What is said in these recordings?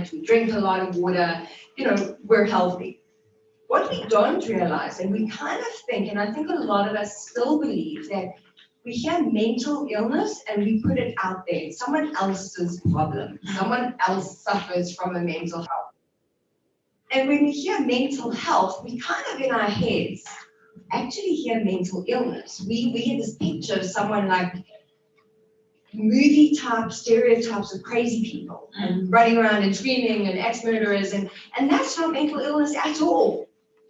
diet, we drink a lot of water, we're healthy. What we don't realize, and we kind of think, and I think a lot of us still believe that we hear mental illness and we put it out there. It's someone else's problem. Someone else suffers from a mental health. And when we hear mental health, we kind of in our heads actually hear mental illness. We get this picture of someone like movie type stereotypes of crazy people and running around and screaming and ex-murderers, and that's not mental illness at all.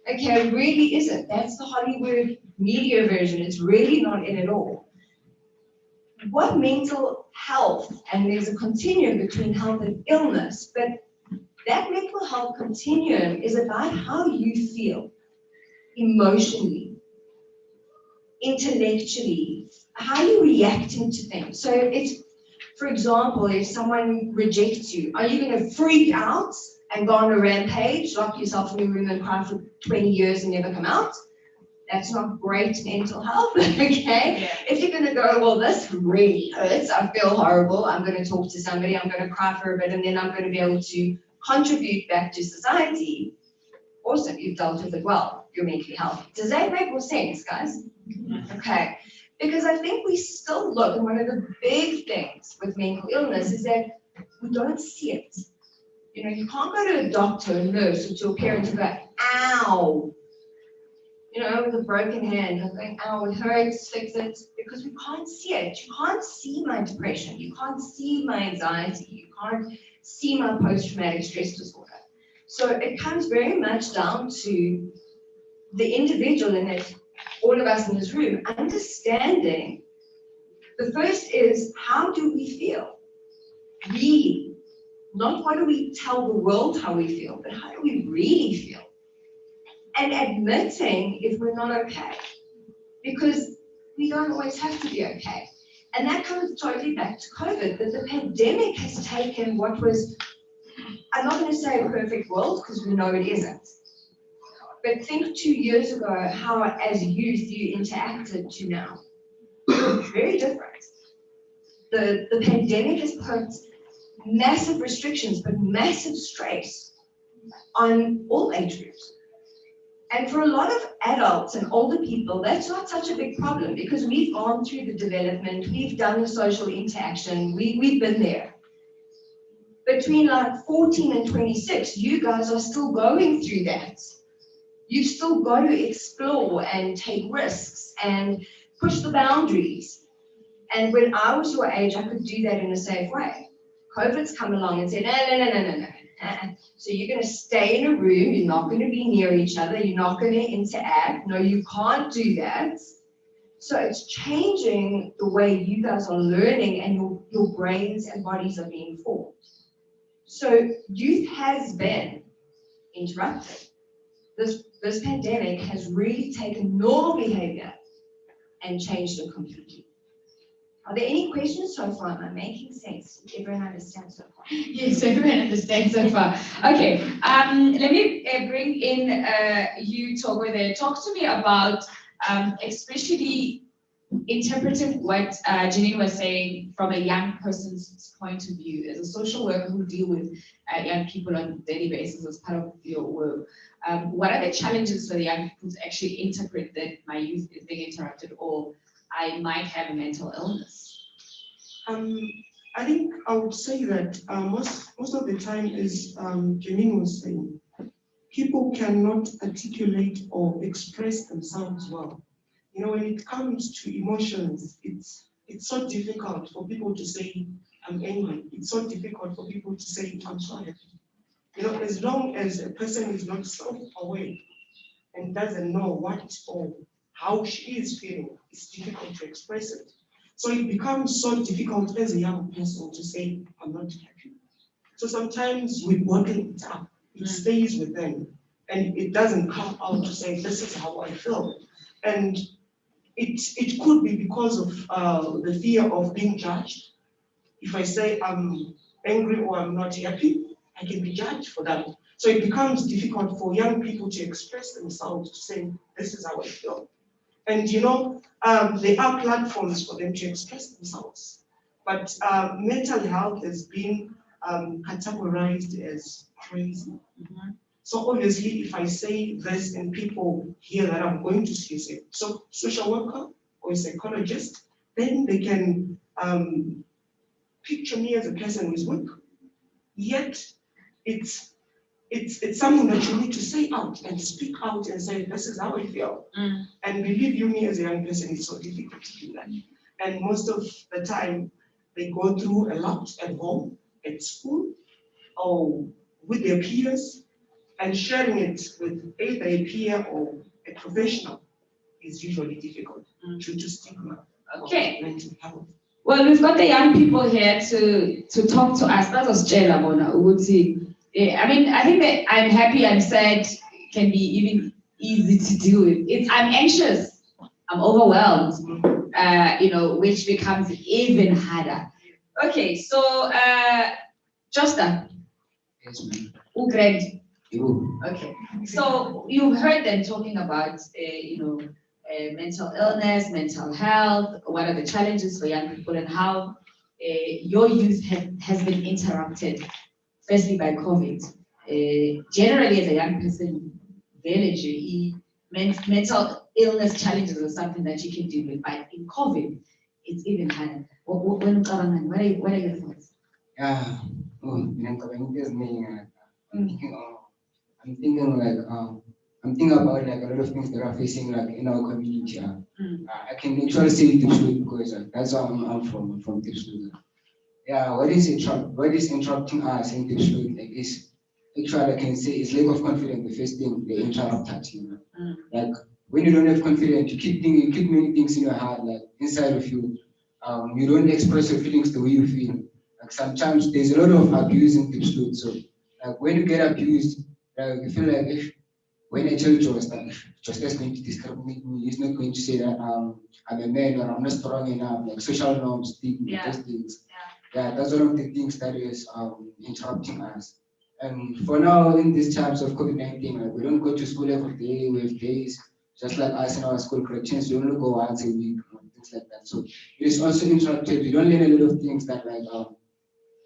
Okay, it really isn't. That's the Hollywood media version. It's really not it at all. What mental health, and there's a continuum between health and illness, but that mental health continuum is about how you feel emotionally, intellectually, how you're reacting to things. So it's, for example, if someone rejects you, are you going to freak out and go on a rampage, lock yourself in your room and cry for 20 years and never come out? That's not great mental health, okay? Yeah. If you're going to go, well, this really hurts, I feel horrible, I'm going to talk to somebody, I'm going to cry for a bit, and then I'm going to be able to contribute back to society. Awesome, you've dealt with it well, you're mentally healthy. Does that make more sense, guys? Okay, because I think we still look, and one of the big things with mental illness is that we don't see it. You can't go to a doctor, a nurse, or to a parent and go, ow, with a broken hand, I'm going, ow, it hurts, fix it, because we can't see it. You can't see my depression, you can't see my anxiety, you can't see my post-traumatic stress disorder. So it comes very much down to the individual, and it, all of us in this room, understanding. The first is, how do we feel? Really. Not what do we tell the world how we feel, but how do we really feel? And admitting if we're not okay. Because we don't always have to be okay. And that comes totally back to COVID, that the pandemic has taken what was, I'm not going to say a perfect world, because we know it isn't. But think 2 years ago, how as youth you interacted to now. Very different. The pandemic has put massive restrictions, but massive stress on all age groups. And for a lot of adults and older people, that's not such a big problem, because we've gone through the development, we've done the social interaction, we've been there. Between like 14 and 26, you guys are still going through that. You've still got to explore and take risks and push the boundaries. And when I was your age, I could do that in a safe way. COVID's come along and said, no. So you're going to stay in a room, you're not going to be near each other, you're not going to interact. No, you can't do that. So it's changing the way you guys are learning, and your brains and bodies are being formed. So youth has been interrupted. This pandemic has really taken normal behavior and changed it completely. Are there any questions so far? Am I making sense? Does everyone understand so far? Yes, everyone understands so far. Okay, let me bring in you, Togo, there. Talk to me about especially interpreting what Janine was saying from a young person's point of view. As a social worker who deal with young people on a daily basis as part of your work, what are the challenges for the young people to actually interpret that my youth is being interrupted, or I might have a mental illness? I think I would say that most of the time, as Janine was saying, people cannot articulate or express themselves well. When it comes to emotions, it's so difficult for people to say, I'm angry. It's so difficult for people to say, I'm sorry. As long as a person is not self-aware and doesn't know what or how she is feeling, it's difficult to express it. So it becomes so difficult as a young person to say, I'm not happy. So sometimes we bottle it up. It stays with them, and it doesn't come out to say, this is how I feel. And it could be because of the fear of being judged. If I say I'm angry or I'm not happy, I can be judged for that. So it becomes difficult for young people to express themselves, to say, this is how I feel. And there are platforms for them to express themselves. But mental health has been categorized as crazy. Mhm. So obviously, if I say this and people hear that I'm going to see a social worker or a psychologist, then they can picture me as a person who is weak. Yet, it's something that you need to say out and speak out and say, this is how I feel. Mm. And believe you me, as a young person, it's so difficult to do that. And most of the time, they go through a lot at home, at school, or with their peers, and sharing it with either a peer or a professional is usually difficult due to stigma Okay. of mental health. Well, we've got the young people here to talk to us. That was Jela Bona Uguti. I mean, I think that I'm happy, I'm sad, can be even easy to deal with. I'm anxious, I'm overwhelmed, which becomes even harder. Okay, so Josta, Yes, ma'am. Ugrand. You. Okay, so you've heard them talking about, mental illness, mental health, what are the challenges for young people and how your youth has been interrupted, firstly by COVID. Generally, as a young person, mental illness challenges are something that you can deal with, but in COVID, it's even harder. What are your thoughts? Yeah. Oh, ngicabanga into eziningi. I'm thinking, I'm thinking like, I'm thinking about like a lot of things that are facing like in our community. I can actually say Dipsloot because that's where I'm from Dipsloot. Yeah, what is interrupting us in Dipsloot like is actually I can say is lack of confidence. The first thing they interrupt us, Like when you don't have confidence, you keep many things in your heart, like inside of you. You don't express your feelings the way you feel. Like sometimes there's a lot of abuse in Dipsloot. So like when you get abused, you feel like if when I tell Josta is going to discriminate me, he's not going to say that I'm a man or I'm not strong enough, like social norms, those things. Yeah, that's one of the things that is interrupting us. And for now, in these times of COVID-19, like we don't go to school every day, we have days, just like us in our school corrections, we only go once a week, things like that. So it is also interrupted. We don't learn a lot of things that like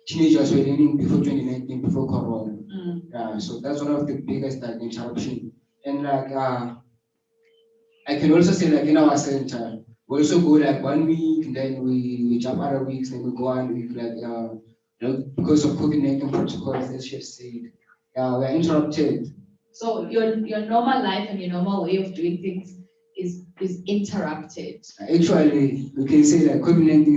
teenagers were learning before 2019, before Corona. So that's one of the biggest like interruption. And like I can also say like in our center, we also go like 1 week and then we jump other weeks, then we go 1 week like because of COVID-19 protocols, as you have said. We're interrupted. So your normal life and your normal way of doing things is interrupted. Actually, we can say that COVID-19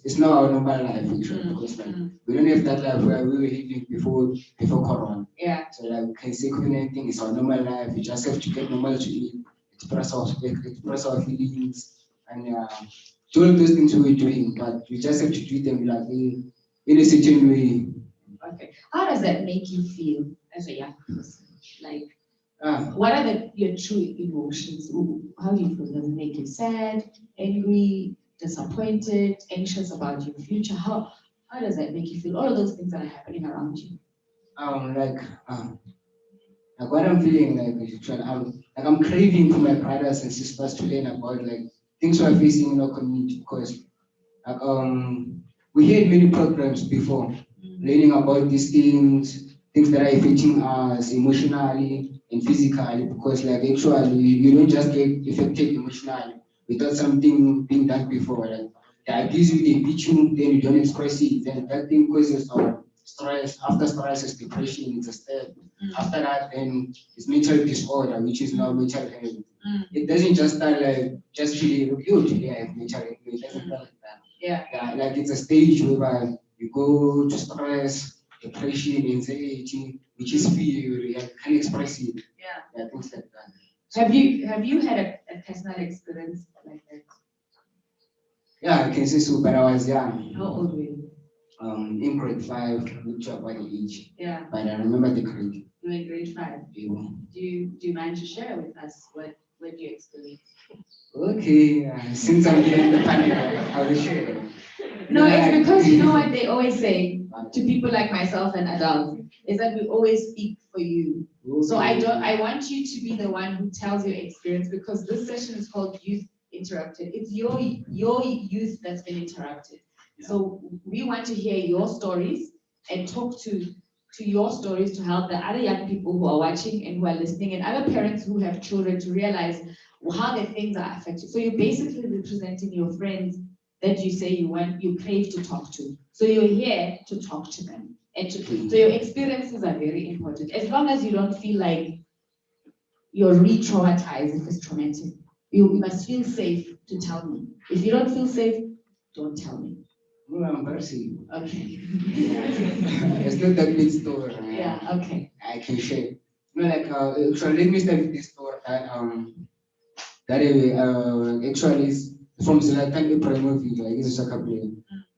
is not our normal life actually, because like we don't have that life where we were living before Corona. Yeah. So like we can say COVID-19 is our normal life. We just have to get normal to eat, express our feelings, and do all those things we were doing, but we just have to do them like in a certain way. Okay. How does that make you feel as a young person? Like, what are your true emotions? How do you feel? Does it make you sad, angry, disappointed, anxious about your future? How does that make you feel? All of those things that are happening around you. Like what I'm feeling like I'm craving for my brothers and sisters to learn about like things we're facing in our community, because like we had many programs before learning about these things that are affecting us emotionally and physically, because like actually you don't just get affected emotionally without something being done before. Like the abuse you, they beat you, then you don't express it, then that thing causes stress. After stress is depression, it's a step. After that, then it's mental disorder, which is now mental health. It doesn't just start like just feeling you today I have mental health. It doesn't start like that. Yeah, like it's a stage where you go to stress, depression, anxiety, which is fear, you can't express it. Yeah, things like that. Have you had a personal experience like that? Yeah, I can say so, but I was young. How old were you? In grade 5, which are by age. Yeah. But I remember the grade. You were in grade 5. Yeah. Do you mind to share with us what you experienced? Okay, since I'm here in the panel, I will share. No, it's because you know what they always say to people like myself and adults is that we always speak for you. Okay. So I want you to be the one who tells your experience, because this session is called Youth Interrupted. It's your youth that's been interrupted. So we want to hear your stories and talk to your stories to help the other young people who are watching and who are listening and other parents who have children to realize how the things are affected. So you're basically representing your friends that you say you crave to talk to. So you're here to talk to them. So your experiences are very important. As long as you don't feel like you're re-traumatized if it's traumatic. You must feel safe to tell me. If you don't feel safe, don't tell me. No, I'm very safe. Okay. It's not that big story. Yeah, okay. I can share. No, like, so let me start with this story. Actually is from Zlatan Ibrahimovic, like he's a soccer player.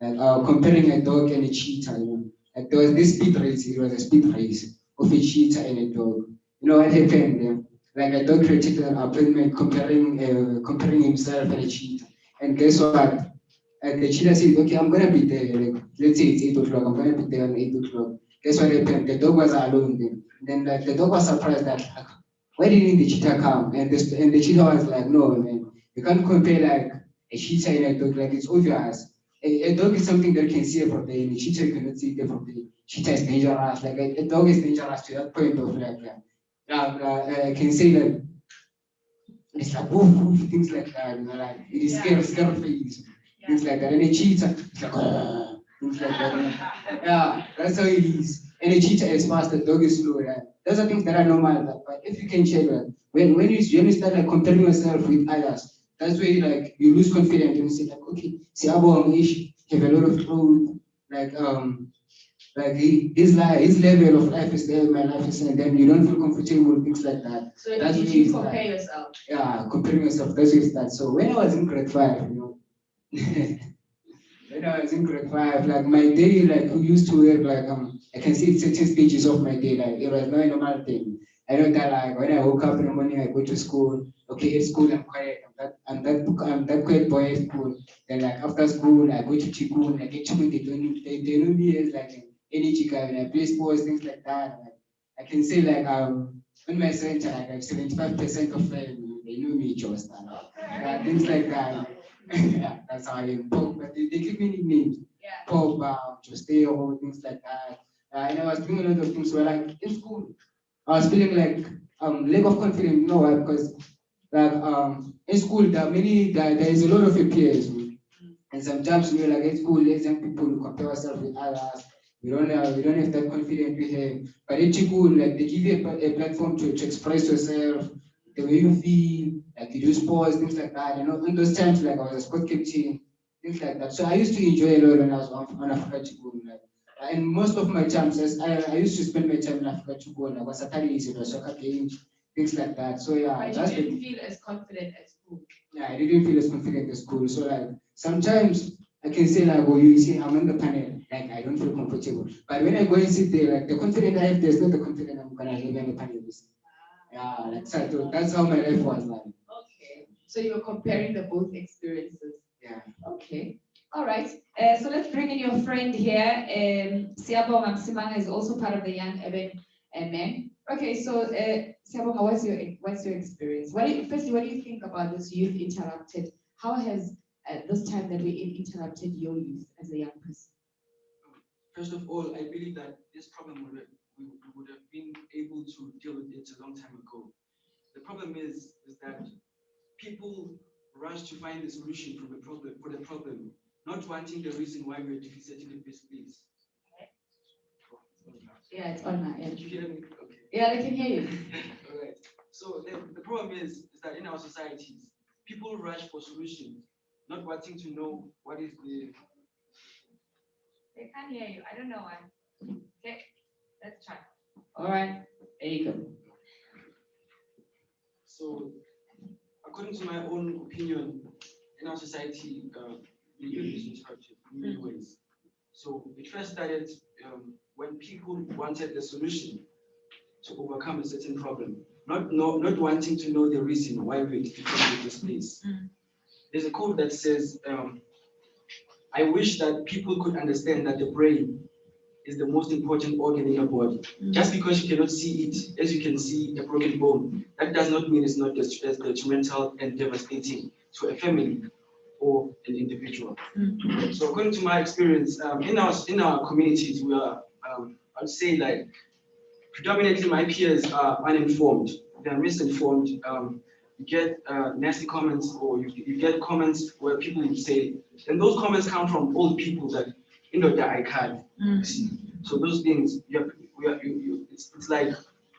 Like comparing a dog and a cheetah, you know. Like there was this speed race, it was a speed race of a cheetah and a dog. You know what happened there? Like a dog created an appointment comparing himself and a cheetah. And guess what? The cheetah said, okay, I'm gonna be there. Like, let's say it's 8 o'clock, I'm gonna be there at 8 o'clock. Guess what happened? The dog was alone then. Then like, the dog was surprised that like, why didn't the cheetah come? And the cheetah was like, no, man, you can't compare like a cheetah and a dog, like it's obvious. A dog is something that can see every day, and a cheetah you cannot see it every day. Cheetah is dangerous, like a dog is dangerous to that point of like, I can say that it's like woof, woof, things like that, you know, like it is scary face, things like that. And a cheetah, it's like, things like that. Yeah, that's how it is. And a cheetah is fast, the dog is slow. Right? Those are things that are normal. But if you can check that, when you start like comparing yourself with others, that's where like you lose confidence and you say like, okay, see, have a lot of growth, like his level of life is there, my life is there, and then you don't feel comfortable with things like that. So that's did you compare yourself? Yeah, comparing yourself, that's where it starts. So when I was in grade 5, you know, when I was in grade 5, like my day, like we used to have like I can see certain stages of my day, like it was not a normal thing. I know that like when I woke up in the morning, I go to school. Okay, at school I'm quiet. I'm that quiet boy at school. Then like after school, I go to Chigun. Like at Chigun, they know me as like an energy guy. When I play sports, things like that. Like, I can say like in my center, like 75% of them they know me just things like that. Yeah, that's how I am. Pop, but they keep me nicknames. Yeah. Pop, Justeo, things like that. And I was doing a lot of things where like in school, I was feeling like lack of confidence, you know why? Because like in school there is a lot of peers. And sometimes you know like at school as young people we compare ourselves with others. We don't have that confidence we have. But at school, like they give you a platform to express yourself, the way you feel, like you do sports, things like that. You know, in those times like I was a sport captain, things like that. So I used to enjoy a lot when I was on Africa Chigun. Like, and most of my times, I used to spend my time in Africa Chigun. Like on Saturdays, it was soccer games, things like that. So yeah, but you didn't feel as confident at school. Yeah, I didn't feel as confident at school. So like sometimes I can say like, oh, you see, I'm on the panel, like I don't feel comfortable. But when I go and sit there, like the confidence I have, there's not the confidence I'm gonna have on the panel. Yeah, like so that's how my life was like. Okay. So you're comparing the both experiences. Yeah. Okay. All right. So let's bring in your friend here. Siabo Mamsimanga is also part of the Young Urban Men. Okay, so Siabo, what's your experience? Firstly, what do you think about this youth interrupted? How has this time that we interrupted your youth as a young person? First of all, I believe that this problem we would have been able to deal with it a long time ago. The problem is that people rush to find the solution for the problem, not wanting the reason why we're deficient in the first place. Yeah, it's on now. Yeah. Did you hear me? Okay. Yeah, I can hear you. All right. So the problem is that in our societies, people rush for solutions, not wanting to know what is the. They can't hear you. I don't know why. Okay, let's try. All right, there you go. So, according to my own opinion, in our society, the youth is interrupted in many ways. So it first started when people wanted the solution to overcome a certain problem, not wanting to know the reason why we're difficult in this place. There's a quote that says, I wish that people could understand that the brain is the most important organ in your body. Just because you cannot see it, as you can see a broken bone, that does not mean it's not as detrimental and devastating to a family or an individual. So according to my experience, in our communities, we are I'd say like predominantly my peers are uninformed. They're misinformed. You get nasty comments, or you get comments where people say, and those comments come from old people that that I can't. So those things, it's like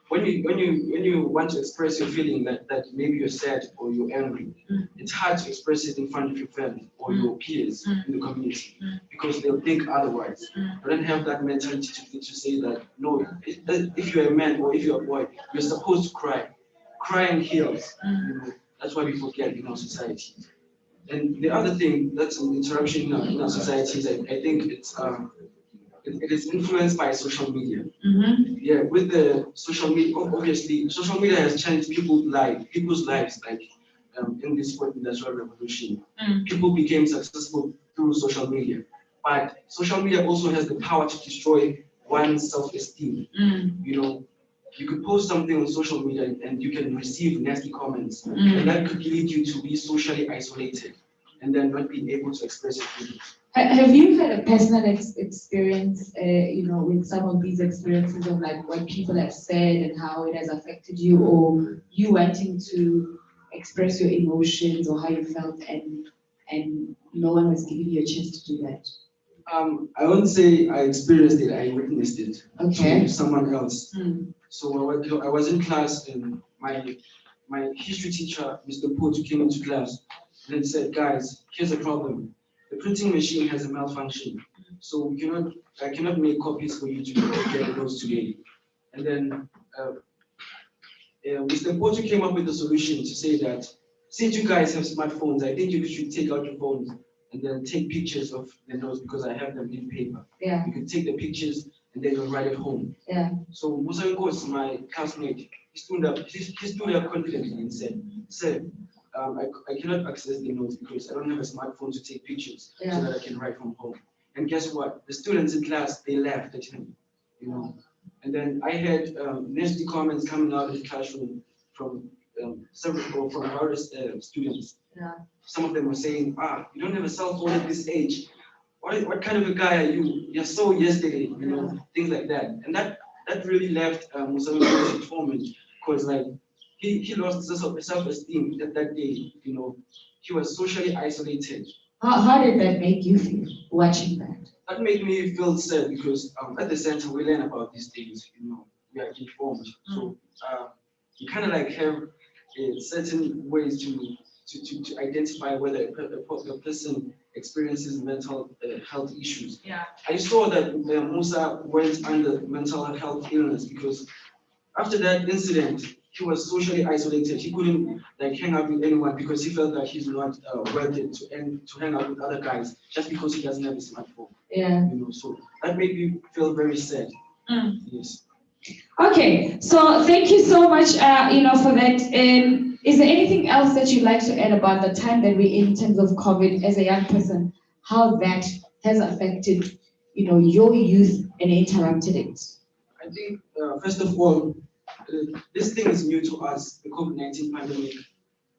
when you want to express your feeling that maybe you're sad or you're angry, it's hard to express it in front of your family or your peers in the community because they'll think otherwise. They don't have that mentality to say that no, if you're a man or if you're a boy, you're supposed to cry. Crying heals. That's why we forget in our society. And the other thing that's an interruption in our society is I think it is influenced by social media. Yeah, with the social media, obviously, social media has changed people's lives. Like in this fourth industrial revolution, people became successful through social media. But social media also has the power to destroy one's self-esteem. You could post something on social media and you can receive nasty comments, and that could lead you to be socially isolated and then not being able to express your feelings. Have you had a personal experience, with some of these experiences of like what people have said and how it has affected you, or you wanting to express your emotions or how you felt and no one was giving you a chance to do that? I won't say I experienced it, I witnessed it Okay. to someone else. So I was in class and my history teacher, Mr. Potu, came into class and said, guys, here's a problem. The printing machine has a malfunction. So I cannot make copies for you to get those today. And then Mr. Potu came up with a solution to say that since you guys have smartphones, I think you should take out your phones and then take pictures of the notes because I have them in paper. Yeah. You can take the pictures and then you'll write it home. Yeah. So Musa Nkos, my classmate, he stood up confidently and said, Sir, I cannot access the notes because I don't have a smartphone to take pictures so that I can write from home. And guess what? The students in class, they laughed at him, And then I had nasty comments coming out of the classroom from various students. Yeah. Some of them were saying, you don't have a cell phone at this age. What kind of a guy are you? You're so yesterday, things like that. And that really left Musa Nkos torment because like he lost self-esteem that day, He was socially isolated. How did that make you feel watching that? That made me feel sad because at the center we learn about these things, we are informed. So you kind of like have certain ways to identify whether a person experiences mental health issues. Yeah. I saw that Musa went under mental health illness because after that incident, he was socially isolated. He couldn't hang out with anyone because he felt that he's not worthy to hang out with other guys just because he doesn't have a smartphone. Yeah. So that made me feel very sad. Yes. Okay, so thank you so much, for that. Is there anything else that you'd like to add about the time that we're in terms of COVID as a young person, how that has affected, your youth and interrupted it? I think, first of all, this thing is new to us, the COVID-19 pandemic.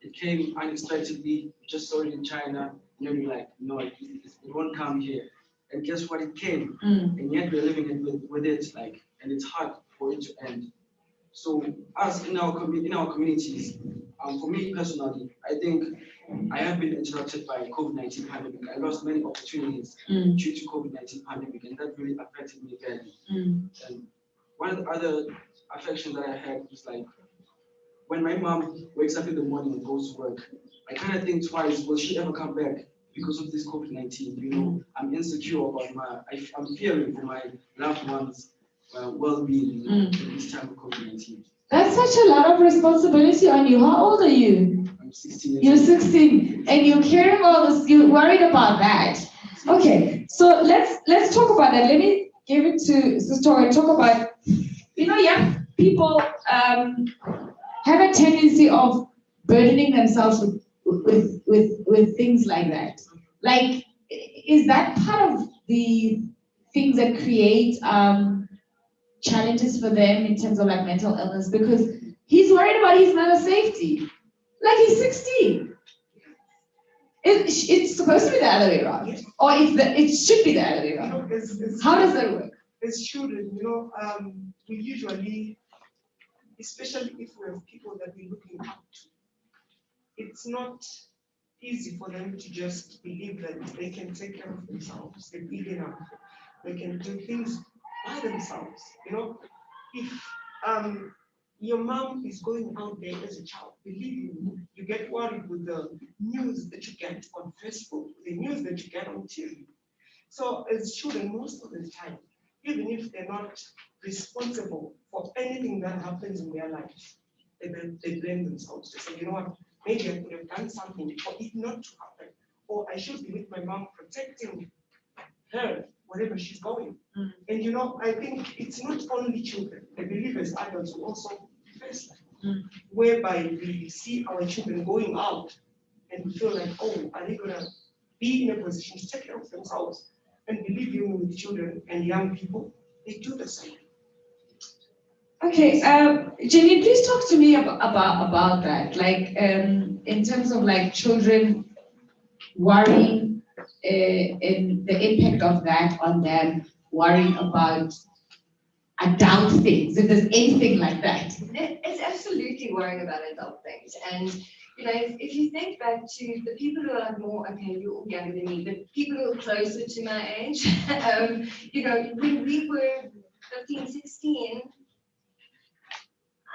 It came unexpectedly, we just saw it in China, and then we're like, no, it won't come here. And guess what, it came, and yet we're living with it, and it's hard for it to end. So us in our communities, for me personally, I think I have been interrupted by COVID-19 pandemic. I lost many opportunities due to COVID-19 pandemic, and that really affected me badly. And one of the other affections that I had was when my mom wakes up in the morning and goes to work, I kind of think twice, will she ever come back because of this COVID-19? I'm insecure about I'm fearing for my loved ones' well-being in this time of COVID-19. That's such a lot of responsibility on you. How old are you? I'm 16 You're years old. 16, and you're carrying all this. You're worried about that. Okay, so let's talk about that. Let me give it to Sister and talk about, young people have a tendency of burdening themselves with things like that. Is that part of the things that create challenges for them in terms of mental illness? Because he's worried about his mental safety. He's 16. It's supposed to be the other way around, or it should be the other way around. How does that work? as children, we usually, especially if we have people that we're looking up to, it's not easy for them to just believe that they can take care of themselves. They're big enough. They can do things by themselves. If your mom is going out there as a child, believe me, you get worried with the news that you get on Facebook, the news that you get on TV. So as children, most of the time, even if they're not responsible for anything that happens in their lives, they blame themselves. They say, you know what, maybe I could have done something for it not to happen. Or I should be with my mom protecting her, wherever she's going. And I think it's not only children. I believe as adults who also face that, whereby we see our children going out and we feel like, oh, are they gonna be in a position to take care of themselves? And believe you me, with children and young people, they do the same. Okay, Jenny, please talk to me about that. Like, in terms of like children worrying and the impact of that on them, worrying about adult things, if there's anything like that. It's absolutely worrying about adult things. And if you think back to the people who are like more, okay, you're all younger than me, but people who are closer to my age, when we were 15, 16,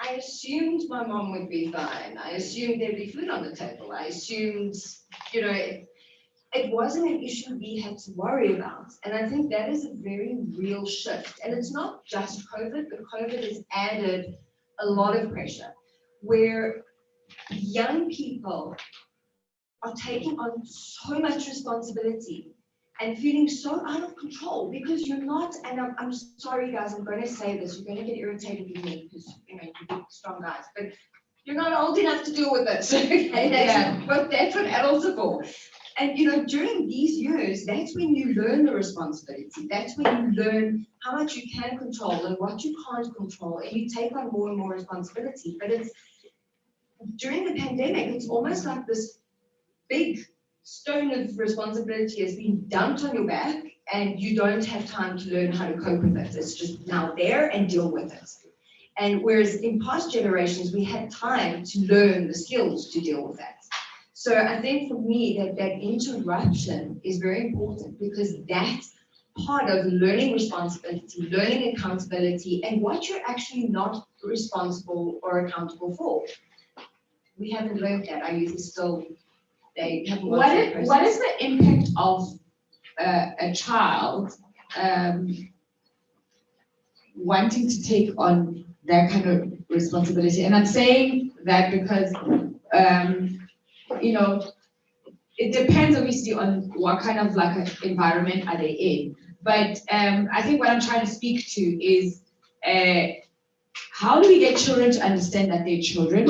I assumed my mom would be fine. I assumed there'd be food on the table. I assumed, it wasn't an issue we had to worry about. And I think that is a very real shift. And it's not just COVID, but COVID has added a lot of pressure where young people are taking on so much responsibility and feeling so out of control because you're not, and I'm sorry guys, I'm going to say this, you're going to get irritated with me because you're big, strong guys, but you're not old enough to deal with this, okay? That's what adults are for. And during these years, that's when you learn the responsibility. That's when you learn how much you can control and what you can't control, and you take on more and more responsibility. But it's during the pandemic, it's almost like this big stone of responsibility has been dumped on your back, and you don't have time to learn how to cope with it. It's just now there and deal with it. And whereas in past generations, we had time to learn the skills to deal with that. So I think for me that interruption is very important because that's part of learning responsibility, learning accountability, and what you're actually not responsible or accountable for. We haven't learned that. Our youth is still, they haven't What is the impact of a child wanting to take on that kind of responsibility? And I'm saying that because it depends obviously on what kind of like environment are they in. But I think what I'm trying to speak to is how do we get children to understand that they're children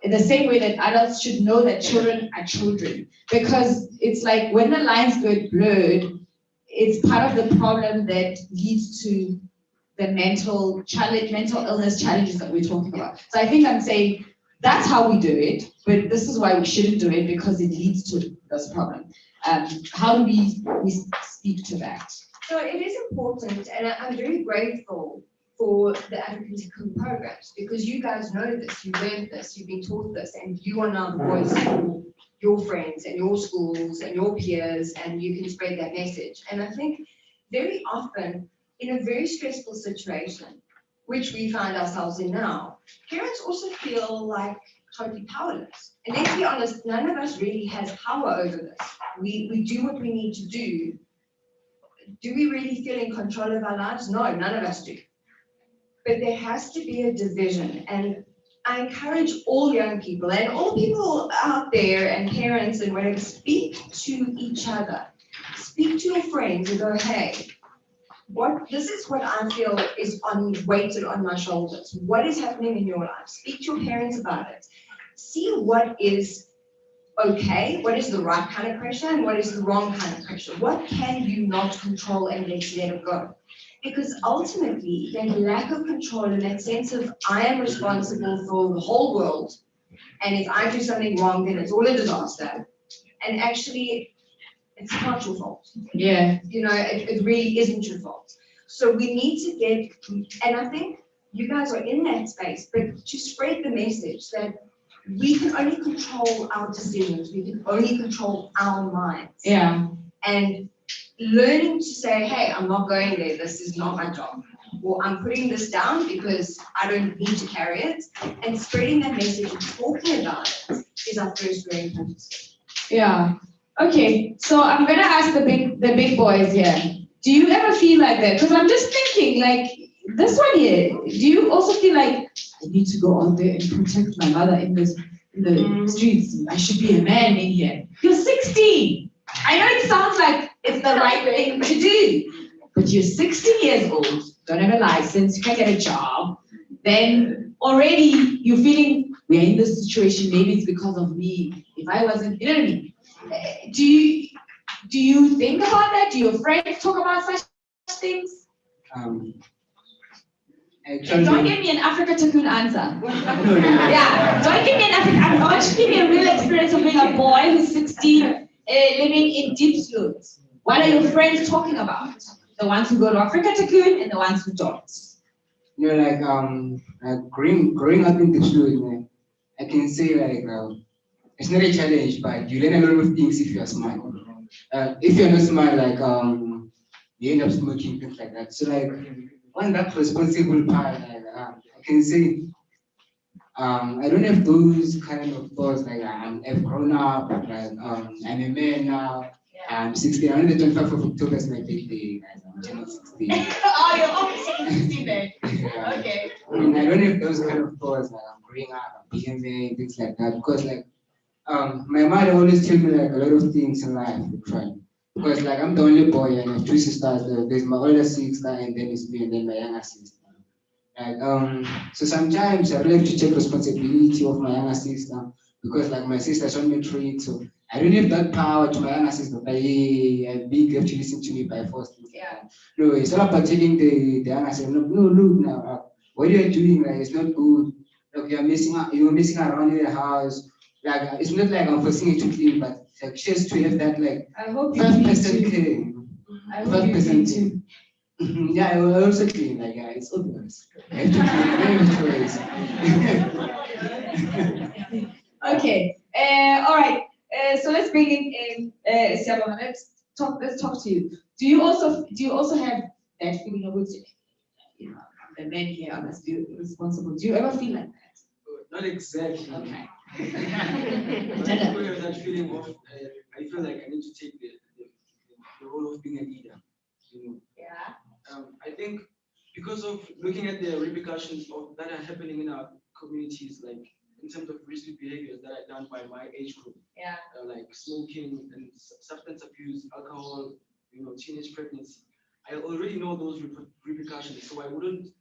in the same way that adults should know that children are children? Because it's like when the lines get blurred, it's part of the problem that leads to the mental illness challenges that we're talking about. So I think I'm saying that's how we do it, but this is why we shouldn't do it because it leads to this problem. How do we speak to that? So it is important, and I'm very grateful for the African Security programs because you guys know this, you learned this, you've been taught this, and you are now the voice for your friends and your schools and your peers, and you can spread that message. And I think very often in a very stressful situation, which we find ourselves in now, parents also feel like totally powerless. And let's be honest, none of us really has power over this. We do what we need to do. Do we really feel in control of our lives? No, none of us do. But there has to be a division. And I encourage all young people and all people out there and parents and whatever, speak to each other. Speak to your friends and go, hey, this is what I feel is weighted on my shoulders. What is happening in your life? Speak to your parents about it. See what is okay, what is the right kind of pressure and what is the wrong kind of pressure. What can you not control and let it go? Because ultimately, that lack of control and that sense of I am responsible for the whole world, and if I do something wrong, then it's all a disaster. And actually, it's not your fault. Yeah. It really isn't your fault. So we need to get, and I think you guys are in that space, but to spread the message that we can only control our decisions, we can only control our minds. Yeah. And learning to say, hey, I'm not going there, this is not my job. Or I'm putting this down because I don't need to carry it. And spreading that message and talking about it is our first very important step. Yeah. Okay. So I'm gonna ask the big boys here. Do you ever feel like that? Because I'm just thinking, like this one here. Do you also feel like I need to go out there and protect my mother in the streets? I should be a man in here. You're 16. I know it sounds like it's the right thing to do, but you're 16 years old, don't have a license, you can't get a job. Then already you're feeling we're in this situation. Maybe it's because of me. If I wasn't, you know what I mean? Do you think about that? Do your friends talk about such things? Actually, Don't give me an Africa Tycoon answer. no. Yeah, don't give me an Africa. I want you to give me a real experience of being a boy who's 16, living in deep slums. What are your friends talking about? The ones who go to Africa Tycoon and the ones who don't. You know, like growing up in the school, I can say it's not a challenge, but you learn a lot of things if you are smart. If you're not smart, you end up smoking things like that. So on that responsible part, I can say I don't have those kind of thoughts I've grown up, I'm a man now. I'm 16. On the 25th of October is my birthday, guys. I'm turning 16. Oh, you're almost 16 then. Yeah. Okay. I mean, I don't have those kind of thoughts I'm growing up, I'm being there, things like that. Because my mother always tell me a lot of things in life to try. Because I'm the only boy and I have two sisters. There's my older sister and then it's me and then my younger sister. So sometimes I really have to take responsibility of my younger sister because my sister's on matric, so I don't have that power to my younger sister. But hey, you have to listen to me by force. Yeah. No, it's not about taking the younger sister. No, look now, what you're doing it's not good. Look, you're messing around in the house. It's not I'm forcing you to clean, but she has to have that I hope you 5% care. I hope you clean too. Yeah, I will also clean. It's obvious. I have to clean every choice. Okay. All right. So let's bring in Siyabonga. Let's talk to you. Do you also have that feeling of which the men here must be responsible? Do you ever feel like that? Not exactly. Okay. I have that feeling of I feel like I need to take the role of being a leader. Yeah. I think because of looking at the repercussions of that are happening in our communities, in terms of risky behaviors that are done by my age group, Yeah. like smoking and substance abuse, alcohol, teenage pregnancy. I already know those repercussions, so I wouldn't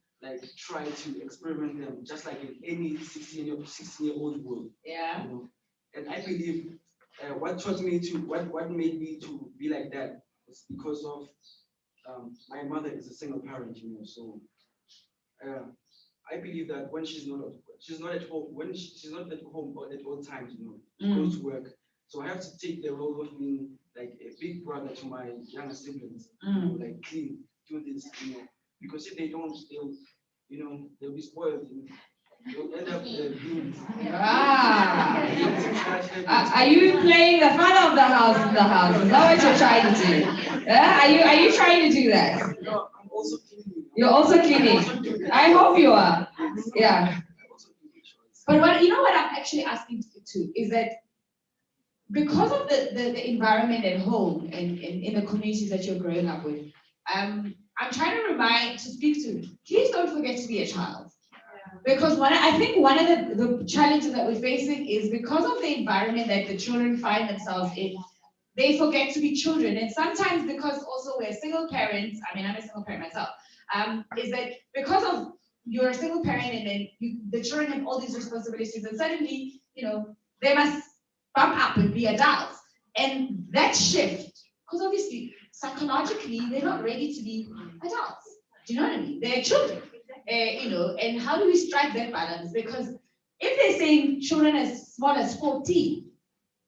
try to experiment them just like in any 16-year-old world. Yeah. And I believe what made me to be like that is because of my mother is a single parent, so I believe that when she's not at home, she's not at home at all times, she goes to work. So I have to take the role of being a big brother to my younger siblings, clean, do this, because if they don't, they'll be spoiled. They'll end up being. Are you playing the father of the house in the house? Is that what you're trying to do? Are you trying to do that? No, I'm also cleaning. You're also cleaning. I hope you are. Yeah. But what I'm actually asking to is that because of the environment at home and in the communities that you're growing up with, I'm trying to speak to, please don't forget to be a child. Because I think one of the challenges that we're facing is because of the environment that the children find themselves in, they forget to be children. And sometimes because also we're single parents, I'm a single parent myself, is that because of you're a single parent and then the children have all these responsibilities and suddenly, they must bump up and be adults. And that shift, because obviously psychologically they're not ready to be adults. Do you know what I mean? They're children. And how do we strike that balance? Because if they're saying children as small as 14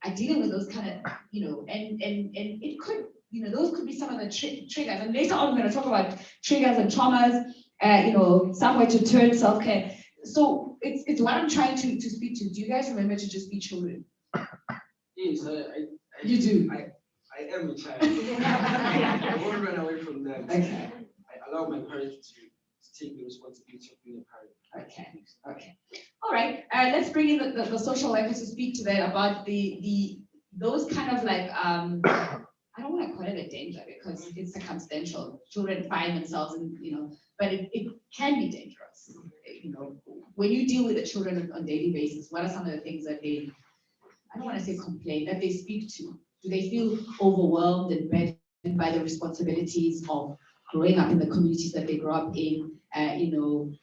are dealing with those kind of, and it could those could be some of the triggers. And later on, we're going to talk about triggers and traumas, somewhere to turn self-care. So it's what I'm trying to speak to. Do you guys remember to just be children? Yes, You do. I am a child. I won't run away from that. Okay. I allow my parents to take the responsibility of being a parent. Okay. All right. Let's bring in the social worker to speak to that about those kind of like I don't want to call it a danger because it's circumstantial. Children find themselves in, but it can be dangerous. When you deal with the children on a daily basis, what are some of the things that I don't want to say complain, that they speak to? Do they feel overwhelmed and burdened by the responsibilities of growing up in the communities that they grew up in? The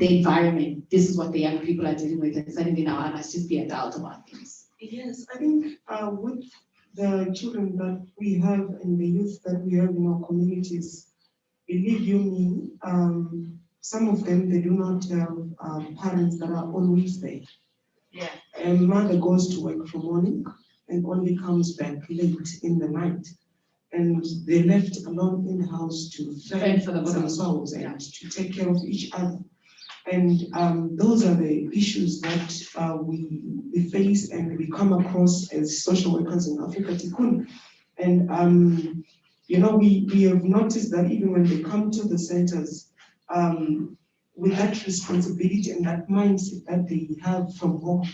environment, this is what the young people are dealing with, and suddenly now I must just be adult about things. Yes, I think with the children that we have and the youth that we have in our communities, believe you me, some of them, they do not have parents that are always there. Yeah. And mother goes to work from morning and only comes back late in the night. And they're left alone in the house to fend for themselves and to take care of each other. And those are the issues that we face and we come across as social workers in Africa Tikkun. And we have noticed that even when they come to the centers, with that responsibility and that mindset that they have from home,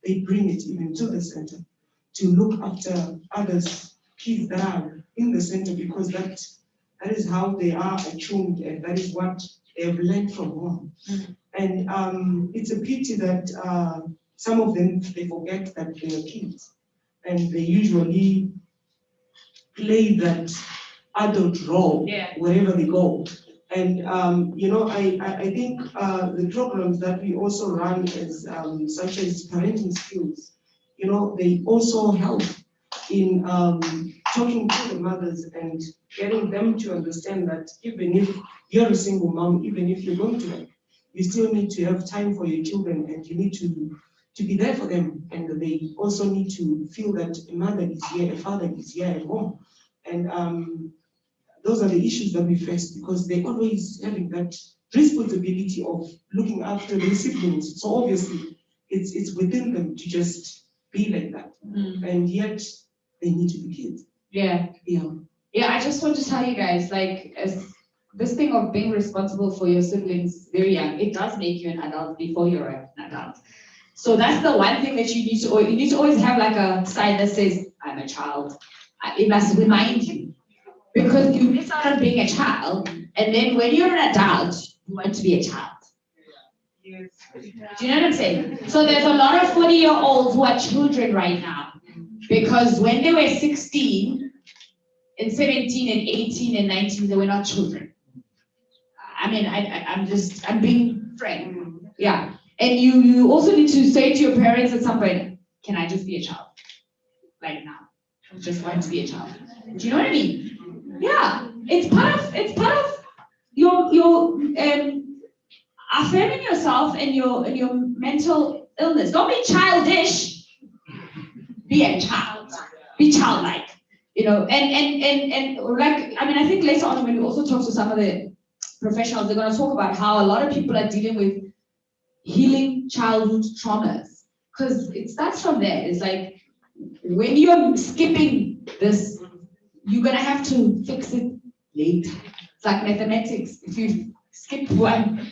they bring it even to the center to look after others, kids that are in the center, because that is how they are attuned and that is what they have learned from home. And it's a pity that some of them, they forget that they are kids and they usually play that adult role wherever they go. And I think the programs that we also run as such as parenting skills, they also help in talking to the mothers and getting them to understand that even if you're a single mom, even if you're going to work, you still need to have time for your children and you need to be there for them. And they also need to feel that a mother is here, a father is here at home. And those are the issues that we face because they're always having that responsibility of looking after their siblings. So obviously it's within them to just be like that. And yet they need to be kids. Yeah, I just want to tell you guys, as this thing of being responsible for your siblings very young, it does make you an adult before you're an adult. So that's the one thing that you need to always have like a sign that says, I'm a child. It must remind you. Because you miss out on being a child, and then when you're an adult, you want to be a child. Yes. Do you know what I'm saying? So there's a lot of 40-year-olds who are children right now. Because when they were 16, and 17, and 18, and 19, they were not children. I mean, I'm being frank. Yeah. And you also need to say to your parents at some point, can I just be a child? Like now. I just want to be a child. Do you know what I mean? Yeah, it's part of your affirming yourself and your mental illness. Don't be childish. Be a child. Be childlike. And like I think later on when we also talk to some of the professionals, they're going to talk about how a lot of people are dealing with healing childhood traumas because it starts from there. It's like when you're skipping this. You're going to have to fix it later. It's like mathematics. If you skip one,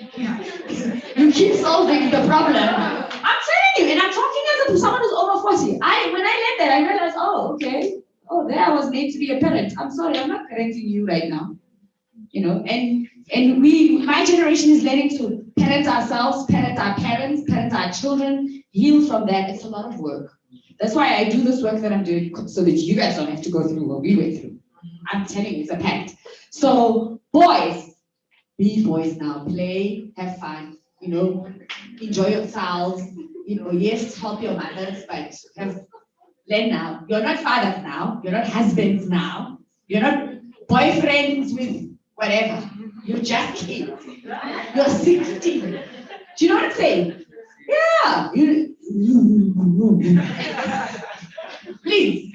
you keep solving the problem. I'm telling you, and I'm talking as someone who's over 40. When I learned that, I realized, okay. Oh, there I was made to be a parent. I'm sorry, I'm not parenting you right now. And my generation is learning to parent ourselves, parent our parents, parent our children, heal from that. It's a lot of work. That's why I do this work that I'm doing, so that you guys don't have to go through what we went through. I'm telling you, it's a pact. So, boys, be boys now. Play, have fun, enjoy yourselves. Yes, help your mothers, but learn now. You're not fathers now. You're not husbands now. You're not boyfriends with whatever. You're just kids. You're 16. Do you know what I'm saying? Yeah. Please.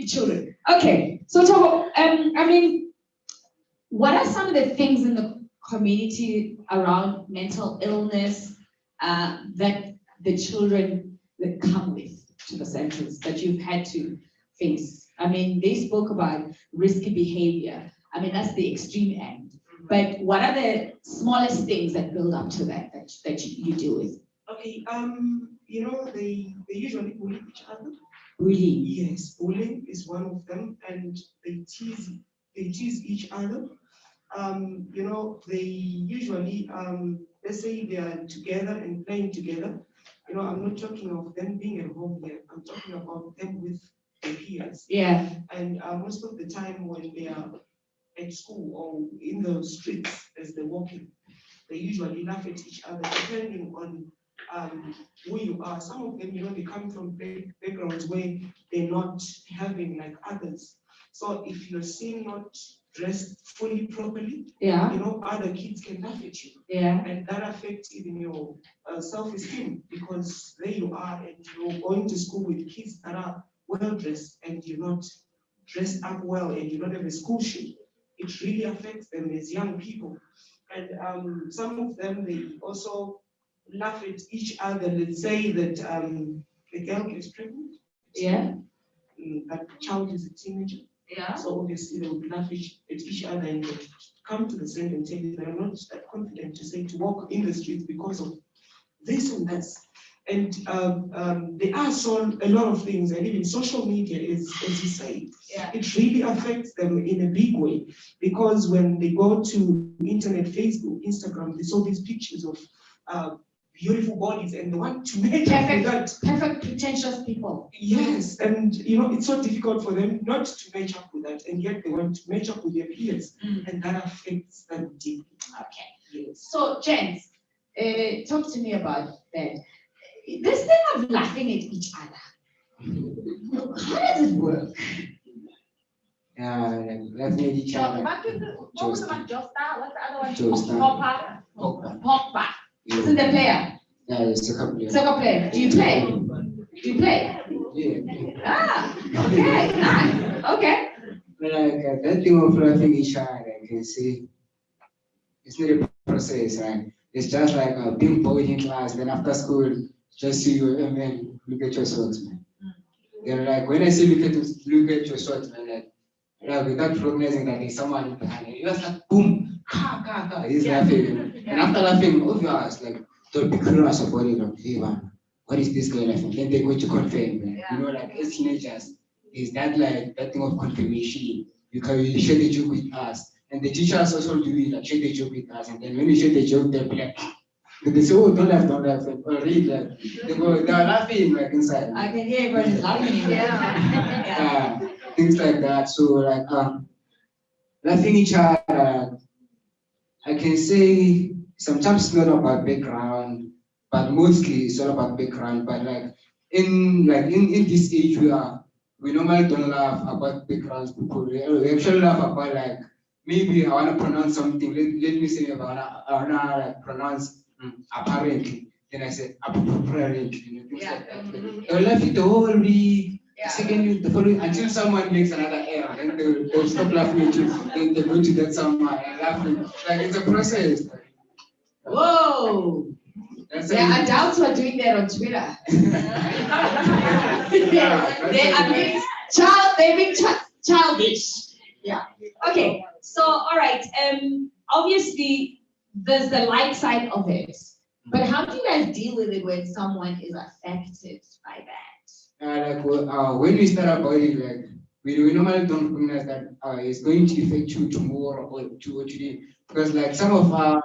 children. Okay, so Togo, I mean, what are some of the things in the community around mental illness that the children that come with to the centers that you've had to face? I mean, they spoke about risky behavior. I mean, that's the extreme end. But what are the smallest things that build up to that you deal with? Okay, they usually bully each other. Bullying. Yes, bullying is one of them, and they tease each other. They usually, let's say they are together and playing together. I'm not talking of them being at home here. I'm talking about them with their peers. Yeah. And most of the time when they are at school or in the streets as they're walking, they usually laugh at each other depending on who you are. Some of them, they come from backgrounds where they're not having like others. So if you're seen not dressed fully properly, Yeah. other kids can laugh at you. Yeah. And that affects even your self-esteem, because there you are and you're going to school with kids that are well dressed and you're not dressed up well and you don't have a school shoe. It really affects them as young people. And some of them, they also laugh at each other. Let's say that the girl gets pregnant. Yeah. That child is a teenager. Yeah. So obviously they would laugh at each other and they come to the center and tell you that I'm not that confident to say to walk in the streets because of this and that. And there are a lot of things, and even social media is, as you say, it really affects them in a big way, because when they go to internet, Facebook, Instagram, they saw these pictures of beautiful bodies and they want to match up with that. Perfect, pretentious people. Yes, and it's so difficult for them not to match up with that, and yet they want to match up with their peers, and that affects them deeply. Okay. Yes. So, gents, talk to me about that. This thing of laughing at each other, how does it work? Yeah, like laughing at each other. What was the one? Josta? What's the other one? Josta. Pogba. Isn't the player? Yeah, the soccer player. Soccer player. Do you play? Do you play? Yeah. Ah, okay, nice. Okay. But like that thing of laughing each other, I can say, it's not a process, right? It's just like being bored in class, then after school, just see you, man, look at your socks, man. Then like when I say look at your socks, man, like without recognizing that there's someone behind it, you just like boom, he's laughing. And after laughing, obvious, like don't be curious about it, like, hey man, what is this guy laughing? Then they go to confirm, like, like as teenagers, is that like that thing of confirmation? You share the joke with us. And the teachers also do it, like share the joke with us. And then when you share the joke, they'll be like, they say, oh, don't laugh. Or read, like, they're laughing like inside. I can hear everybody's laughing. Yeah. Things like that. So like laughing each other, I can say sometimes it's not about background, but mostly it's all about background. But like in this age we normally don't laugh about backgrounds people. We actually laugh about like maybe I want to pronounce something. Let me say I wanna like pronounce apparently. Then I say apparently, things like that. They'll laugh it the whole week. Second, the following until someone makes another error, then they'll stop laughing at you. Then they go to that someone and laughing. Like it's a process. Whoa! There are adults who are doing that on Twitter. They're being childish. Yeah. Okay. So, all right. Obviously, there's the light side of it, but how do you guys deal with it when someone is affected by that? When we start about it, like we normally don't recognize that it's going to affect you tomorrow or today, because like some of our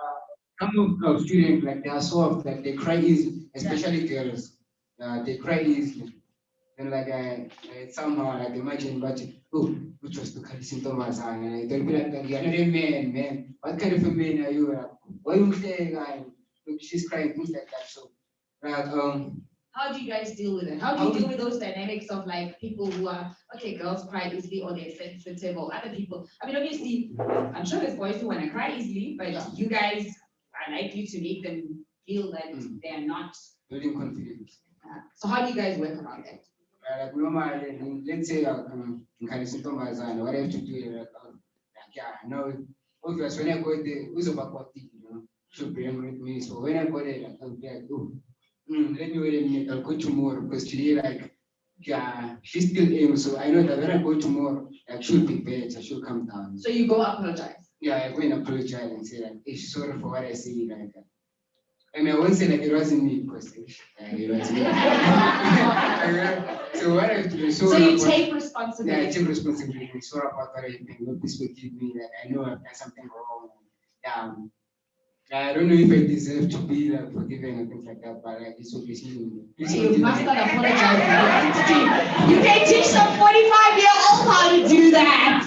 students, like they are soft, like they cry easily, especially girls. They cry easily. And like somehow like imagine oh, which was the kind of symptoms and they'll be like you're not a man. What kind of a man are you? Why you saying look, she's crying, things like that. So like how do you guys deal with it? How do you deal with those dynamics of like people who are girls cry easily or they're sensitive, or other people? I mean, obviously, I'm sure there's boys who want to cry easily, but you guys are likely to make them feel that they are not building confidence. So how do you guys work around that? like normally, let's say can what I have to do like yeah, no, obvious when I go there, who's about what you know, should bring with me. So when I go there, like, I'll be like, oh, let me wait a minute, I'll go tomorrow because today, like, yeah, she's still ill, so I know that when I go tomorrow, like, she'll be better, she'll come down. So you go apologize. Yeah, I go and apologize and say, like, hey, sorry for what I said, like, I mean, I won't say like it wasn't me because it was me. So what I have to do, So you take yeah, I responsibility. take responsibility. Sorry about what I did. No, please forgive me. Like I know I've done something wrong. I don't know if I deserve to be like forgiven and things like that, but like it's obviously You must not apologize. You can teach some 45-year-old how to do that.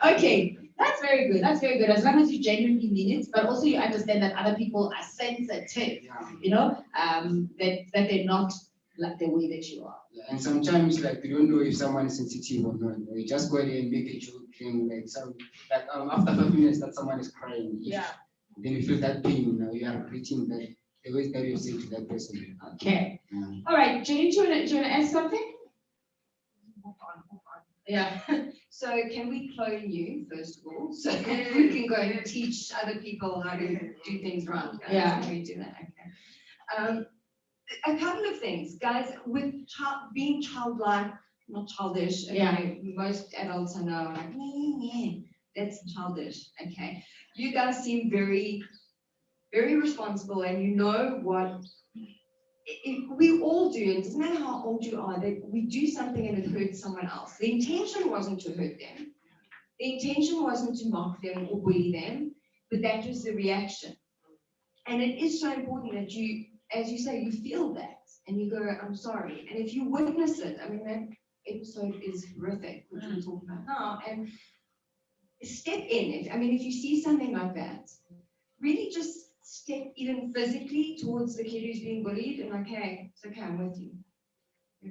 Okay, that's very good. That's very good. As long as you genuinely mean it, but also you understand that other people are sensitive. You know, that they're not like the way that you are. Yeah, and sometimes like you don't know if someone is sensitive or not. You just go there and make a joke and like some like after 5 minutes that someone is crying. Yeah. Then you feel that pain. Now you are regretting that the way that you say to that person. Okay. All right, Jane, do you wanna ask something? Move on. Yeah. So can we clone you first of all, so that we can go and teach other people how to do things right? Yeah. Can we do that? Okay. A couple of things, guys. With being childlike, not childish. Okay? Yeah. Most adults I know are like, yeah, that's childish. Okay. You guys seem very, very responsible, and you know what. We all do, it doesn't matter how old you are, that we do something and it hurts someone else. The intention wasn't to hurt them. The intention wasn't to mock them or bully them, but that was the reaction. And it is so important that you, as you say, you feel that and you go, I'm sorry. And if you witness it, I mean, that episode is horrific, which we'll talk about now, and step in. If you see something like that, really just step even physically towards the kid who's being bullied and like, hey, it's okay, I'm with you.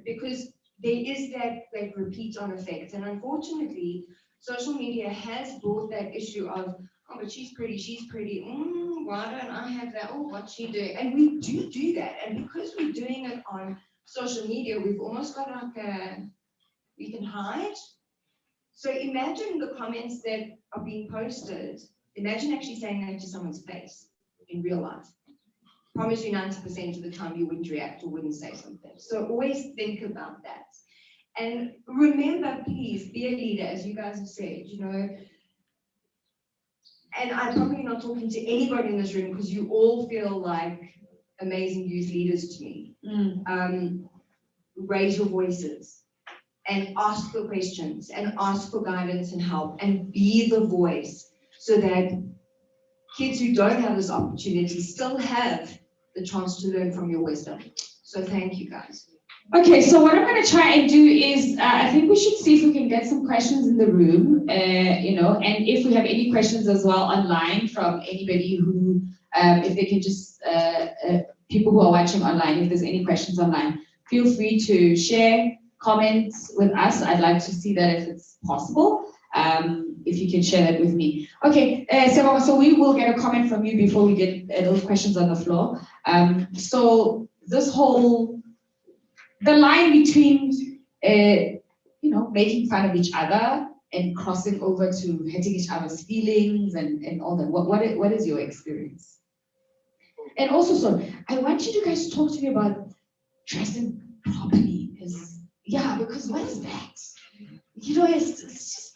Because there is that repeat on effect. And unfortunately, social media has brought that issue of, oh, but she's pretty. Why don't I have that? Oh, what's she doing? And we do that. And because we're doing it on social media, we've almost got like we can hide. So imagine the comments that are being posted. Imagine actually saying that to someone's face in real life. Promise you 90% of the time you wouldn't react or wouldn't say something. So always think about that. And remember, please, be a leader, as you guys have said, and I'm probably not talking to anybody in this room because you all feel like amazing youth leaders to me. Raise your voices and ask for questions and ask for guidance and help and be the voice so that kids who don't have this opportunity still have the chance to learn from your wisdom. So thank you, guys. Okay, so what I'm going to try and do is, I think we should see if we can get some questions in the room, and if we have any questions as well online from anybody who, if they can just, people who are watching online, if there's any questions online, feel free to share comments with us. I'd like to see that if it's possible. If you can share that with me. Okay, so we will get a comment from you before we get those questions on the floor. So this whole, the line between, making fun of each other and crossing over to hurting each other's feelings and all that, what is your experience? And also, so I want you guys to talk to me about dressing properly, because what is that? It's just,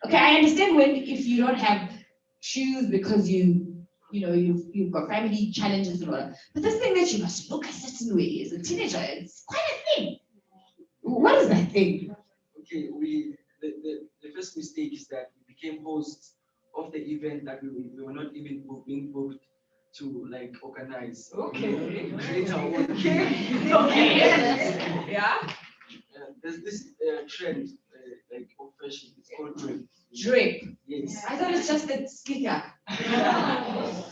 okay, I understand if you don't have shoes because you've got family challenges and all that. But this thing that you must look a certain way as a teenager, it's quite a thing. What is that thing? Okay, the first mistake is that we became hosts of the event that we were not even being booked to organize. Okay. Create our own. Okay. Yeah. There's this trend of fashion. It's called drip. Drip. Yes. I thought it's just a sneaker.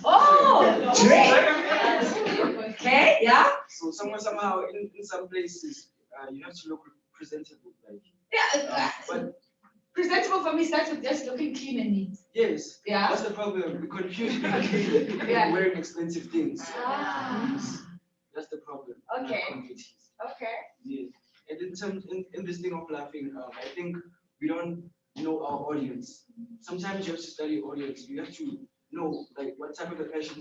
Oh, drip. Okay. Yeah. So somehow in some places you have to look presentable, but presentable for me starts with just looking clean and neat. Yes. Yeah. That's the problem. We confuse wearing expensive things. Ah. That's the problem. Okay. Okay. Yes. And in terms in this thing of laughing, I think we don't know our audience. Sometimes you have to study your audience. You have to know like what type of a person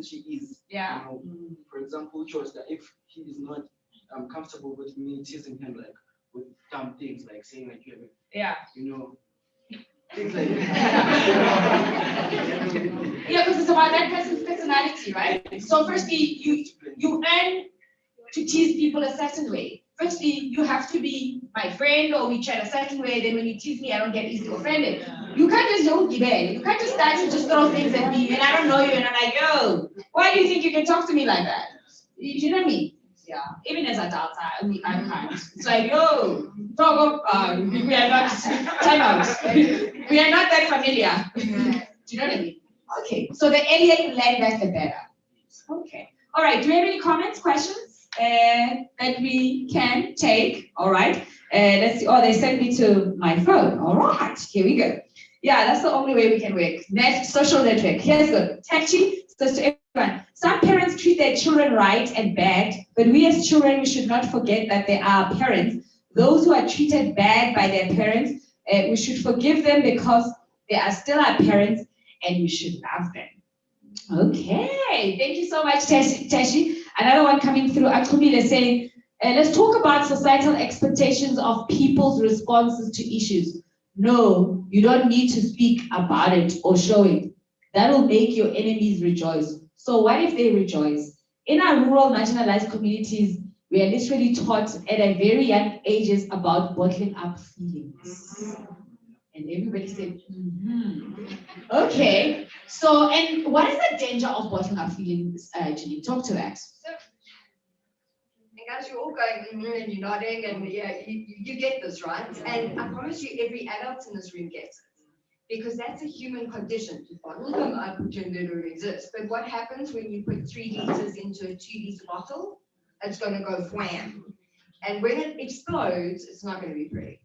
she is. Yeah. You know, for example, George, that if he is not comfortable with me teasing him like with dumb things like saying like you have Yeah. you know things like that. Yeah, because it's about that person's personality, right? So firstly, you earn to tease people a certain way. Firstly, you have to be my friend or we chat a certain way, then when you tease me, I don't get easily offended. You can't just don't give in. You can't just start to just throw things at me and I don't know you and I'm like, yo, why do you think you can talk to me like that? You know what I mean? Yeah. Even as adults, I can't. It's like, yo, talk up, we are not time out. We are not that familiar. Do you know what I mean? Okay. So the earlier you learn that, the better. Okay. All right. Do we have any comments, questions that we can take? All right. Let's see. Oh, they sent me to my phone. All right. Here we go. Yeah, that's the only way we can work. Social network. Here's good. Tachi says to everyone, some parents treat their children right and bad, but we as children, we should not forget that they are parents. Those who are treated bad by their parents, we should forgive them because they are still our parents and we should love them. Okay, thank you so much, Tashi. Another one coming through, Akumile saying, let's talk about societal expectations of people's responses to issues. No, you don't need to speak about it or show it. That will make your enemies rejoice. So what if they rejoice? In our rural marginalized communities, we are literally taught at a very young ages about bottling up feelings. And everybody said, Okay. So, and what is the danger of bottling up feelings, Janine? Talk to that. And guys, you're all going, and you're nodding, and yeah, you get this, right? And I promise you, every adult in this room gets it. Because that's a human condition. To bottle them up, pretend they don't exist. But what happens when you put 3 liters into a 2-liter bottle? It's going to go wham. And when it explodes, it's not going to be pretty.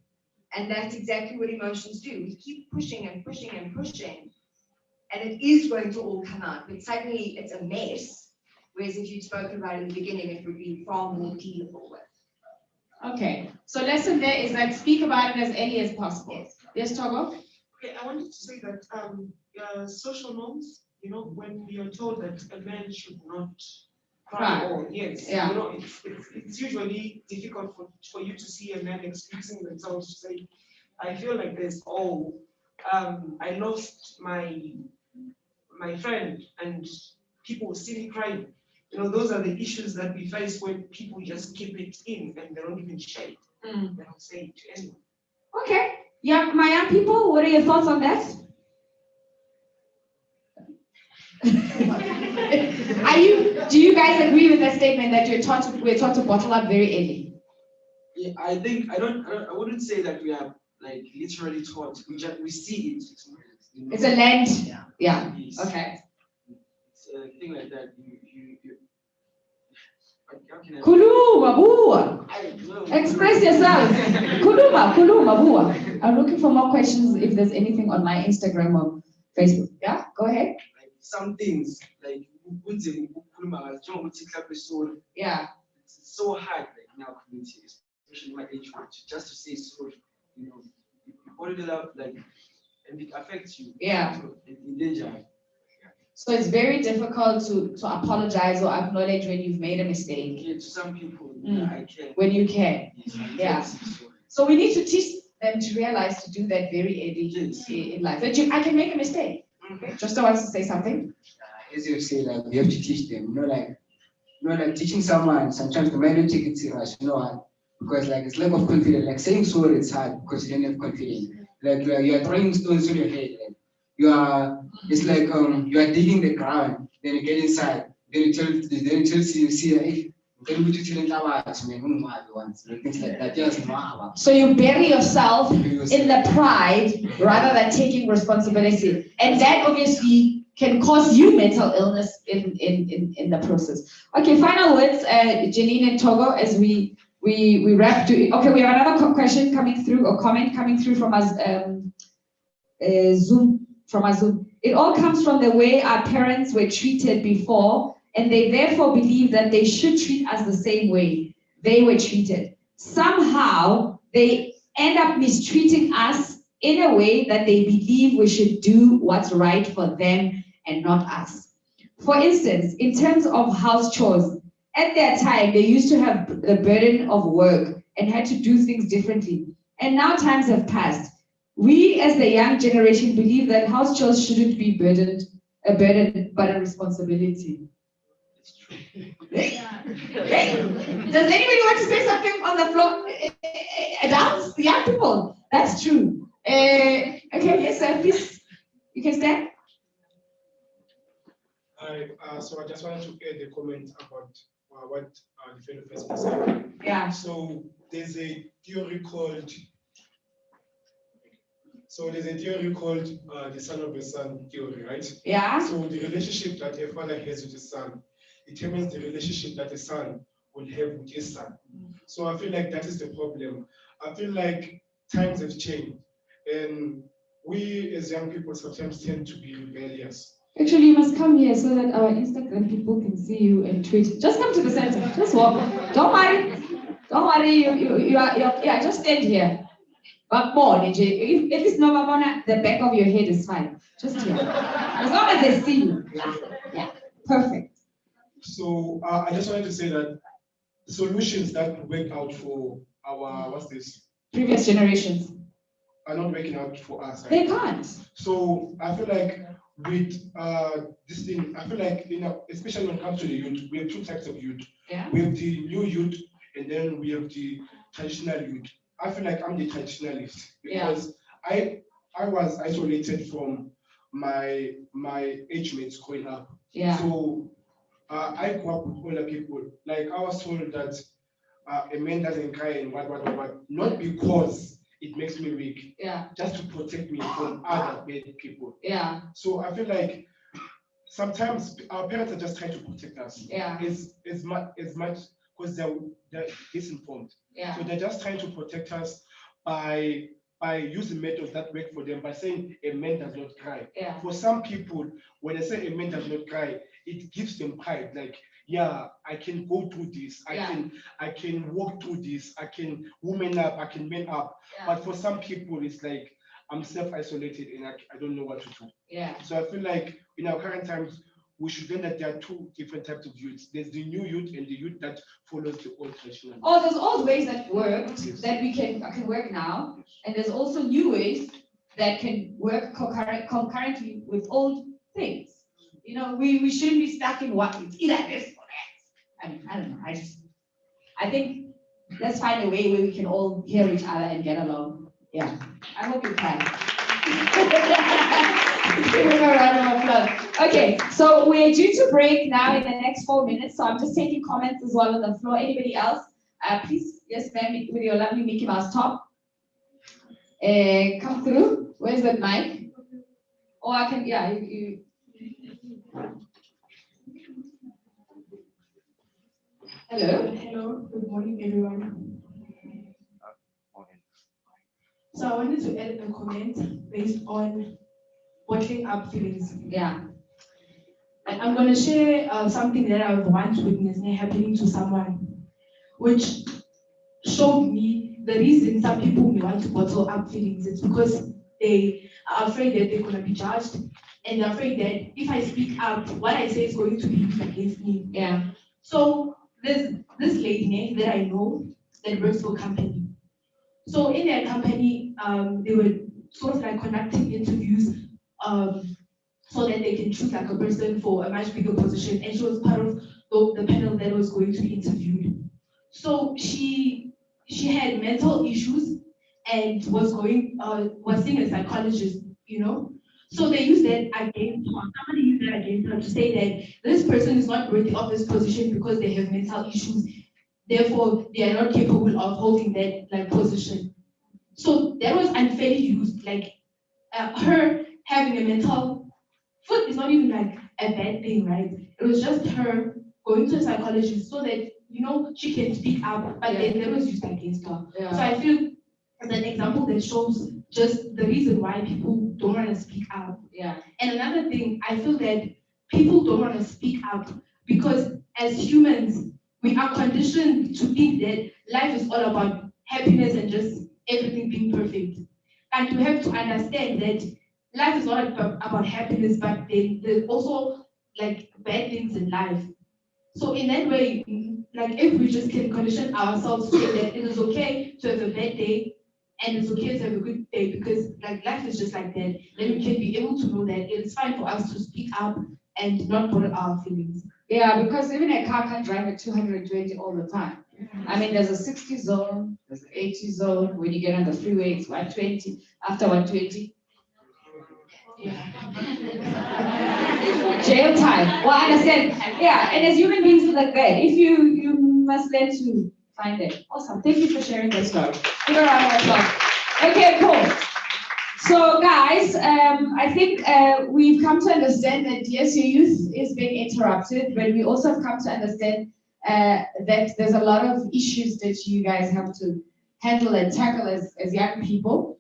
And that's exactly what emotions do. We keep pushing and pushing and pushing. And it is going to all come out. But suddenly it's a mess. Whereas if you'd spoken about it in the beginning, it would be far more dealable with. Okay. So lesson there is that speak about it as early as possible. Yes, Togo? Okay, I wanted to say that social norms, you know, when we are told that a man should not cry, or yes, Yeah. you know, it's usually difficult for you to see a man expressing themselves to say, I feel like this, I lost my friend, and people see me crying. You know, those are the issues that we face when people just keep it in and they don't even share it. They don't say it to anyone. Okay. Yeah, my young people, what are your thoughts on that? Do you guys agree with that statement that we're taught to bottle up very early? Yeah, I think I wouldn't say that we are like literally taught. We see it. You know? It's a land. Yeah. Yes. Okay. It's a thing like that. How can I- Kuluma, bua. I don't know. Express yourself. Kuluma, bua. I'm looking for more questions if there's anything on my Instagram or Facebook. Yeah, go ahead. Like some things like Yeah. it's so hard like in our community, especially in my age group, just to say sorry. You know, you put it up like, and it affects you. Yeah. So, in danger. So it's very difficult to apologize or acknowledge when you've made a mistake. Yeah, to some people, I can. When you can. Yes, I Yeah. can say sorry. So we need to teach them to realize to do that very early in life. That I can make a mistake. Just wants to say something. As you say, like we have to teach them. Like teaching someone. Sometimes they might not take it serious. You know what? Because like it's lack of confidence. Like saying sorry, it's hard because you don't have confidence. Like you are throwing stones on your head. Like, it's like you are digging the ground. Then you get inside. Then you tell you see. Then we just things like that. Just so you bury yourself in the pride rather than taking responsibility, and that obviously can cause you mental illness in the process. Okay, final words, Janine and Togo, as we wrap. Okay, we have another question coming through, or comment coming through from us. Zoom. It all comes from the way our parents were treated before and they therefore believe that they should treat us the same way they were treated. Somehow, they end up mistreating us in a way that they believe we should do what's right for them and not us. For instance, in terms of house chores, at their time, they used to have the burden of work and had to do things differently. And now times have passed. We, as the young generation, believe that house chores shouldn't be a burden, but a responsibility. Does anybody want to say something on the floor? Adults, young people, that's true. Okay, yes, sir, please, you can stand. So I just wanted to add a comment about what the fellow person said. Yeah. So there's a theory called the son of a son theory, right? Yeah. So the relationship that a father has with his son determines the relationship that a son will have with his son. So I feel like that is the problem. I feel like times have changed, and we as young people sometimes tend to be rebellious. Actually, you must come here so that our Instagram people can see you and tweet. Just come to the center. Just walk. Don't worry. Don't worry. Yeah, just stand here. But more, DJ. If it's not the back of your head is fine. Just here. As long as they see you. Yeah. Perfect. So I just wanted to say that the solutions that work out for our previous generations are not working out for us. Right? They can't. So I feel like with this thing, I feel like especially when it comes to the youth, we have two types of youth. Yeah. We have the new youth, and then we have the traditional youth. I feel like I'm the traditionalist because I was isolated from my age mates growing up. Yeah. So I grew up with older people. Like I was told that a man doesn't cry and what, not because it makes me weak. Yeah. Just to protect me from other bad people. Yeah. So I feel like sometimes our parents are just trying to protect us. Yeah. As much because they're disinformed. Yeah. So they're just trying to protect us by using methods that work for them, by saying a man does not cry. Yeah. For some people, when they say a man does not cry, it gives them pride. Like, yeah, I can go through this. I can walk through this. I can woman up. I can man up. Yeah. But for some people, it's like I'm self-isolated and I don't know what to do. Yeah. So I feel like in our current times, we should learn that there are two different types of youths. There's the new youth and the youth that follows the old traditional. Oh, there's old ways that worked that we can work now, and there's also new ways that can work concurrently with old things. You know, we shouldn't be stuck in what it's either this or that. I mean, I don't know. I think let's find a way where we can all hear each other and get along. Yeah. I hope you can. Give him a round of applause. Okay, so we're due to break now in the next 4 minutes. So I'm just taking comments as well on the floor. Anybody else? Please, yes, ma'am, with your lovely Mickey Mouse top. Come through. Where's the mic? Or I can, yeah, you. Hello. Hello, good morning, everyone. So I wanted to add a comment based on bottling up feelings. Yeah. And I'm going to share something that I've once witnessed happening to someone, which showed me the reason some people may want to bottle up feelings. It's because they are afraid that they're going to be judged, and they're afraid that if I speak up, what I say is going to be used against me. Yeah. So there's this lady that I know that works for a company. So in their company, they were sort of like conducting interviews so that they can choose like a person for a much bigger position, and she was part of the panel that was going to be interviewed. So she had mental issues and was seeing a psychologist, you know. So they used that against her. Somebody used that against her to say that this person is not worthy of this position because they have mental issues. Therefore, they are not capable of holding that like position. So that was unfairly used. Like her having a mental foot is not even like a bad thing, right? It was just her going to a psychologist so that she can speak up, but then that was used against her. Yeah. So I feel it's an example that shows just the reason why people don't want to speak up. Yeah. And another thing, I feel that people don't want to speak up because as humans, we are conditioned to think that life is all about happiness and just everything being perfect. And you have to understand that life is not about happiness, but there's also like bad things in life. So in that way, like if we just can condition ourselves to say that it is okay to have a bad day and it's okay to have a good day because like life is just like that, then we can be able to know that it's fine for us to speak up and not bother our feelings. Yeah, because even a car can't drive at 220 all the time. I mean, there's a 60 zone, there's an 80 zone. When you get on the freeway, it's 120. After 120, jail time. Well, I understand. Yeah, and as human beings, like that. If you must learn to find it. Awesome. Thank you for sharing that story. Give a round of applause. Okay, cool. So, guys, I think we've come to understand that yes, your youth is being interrupted, but we also have come to understand that there's a lot of issues that you guys have to handle and tackle as young people.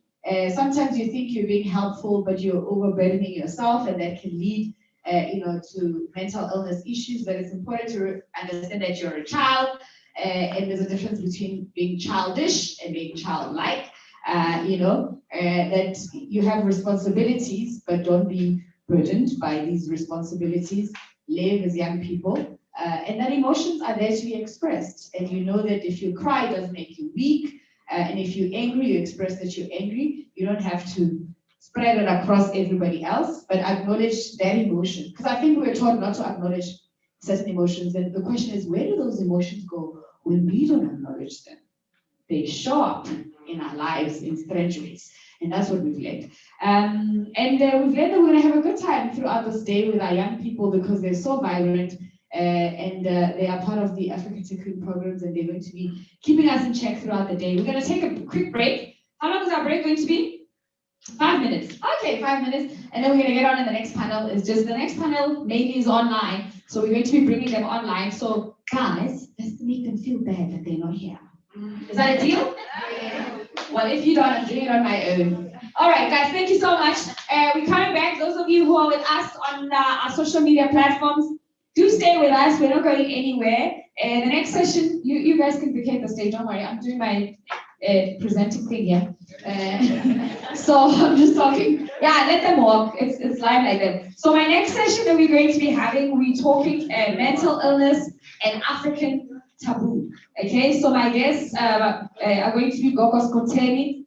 Sometimes you think you're being helpful, but you're overburdening yourself, and that can lead, to mental illness issues. But it's important to understand that you're a child, and there's a difference between being childish and being childlike. That you have responsibilities, but don't be burdened by these responsibilities. Live as young people, and that emotions are there to be expressed. And you know that if you cry, it doesn't make you weak. And if you're angry, you express that you're angry. You don't have to spread it across everybody else, but acknowledge that emotion. Because I think we're taught not to acknowledge certain emotions. And the question is, where do those emotions go when we don't acknowledge them? They show up in our lives in strange ways. And that's what we've learned. And we've learned that we're going to have a good time throughout this day with our young people because they're so vibrant. And they are part of the African Cocoon programs, and they're going to be keeping us in check throughout the day. We're going to take a quick break. How long is our break going to be? 5 minutes. Okay, 5 minutes. And then we're going to get on in the next panel. It's just the next panel mainly is online. So we're going to be bringing them online. So guys, let's make them feel bad that they're not here. Is that a deal? Well, if you don't, I'm doing it on my own. All right, guys, thank you so much. We're coming back. Those of you who are with us on our social media platforms, do stay with us. We're not going anywhere. The next session, you guys can vacate the stage. Don't worry, I'm doing my presenting thing here. So I'm just talking. Yeah, let them walk. It's live like that. So my next session that we're going to be having, we're talking mental illness and African taboo. Okay, so my guests are going to be Gokos Koteni,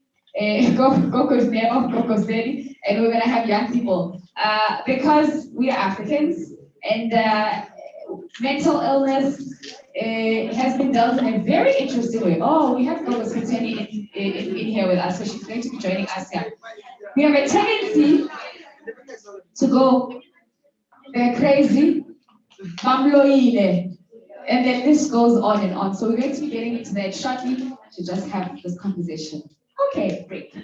Gokos Neo, Gokos Deni, and we're going to have young people because we are Africans. And mental illness has been dealt in a very interesting way. Oh, we have Gokos Koteni in here with us, so she's going to be joining us here. We have a tendency to go crazy, mamloile, and then this goes on and on. So we're going to be getting into that shortly to just have this conversation. Okay, great.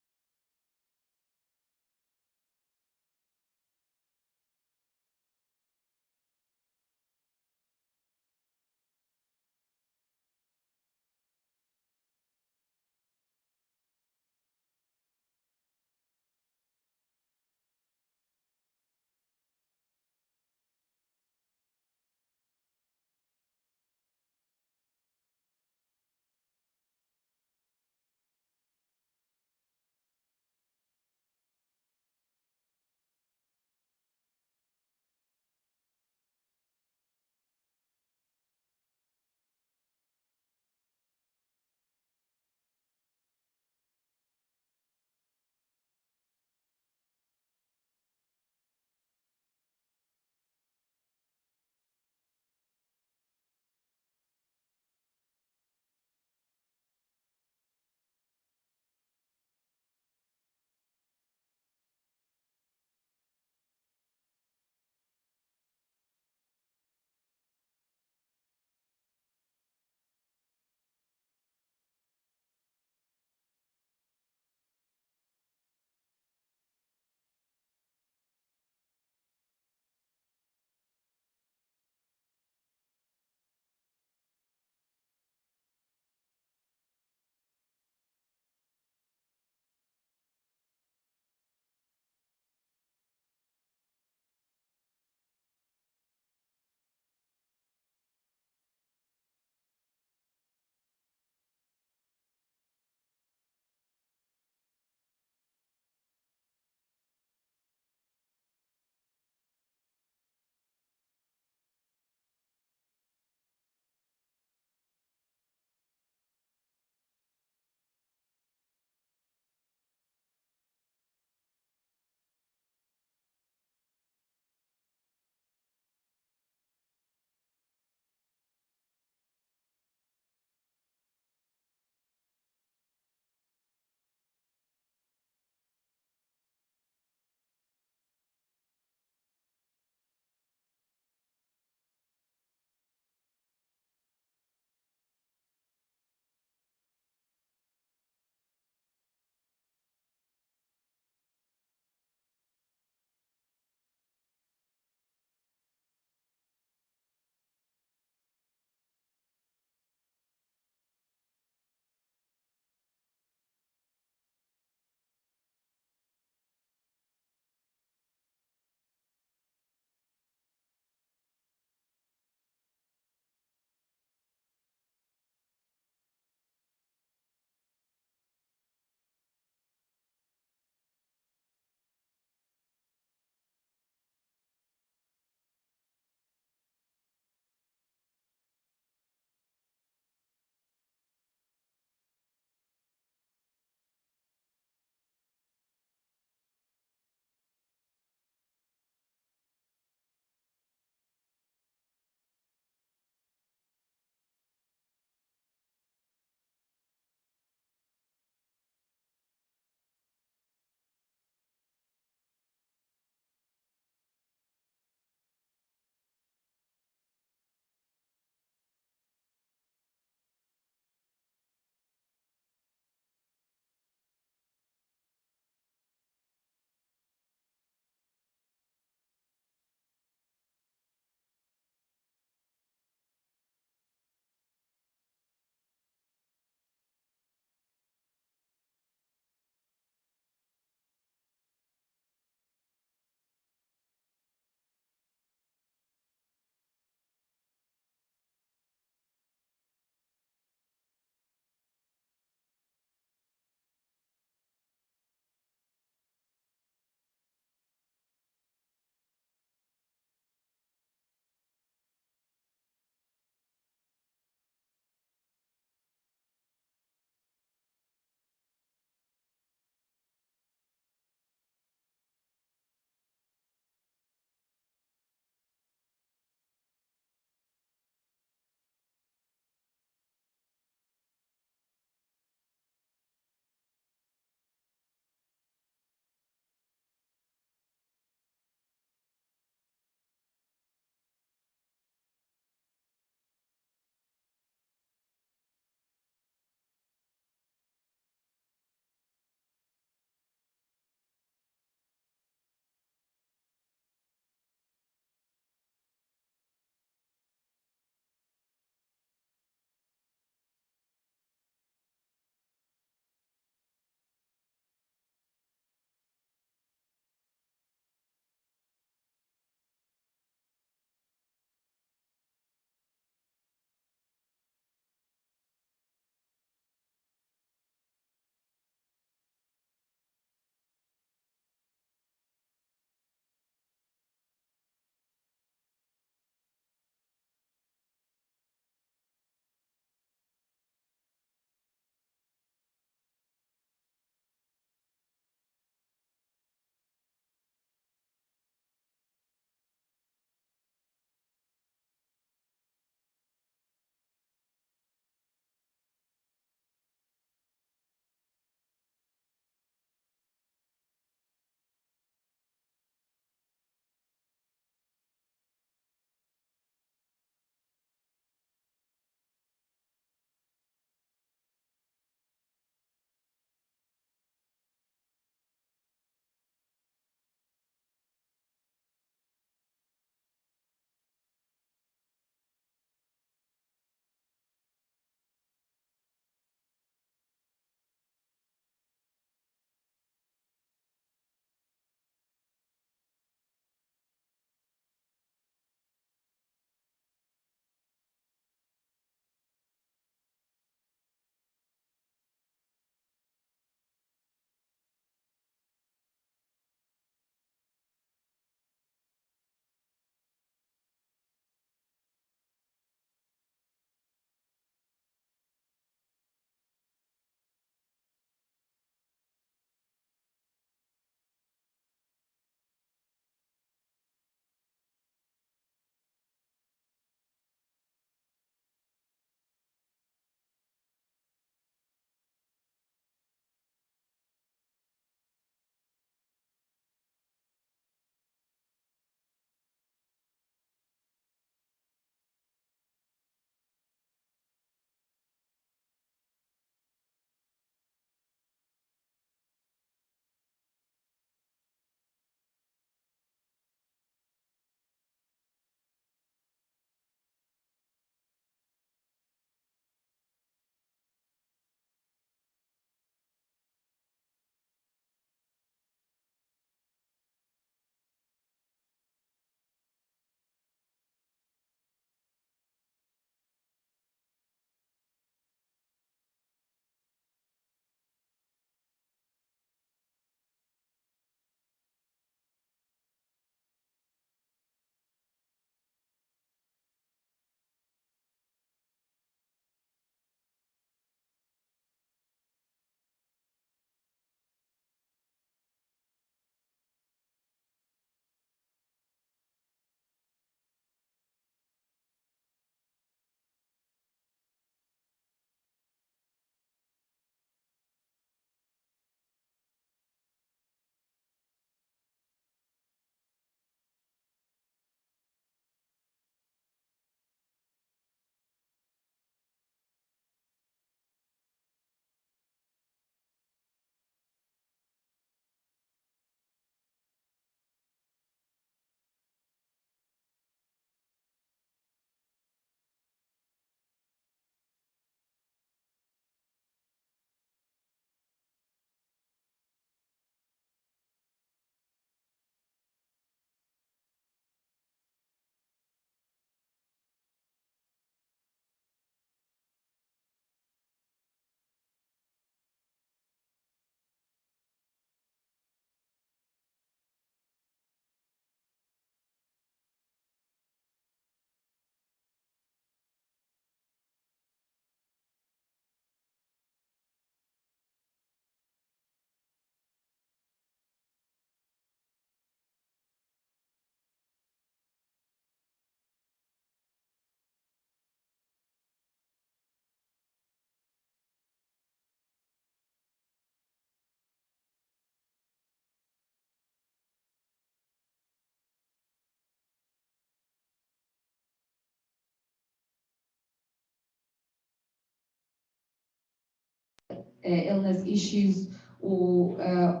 illness issues or a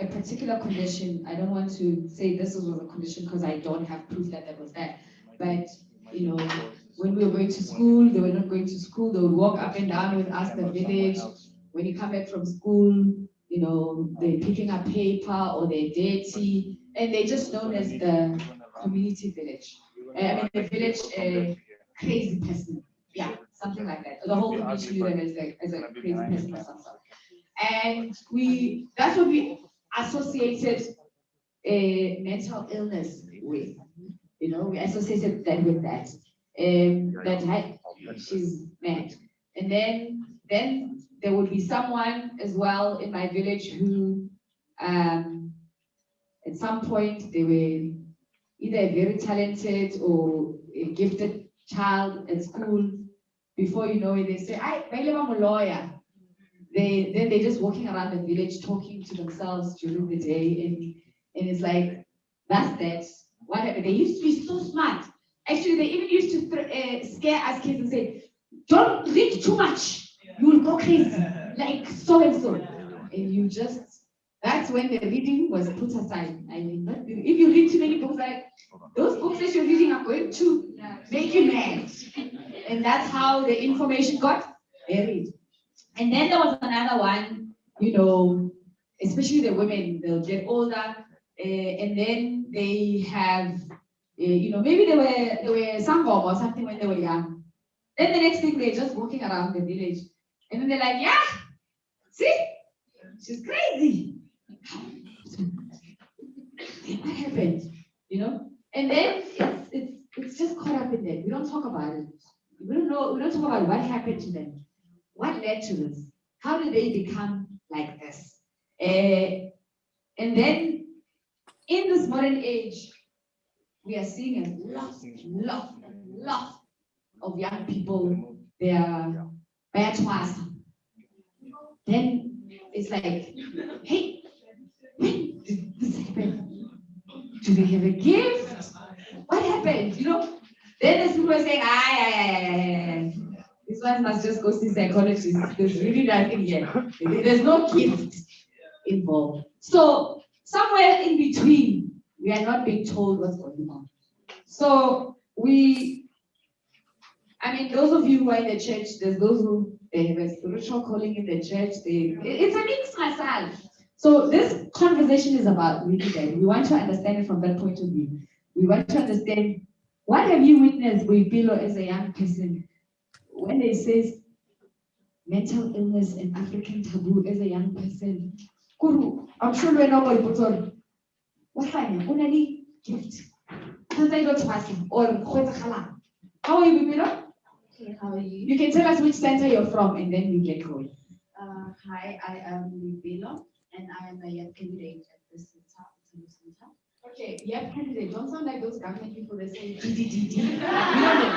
particular condition. I don't want to say this was a condition because I don't have proof that that was that. But you know, when we were going to school, they were not going to school. They would walk up and down with us, the village. When you come back from school, you know, they're picking up paper or they're dirty, and they're just known as the community village. I mean, the village crazy person. Yeah, something like that. The whole community knew them as a crazy person or something. And that's what we associated mental illness with. You know, we associated that with that. That hey, she's mad. And then there would be someone as well in my village who at some point they were either a very talented or a gifted child at school. Before you know it, they say, I'm a lawyer. Then they're just walking around the village talking to themselves during the day, and it's like, that's that. What happened? They used to be so smart. Actually, they even used to scare us kids and say, don't read too much. You will go crazy, like so and so. And you just, that's when the reading was put aside. I mean, if you read too many books, like those books that you're reading are going to make you mad. And that's how the information got buried. And then there was another one, you know, especially the women, they'll get older, and then they have, you know, maybe they were sangom or something when they were young. Then the next thing, they're just walking around the village. And then they're like, yeah, see, she's crazy. What happened? You know? And then it's just caught up in that. We don't talk about it. We don't talk about what happened to them. What led to this? How did they become like this? And then in this modern age, we are seeing a lot of young people, they are bad to us. Then it's like, hey, when did this happen? Do they have a gift? What happened? You know? Then there's people saying, this one must just go see psychologists. There's really nothing here. There's no gift involved. So somewhere in between, we are not being told what's going on. So those of you who are in the church, there's those who they have a spiritual calling in the church. It's a mix myself. So this conversation is about really that. We want to understand it from that point of view. We want to understand what have you witnessed with Bilo as a young person when they say mental illness and African taboo as a young person. Kuru, I'm sure we know what you on. What's that? Only gift. Or how are you, Bilo? Okay, how are you? You can tell us which center you're from and then we get going. Hi, I am Lebyane and I am a young candidate at the center. Okay, yeah, candidate. Don't sound like those government people that say DDDD. You know them.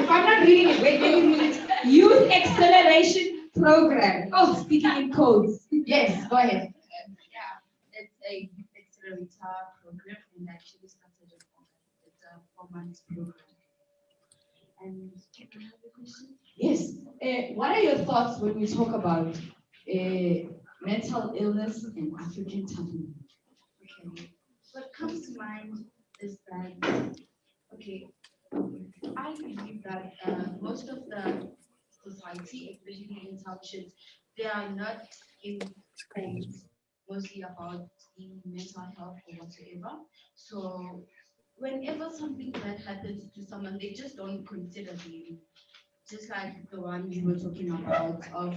If I'm not reading it, wait, let me read it. Youth Acceleration Program. Oh, speaking in codes. Yes, go ahead. Yeah, it's a accelerator program and actually started it's a 4-month program. And can I have a question? Yes. What are your thoughts when we talk about mental illness and African taboo? Okay. What comes to mind is that, okay, I believe that most of the society, especially in townships, they are not informed mostly about the mental health or whatever. So whenever something bad happens to someone, they just don't consider them. Just like the one you were talking about of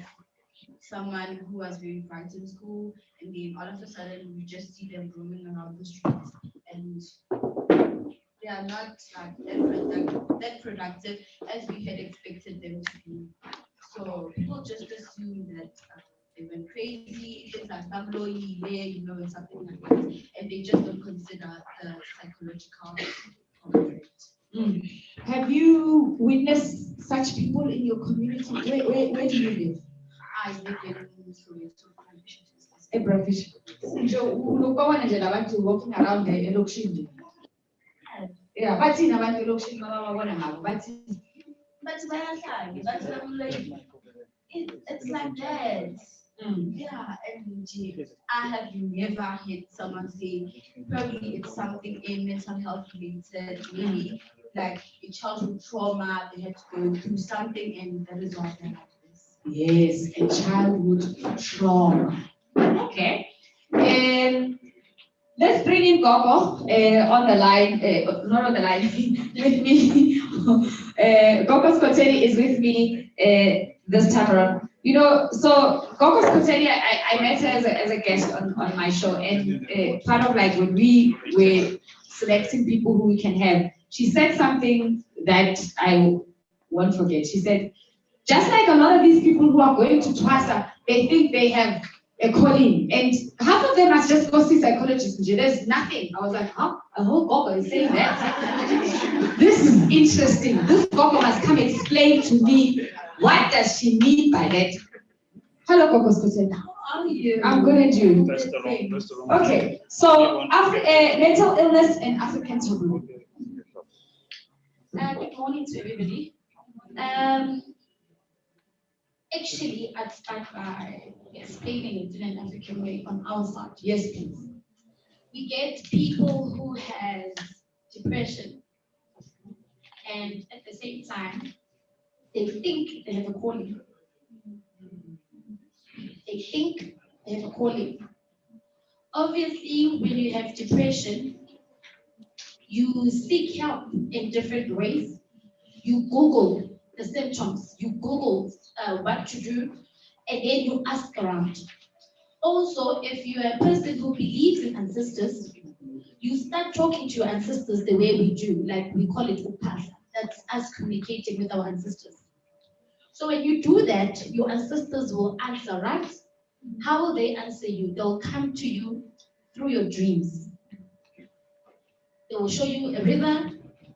someone who was very bright in school, and then all of a sudden we just see them roaming around the streets, and they are not like that productive as we had expected them to be. So people just assume that they went crazy, things like tabloid, and something like that, and they just don't consider the psychological part of it. Mm. Have you witnessed such people in your community? Where do you live? I live in Soweto. Ebrafish. So, unokuwa nje abantu walking around the elokishini. Yeah, bathi nabantu elokishini mababona ngabo bathi But bayahlala, bathi it's like that. Yeah, and I have never heard someone say probably it's something in mental health related, maybe like a childhood trauma, they had to go through something and that is why they're like this. Yes, a childhood trauma. Okay. Let's bring in Gogo on the line, not on the line, with me. Gogo Skoteli is with me this time around. You know, so Gogo Skoteli, I met her as a guest on my show, and part of like when we were selecting people who we can have, she said something that I won't forget. She said, just like a lot of these people who are going to TWASA, they think they have a calling, and half of them must just go see psychologists. There's nothing. I was like, huh? A whole Gogo is saying that? This is interesting. This Gogo must come explain to me what does she mean by that. Hello, Gogo Skoteli. How are you? I'm good at you. That's the wrong. Okay, so after mental illness and African taboo. Good morning to everybody. Actually, I'd start by explaining it in an African way on our side. Yes, please. We get people who has depression, and at the same time, they think they have a calling. They think they have a calling. Obviously, when you have depression, you seek help in different ways. You Google the symptoms, you Google what to do, and then you ask around. Also, if you're a person who believes in ancestors, you start talking to your ancestors the way we do, like we call it upasa. That's us communicating with our ancestors. So when you do that, your ancestors will answer, right? How will they answer you? They'll come to you through your dreams. They will show you a river,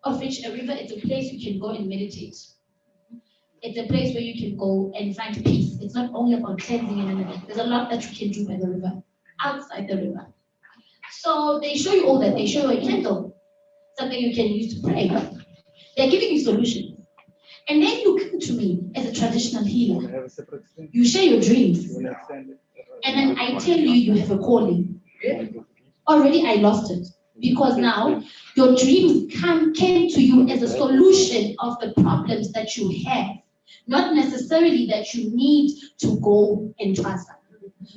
of which a river is a place you can go and meditate. It's a place where you can go and find peace. It's not only about cleansing and there's a lot that you can do by the river, outside the river. So they show you all that. They show you a candle, something you can use to pray. They're giving you solutions. And then you come to me as a traditional healer. You share your dreams. And then I tell you, you have a calling. Already I lost it. Because now your dreams came to you as a solution of the problems that you have. Not necessarily that you need to go and trust them.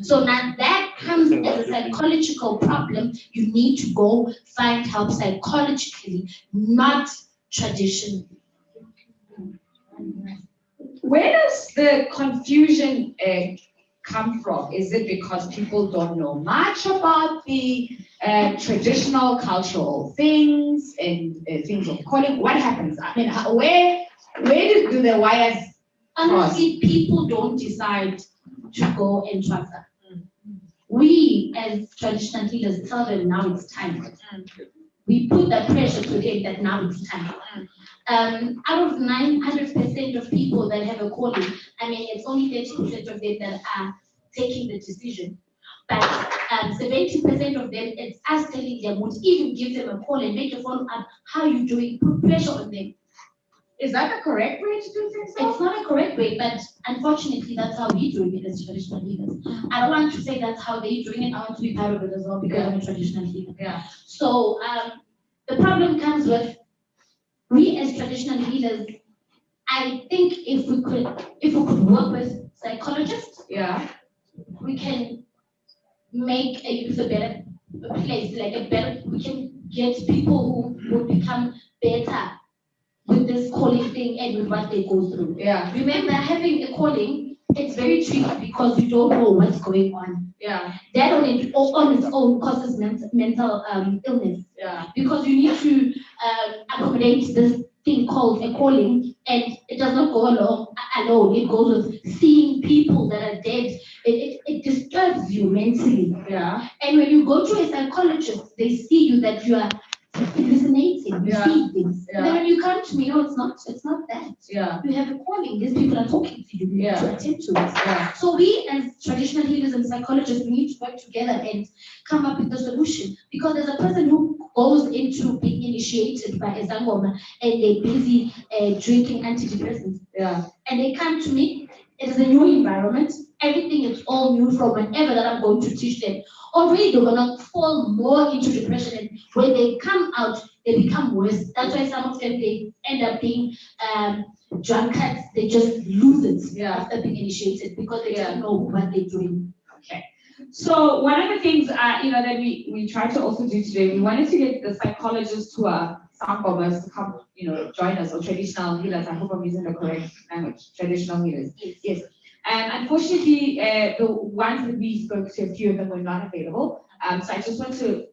So now that comes as a psychological problem. You need to go find help psychologically, not traditionally. Where does the confusion come from? Is it because people don't know much about the traditional cultural things and things of calling? What happens? I mean, where do the wires cross? Honestly, people don't decide to go and trust them. We, as traditional healers, tell them now it's time. We put the pressure to them that now it's time. Out of 900% of people that have a calling, I mean, it's only 30% of them that are taking the decision. But 70% of them, it's us telling them, would even give them a call and make a follow up. How are you doing? Put pressure on them. Is that the correct way to do things? It's not a correct way, but unfortunately, that's how we're doing it as traditional healers. I don't want to say that's how they're doing it. I want to be part of it as well because I'm a traditional healer. Yeah. So the problem comes with we as traditional healers. I think if we could work with psychologists, yeah, we can make a youth a better place, we can get people who will become better with this calling thing and with what they go through. Yeah. Remember, having a calling, it's very tricky because you don't know what's going on. Yeah. That on its own causes mental illness. Yeah. Because you need to accommodate this thing called a calling, and it does not go alone. It goes with seeing people that are dead. It disturbs you mentally. Yeah. And when you go to a psychologist, they see you that you are hallucinating, you see things. Yeah. Then when you come to me, no, it's not that. Yeah. You have a calling, these people are talking to you, you need to attend to it. Yeah. So we as traditional healers and psychologists, we need to work together and come up with a solution. Because there's a person who goes into being initiated by a Zangoma and they're busy drinking antidepressants. Yeah. And they come to me It is a new environment. Everything is all new from whenever that I'm going to teach them. Already they're gonna fall more into depression, and when they come out, they become worse. That's why some of them they end up being drunkards. They just lose it after being initiated because they don't know what they're doing. Okay. So one of the things that we try to also do today, we wanted to get the psychologists who are soundbombers to come, join us, or traditional healers. I hope I'm using the correct language. Traditional healers. Yes. Unfortunately, the ones that we spoke to, a few of them were not available. So I just want to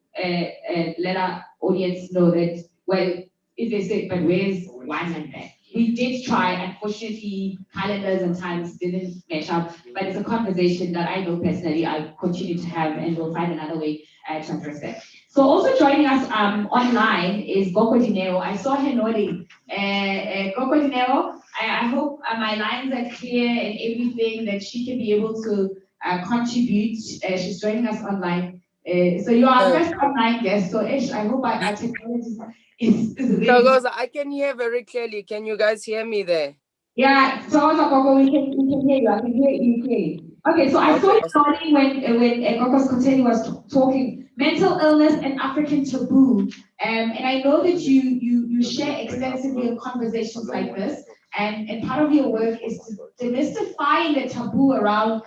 let our audience know that, well, if they say, but where's one and that? We did try, unfortunately, calendars and times didn't match up, but it's a conversation that I know personally I continue to have, and we'll find another way to address that. So also joining us online is Goko Dineo. I saw her nodding. Goko Dineo, I hope my lines are clear and everything, that she can be able to contribute. She's joining us online. So you are our first online guest, so Ish, I hope our technology is ready. Because I can hear very clearly. Can you guys hear me there? Yeah, so we can hear you. I can hear you clearly. Okay, so I saw you nodding when Kokos Koteni was talking mental illness and African taboo. And I know that you share extensively in conversations like this, and part of your work is demystifying the taboo around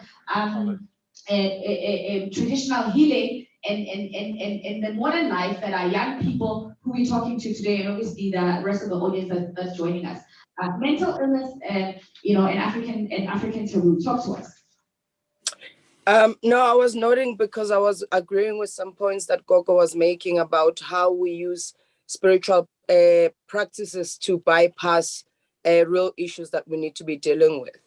traditional healing and the modern life that our young people who we're talking to today, and obviously the rest of the audience that's joining us. Mental illness, and African taboo. Talk to us. No, I was noting because I was agreeing with some points that Gogo was making about how we use spiritual practices to bypass real issues that we need to be dealing with.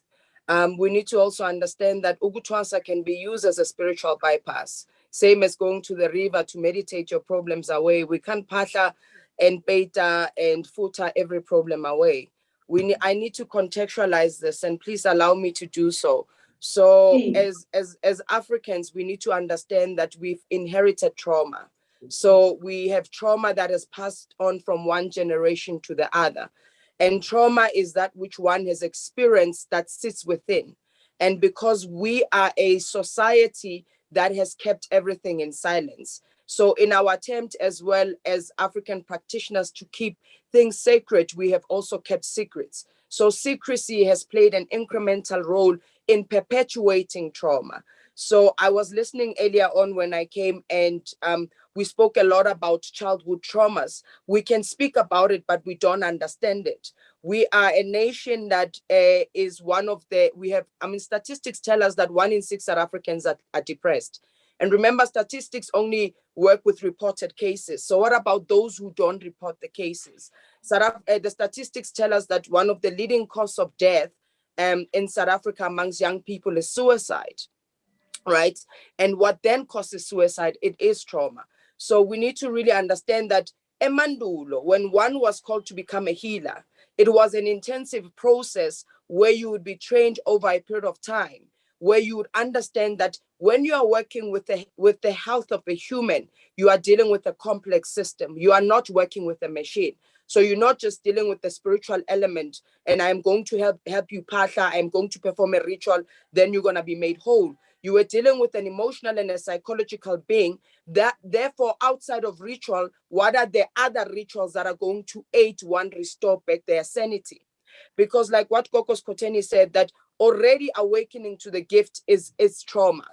We need to also understand that Ugutwasa can be used as a spiritual bypass, same as going to the river to meditate your problems away. We can't patha and beta and futa every problem away. I need to contextualize this, and please allow me to do so. So as Africans, we need to understand that we've inherited trauma. So we have trauma that is passed on from one generation to the other. And trauma is that which one has experienced that sits within. And because we are a society that has kept everything in silence. So in our attempt as well as African practitioners to keep things sacred, we have also kept secrets. So secrecy has played an incremental role in perpetuating trauma. So I was listening earlier on when I came, and we spoke a lot about childhood traumas. We can speak about it, but we don't understand it. We are a nation that is one of statistics tell us that 1 in 6 South Africans are depressed. And remember, statistics only work with reported cases. So what about those who don't report the cases? The statistics tell us that one of the leading causes of death in South Africa amongst young people is suicide, right? And what then causes suicide? It is trauma. So we need to really understand that Emandulo, when one was called to become a healer, it was an intensive process where you would be trained over a period of time, where you would understand that when you are working with the health of a human, you are dealing with a complex system. You are not working with a machine. So you're not just dealing with the spiritual element, and I'm going to help you, Pasha, I'm going to perform a ritual, then you're going to be made whole. You were dealing with an emotional and a psychological being. That therefore, outside of ritual, what are the other rituals that are going to aid one restore back their sanity? Because like what Kokos Koteni said, that already awakening to the gift is trauma,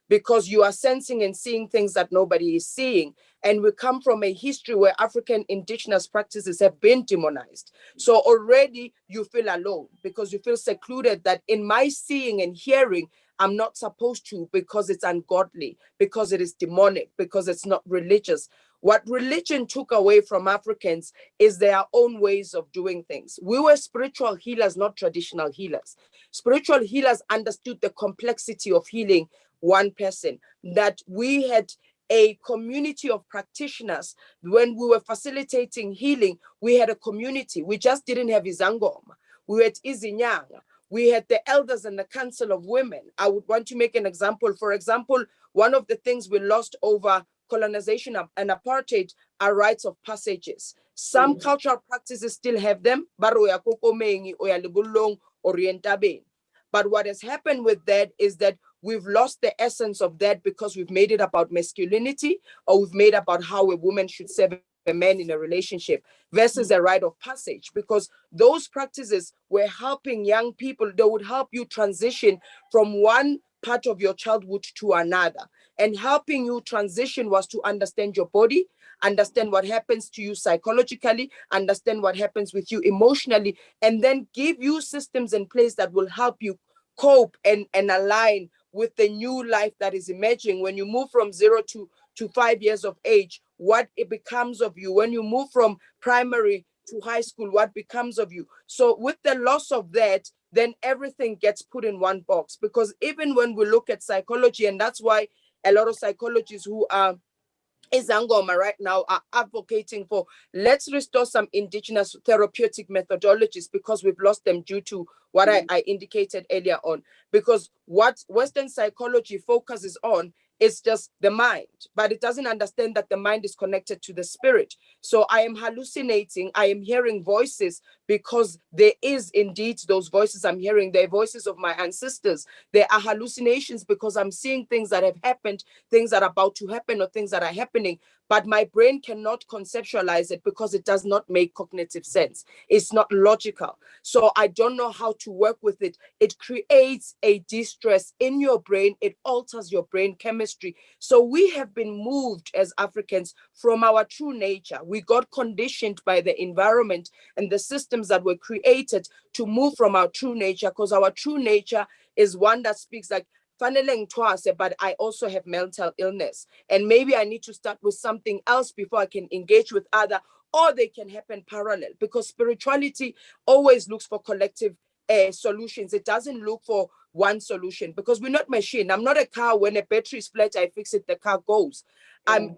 because you are sensing and seeing things that nobody is seeing. And we come from a history where African indigenous practices have been demonized. So already you feel alone because you feel secluded, that in my seeing and hearing, I'm not supposed to, because it's ungodly, because it is demonic, because it's not religious. What religion took away from Africans is their own ways of doing things. We were spiritual healers, not traditional healers. Spiritual healers understood the complexity of healing one person, that we had a community of practitioners. When we were facilitating healing, we had a community. We just didn't have Izangoma. We had Izinyanga. We had the elders and the council of women. I would want to make an example. For example, one of the things we lost over colonization and apartheid are rites of passages. Some cultural practices still have them, baro ya kokomengi o ya lebolong orientabeng. But what has happened with that is that we've lost the essence of that because we've made it about masculinity, or we've made about how a woman should serve a man in a relationship versus a rite of passage, because those practices were helping young people. They would help you transition from one part of your childhood to another, and helping you transition was to understand your body, understand what happens to you psychologically, understand what happens with you emotionally, and then give you systems in place that will help you cope and align with the new life that is emerging when you move from 0 to 5 years of age, what it becomes of you. When you move from primary to high school, what becomes of you. So with the loss of that, then everything gets put in one box. Because even when we look at psychology, and that's why a lot of psychologists who are Izangoma right now are advocating for, let's restore some indigenous therapeutic methodologies, because we've lost them due to what I indicated earlier on. Because what Western psychology focuses on is just the mind, but it doesn't understand that the mind is connected to the spirit. So I am hallucinating, I am hearing voices because there is indeed those voices I'm hearing. They're voices of my ancestors. There are hallucinations because I'm seeing things that have happened, things that are about to happen, or things that are happening, but my brain cannot conceptualize it because it does not make cognitive sense. It's not logical. So I don't know how to work with it. It creates a distress in your brain. It alters your brain chemistry. So we have been moved as Africans from our true nature. We got conditioned by the environment and the systems that were created to move from our true nature, because our true nature is one that speaks like, but I also have mental illness, and maybe I need to start with something else before I can engage with other, or they can happen parallel, because spirituality always looks for collective solutions. It doesn't look for one solution, because we're not machine. I'm not a car. When a battery is flat, I fix it, the car goes. I'm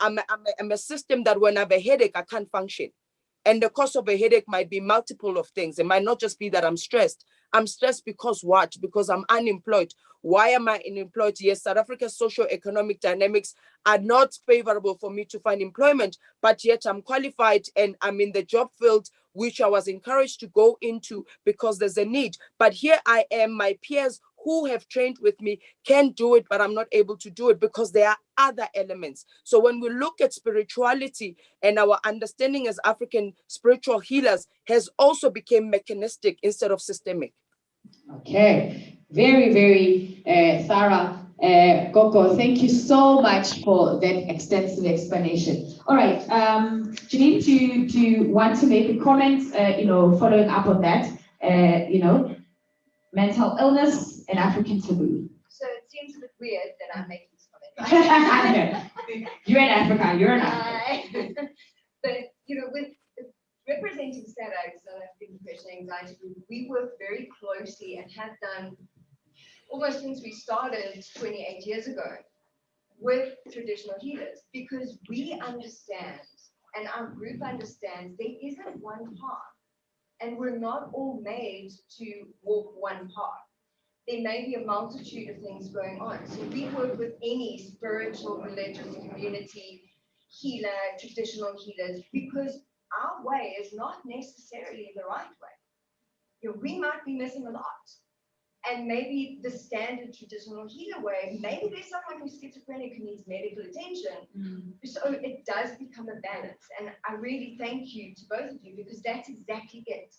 a system that when I have a headache, I can't function. And the cause of a headache might be multiple of things. It might not just be that I'm stressed. I'm stressed because what? Because I'm unemployed. Why am I unemployed? Yes, South Africa's socio-economic dynamics are not favorable for me to find employment, but yet I'm qualified and I'm in the job field which I was encouraged to go into because there's a need. But here I am, my peers who have trained with me can do it, but I'm not able to do it because there are other elements. So when we look at spirituality, and our understanding as African spiritual healers has also become mechanistic instead of systemic. Okay, very, very thorough. Coco, thank you so much for that extensive explanation. All right, Janine, do you want to make a comment, following up on that, mental illness and African taboo? So it seems a bit weird that I'm making this comment. You're in Africa, you're in Africa. But, with representing SADAG, South African Depression and Anxiety Group, we work very closely and have done almost since we started 28 years ago with traditional healers, because we understand, and our group understands, there isn't one path, and we're not all made to walk one path. There may be a multitude of things going on. So we work with any spiritual, religious community, healer, traditional healers, because our way is not necessarily the right way. We might be missing a lot. And maybe the standard traditional healer way, maybe there's someone who's schizophrenic who needs medical attention. So it does become a balance. And I really thank you to both of you, because that's exactly it.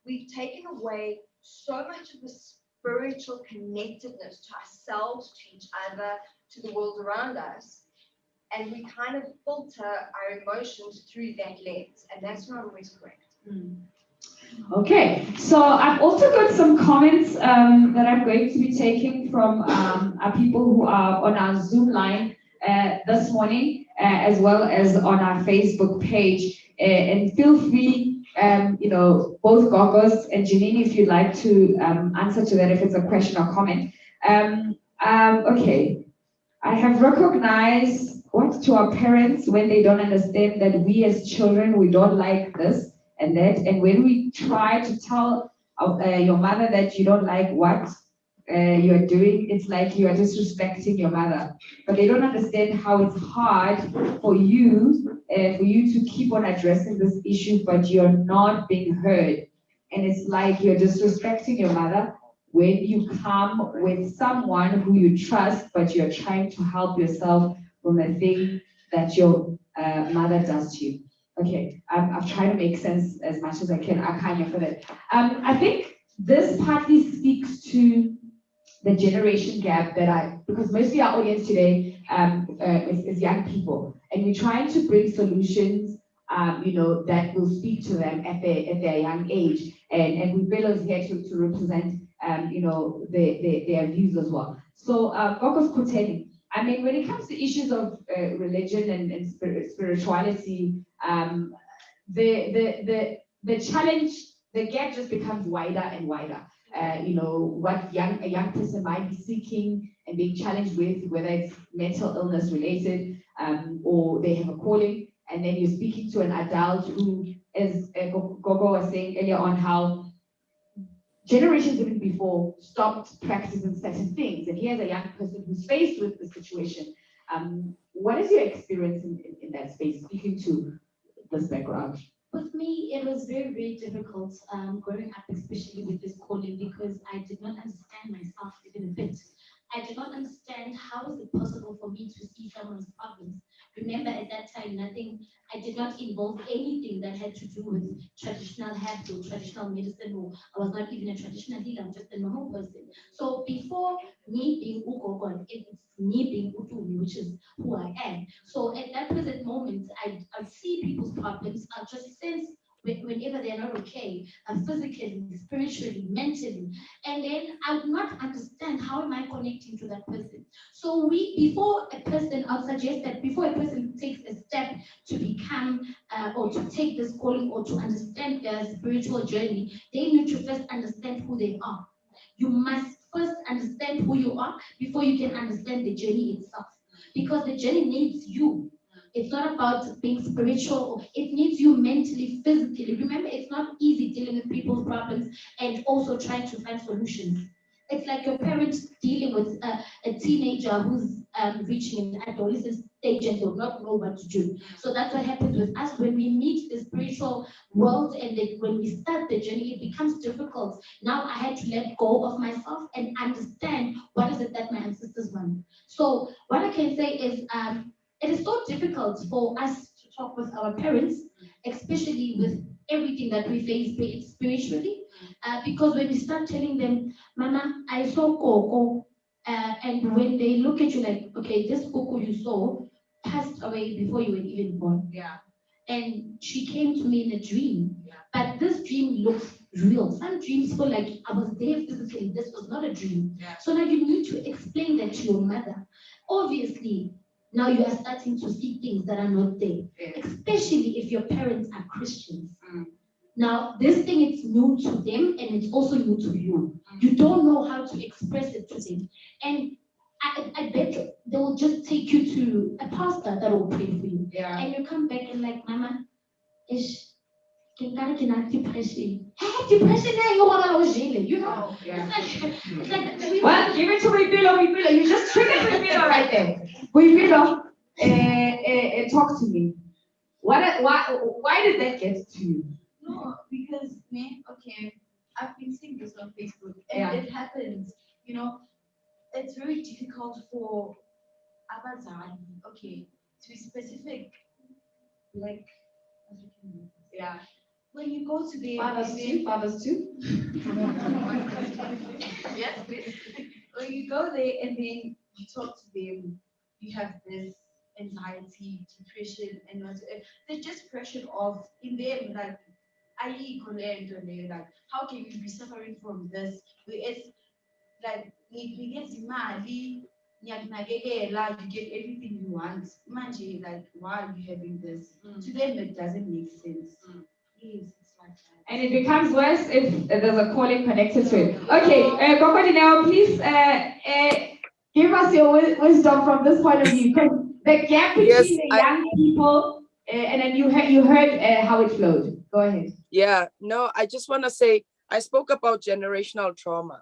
We've taken away so much of the spiritual connectedness to ourselves, to each other, to the world around us. And we kind of filter our emotions through that lens. And that's not always correct. Okay, so I've also got some comments that I'm going to be taking from our people who are on our Zoom line this morning, as well as on our Facebook page. And feel free, both Gogos and Janine, if you'd like to answer to that, if it's a question or comment. Okay, I have recognized what to our parents when they don't understand that we as children, we don't like this and that. And when we try to tell your mother that you don't like what you're doing, it's like you are disrespecting your mother. But they don't understand how it's hard for you to keep on addressing this issue, but you're not being heard. And it's like you're disrespecting your mother. when you come with someone who you trust, but you're trying to help yourself from a thing that your mother does to you. Okay, I've tried to make sense as much as I can. I can't for that. I think this partly speaks to the generation gap because mostly our audience today is young people, and we're trying to bring solutions, that will speak to them at their young age, and we fellows here to represent, their views as well. So, Gogo's Kuteni, I mean, when it comes to issues of religion and spirituality, the challenge, the gap just becomes wider and wider. What a young person might be seeking and being challenged with, whether it's mental illness related, or they have a calling, and then you're speaking to an adult who, as Gogo was saying earlier on, how generations even before stopped practicing certain things, and here's a young person who's faced with the situation. What is your experience in that space, speaking to this background? With me, it was very, very difficult growing up, especially with this calling, because I did not understand myself even a bit. I did not understand how is it possible for me to see someone's problems. Remember, at that time, I did not involve anything that had to do with traditional herbs or traditional medicine, or I was not even a traditional healer, I'm just a normal person. So before me being Ugogon, it's me being Utumi, which is who I am. So at that present moment, I see people's problems, I just sense whenever they're not okay, physically, spiritually, mentally, and then I would not understand how am I connecting to that person. So I'll suggest that before a person takes a step to become or to take this calling or to understand their spiritual journey, they need to first understand who they are. You must first understand who you are before you can understand the journey itself, because the journey needs you. It's not about being spiritual. It needs you mentally, physically. Remember, it's not easy dealing with people's problems and also trying to find solutions. It's like your parents dealing with a teenager who's reaching an adolescent stage and will not know what to do. So that's what happens with us when we meet the spiritual world, and then when we start the journey, it becomes difficult. Now I had to let go of myself and understand what is it that my ancestors want. So what I can say is, it is so difficult for us to talk with our parents, especially with everything that we face spiritually, because when we start telling them, Mama, I saw Coco, and when they look at you like, okay, this Coco you saw passed away before you were even born. Yeah. And she came to me in a dream, but this dream looks real. Some dreams feel like I was there physically. This was not a dream. Yeah. So now you need to explain that to your mother. Obviously, now you are starting to see things that are not there, especially if your parents are Christians. Now, this thing is new to them, and it's also new to you. You don't know how to express it to them. And I bet they will just take you to a pastor that will pray for you. Yeah. And you come back and like, Mama, depression. Hey, depression, you know? Yeah. It's like Well, give it to Wipilo. You just triggered Wipilo right there. Wipilo, talk to me. Why did that get to you? No, because I've been seeing this on Facebook, and it happens. It's very difficult for Abazan, to be specific, like, when you go to the Fathers too. yes, please. When you go there and then you talk to them, you have this anxiety, depression, and there's just pressure of in them, like, like, how can you be suffering from this? It's like we get money, you get everything you want. Imagine, like, why are you having this? To them, it doesn't make sense. Yes, it's like that. And it becomes worse if there's a calling connected to it. Okay, Gogo now, please give us your wisdom from this point of view. Because the gap between the young people, and then you heard how it flowed. Go ahead. Yeah, no, I just want to say, I spoke about generational trauma.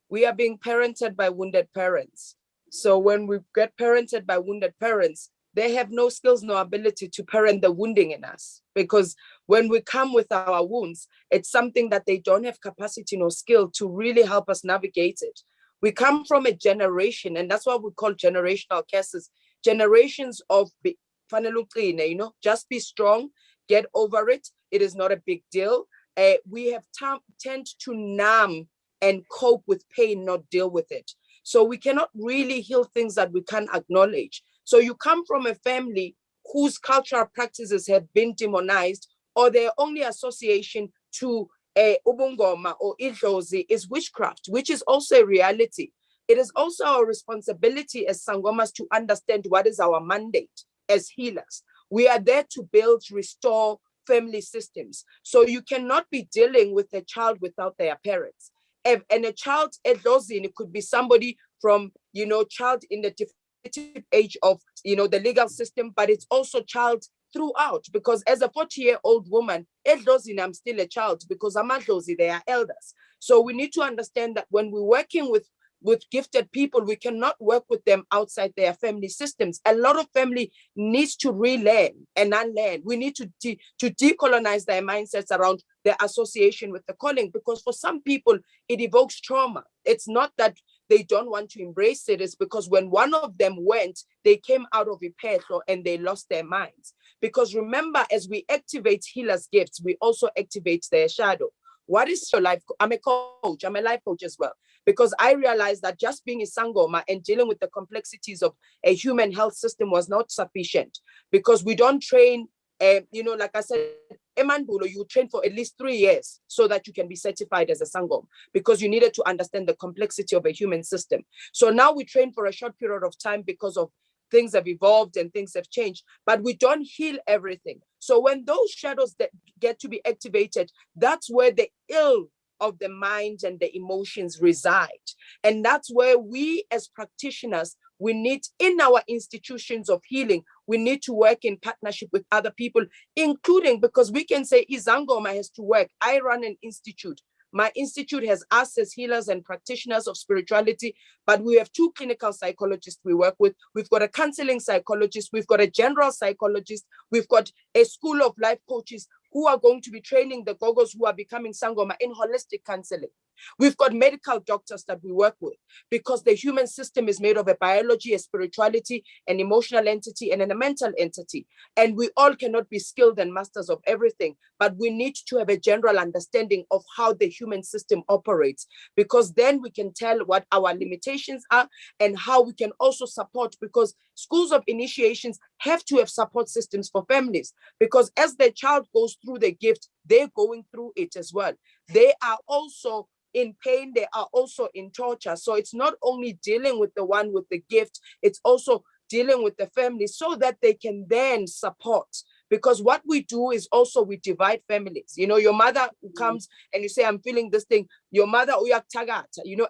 We are being parented by wounded parents. So when we get parented by wounded parents, they have no skills, no ability to parent the wounding in us. Because when we come with our wounds, it's something that they don't have capacity nor skill to really help us navigate it. We come from a generation, and that's what we call generational curses. Generations of, just be strong, get over it. It is not a big deal. We have tend to numb and cope with pain, not deal with it. So we cannot really heal things that we can't acknowledge. So you come from a family whose cultural practices have been demonized, or their only association to ubungoma or idlozi is witchcraft, which is also a reality. It is also our responsibility as sangomas to understand what is our mandate as healers. We are there to build, restore family systems. So you cannot be dealing with a child without their parents. And a child at Lozin, it could be somebody from, child in the definitive age of, the legal system, but it's also child throughout, because as a 40-year-old woman, at Lozin, I'm still a child, because I'm at Lozi, they are elders. So we need to understand that when we're working with gifted people, we cannot work with them outside their family systems. A lot of family needs to relearn and unlearn. We need to decolonize their mindsets around their association with the calling, because for some people, it evokes trauma. It's not that they don't want to embrace it. It's because when one of them went, they came out of Ipetlo and they lost their minds. Because remember, as we activate healers' gifts, we also activate their shadow. What is your life? I'm a coach. I'm a life coach as well, because I realized that just being a sangoma and dealing with the complexities of a human health system was not sufficient, because we don't train, like I said, Emanbulo, you train for at least 3 years so that you can be certified as a sangom, because you needed to understand the complexity of a human system. So now we train for a short period of time because of things have evolved and things have changed, but we don't heal everything. So when those shadows that get to be activated, that's where the ill of the mind and the emotions reside. And that's where we as practitioners, we need in our institutions of healing, we need to work in partnership with other people, including, because we can say Izangoma has to work. I run an institute. My institute has us as healers and practitioners of spirituality, but we have 2 clinical psychologists we work with. We've got a counseling psychologist. We've got a general psychologist. We've got a school of life coaches who are going to be training the gogos who are becoming sangoma in holistic counseling. We've got medical doctors that we work with, because the human system is made of a biology, a spirituality, an emotional entity, and a mental entity. And we all cannot be skilled and masters of everything, but we need to have a general understanding of how the human system operates, because then we can tell what our limitations are and how we can also support, because schools of initiations have to have support systems for families, because as the child goes through the gift, they're going through it as well. They are also in pain, they are also in torture. So it's not only dealing with the one with the gift, it's also dealing with the family so that they can then support. Because what we do is also we divide families. Your mother comes and you say, I'm feeling this thing. Your mother,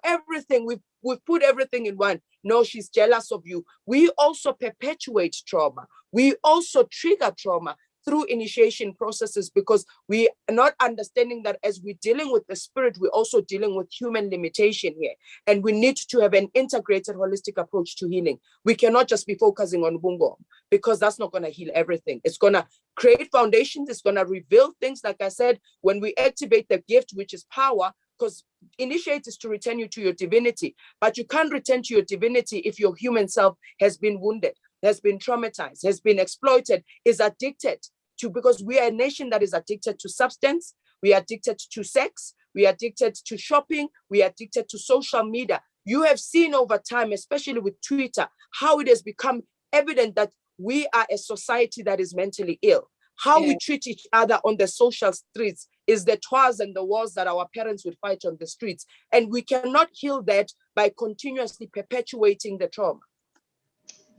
everything, we've put everything in one. No, she's jealous of you. We also perpetuate trauma. We also trigger trauma through initiation processes, because we are not understanding that as we're dealing with the spirit, we're also dealing with human limitation here. And we need to have an integrated, holistic approach to healing. We cannot just be focusing on bungo, because that's not going to heal everything. It's going to create foundations. It's going to reveal things. Like I said, when we activate the gift, which is power, because initiate is to return you to your divinity, but you can't return to your divinity if your human self has been wounded, has been traumatized, has been exploited, is addicted to, because we are a nation that is addicted to substance, we are addicted to sex, we are addicted to shopping, we are addicted to social media. You have seen over time, especially with Twitter, how it has become evident that we are a society that is mentally ill. How we treat each other on the social streets is the twas and the wars that our parents would fight on the streets. And we cannot heal that by continuously perpetuating the trauma.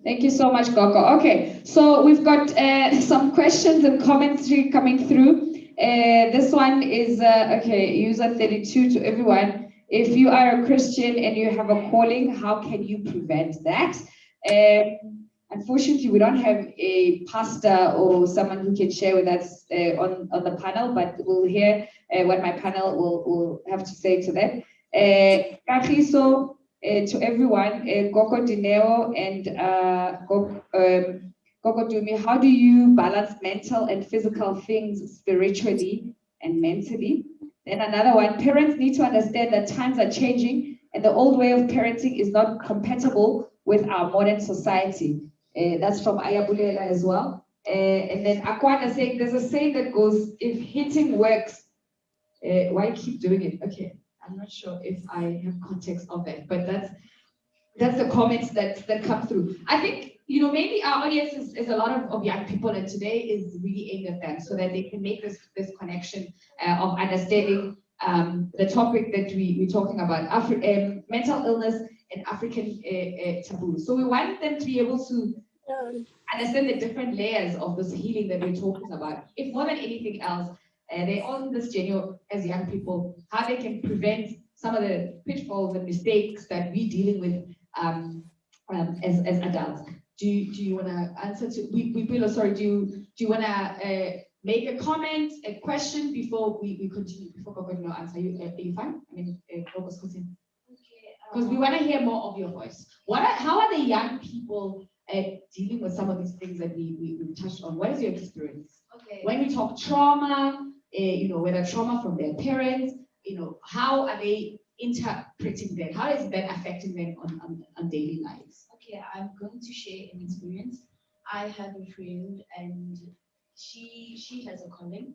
Thank you so much, Gogo. Okay, so we've got some questions and commentary coming through. This one is, user 32 to everyone. If you are a Christian and you have a calling, how can you prevent that? Unfortunately, we don't have a pastor or someone who can share with us on the panel, but we'll hear what my panel will have to say to that. To everyone, Gogo Dineo and Gogo Dumi, how do you balance mental and physical things spiritually and mentally? Then another one, parents need to understand that times are changing and the old way of parenting is not compatible with our modern society. That's from Ayabulela as well. And then Aquana saying, there's a saying that goes, if hitting works, why keep doing it? Okay, I'm not sure if I have context of that, but that's the comments that come through. I think, maybe our audience is a lot of young people, and today is really aimed at them so that they can make this connection of understanding the topic that we're talking about, mental illness and African taboos. So we want them to be able to understand the different layers of this healing that we're talking about. If more than anything else, they're on this journey as young people, how they can prevent some of the pitfalls and mistakes that we're dealing with as adults. Do you want to answer to sorry, do you want to make a comment, a question before we continue, before Gogo answer? Are you fine? I mean, Gogo's continue. Because we want to hear more of your voice. How are the young people dealing with some of these things that we touched on? What is your experience? Okay. When we talk trauma, whether trauma from their parents, how are they interpreting that? How is that affecting them on daily lives? Okay, I'm going to share an experience. I have a friend and she has a calling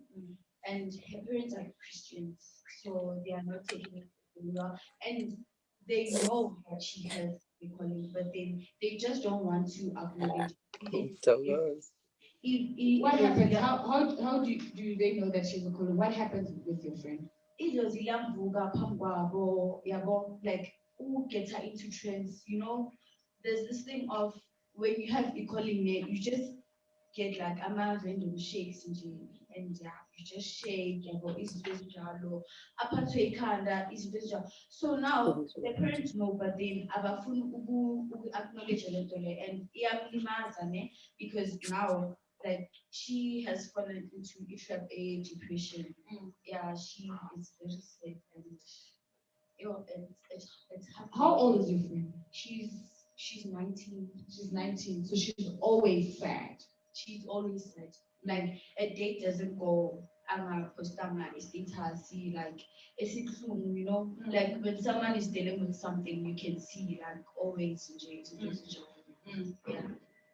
and her parents are Christians, so they are not taking it very well. And they know that she has a calling, but they just don't want to acknowledge it. What happens? How do they know that she's a calling? What happens with your friend? Like who gets her into trance, there's this thing of when you have a calling name, you just get like random shakes and you just shake, so now the parents know, but then acknowledge and because now like she has fallen into a depression. Yeah, she is very sick and it's happening. How old is your friend? She's 19. She's 19, so she's always sad. She's always sad. Like a date doesn't go. See like like when someone is dealing with something, you can see like always. Yeah.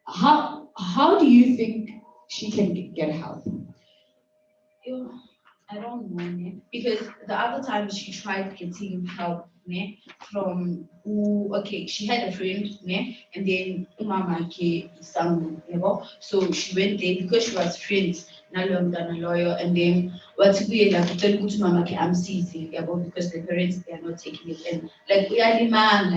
How do you think she can get help? I don't know, because the other time she tried getting help from she had a friend and then mama so she went there because she was friends than a lawyer, and then what's weird like tell good mama I'm seizing because the parents they are not taking it, and like we are demand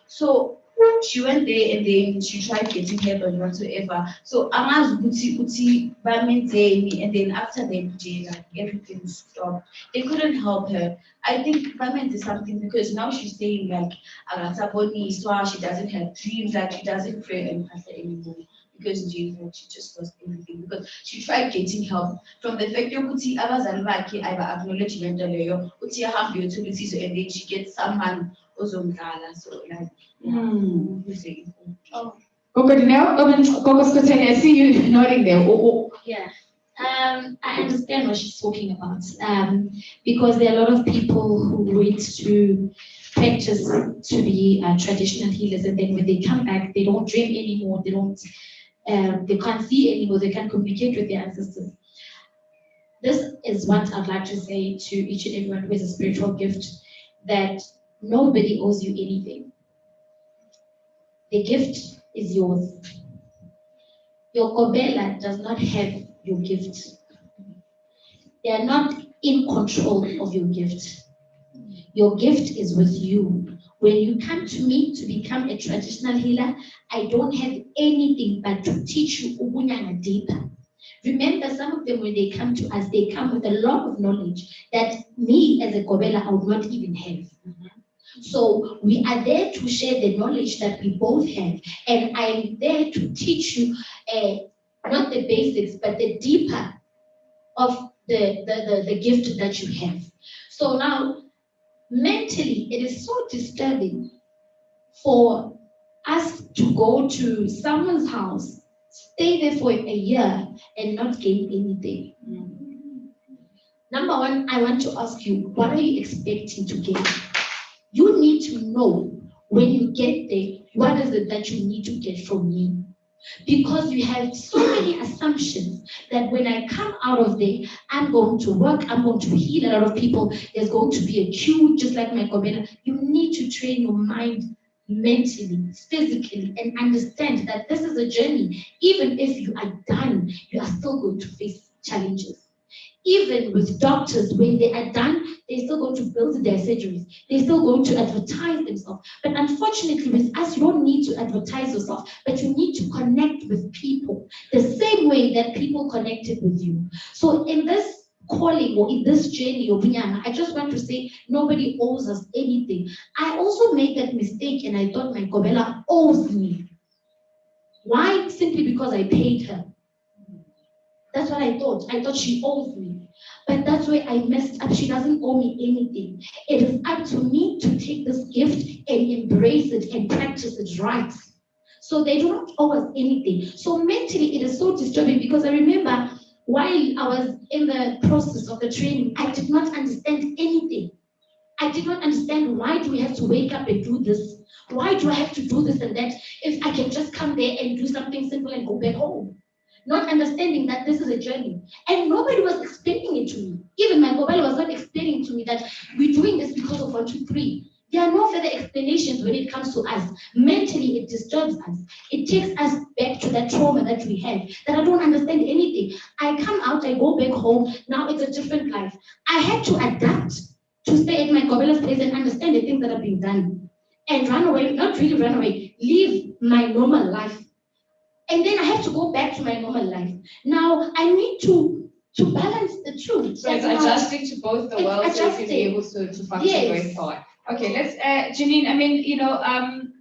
so she went there and then she tried getting help and whatsoever. So Ama's Buti Baminteni, and then after they did like everything stopped. They couldn't help her. I think Bament is something because now she's saying like Arataboni so she doesn't have dreams, like she doesn't pray and pastor anymore. Because she just lost everything. Because she tried getting help from the fact that Uti Abazanbaki I acknowledge mentally, Uti have the utilities, and then she gets someone also so like I see you nodding there. Yeah. I understand what she's talking about. Because there are a lot of people who wait to practice to be traditional healers, and then when they come back, they don't dream anymore. They can't see anymore. They can't communicate with their ancestors. This is what I'd like to say to each and everyone who has a spiritual gift, that nobody owes you anything. The gift is yours. Your Kobela does not have your gift. They are not in control of your gift. Your gift is with you. When you come to me to become a traditional healer, I don't have anything but to teach you Ubunyanga deeper. Remember, some of them, when they come to us, they come with a lot of knowledge that me as a Kobela I would not even have. So we are there to share the knowledge that we both have, and I'm there to teach you not the basics, but the deeper of the gift that you have. So now, mentally, it is so disturbing for us to go to someone's house stay there for a year and not gain anything. Number one, I want to ask you, what are you expecting to gain? You need to know when you get there, what is it that you need to get from me? Because you have so many assumptions that when I come out of there, I'm going to work, I'm going to heal a lot of people, there's going to be a queue, just like my Kobena. You need to train your mind mentally, physically, and understand that this is a journey. Even if you are done, you are still going to face challenges. Even with doctors, when they are done, they're still going to build their surgeries. They're still going to advertise themselves. But unfortunately, with us, you don't need to advertise yourself, but you need to connect with people the same way that people connected with you. So in this calling or in this journey of Nyama, I just want to say nobody owes us anything. I also made that mistake and I thought my Kobela owes me. Why? Simply because I paid her. That's what I thought. I thought she owes me. But that's where I messed up. She doesn't owe me anything. It is up to me to take this gift and embrace it and practice it right. So they do not owe us anything. So mentally, it is so disturbing because I remember while I was in the process of the training, I did not understand anything. I did not understand why do we have to wake up and do this? Why do I have to do this and that if I can just come there and do something simple and go back home? Not understanding that this is a journey. And nobody was explaining it to me. Even my mobile was not explaining to me that we're doing this because of 1, 2, 3. There are no further explanations when it comes to us. Mentally, it disturbs us. It takes us back to that trauma that we had, that I don't understand anything. I come out, I go back home, now it's a different life. I had to adapt to stay at my Gobela's place and understand the things that have been done. And run away, not really run away, live my normal life. And then I have to go back to my normal life. Now I need to balance the truth. So it's adjusting to both the worlds so you can be able to function going forward. Okay, let's Janine, I mean,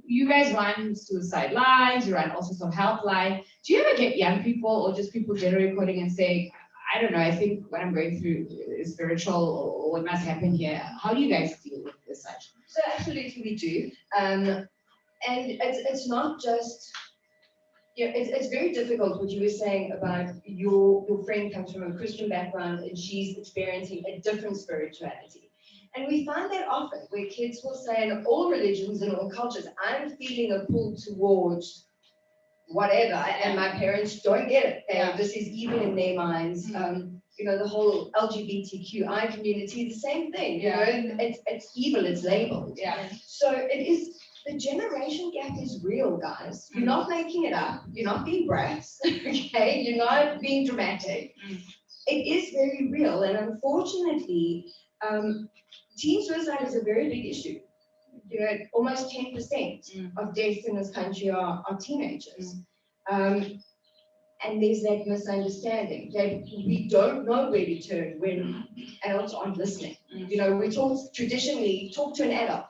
you guys run suicide lines, you run also some helpline. Do you ever get young people or just people generally calling and saying, I don't know, I think what I'm going through is spiritual or what must happen here? How do you guys deal with this such? So absolutely we do. And it's not just, it's very difficult what you were saying about your friend comes from a Christian background and she's experiencing a different spirituality. And we find that often where kids will say in all religions and all cultures, I'm feeling a pull towards whatever, and my parents don't get it. This is evil in their minds. The whole LGBTQI community, the same thing. It's evil, it's labeled. So it is. The generation gap is real, guys. You're not making it up. You're not being brats, okay? You're not being dramatic. It is very real, and unfortunately, teen suicide is a very big issue. Almost 10% of deaths in this country are teenagers. And there's that misunderstanding that we don't know where to turn when adults aren't listening. We traditionally talk to an adult.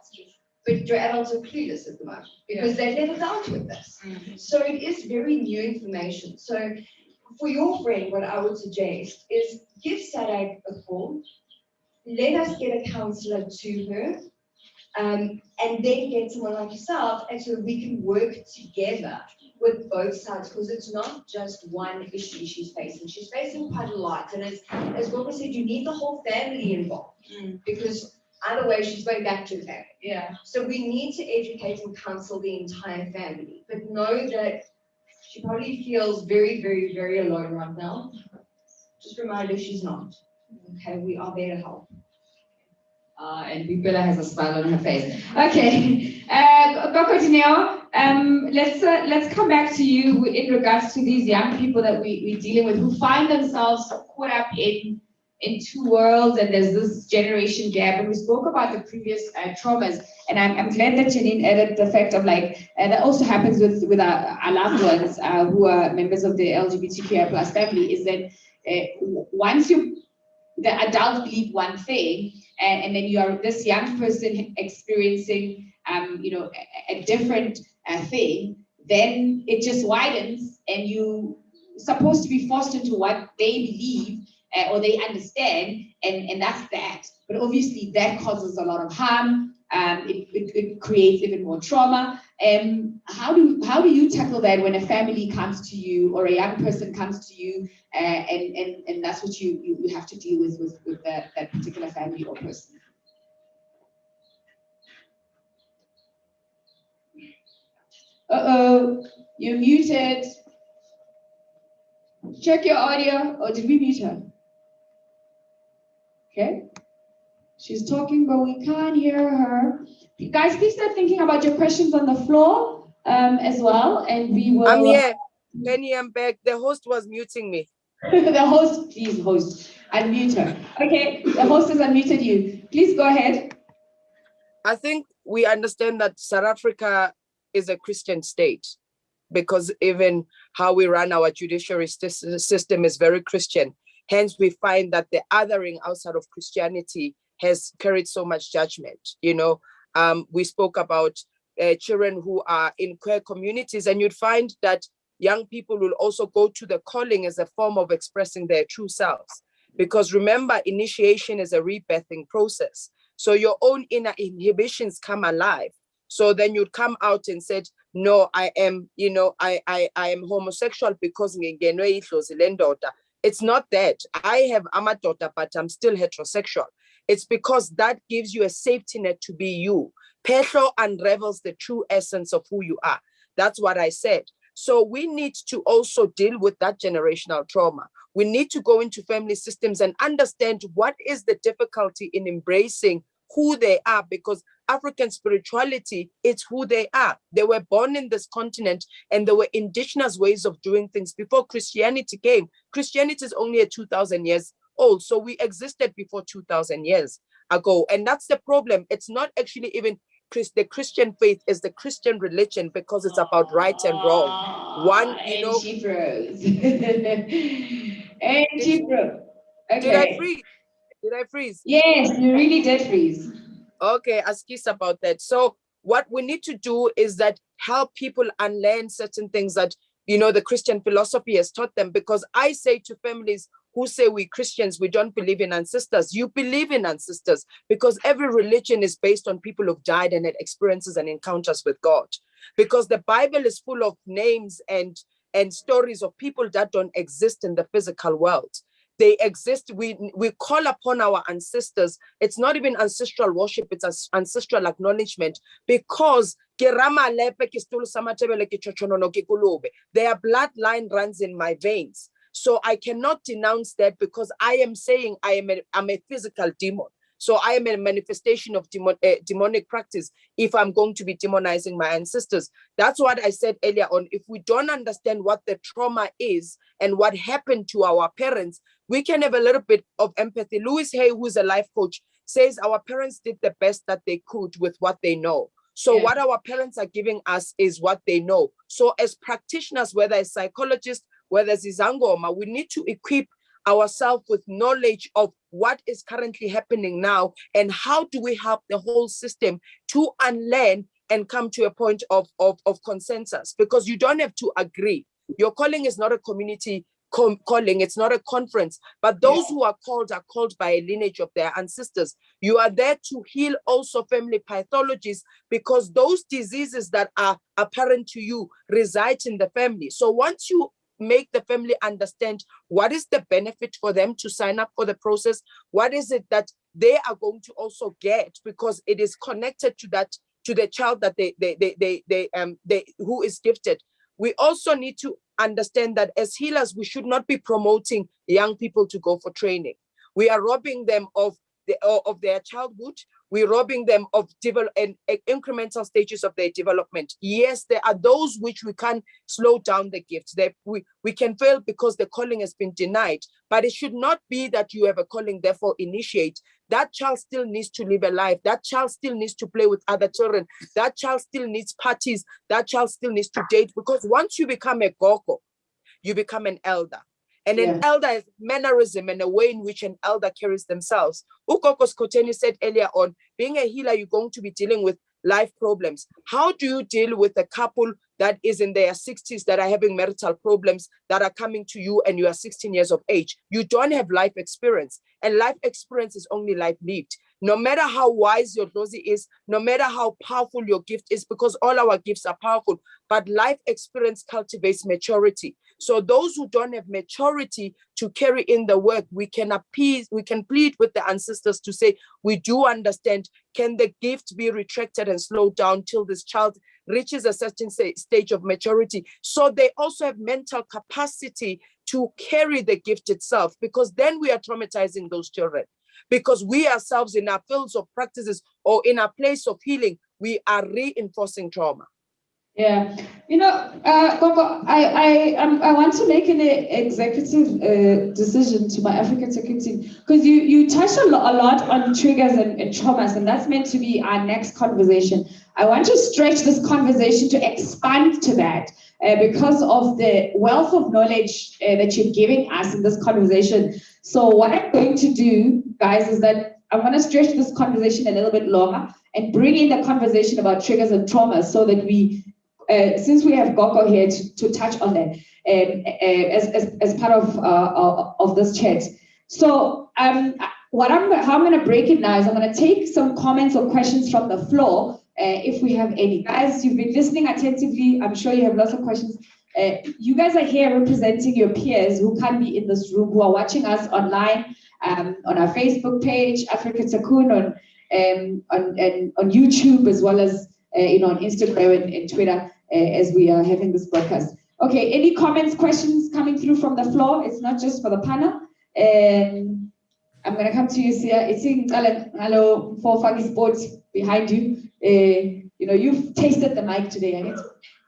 But your adults are clueless at the moment because they've never dealt with this. So it is very new information. So for your friend, what I would suggest is give SADAG a call, let us get a counselor to her, and then get someone like yourself, and so we can work together with both sides, because it's not just one issue she's facing. She's facing quite a lot, and as Gogo said, you need the whole family involved, because either way, she's going back to the family. So we need to educate and counsel the entire family, but know that she probably feels very, very, very alone right now. Just remind her she's not. Okay, we are there to help. And Bibela has a smile on her face. Okay, Dr. Dineo, let's come back to you in regards to these young people that we're dealing with who find themselves caught up in two worlds, and there's this generation gap. And we spoke about the previous traumas, and I'm glad that Janine added the fact of that also happens with our loved ones who are members of the LGBTQI plus family, is that once the adults believe one thing, and then you are this young person experiencing, a different thing, then it just widens, and you supposed to be forced into what they believe or they understand, and that's that. But obviously that causes a lot of harm. It creates even more trauma, How do you tackle that when a family comes to you or a young person comes to you, and that's what you have to deal with that particular family or person? Uh-oh, you're muted. Check your audio. Or did we mute her? Okay. She's talking, but we can't hear her. Guys, please start thinking about your questions on the floor as well, and we will. I'm here. Penny, I'm back. The host was muting me. The host, please, host, unmute her. Okay, the host has unmuted you. Please go ahead. I think we understand that South Africa is a Christian state, because even how we run our judiciary system is very Christian. Hence, we find that the othering outside of Christianity has carried so much judgment. You know, we spoke about children who are in queer communities, and you'd find that young people will also go to the calling as a form of expressing their true selves. Because remember, initiation is a rebirthing process. So your own inner inhibitions come alive. So then you'd come out and said, no, I am, you know, I am homosexual because it's not that. I'm a daughter, but I'm still heterosexual. It's because that gives you a safety net to be you. Petro unravels the true essence of who you are. That's what I said. So we need to also deal with that generational trauma. We need to go into family systems and understand what is the difficulty in embracing who they are, because African spirituality, it's who they are. They were born in this continent, and there were indigenous ways of doing things before Christianity came. Christianity is only 2,000 years old, so we existed before 2,000 years ago. And that's the problem. It's not actually even the Christian faith, is the Christian religion, because it's about right and wrong. One, you know. She froze. And she froze. Okay. Did I freeze? Did I freeze? Yes, you really did freeze. Okay, askis about that. So what we need to do is that help people unlearn certain things that, you know, the Christian philosophy has taught them. Because I say to families who say we Christians, we don't believe in ancestors. You believe in ancestors, because every religion is based on people who've died and had experiences and encounters with God. Because the Bible is full of names and stories of people that don't exist in the physical world. They exist. We call upon our ancestors. It's not even ancestral worship, it's ancestral acknowledgement, because their bloodline runs in my veins. So I cannot denounce that, because I am saying I'm a physical demon. So I am a manifestation of demonic practice if I'm going to be demonizing my ancestors. That's what I said earlier on. If we don't understand what the trauma is and what happened to our parents, we can have a little bit of empathy. Louis Hay, who's a life coach, says our parents did the best that they could with what they know. So what our parents are giving us is what they know. So as practitioners, whether as psychologists, whether as Izangoma, we need to equip ourselves with knowledge of what is currently happening now, and how do we help the whole system to unlearn and come to a point of consensus, because you don't have to agree. Your calling is not a community calling, it's not a conference, but those who are called by a lineage of their ancestors. You are there to heal also family pathologies, because those diseases that are apparent to you reside in the family. So once you make the family understand what is the benefit for them to sign up for the process, what is it that they are going to also get, because it is connected to that, to the child that they who is gifted. We also need to understand that as healers, we should not be promoting young people to go for training. We are robbing them of their childhood. We're robbing them of incremental stages of their development. Yes, there are those which we can slow down the gifts. We can fail because the calling has been denied, but it should not be that you have a calling, therefore initiate. That child still needs to live a life. That child still needs to play with other children. That child still needs parties. That child still needs to date, because once you become a gogo, you become an elder. And an elder is mannerism and a way in which an elder carries themselves. Ukoko Skoteni said earlier on, being a healer, you're going to be dealing with life problems. How do you deal with a couple that is in their 60s that are having marital problems that are coming to you and you are 16 years of age? You don't have life experience, and life experience is only life lived. No matter how wise your dosi is, no matter how powerful your gift is, because all our gifts are powerful, but life experience cultivates maturity. So those who don't have maturity to carry in the work, we can plead with the ancestors to say, we do understand, can the gift be retracted and slowed down till this child reaches a certain stage of maturity? So they also have mental capacity to carry the gift itself, because then we are traumatizing those children. Because we ourselves in our fields of practices or in our place of healing, we are reinforcing trauma. Yeah, Gogo, I want to make an executive decision to my African security, because you touched a lot on triggers and traumas, and that's meant to be our next conversation. I want to stretch this conversation to expand to that because of the wealth of knowledge that you're giving us in this conversation. So what I'm going to do, guys, is that I'm going to stretch this conversation a little bit longer and bring in the conversation about triggers and traumas, so that we, since we have Gogo here to touch on that as part of this chat. So how I'm going to break it now is I'm going to take some comments or questions from the floor, if we have any. Guys, you've been listening attentively. I'm sure you have lots of questions. You guys are here representing your peers who can't be in this room, who are watching us online, on our Facebook page, Africa Takun, on YouTube, as well as on Instagram and Twitter, as we are having this broadcast. Okay, any comments, questions coming through from the floor? It's not just for the panel. I'm going to come to you, Sia. It's in hello, for Fagi Sports behind you. You've tasted the mic today, right?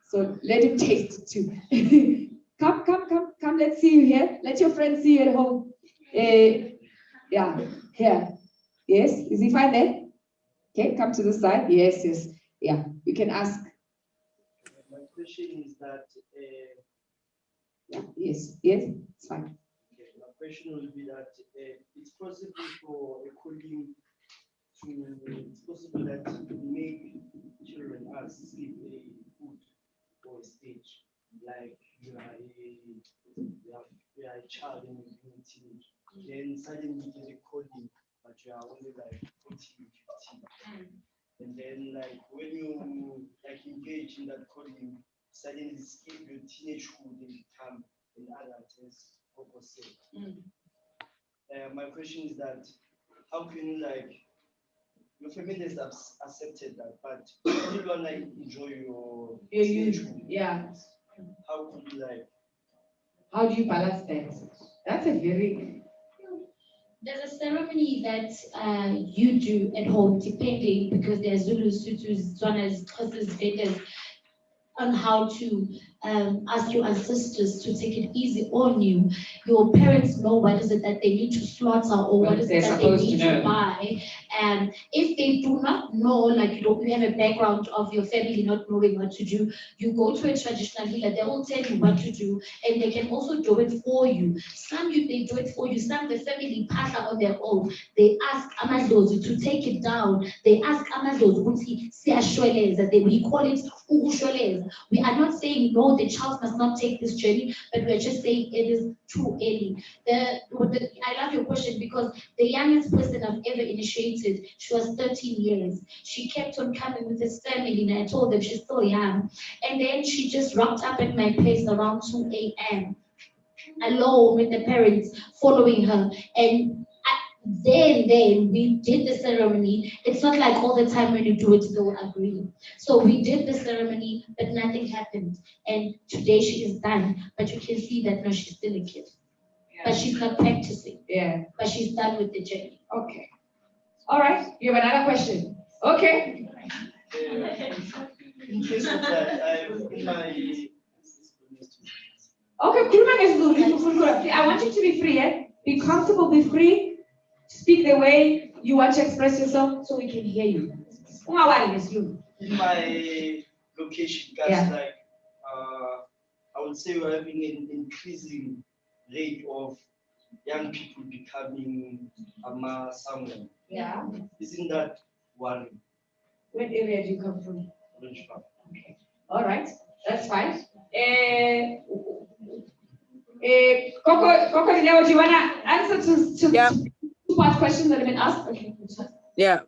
So let him taste it too. Come, let's see you here. Let your friends see you at home. Yeah, here. Yes, is he fine there? Okay, come to the side. Yes. Yeah, you can ask. My question is that. Yes, it's fine. Okay, my question will be that it's possible for a colleague it's possible that to make children ask sleep a food or a stage, like you are a child and you're a teenage, then suddenly you get a calling, but you are only like 14, 15. And then like when you engage in that calling, suddenly skip your teenagehood and become an adult, as Coco said. My question is that how can you your family has accepted that, but you still want to enjoy your teenagehood? Yeah. How could you How do you balance that? That's a very. There's a ceremony that you do at home, depending, because there's Zulus, Sutus, Zwanas, Xhosas, Vedas, on how to ask your ancestors to take it easy on you. Your parents know what is it that they need to slaughter or what is it that they need to buy. And if they do not know, you have a background of your family not knowing what to do, you go to a traditional healer, they will tell you what to do, and they can also do it for you. Some they do it for you, some the family pass on their own. They ask Amadlozi to take it down. They ask Amadlozi, we call it Ugushweleza. We are not saying no, the child must not take this journey, but we are just saying it is too early. I love your question, because the youngest person I've ever initiated, she was 13 years. She kept on coming with this family, and I told them she's still young. And then she just rocked up at my place around 2 a.m. alone with the parents following her. And then we did the ceremony. It's not like all the time when you do it, they'll agree. So we did the ceremony, but nothing happened. And today she is done, but you can see that now she's still a kid. Yeah. But she's not practicing. Yeah. But she's done with the journey. Okay. All right. You have another question? Okay. In case of that, Okay, I want you to be free, eh? Be comfortable, be free. Speak the way you want to express yourself so we can hear you. In my location, guys, I would say we're having an increasing rate of young people becoming someone. Yeah. Isn't that worrying? What area do you come from? Okay. All right, that's fine. Coco, do you want to answer to two-part questions that have been asked? Okay. Yeah.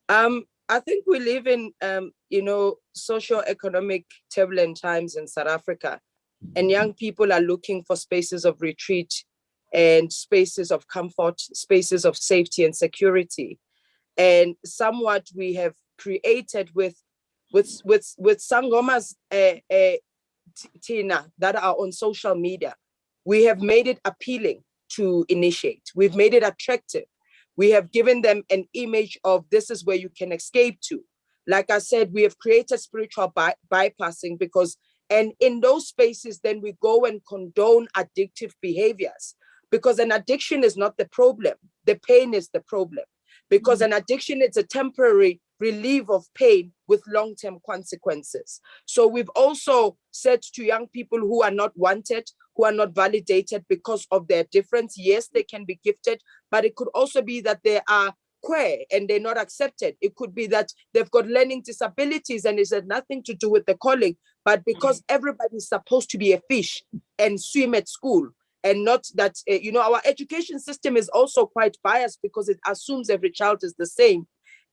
I think we live in, socio-economic turbulent times in South Africa, and young people are looking for spaces of retreat and spaces of comfort, spaces of safety and security. And somewhat we have created with sangomas, Tina, that are on social media. We have made it appealing to initiate. We've made it attractive. We have given them an image of this is where you can escape to. Like I said, we have created spiritual bypassing because, and in those spaces, then we go and condone addictive behaviors because an addiction is not the problem. The pain is the problem because an addiction is a temporary relief of pain with long-term consequences. So we've also said to young people who are not wanted, who are not validated because of their difference, yes, they can be gifted, but it could also be that they are queer and they're not accepted. It could be that they've got learning disabilities and it's had nothing to do with the calling, but because everybody's supposed to be a fish and swim at school, and not that, our education system is also quite biased because it assumes every child is the same.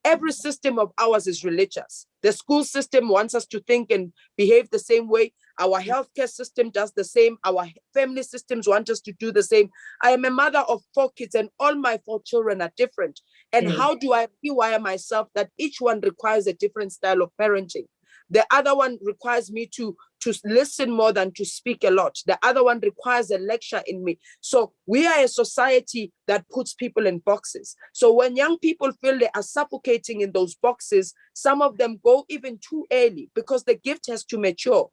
Every system of ours is religious. The school system wants us to think and behave the same way. Our healthcare system does the same. Our family systems want us to do the same. I am a mother of 4 kids and all my 4 children are different. And how do I rewire myself that each one requires a different style of parenting? The other one requires me to listen more than to speak a lot. The other one requires a lecture in me. So we are a society that puts people in boxes. So when young people feel they are suffocating in those boxes, some of them go even too early because the gift has to mature.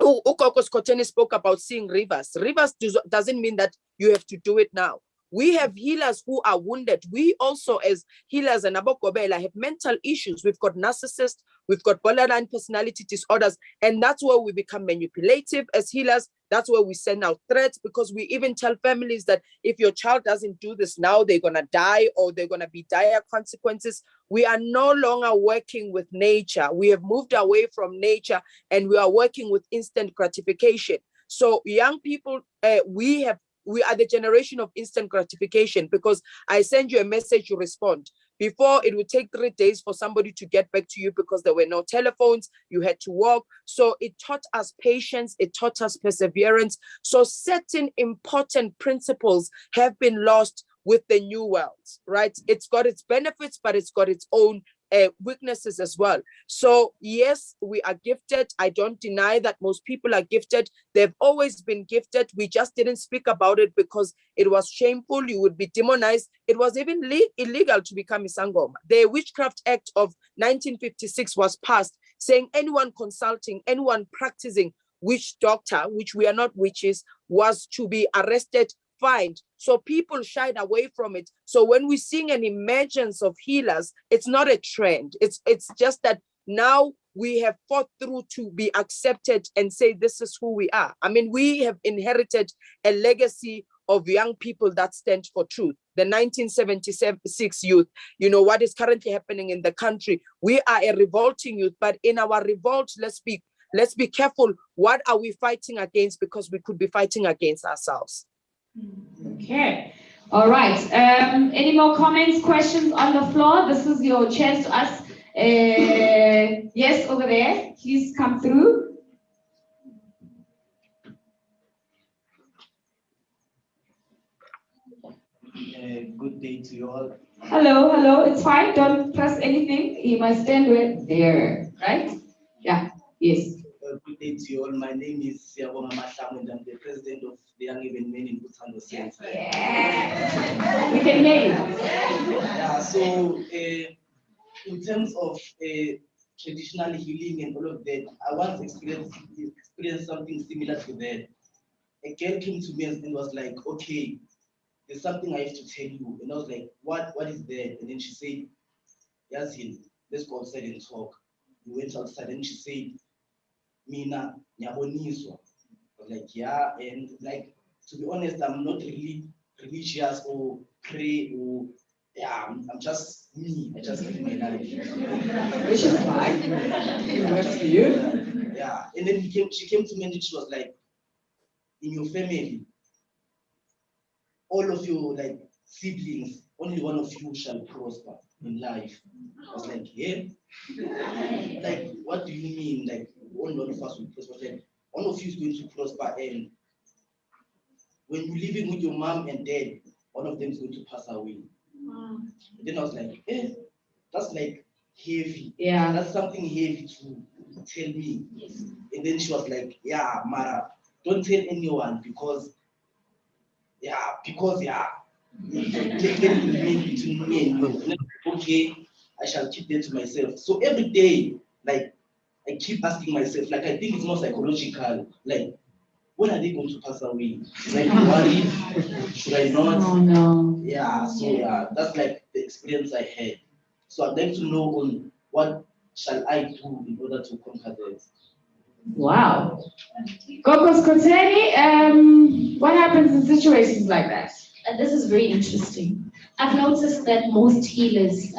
Ukoko Skoteni spoke about seeing rivers. Rivers doesn't mean that you have to do it now. We have healers who are wounded. We also, as healers and Abokobela, have mental issues. We've got narcissists, we've got borderline personality disorders, and that's where we become manipulative as healers. That's where we send out threats because we even tell families that if your child doesn't do this now, they're going to die or they're going to be dire consequences. We are no longer working with nature. We have moved away from nature and we are working with instant gratification. So young people, we are the generation of instant gratification because I send you a message, you respond. Before, it would take 3 days for somebody to get back to you because there were no telephones, you had to walk. So it taught us patience, it taught us perseverance. So certain important principles have been lost with the new world, right? It's got its benefits, but it's got its own weaknesses as well. So yes, we are gifted. I don't deny that most people are gifted. They've always been gifted. We just didn't speak about it because it was shameful. You would be demonized. It was even illegal to become a Sangoma. The Witchcraft Act of 1956 was passed saying anyone consulting, anyone practicing witch doctor, which we are not witches, was to be arrested, fined. So people shied away from it. So when we're seeing an emergence of healers, it's not a trend. It's just that now we have fought through to be accepted and say this is who we are. I mean, we have inherited a legacy of young people that stand for truth. The 1976 youth, what is currently happening in the country. We are a revolting youth, but in our revolt, let's be careful. What are we fighting against? Because we could be fighting against ourselves. Okay. All right. Any more comments, questions on the floor? This is your chance to ask. Yes, over there. Please come through. Good day to you all. Hello. It's fine. Don't press anything. You must stand with there, right? Yeah. Yes. Good day to you all. My name is Siabonga Mahlangu and I'm the president of the Young Even Men in Butano Center. Yeah. We can hear you. Yeah, so in terms of traditional healing and all of that, I once experienced something similar to that. A girl came to me and was like, okay, there's something I have to tell you. And I was like, what is that? And then she said, Yazin, let's go outside and talk. We went outside and she said, Mina, nyaboniswa. I was like, yeah, and like, to be honest, I'm not really religious or pray or, yeah, I'm just me. I just live my life. Which is fine. It works for you. Yeah, and then she came to me and she was like, in your family, all of you, like, siblings, only one of you shall prosper in life. I was like, yeah. Like, what do you mean? Like, only one of us will prosper. Like, one of you is going to prosper, and when you're living with your mom and dad, one of them is going to pass away. Then I was like, that's like heavy. Yeah. That's something heavy to tell me. Yes. And then she was like, yeah, Mara, don't tell anyone because let it remain between me and you. And then, okay, I shall keep that to myself. So every day, like, I keep asking myself, like, I think it's more psychological, like, when are they going to pass away? Like, worried, should I not? Oh no. Yeah, so yeah, that's like the experience I had. So I'd like to know on what shall I do in order to conquer that. Wow. Kokos Koteni, what happens in situations like that? This is very interesting. I've noticed that most healers,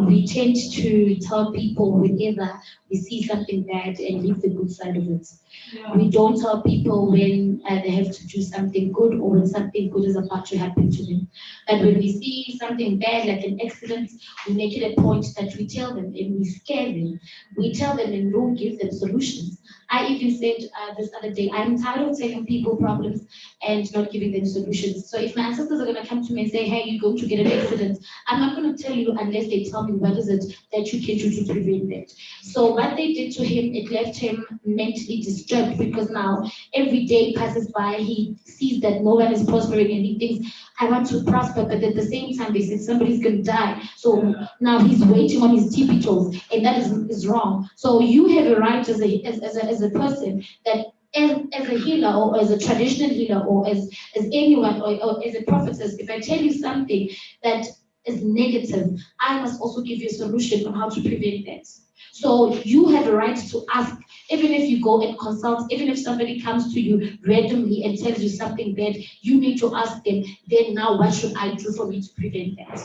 we tend to tell people whenever we see something bad and leave the good side of it. Yeah. We don't tell people when they have to do something good or when something good is about to happen to them. And when we see something bad, like an accident, we make it a point that we tell them and we scare them. We tell them and don't give them solutions. I even said this other day, I'm tired of telling people problems and not giving them solutions. So if my ancestors are going to come to me and say, hey, you're going to get an accident, I'm not going to tell you unless they tell me what is it that you can do to prevent that. So what they did to him, it left him mentally disturbed because now every day passes by, he sees that no one is prospering and he thinks, I want to prosper, but at the same time, they said somebody's going to die. So now he's waiting on his tippy toes, and that is wrong. So you have a right as a person that as a healer or as a traditional healer or as anyone or as a prophetess, if I tell you something that is negative, I must also give you a solution on how to prevent that. So you have a right to ask, even if you go and consult, even if somebody comes to you randomly and tells you something bad, you need to ask them, then now what should I do for me to prevent that?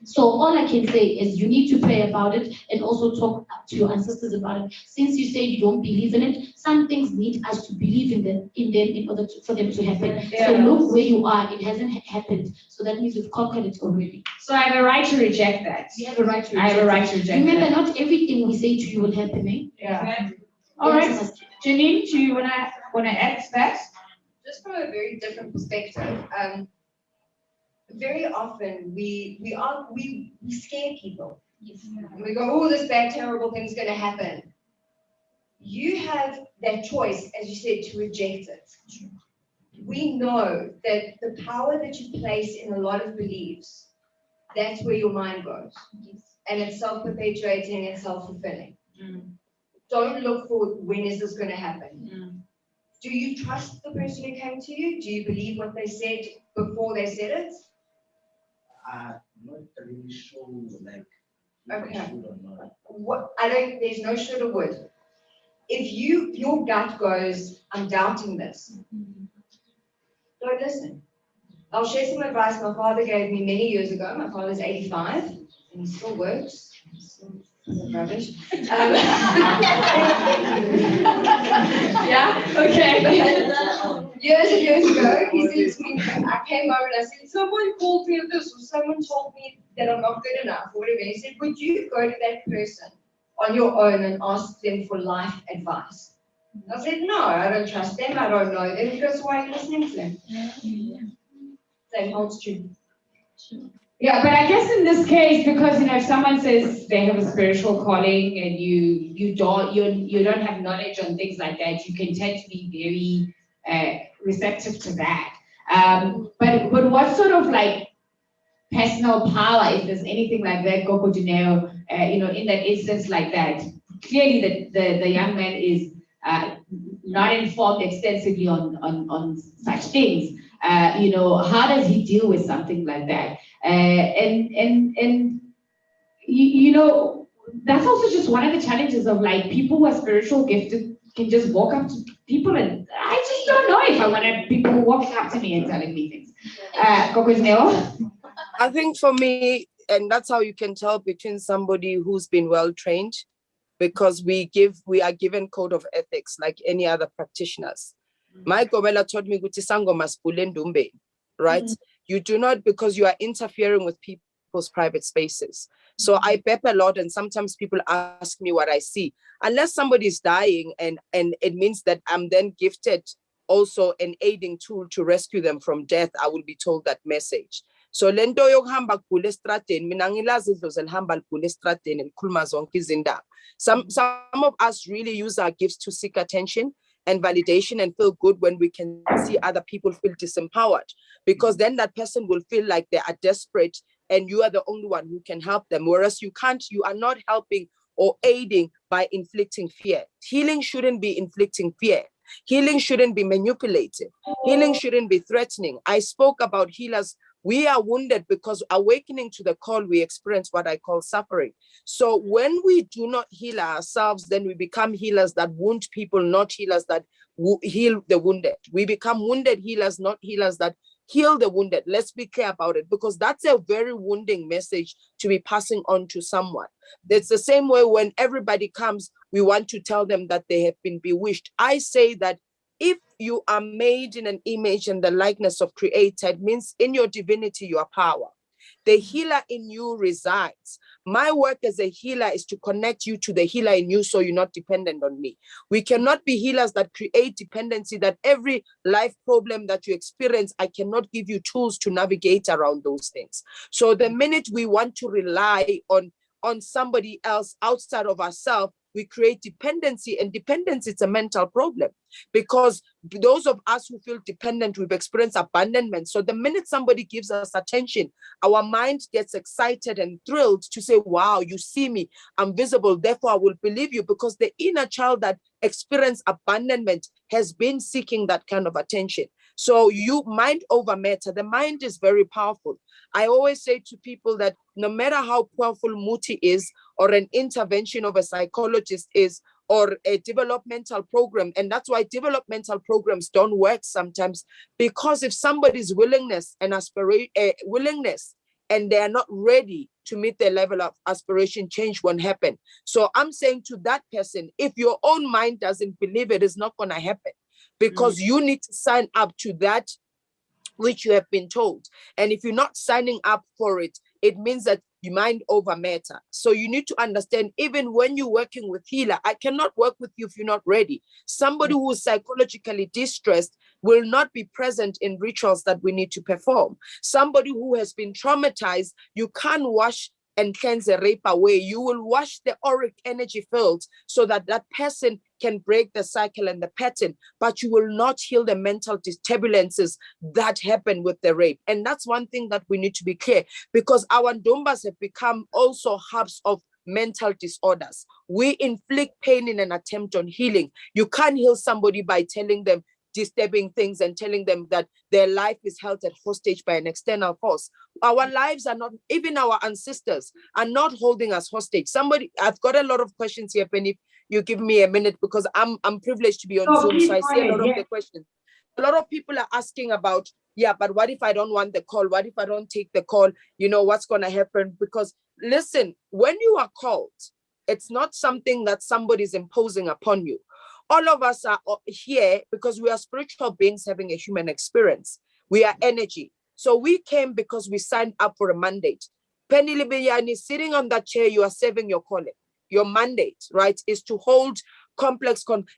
So all I can say is you need to pray about it and also talk to your ancestors about it. Since you say you don't believe in it, some things need us to believe in them in order for them to happen. Yeah. So look where you are, it hasn't happened. So that means we've conquered it already. So I have a right to reject that. You have a right to reject I have a right to reject Remember, that. not everything we say to you will happen, eh? Yeah. All right. Janine, do you wanna add to that? Just from a very different perspective, very often we scare people. Yes. We go, oh, this bad, terrible thing's going to happen. You have that choice, as you said, to reject it. We know that the power that you place in a lot of beliefs, that's where your mind goes. Yes. And it's self-perpetuating and self-fulfilling. Mm. Don't look for when is this going to happen. Mm. Do you trust the person who came to you? Do you believe what they said before they said it? I'm not really sure, like, Okay. should or not. There's no should or would. If your gut goes, I'm doubting this, don't listen. I'll share some advice my father gave me many years ago. My father's 85 and he still works. Rubbish. Yeah, okay. Years and years ago, he said to me, I came over and I said, someone called me this, or someone told me that I'm not good enough, or whatever. He said, would you go to that person on your own and ask them for life advice? I said, no, I don't trust them, I don't know them, because why are you listening to them? Yeah. Same holds true. Yeah, but I guess in this case, because if someone says they have a spiritual calling and you don't have knowledge on things like that, you can tend to be very receptive to that. But what sort of like personal power, if there's anything like that, Coco Dineo, in that instance like that? Clearly, the young man is not informed extensively on such things. How does he deal with something like that? And that's also just one of the challenges of like people who are spiritual gifted can just walk up to people, and I just don't know if I want people walking up to me and telling me things. Coco Dineo? I think for me, and that's how you can tell between somebody who's been well trained, because we are given code of ethics like any other practitioners. My Gomela taught me kuti sango maspule ndumbe, right? You do not, because you are interfering with people's private spaces. So I bep a lot, and sometimes people ask me what I see. Unless somebody is dying, and it means that I'm then gifted also an aiding tool to rescue them from death, I will be told that message. So lento yokuhamba kule estradeni, mina ngilazi idlozi elihamba kule estradeni elikhuluma zonke izindaba. Some of us really use our gifts to seek attention and validation and feel good when we can see other people feel disempowered, because then that person will feel like they are desperate and you are the only one who can help them. Whereas you can't, you are not helping or aiding by inflicting fear. Healing shouldn't be inflicting fear. Healing shouldn't be manipulative. Healing shouldn't be threatening. I spoke about healers. We are wounded because awakening to the call, we experience what I call suffering. So when we do not heal ourselves, then we become healers that wound people, not healers that heal the wounded. We become wounded healers, not healers that heal the wounded. Let's be clear about it, because that's a very wounding message to be passing on to someone. It's the same way when everybody comes, we want to tell them that they have been bewitched. I say that if you are made in an image and the likeness of Creator, it means in your divinity, you are power. The healer in you resides. My work as a healer is to connect you to the healer in you, so you're not dependent on me. We cannot be healers that create dependency, that every life problem that you experience, I cannot give you tools to navigate around those things. So the minute we want to rely on somebody else outside of ourselves, we create dependency, and dependence is a mental problem, because those of us who feel dependent, we've experienced abandonment. So the minute somebody gives us attention, our mind gets excited and thrilled to say, wow, you see me, I'm visible, therefore I will believe you, because the inner child that experienced abandonment has been seeking that kind of attention. So you mind over matter. The mind is very powerful. I always say to people that no matter how powerful Muti is, or an intervention of a psychologist is, or a developmental program, and that's why developmental programs don't work sometimes, because if somebody's willingness and willingness and they are not ready to meet their level of aspiration, change won't happen. So I'm saying to that person, if your own mind doesn't believe it, it's not going to happen, because you need to sign up to that which you have been told. And if you're not signing up for it, it means that you mind over matter. So you need to understand, even when you're working with healer, I cannot work with you if you're not ready. Somebody who is psychologically distressed will not be present in rituals that we need to perform. Somebody who has been traumatized, you can't wash and cleanse the rape away. You will wash the auric energy fields so that that person can break the cycle and the pattern, but you will not heal the mental turbulences that happen with the rape. And that's one thing that we need to be clear, because our Ndombas have become also hubs of mental disorders. We inflict pain in an attempt on healing. You can't heal somebody by telling them disturbing things and telling them that their life is held at hostage by an external force. Our lives are not, even our ancestors are not holding us hostage. I've got a lot of questions here, Penny, if you give me a minute, because I'm privileged to be on Zoom, so I see a lot of the questions. A lot of people are asking about, yeah, but what if I don't want the call? What if I don't take the call? You know, what's going to happen? Because listen, when you are called, it's not something that somebody's imposing upon you. All of us are here because we are spiritual beings having a human experience. We are energy. So we came because we signed up for a mandate. Penny Lebyane, sitting on that chair, you are serving your calling. Your mandate, right, is to hold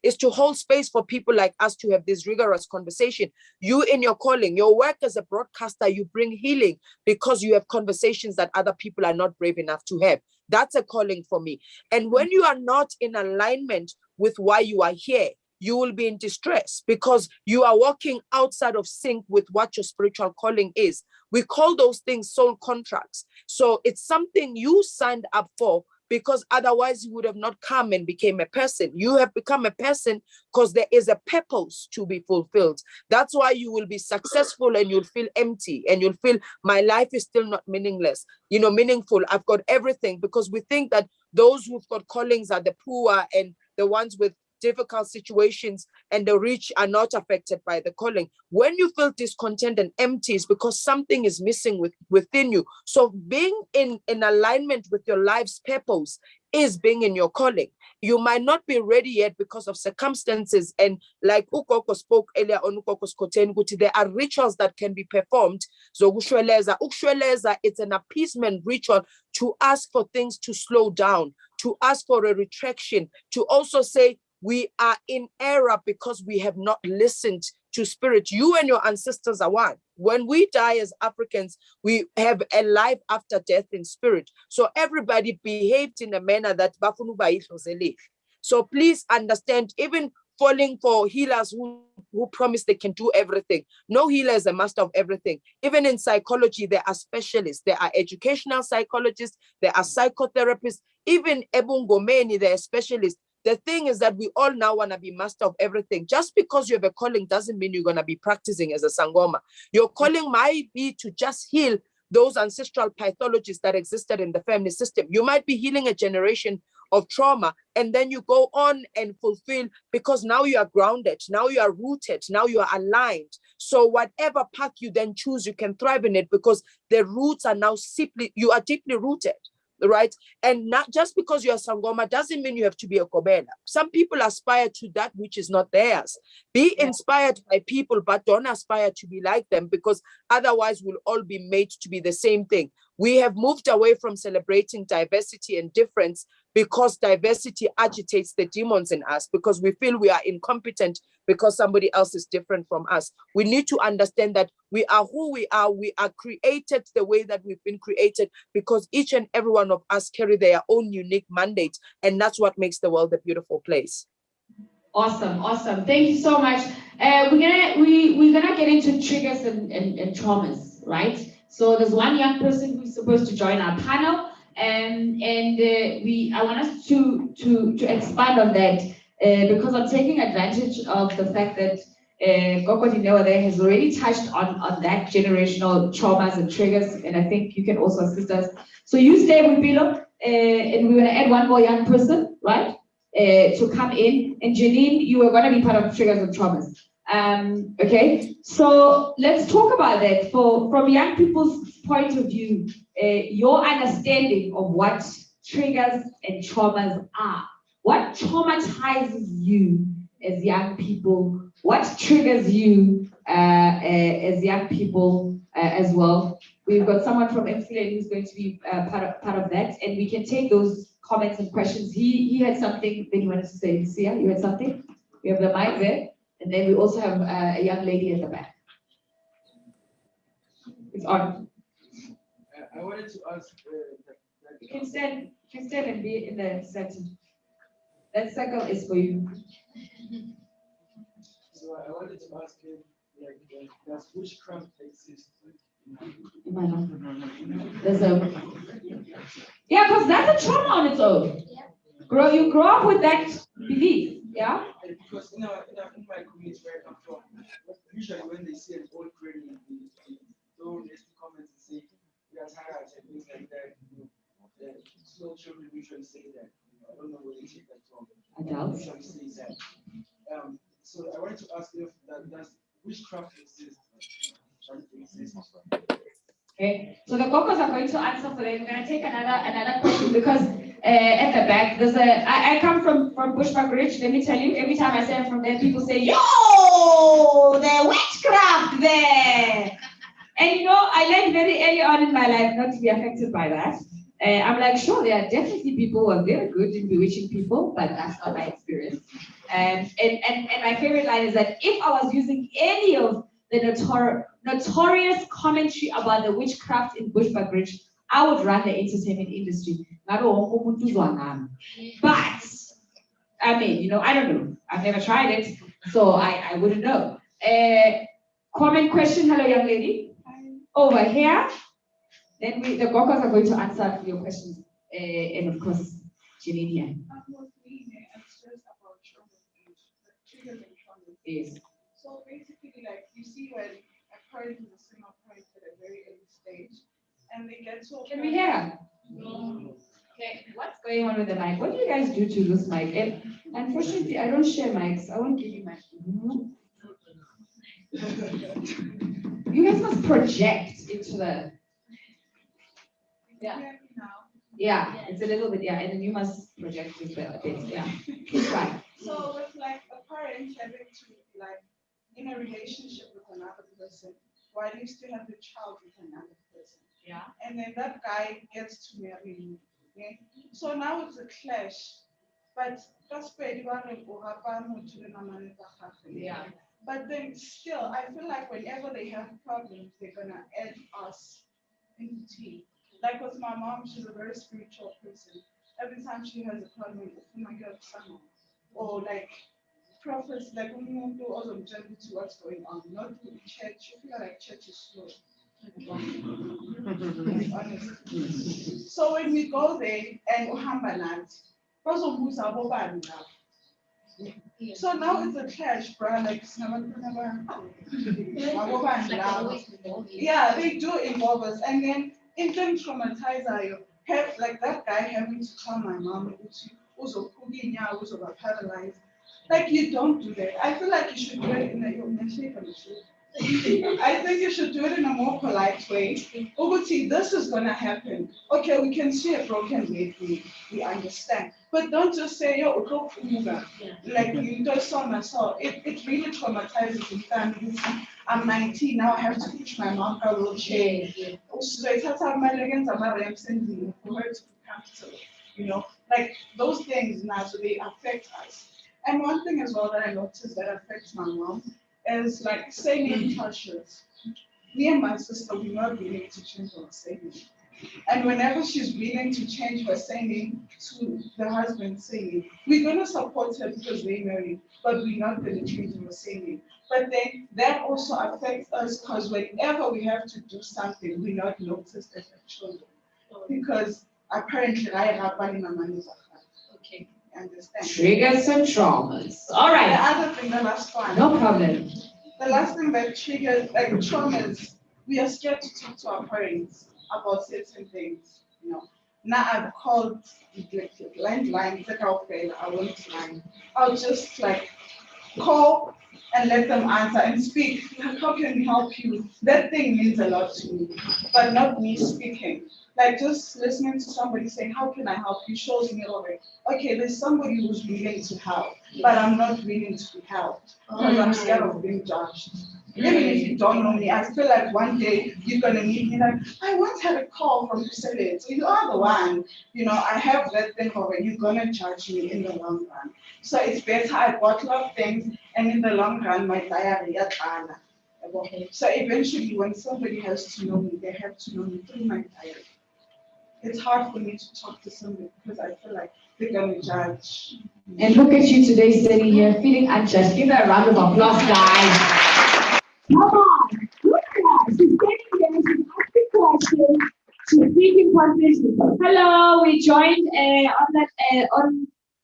is to hold space for people like us to have this rigorous conversation. You in your calling, your work as a broadcaster, you bring healing because you have conversations that other people are not brave enough to have. That's a calling for me. And when you are not in alignment with why you are here, you will be in distress because you are walking outside of sync with what your spiritual calling is. We call those things soul contracts. So it's something you signed up for, because otherwise you would have not come and became a person. You have become a person because there is a purpose to be fulfilled. That's why you will be successful and you'll feel empty and you'll feel my life is still not meaningful. I've got everything, because we think that those who've got callings are the poor and the ones with difficult situations, and the rich are not affected by the calling. When you feel discontent and empty, is because something is missing within you. So being in alignment with your life's purpose is being in your calling. You might not be ready yet because of circumstances. And like Ukoko spoke earlier on Ukoko's Koten, there are rituals that can be performed. So Ushweleza, it's an appeasement ritual to ask for things to slow down, to ask for a retraction, to also say we are in error because we have not listened to spirit. You and your ancestors are one. When we die as Africans, we have a life after death in spirit. So everybody behaved in a manner that bafunu bayidlozele. So please understand, even falling for healers who promise they can do everything. No healer is a master of everything. Even in psychology, there are specialists. There are educational psychologists. There are psychotherapists. Even Ebungomeni, there are specialists. The thing is that we all now want to be master of everything. Just because you have a calling doesn't mean you're going to be practicing as a Sangoma. Your calling might be to just heal those ancestral pathologies that existed in the family system. You might be healing a generation of trauma, and then you go on and fulfill, because now you are grounded, now you are rooted, now you are aligned. So whatever path you then choose, you can thrive in it because the roots are now you are deeply rooted. Right? And not just because you're a Sangoma doesn't mean you have to be a Kobela. Some people aspire to that which is not theirs. Be inspired by people, but don't aspire to be like them, because otherwise we'll all be made to be the same thing. We have moved away from celebrating diversity and difference because diversity agitates the demons in us, because we feel we are incompetent because somebody else is different from us. We need to understand that we are who we are. We are created the way that we've been created because each and every one of us carry their own unique mandate. And that's what makes the world a beautiful place. Awesome, awesome. Thank you so much. We're gonna get into triggers and traumas, right? So there's one young person who's supposed to join our panel, and I want us to expand on that because I'm taking advantage of the fact that Gogo Dinewa there has already touched on that generational traumas and triggers, and I think you can also assist us. So you stay with Bilo, and we're gonna add one more young person, right? To come in, and Janine, you are going to be part of triggers and traumas. Okay, so let's talk about that from young people's point of view, your understanding of what triggers and traumas are. What traumatizes you as young people? What triggers you as young people as well? We've got someone from MCLA who's going to be part of that, and we can take those comments and questions. He had something that he wanted to say. Sia, you had something? We have the mic there, and then we also have a young lady at the back. It's on. I wanted to ask. You can stand and be in the center. That circle is for you. So I wanted to ask you, does witchcraft exist? There's because that's a trauma on its own. You grow up with that belief, yeah? Because in my community where I come from, usually when they see an old granny, they don't comment and say, we are tired and things like that. Small children usually say that. I don't know where they take that from. Adults usually say that. So I wanted to ask if does witchcraft exist? Does it exist? Okay, so the Cocos are going to answer for them. We're going to take another question because at the back, there's I come from Bushbuck Ridge. Let me tell you, every time I say I'm from there, people say, yo, the witchcraft there. And I learned very early on in my life not to be affected by that. I'm like, sure, there are definitely people who are very good in bewitching people, but that's not my experience. And my favorite line is that if I was using any of the notorious commentary about the witchcraft in Bushbuck Ridge, I would run the entertainment industry. But I mean, I don't know. I've never tried it, so I wouldn't know. Comment question, hello young lady. Over here. Then the Gokos are going to answer your questions. And of course, Janine. Yes. So basically, like you see when a parent is a single parent at a very early stage, and they get to. Can we hear? No. Okay, what's going on with the mic? What do you guys do to this mic? And unfortunately, I don't share mics. I won't give you my. You guys must project into the. Yeah. Yeah, it's a little bit, yeah, and then you must project it a bit, yeah. It's fine. So with like a parent having to be like in a relationship with another person, while you still have a child with another person. Yeah. And then that guy gets to marry you. Okay? So now it's a clash. But Yeah. but then still, I feel like whenever they have problems, they're gonna add us into tea. Like with my mom, she's a very spiritual person. Every time she has a problem, oh my God, someone. Or like prophets, like umuntu ozomtshela ukuthi what's going on, not in church. You feel like church is slow. Honestly. So when we go there and uhamba nathi, bazobuza abobani lapho. So now it's a clash, bro. Like, yeah, they do involve us. And then in them traumatize you, have like that guy having to tell my mom, who's paralyzed. Like, you don't do that. I feel like you should do it in I think you should do it in a more polite way. Uguti, this is gonna happen. Okay, we can see a broken leg, we understand. But don't just say, yo, like you just saw myself. It really traumatizes the family. I'm 19 now, I have to push my mom out of the wheelchair. So it has to have my leggings and my ramps in for her to be comfortable. You know, like those things now, so they affect us. And one thing as well that I noticed that affects my mom is like saying touches. Me and my sister, we're not willing to change our saying. And whenever she's willing to change her saying to the husband saying, we're going to support her because they married, but we're not going to change her saying. But then that also affects us because whenever we have to do something, we're not noticed as children. Because apparently, I have money. Okay. Understand? Triggers and traumas. All right. The other thing, the last one. No problem. The last thing that triggers like traumas, we are scared to talk to our parents about certain things. You know. Now I've called landline, take out fail, I won't line. I'll just like call and let them answer and speak. Like, how can we help you? That thing means a lot to me, but not me speaking. Like just listening to somebody saying, how can I help you? Shows me already. Okay, there's somebody who's willing to help, but I'm not willing to be helped because I'm scared of being judged. Even if you don't know me, I feel like one day you're gonna meet me like, I once had a call from Priscilla, so you are the one. You know, I have that thing over, you're gonna judge me in the long run. So it's better I bottle up things and in the long run my diary. So eventually when somebody has to know me, they have to know me through my diary. It's hard for me to talk to somebody because I feel like they're gonna judge. And look at you today sitting here feeling unjust. Give her a round of applause, guys. Come on. Look at her. She's standing there. She's asking questions. She's speaking confidently. Hello. We joined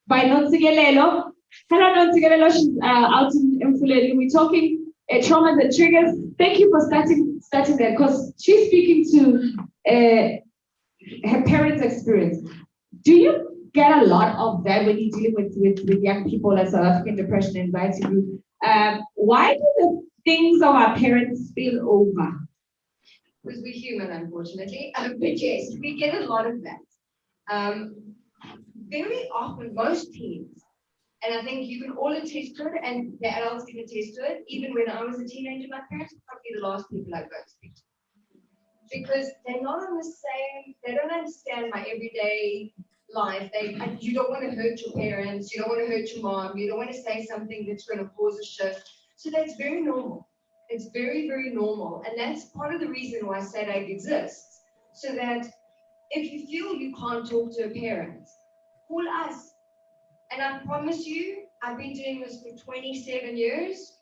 by Nonsigelelo. Hello, Nonsigelelo. She's out in Mfuleni. We're talking traumas and triggers. Thank you for starting there because she's speaking to her parents' experience. Do you get a lot of that when you're dealing with young people like South African depression and anxiety group? Why do the things of our parents spill over? Because we're human, unfortunately. But yes, we get a lot of that. Very often, most teens, and I think you can all attest to it, and the adults can attest to it, even when I was a teenager, my parents were probably the last people I'd go to speak to. Because they're not on the same, they don't understand my everyday life. You don't want to hurt your parents, you don't want to hurt your mom, you don't want to say something that's going to cause a shift. So that's very normal. It's very, very normal. And that's part of the reason why SADAG exists. So that if you feel you can't talk to a parent, call us. And I promise you, I've been doing this for 27 years.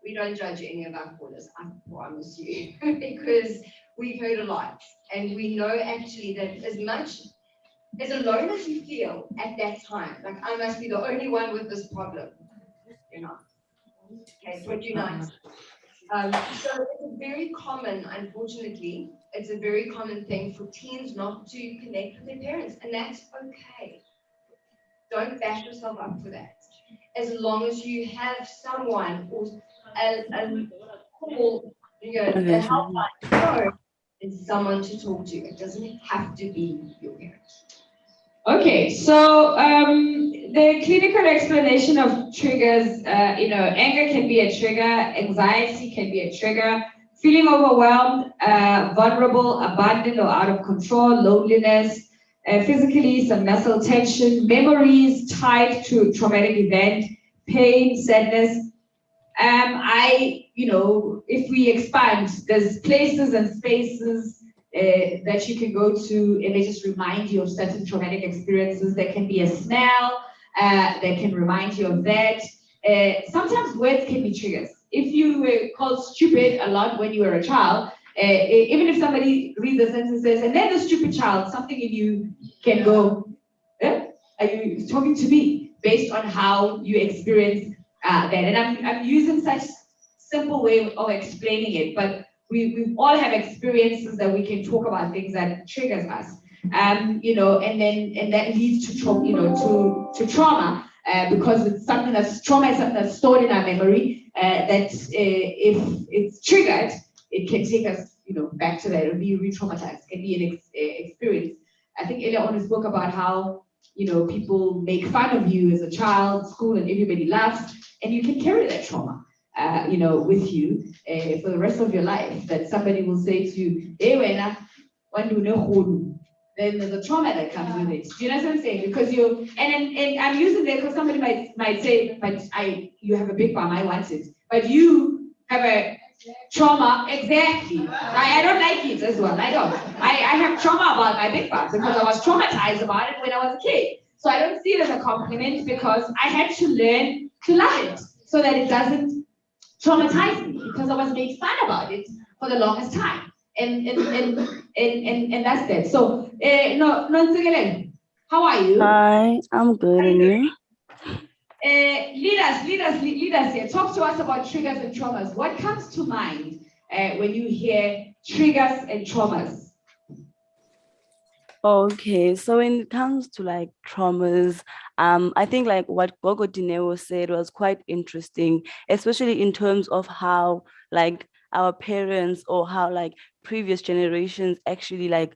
We don't judge any of our callers, I promise you, because we've heard a lot. And we know actually that as much, as alone as you feel at that time, like I must be the only one with this problem, you're not. Okay, it's what unites. So it's a very common, unfortunately, it's a very common thing for teens not to connect with their parents, and that's okay. Don't bash yourself up for that. As long as you have someone or a call, a helpline. No, is someone to talk to. It doesn't have to be your parent. Okay, so the clinical explanation of triggers, anger can be a trigger, anxiety can be a trigger, feeling overwhelmed, vulnerable, abandoned or out of control, loneliness, physically some muscle tension, memories tied to traumatic event, pain, sadness. If we expand, there's places and spaces that you can go to and they just remind you of certain traumatic experiences. There can be a smell that can remind you of that. Sometimes words can be triggers. If you were called stupid a lot when you were a child, even if somebody reads the sentences and then the stupid child, something in you can go, are you talking to me? Based on how you experience that. And I'm using such simple way of explaining it, but we all have experiences that we can talk about things that triggers us. And that leads to trauma, because it's something that's trauma is something that's stored in our memory, that if it's triggered, it can take us, back to that. It'll be re-traumatized. It can be an experience. I think Eleanor spoke about how, people make fun of you as a child, school, and everybody laughs, and you can carry that trauma, with you for the rest of your life. That somebody will say to you, "Hey, wena, when do you then there's a trauma that comes with it." Do you know what I'm saying? Because and I'm using that because somebody might say, "But you have a big bum, I want it," but you have a trauma, exactly. I don't like it as well. I don't. I have trauma about my big bum because I was traumatized about it when I was a kid. So I don't see it as a compliment because I had to learn to love it so that it doesn't traumatize me, because I was made fun about it for the longest time. And that's that. So no, how are you? Hi, I'm good, and you? Lead us here. Talk to us about triggers and traumas. What comes to mind when you hear triggers and traumas? Okay, so when it comes to like traumas, I think like what Gogo Dineo said was quite interesting, especially in terms of how like our parents or how like previous generations actually like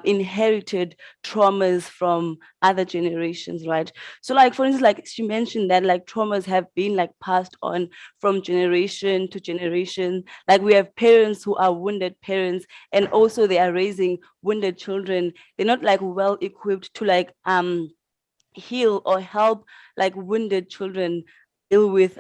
inherited traumas from other generations, right? So like for instance, like she mentioned that like traumas have been like passed on from generation to generation. Like we have parents who are wounded parents, and also they are raising wounded children. They're not like well equipped to like heal or help like wounded children deal with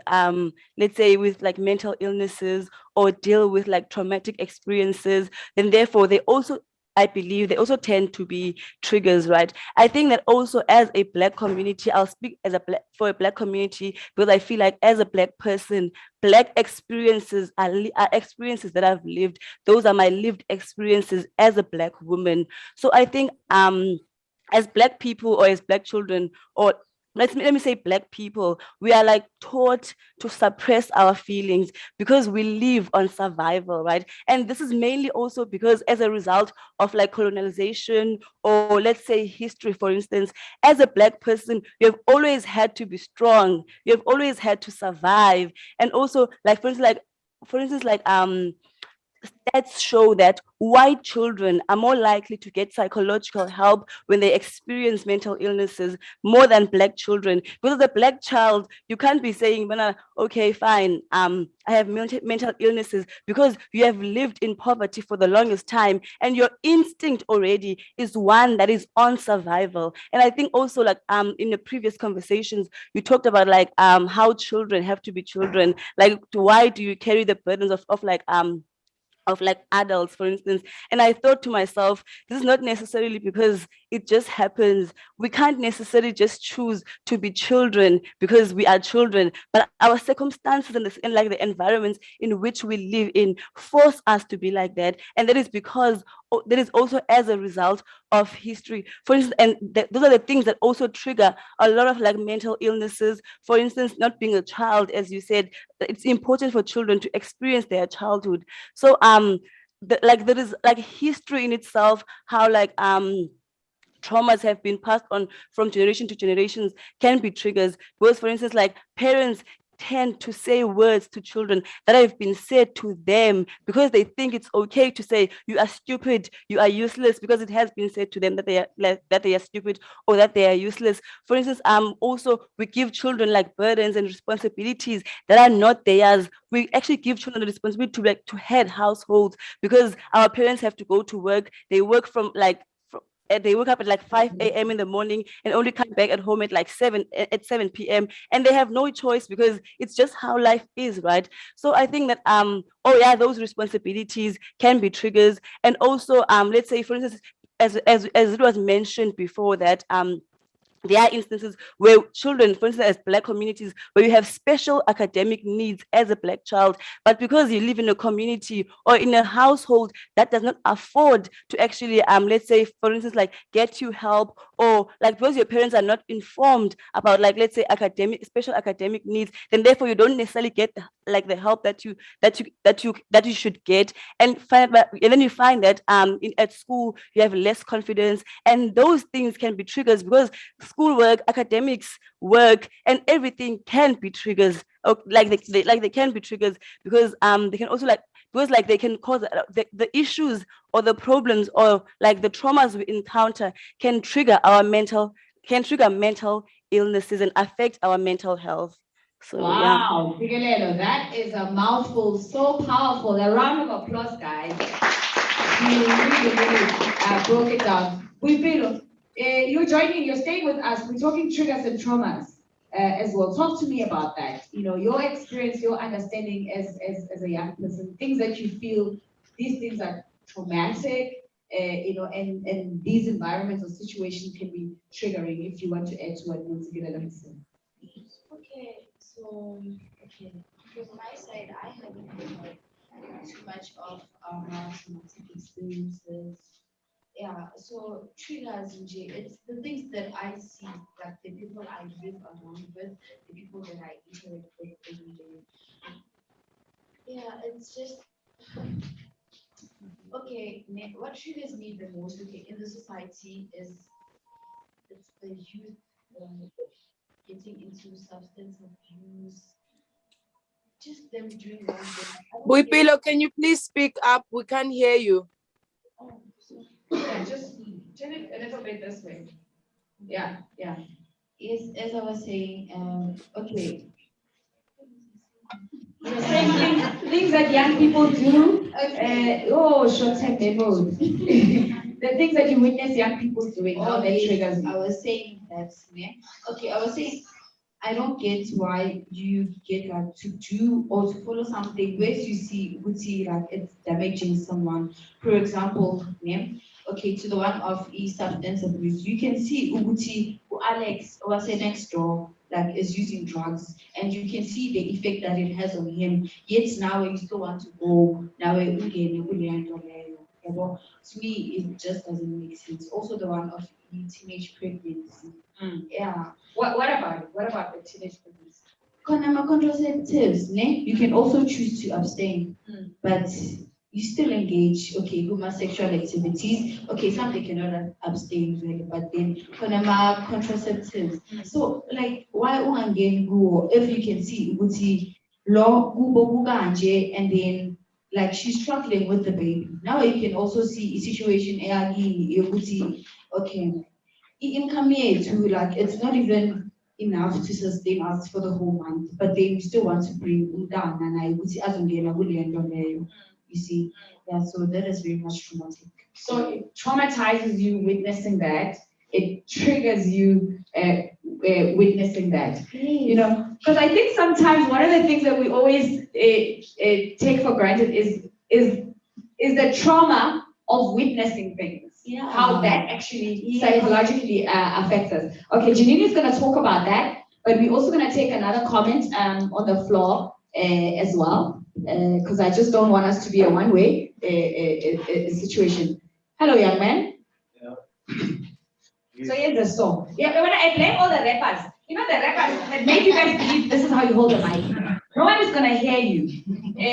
let's say with like mental illnesses or deal with like traumatic experiences. Then therefore they also, I believe they also tend to be triggers, right? I think that also as a Black community, I'll speak as for a Black community, because I feel like as a Black person, Black experiences are experiences that I've lived. Those are my lived experiences as a Black woman. So I think as Black people or as Black children, or let me say Black people, we are like taught to suppress our feelings because we live on survival, right? And this is mainly also because as a result of like colonization, or let's say history, for instance. As a Black person, you have always had to be strong, you have always had to survive. And also like for instance like stats show that white children are more likely to get psychological help when they experience mental illnesses more than Black children. Because as a Black child, you can't be saying, okay, fine, I have mental illnesses, because you have lived in poverty for the longest time, and your instinct already is one that is on survival. And I think also like in the previous conversations, you talked about like how children have to be children. Like, why do you carry the burdens of like adults, for instance? And I thought to myself, this is not necessarily because it just happens. We can't necessarily just choose to be children because we are children, but our circumstances and like the environments in which we live in force us to be like that. And that is because that is also as a result of history, for instance. And those are the things that also trigger a lot of like mental illnesses. For instance, not being a child, as you said, it's important for children to experience their childhood. So there is like history in itself, how like traumas have been passed on from generation to generations can be triggers. Because for instance, like parents tend to say words to children that have been said to them because they think it's okay to say you are stupid, you are useless, because it has been said to them that they are stupid or that they are useless. For instance, also we give children like burdens and responsibilities that are not theirs. We actually give children the responsibility to head households because our parents have to go to work. They work they wake up at like 5 a.m. in the morning and only come back at home at like 7 p.m. and they have no choice because it's just how life is, right? So I think that oh yeah, those responsibilities can be triggers. And also let's say, for instance, as it was mentioned before, that there are instances where children, for instance, as Black communities, where you have special academic needs as a Black child, but because you live in a community or in a household that does not afford to actually, let's say, for instance, like get you help, or like because your parents are not informed about, like, let's say, special academic needs, then therefore you don't necessarily get the help that you should get, and then you find that at school you have less confidence, and those things can be triggers because schoolwork, academics, work, and everything can be triggers. They can be triggers because they can also they can cause the issues or the problems or like the traumas we encounter can trigger mental illnesses and affect our mental health. So wow, Figalelo, that is a mouthful, so powerful. A round of applause, guys. You really broke it down. You're joining, you're staying with us. We're talking triggers and traumas as well. Talk to me about that. You know, your experience, your understanding as a young person, things that you feel, these things are traumatic, and these environments or situations can be triggering, if you want to add to what Figalelo has said. Okay, so, from my side, I haven't had too much of traumatic experiences. Yeah, so triggers, it's the things that I see, like the people I live around with, the people that I interact with every day. Yeah, it's just, okay, what triggers me the most, in the society is it's the youth getting into substance abuse, just them doing wrong things. Buipilo, can you please speak up? We can't hear you. Oh, yeah, just turn it a little bit this way. Yeah. Yes, as I was saying, okay. You're saying things that young people do. Short-term memory. The things that you witness young people doing, how that triggers you. I was saying that, okay, I was saying I don't get why you get like to do or to follow something where you see like it's damaging someone. For example, okay, to the one of substance abuse, you can see Uguti Alex or say next door like is using drugs, and you can see the effect that it has on him. Yet now you still want to go now. To me, it just doesn't make sense. Also, the one of teenage pregnancy. Yeah. What about it? What about the teenage pregnancy? Contraceptives, you can also choose to abstain, but you still engage, okay, homosexual activities. Okay, some they cannot abstain, really, but then contraceptives. So, like, why again go if you can see law and then like she's struggling with the baby. Now you can also see a situation okay, income here too, like it's not even enough to sustain us for the whole month, but they still want to bring down and I would see as you see. Yeah, so that is very much traumatic. So it traumatizes you witnessing that. It triggers you witnessing that. You know, because I think sometimes one of the things that we always take for granted is the trauma of witnessing things. Yeah. How that actually psychologically affects us. Okay, Janine is going to talk about that, but we're also going to take another comment on the floor as well, because I just don't want us to be a one-way situation. Hello, young man. Yeah. So here's the song. Yeah, when I blame all the rappers, you know the rappers that make you guys believe this is how you hold the mic. No one is gonna hear you.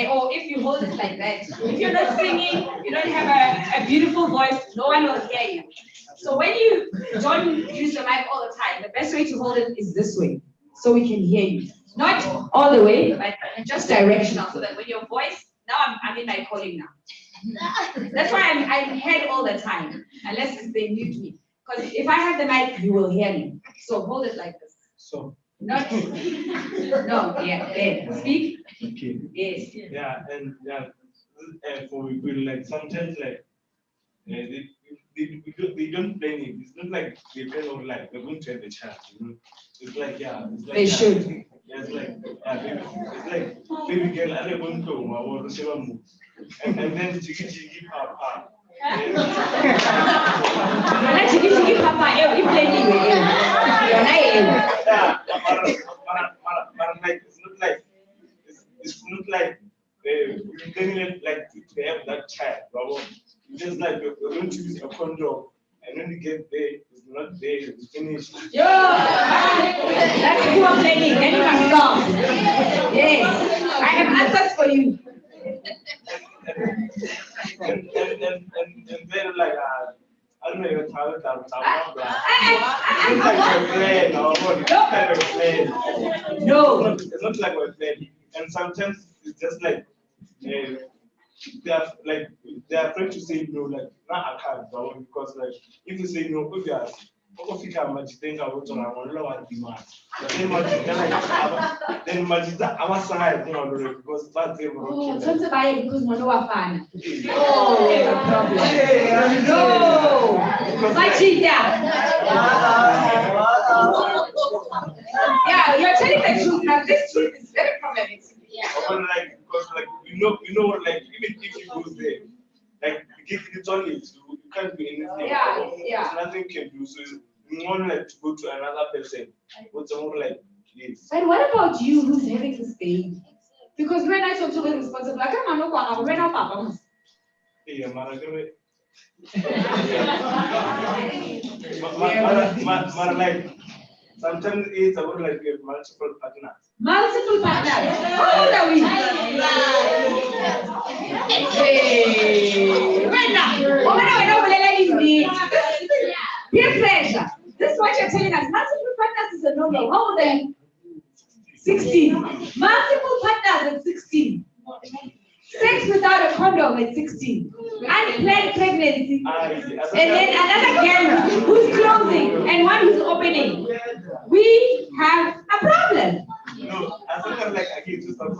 Or if you hold it like that. If you're not singing, you don't have a beautiful voice, no one will hear you. So when you don't use the mic all the time, the best way to hold it is this way, so we can hear you. Not all the way, but just directional, so that when your voice, now I'm in my calling now. That's why I'm heard all the time, unless they mute me. Because if I have the mic, you will hear me. So hold it like this. So. Not. No, yeah, there. Speak. Okay. Yes. Yeah, and for people, like sometimes like they don't plan it. It's not like they plan on like they're going to have a child, you know. It's like it's like They should. Yeah, it's like it's like baby girl, I don't go or and then chiki papa. Mana chiki papa you play me. You're not like it's not like it's not like you planning like to have that child, bro. It's just like you're going to use a condom and when you get there, it's not there, it's finished. Yo! That's poor planning. Then you can stop. Yes. I have answers for you. And then like I don't know how it's like a plan or what kind of plan. No. It's not like a plan. And sometimes it's just like they are afraid to say no, like not I can't, because like if you say no, if you are much think about lower demand. Then much that our side, because that's it. Oh, something about it because no fan. Oh, problem. No. Yeah, you're telling the truth. Now this truth is very problematic. Yeah. Because you know, like even if you go there, like it's only you can't do anything. Yeah. There's nothing you can do. So you want like to go to another person, what's more like this. But what about you who's having this baby? Because when I talk to be responsible, I can't know what I'm running up. Yeah, like sometimes it's about like multiple partners. Multiple partners. How old are we? Hey, when now? Peer pressure. This is what you're telling us. Multiple partners is a no-no. How old are you? 16. Multiple partners at 16. Sex without a condom at 16. Unplanned pregnancy. And then another girl who's closing and one who's opening. We have a problem. No, I sometimes like I get to stop.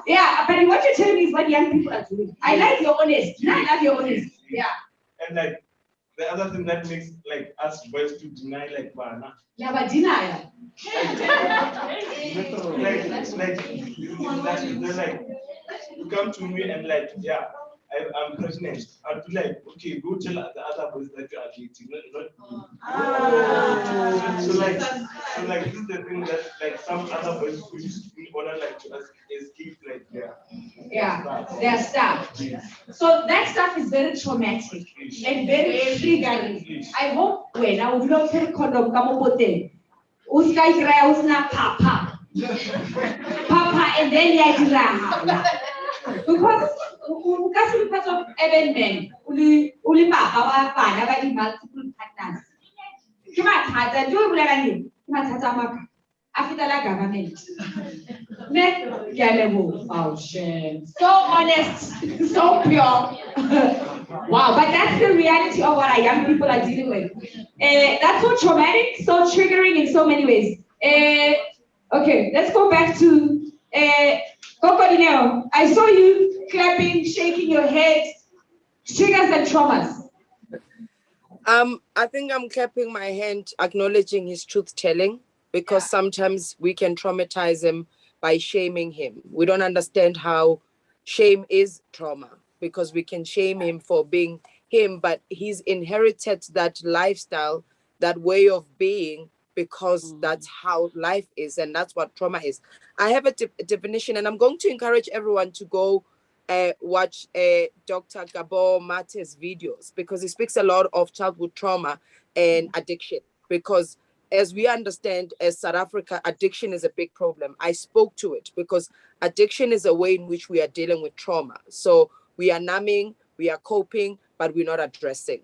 Yeah, but what you're telling me is what young people are doing. I like your honesty. I love your honesty. Yeah. And like the other thing that makes like us boys to deny like banana. Yeah, but denial. like you come to me and like I'm pregnant. I'll be like, okay, go tell the other boys that you are dating, not me. So like this is the thing that like some other boys use in order like to escape like their stuff. So that stuff is very traumatic and very triggering. I hope when I would not tell condom come up with papa and then because of even men, uli papa wa bana ba di multiple partners. Ke mathata ntho e bolela neng? Ke mathata a maka a fetela government. Ne ke a leboha. So honest, so pure. Wow, but that's the reality of what our young people are dealing with. That's so traumatic, so triggering in so many ways. Okay, let's go back to Coco Dineo. I saw you clapping, shaking your head. Triggers and traumas. I think I'm clapping my hand, acknowledging his truth telling, because sometimes we can traumatize him by shaming him. We don't understand how shame is trauma, because we can shame him for being him, but he's inherited that lifestyle, that way of being, because that's how life is, and that's what trauma is. I have a definition, and I'm going to encourage everyone to go watch Dr. Gabor Mate's videos, because he speaks a lot of childhood trauma and addiction, because as we understand, as South Africa, addiction is a big problem. I spoke to it because addiction is a way in which we are dealing with trauma. So we are numbing, we are coping, but we're not addressing.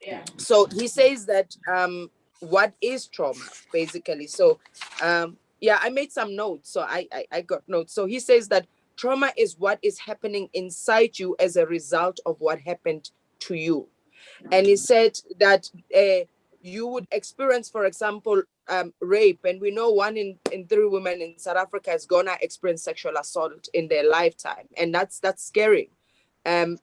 Yeah. So he says that what is trauma, basically? So yeah, I made some notes. So I got notes. So he says that trauma is what is happening inside you as a result of what happened to you. And he said that you would experience, for example, rape. And we know 1 in 3 women in South Africa is gonna experience sexual assault in their lifetime. And that's scary. And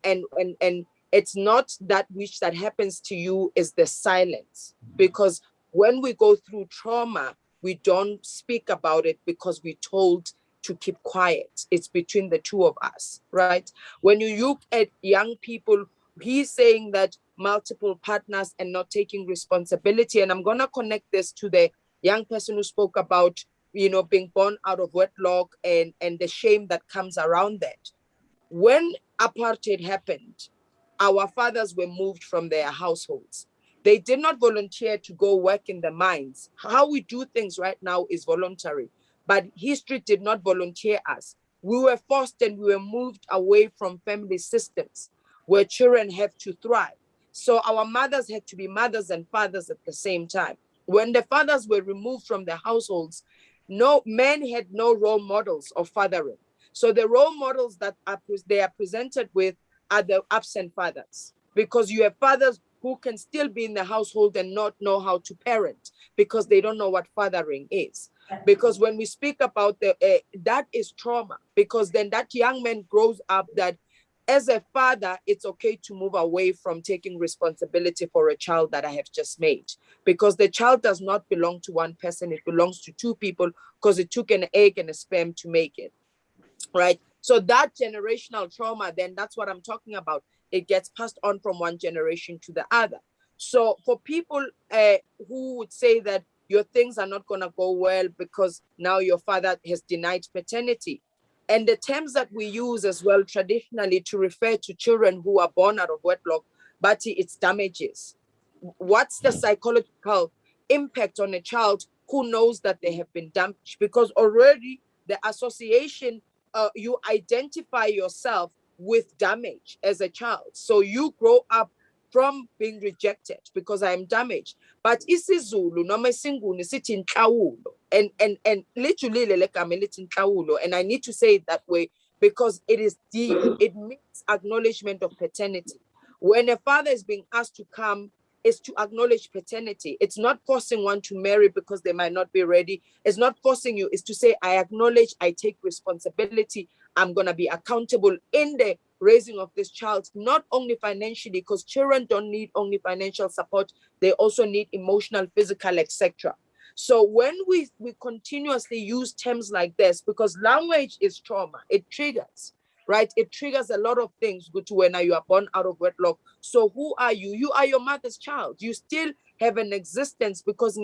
it's not that which that happens to you is the silence. Because when we go through trauma, we don't speak about it because we're told to keep quiet. It's between the two of us, right? When you look at young people, he's saying that multiple partners and not taking responsibility. And I'm going to connect this to the young person who spoke about, being born out of wedlock and the shame that comes around that. When apartheid happened, our fathers were moved from their households. They did not volunteer to go work in the mines. How we do things right now is voluntary, but history did not volunteer us. We were forced and we were moved away from family systems where children have to thrive. So our mothers had to be mothers and fathers at the same time. When the fathers were removed from the households, no men had no role models of fathering. So the role models that they are presented with are the absent fathers, because you have fathers who can still be in the household and not know how to parent because they don't know what fathering is. Because when we speak about that is trauma, because then that young man grows up that as a father, it's okay to move away from taking responsibility for a child that I have just made, because the child does not belong to one person. It belongs to 2 people because it took an egg and a sperm to make it. Right? So that generational trauma, then that's what I'm talking about. It gets passed on from one generation to the other. So for people who would say that your things are not going to go well because now your father has denied paternity, and the terms that we use as well traditionally to refer to children who are born out of wedlock, but it's damages. What's the psychological impact on a child who knows that they have been damaged? Because already the association, you identify yourself with damage as a child. So you grow up from being rejected because I am damaged. But isiZulu noma isiNguni sithi inhlawulo, and literally lekame lithi inhlawulo, and I need to say it that way because it is deep. It means acknowledgement of paternity. When a father is being asked to come, is to acknowledge paternity. It's not forcing one to marry because they might not be ready. It's not forcing you. It's to say, I acknowledge, I take responsibility. I'm going to be accountable in the raising of this child, not only financially, because children don't need only financial support. They also need emotional, physical, etc. So when we continuously use terms like this, because language is trauma, it triggers. Right? It triggers a lot of things when you are born out of wedlock. So who are you? You are your mother's child. You still have an existence, because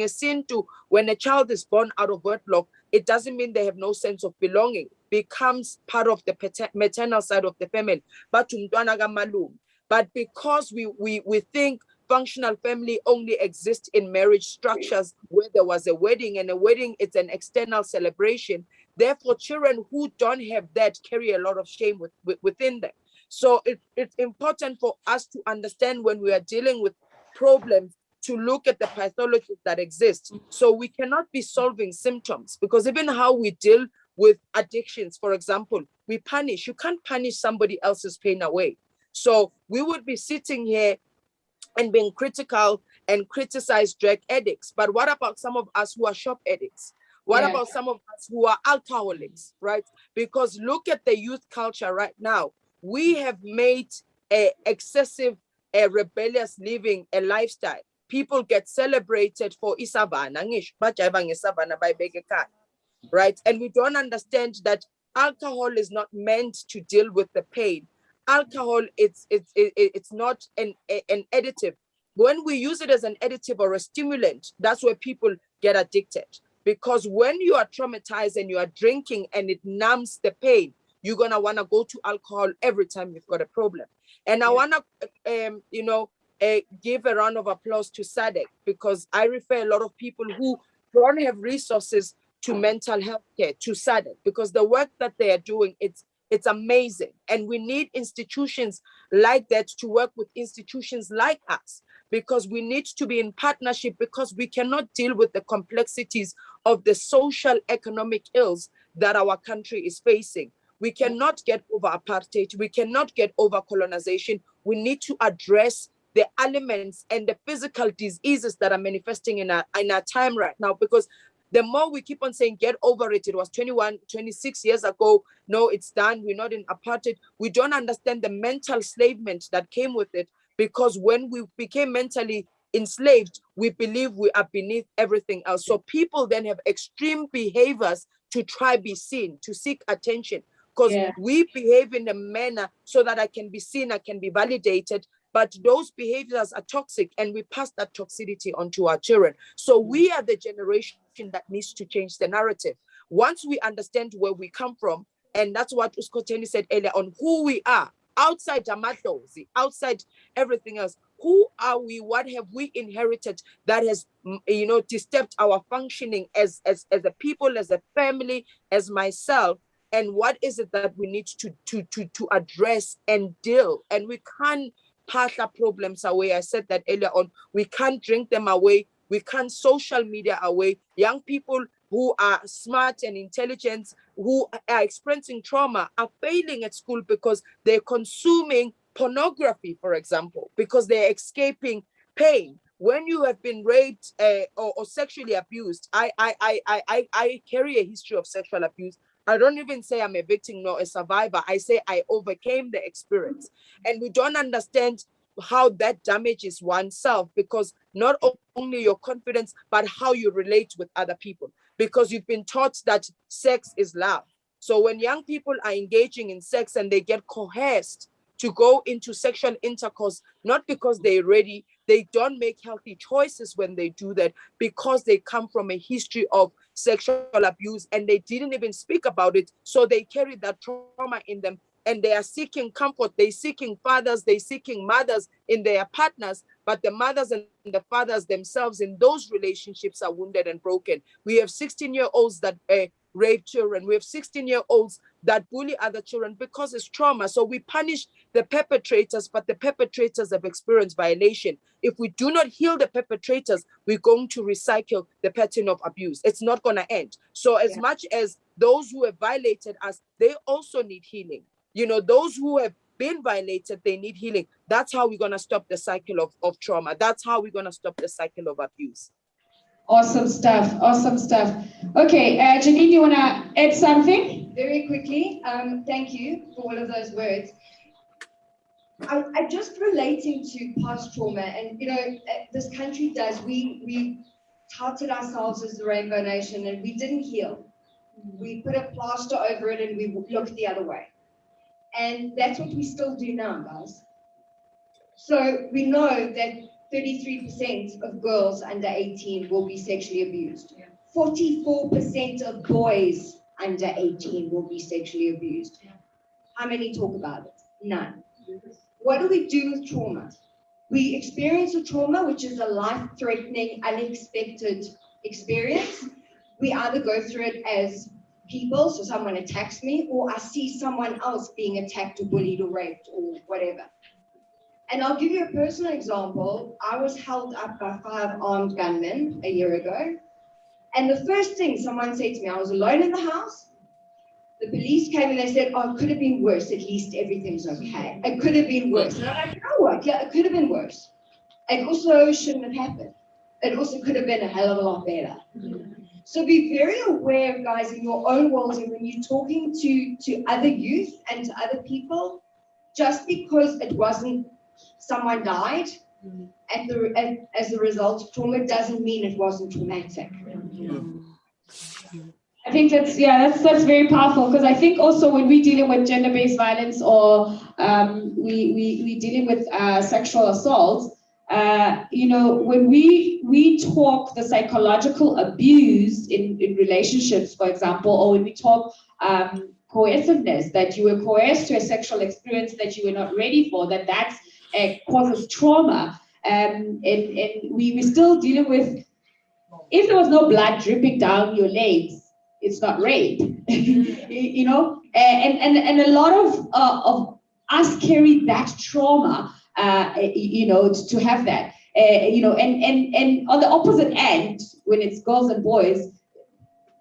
when a child is born out of wedlock, it doesn't mean they have no sense of belonging. Becomes part of the maternal side of the family. But because we think functional family only exists in marriage structures where there was a wedding, and a wedding, it's an external celebration. Therefore, children who don't have that carry a lot of shame within them. So it's important for us to understand when we are dealing with problems to look at the pathologies that exist. So we cannot be solving symptoms, because even how we deal with addictions, for example, we punish. You can't punish somebody else's pain away. So we would be sitting here and being critical and criticize drug addicts. But what about some of us who are shop addicts? What about some of us who are alcoholics, right? Because look at the youth culture right now. We have made excessive, rebellious living a lifestyle. People get celebrated for isavana, right? And we don't understand that alcohol is not meant to deal with the pain. Alcohol, it's not an additive. When we use it as an additive or a stimulant, that's where people get addicted. Because when you are traumatized and you are drinking and it numbs the pain, you're gonna wanna go to alcohol every time you've got a problem. And I wanna, give a round of applause to SADC, because I refer a lot of people who don't have resources to mental health care to SADC, because the work that they are doing, it's amazing. And we need institutions like that to work with institutions like us, because we need to be in partnership, because we cannot deal with the complexities of the social economic ills that our country is facing. We cannot get over apartheid. We cannot get over colonization. We need to address the elements and the physical diseases that are manifesting in our time right now, because the more we keep on saying, get over it, it was 21, 26 years ago, no, it's done, we're not in apartheid, we don't understand the mental enslavement that came with it, because when we became mentally enslaved, we believe we are beneath everything else. So people then have extreme behaviors to try be seen, to seek attention, because we behave in a manner so that I can be seen, I can be validated, but those behaviors are toxic, and we pass that toxicity onto our children. So we are the generation that needs to change the narrative. Once we understand where we come from, and that's what Uskoteni said earlier on, who we are, outside Amadozi, outside everything else, who are we? What have we inherited that has, disturbed our functioning as a people, as a family, as myself? And what is it that we need to address and deal? And we can't pass our problems away. I said that earlier on. We can't drink them away. We can't social media away. Young people who are smart and intelligent, who are experiencing trauma, are failing at school because they're consuming pornography, for example, because they're escaping pain. When you have been raped or sexually abused, I carry a history of sexual abuse. I don't even say I'm a victim nor a survivor. I say I overcame the experience. And we don't understand how that damages oneself, because not only your confidence, but how you relate with other people, because you've been taught that sex is love. So when young people are engaging in sex and they get coerced to go into sexual intercourse, not because they're ready, they don't make healthy choices when they do that, because they come from a history of sexual abuse and they didn't even speak about it. So they carry that trauma in them, and they are seeking comfort. They're seeking fathers, they're seeking mothers in their partners, but the mothers and the fathers themselves in those relationships are wounded and broken. We have 16-year-olds that rape children. We have 16-year-olds that bully other children because it's trauma. So we punish the perpetrators, but the perpetrators have experienced violation. If we do not heal the perpetrators, we're going to recycle the pattern of abuse. It's not going to end. So as much as those who have violated us, they also need healing. Those who have been violated, they need healing. That's how we're going to stop the cycle of trauma. That's how we're going to stop the cycle of abuse. Awesome stuff. Awesome stuff. Okay, Janine, you want to add something? Very quickly. Thank you for all of those words. I just relating to past trauma, and this country does. We touted ourselves as the Rainbow Nation, and we didn't heal. We put a plaster over it, and we looked the other way. And that's what we still do now, guys. So we know that 33% of girls under 18 will be sexually abused. 44% of boys under 18 will be sexually abused. How many talk about it? None. What do we do with trauma? We experience a trauma, which is a life-threatening, unexpected experience. We either go through it as people, so someone attacks me, or I see someone else being attacked or bullied or raped or whatever. And I'll give you a personal example. I was held up by 5 armed gunmen a year ago. And the first thing someone said to me, I was alone in the house. The police came and they said, oh, it could have been worse. At least everything's okay. It could have been worse. And I'm like, you know what? Yeah, it could have been worse. It also shouldn't have happened. It also could have been a hell of a lot better. So be very aware, guys, in your own worlds, and when you're talking to other youth and to other people, just because it wasn't someone died as a result of trauma doesn't mean it wasn't traumatic. I think that's very powerful, because I think also when we're dealing with gender-based violence or we dealing with sexual assault, when we talk the psychological abuse in relationships, for example, or when we talk coerciveness, that you were coerced to a sexual experience that you were not ready for, that causes trauma, and we're still dealing with, if there was no blood dripping down your legs, it's not rape, and a lot of us carry that trauma, to have that. and on the opposite end, when it's girls and boys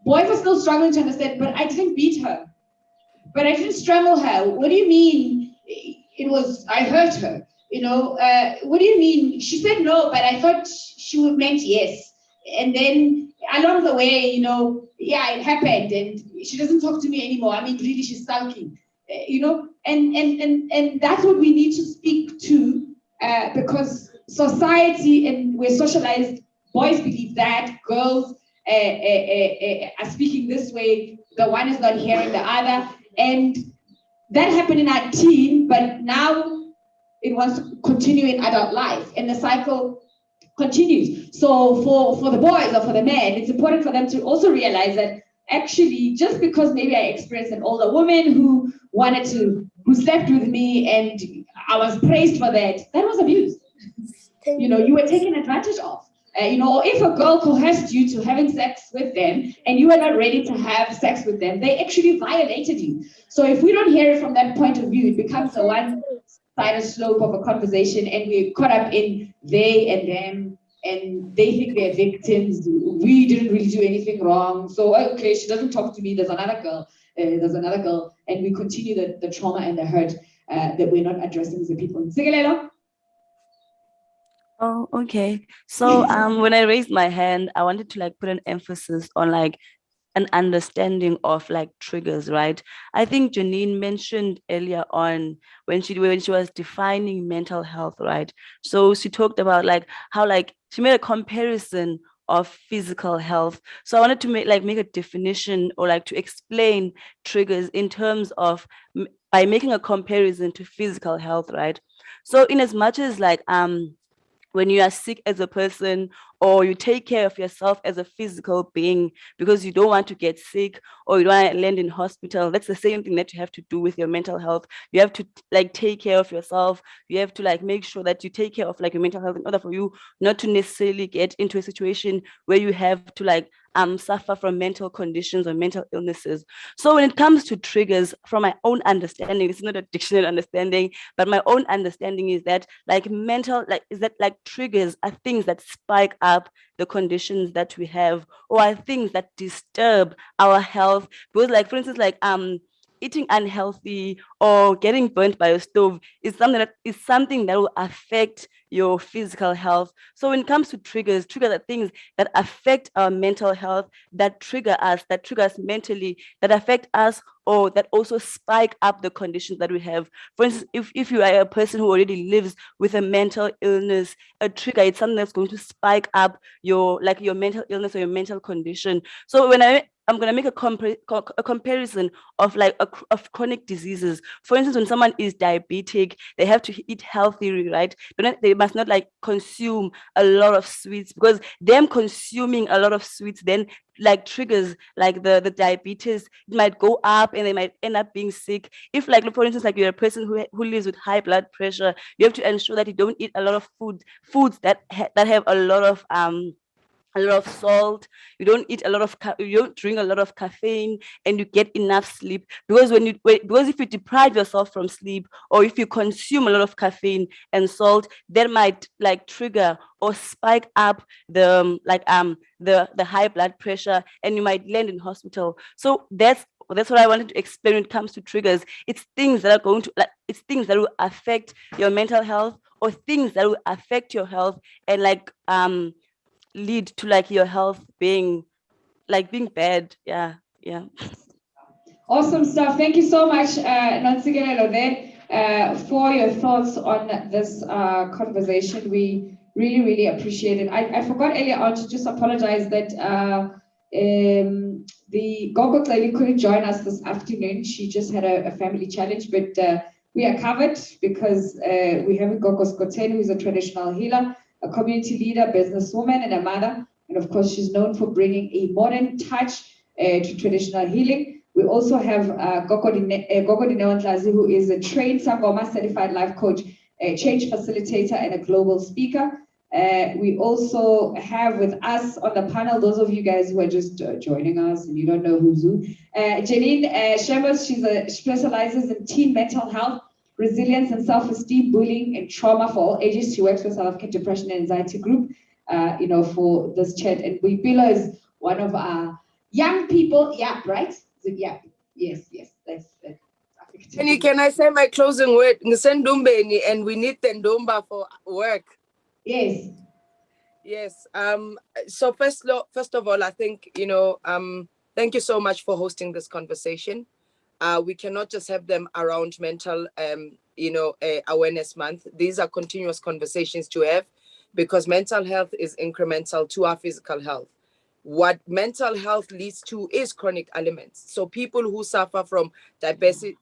are still struggling to understand, but I didn't beat her. But I didn't strangle her. What do you mean? I hurt her. What do you mean? She said no, but I thought she would meant yes. And then along the way, it happened, and she doesn't talk to me anymore. I mean, really, she's sulking. And that's what we need to speak to, because society, and we're socialized. Boys believe that, girls are speaking this way. The one is not hearing the other, and that happened in our teen, but now it wants to continue in adult life, and the cycle continues. So for the boys or for the men, it's important for them to also realize that actually, just because maybe I experienced an older woman who slept with me and I was praised for that was abuse. You were taken advantage of. Or if a girl coerced you to having sex with them and you were not ready to have sex with them, they actually violated you. So if we don't hear it from that point of view, it becomes a one-sided slope of a conversation, and we're caught up in they and them, and they think they're victims. We didn't really do anything wrong. So, okay, she doesn't talk to me. There's another girl. And we continue the trauma and the hurt that we're not addressing as a people. Sigalelo? Oh, okay. So when I raised my hand, I wanted to put an emphasis on an understanding of triggers, right? I think Janine mentioned earlier on when she was defining mental health, right? So she talked about how she made a comparison of physical health. So I wanted to make a definition, or to explain triggers in terms of by making a comparison to physical health, right? So in as much as when you are sick as a person, or you take care of yourself as a physical being because you don't want to get sick, or you don't want to land in hospital, that's the same thing that you have to do with your mental health. You have to take care of yourself. You have to make sure that you take care of your mental health in order for you not to necessarily get into a situation where you have to suffer from mental conditions or mental illnesses. So when it comes to triggers, from my own understanding, it's not a dictionary understanding, but my own understanding is that triggers are things that spike up the conditions that we have, or are things that disturb our health. Because for instance, eating unhealthy or getting burnt by a stove is something that will affect your physical health. So when it comes to triggers are things that affect our mental health, that trigger us mentally, that affect us, or that also spike up the conditions that we have. For instance, if you are a person who already lives with a mental illness, a trigger, it's something that's going to spike up your mental illness or your mental condition. So when I'm going to make a comparison of of chronic diseases. For instance, when someone is diabetic, they have to eat healthy, right? They must not consume a lot of sweets, because them consuming a lot of sweets then triggers the diabetes. It might go up and they might end up being sick. If for instance, you're a person who lives with high blood pressure, you have to ensure that you don't eat a lot of foods that have a lot of salt. You don't drink a lot of caffeine, and you get enough sleep, because because if you deprive yourself from sleep, or if you consume a lot of caffeine and salt, that might trigger or spike up the high blood pressure, and you might land in hospital. So that's what I wanted to explain when it comes to triggers. It's things that are going to it's things that will affect your mental health, or things that will affect your health and lead to your health being bad. Yeah. Awesome stuff. Thank you so much, Nansigelelo there, for your thoughts on this conversation. We really, really appreciate it. I forgot earlier on to just apologize that the Gogo lady couldn't join us this afternoon. She just had a family challenge, but we are covered because we have Gogo Skoteni, who is a traditional healer, a community leader, businesswoman, and a mother. And of course, she's known for bringing a modern touch to traditional healing. We also have Gogo Dineo, who is a trained Sangoma certified life coach, a change facilitator, and a global speaker. We also have with us on the panel, those of you guys who are just joining us and you don't know who's who, Janine Shemos. She specializes in teen mental health, resilience and self-esteem, bullying and trauma for all ages. She works with South African Depression and Anxiety Group, for this chat. And Boipelo is one of our young people. Yeah, right? So, yeah, yes, that's Can I say my closing word? Ngisendumbeni, and we need Tendumba for work. Yes. Yes. So first of all, I think, thank you so much for hosting this conversation. We cannot just have them around mental, awareness month. These are continuous conversations to have, because mental health is incremental to our physical health. What mental health leads to is chronic elements. So people who suffer from diabetic,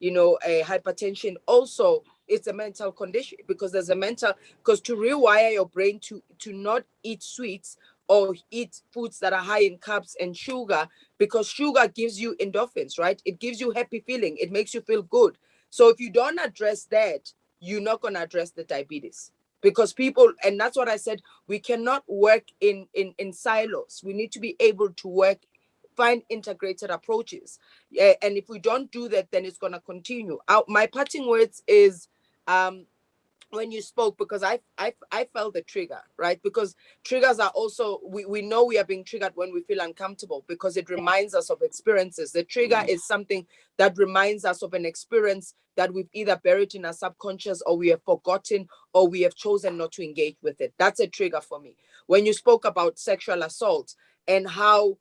hypertension, also it's a mental condition, because there's a mental, because to rewire your brain to not eat sweets or eat foods that are high in carbs and sugar, because sugar gives you endorphins, right? It gives you happy feeling. It makes you feel good. So if you don't address that, you're not going to address the diabetes, because people, and that's what I said, we cannot work in silos. We need to be able to find integrated approaches. And if we don't do that, then it's going to continue. My parting words is, when you spoke, because I felt the trigger, right? Because triggers are also, we know we are being triggered when we feel uncomfortable, because it reminds us of experiences. The trigger is something that reminds us of an experience that we've either buried in our subconscious, or we have forgotten, or we have chosen not to engage with it. That's a trigger for me. When you spoke about sexual assault and how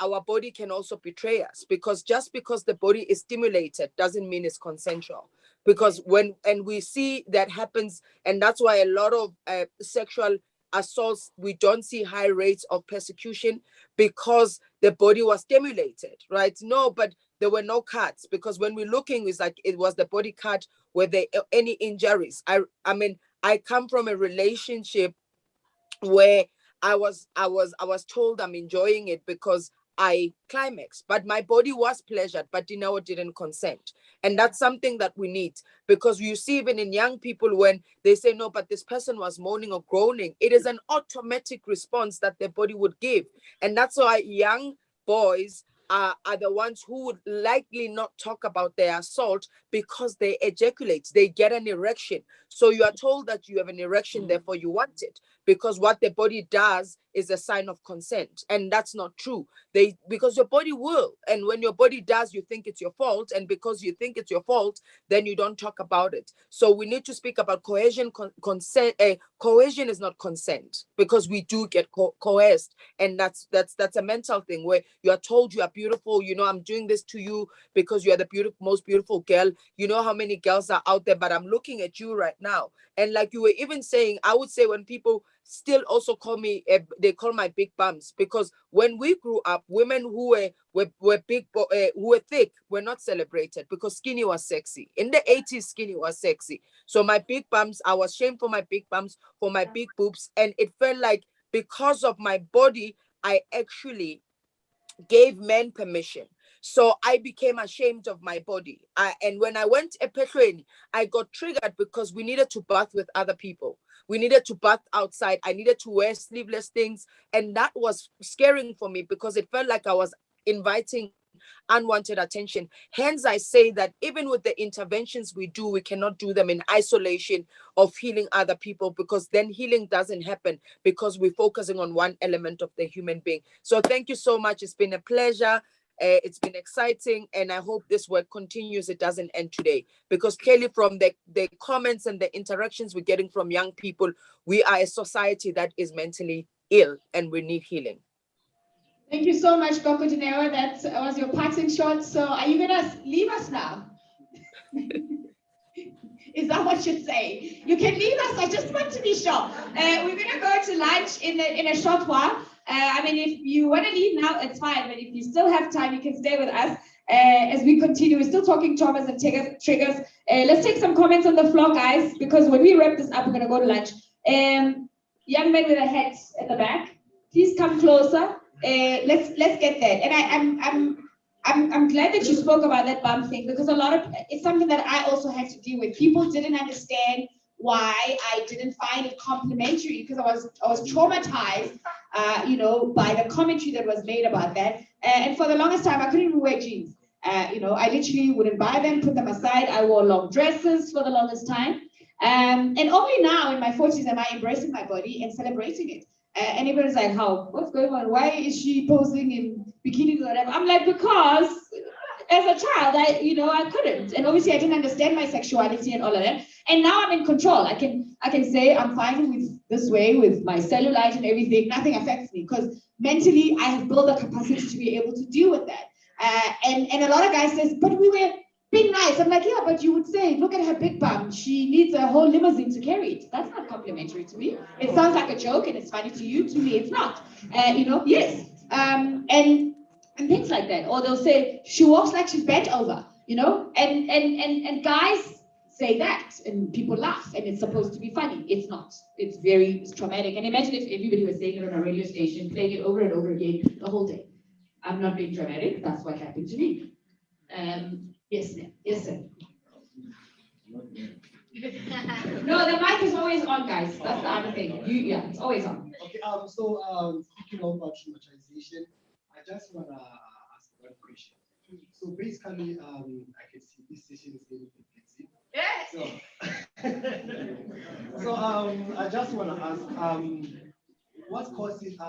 our body can also betray us, because just because the body is stimulated doesn't mean it's consensual. Because and we see that happens, and that's why a lot of sexual assaults, we don't see high rates of persecution, because the body was stimulated, right? No, but there were no cuts, because when we're looking, it's like it was the body cut. Were there any injuries? I mean, I come from a relationship where I was told I'm enjoying it because I climaxed, but my body was pleasured, but Dineo didn't consent. And that's something that we need, because you see, even in young people, when they say, no, but this person was moaning or groaning, it is an automatic response that their body would give. And that's why young boys are the ones who would likely not talk about their assault, because they ejaculate, they get an erection. So you are told that you have an erection, therefore you want it, because what the body does is a sign of consent. And that's not true. Because your body will, and when your body does, you think it's your fault, and because you think it's your fault, then you don't talk about it. So we need to speak about cohesion. Consent, cohesion is not consent, because we do get coerced, and that's a mental thing, where you are told you are beautiful. I'm doing this to you because you are the most beautiful girl. You know how many girls are out there, but I'm looking at you right now. And like you were even saying, I would say, when people still also call me, they call my big bums, because when we grew up, women who were big, who were thick, were not celebrated, because skinny was sexy. In the 80s, skinny was sexy. So my big bums, I was shamed for my big bums, for my big boobs, and it felt like, because of my body, I actually gave men permission. So I became ashamed of my body. And when I went Epetweni, I got triggered, because we needed to bath with other people. We needed to bath outside. I needed to wear sleeveless things. And that was scaring for me, because it felt like I was inviting unwanted attention. Hence, I say that even with the interventions we do, we cannot do them in isolation of healing other people, because then healing doesn't happen, because we're focusing on one element of the human being. So thank you so much. It's been a pleasure. It's been exciting, and I hope this work continues. It doesn't end today, because clearly from the comments and the interactions we're getting from young people, we are a society that is mentally ill, and we need healing. Thank you so much, Coco Dineo. That was your parting shot. So are you going to leave us now? Is that what you say? You can leave us. I just want to be sure. We're going to go to lunch in a short while. I mean, if you want to leave now, it's fine. But if you still have time, you can stay with us as we continue. We're still talking traumas and triggers. Let's take some comments on the floor, guys, because when we wrap this up, we're going to go to lunch. Young men with a hat at the back, please come closer. Let's get that. And I'm glad that you spoke about that bum thing, because it's something that I also had to deal with. People didn't understand why I didn't find it complimentary, because I was traumatized, by the commentary that was made about that. And for the longest time, I couldn't even wear jeans. I literally wouldn't buy them, put them aside. I wore long dresses for the longest time. And only now in my 40s am I embracing my body and celebrating it. And everyone's like, what's going on? Why is she posing in bikinis or whatever? I'm like, because as a child, I couldn't. And obviously I didn't understand my sexuality and all of that. And now I'm in control. I can say I'm fine with this way, with my cellulite and everything. Nothing affects me because mentally I have built the capacity to be able to deal with that. And a lot of guys says, but we were being nice. I'm like, yeah, but you would say, look at her big bum. She needs a whole limousine to carry it. That's not complimentary to me. It sounds like a joke and it's funny to you. To me, it's not. Yes. And things like that. Or they'll say, she walks like she's bent over, and guys say that and people laugh and it's supposed to be funny. It's not. It's traumatic. And imagine if everybody was saying it on a radio station, playing it over and over again the whole day. I'm not being dramatic. That's what happened to me. Yes, ma'am. Yes, sir. No, the mic is always on, guys. That's the other thing. It's always on. Okay. So speaking of traumatization, I just wanna ask one question. So basically, I can see this session is very complex. Yes. So, I just wanna ask, what causes a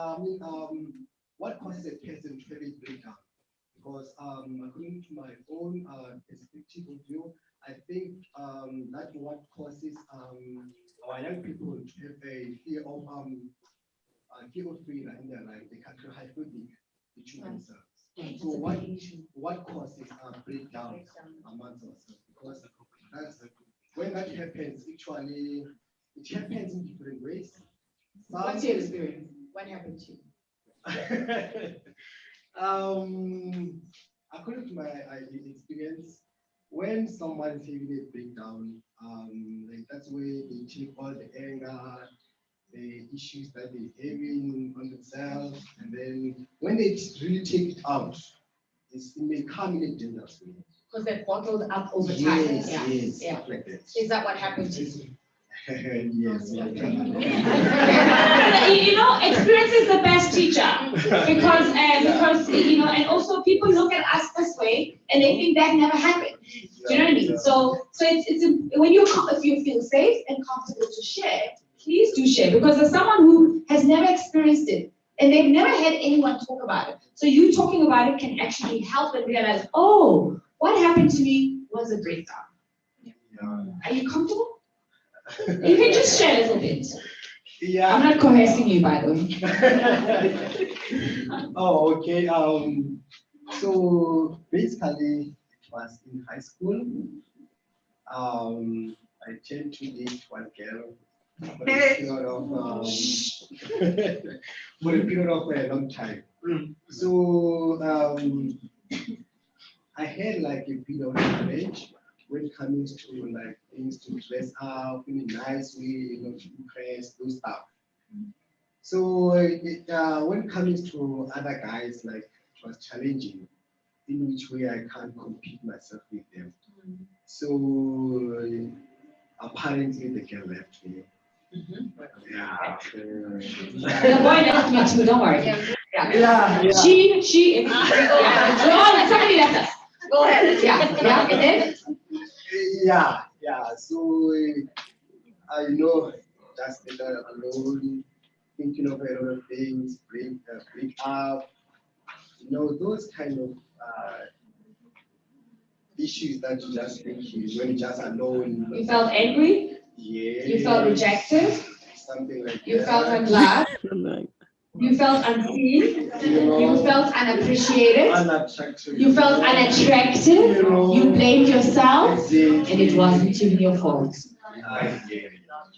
person to have a breakdown? Because according to my own perspective of view, I think that what causes our young people to have a fear of failure in their life. They can feel hypothic between themselves. So what causes breakdown amongst ourselves? Because when that happens, actually it happens in different ways. What's your experience? What happened to you? According to my experience, when someone is having a breakdown, that's where they take all the anger, the issues that they're having on themselves, and then when they really take it out, it may come in a dangerous way. Because they're bottled up over time. Yes, Yeah. like that. Is that what happened to you? Yes. Experience is the best teacher because and also people look at us this way and they think that never happened. Do you know what I mean? So it's when if you feel safe and comfortable to share, please do share, because there's someone who has never experienced it and they've never had anyone talk about it. So you talking about it can actually help them realize, oh, what happened to me was a breakdown. Are you comfortable? You can just share a little bit. Yeah. I'm not coercing you, by the way. Oh, okay. So basically, it was in high school. I tend to date one girl for a period of a long time. So I had like a bit of courage when it comes to like things to dress up in a nice way, to impress, those stuff. So when it comes to other guys, like it was challenging in which way I can't compete myself with them. So apparently the girl left me. Yeah. The boy left me too, don't worry. Yeah. She, somebody left us. Go ahead. Yeah, and then? Yeah. So just alone, thinking of a lot of things, break up, those kind of issues that you just think when you're just alone. You felt angry? Yeah. You felt rejected? Something like that. You felt unloved? You felt unseen? You felt unappreciated? You felt unattractive? You blamed yourself? And it wasn't even your fault.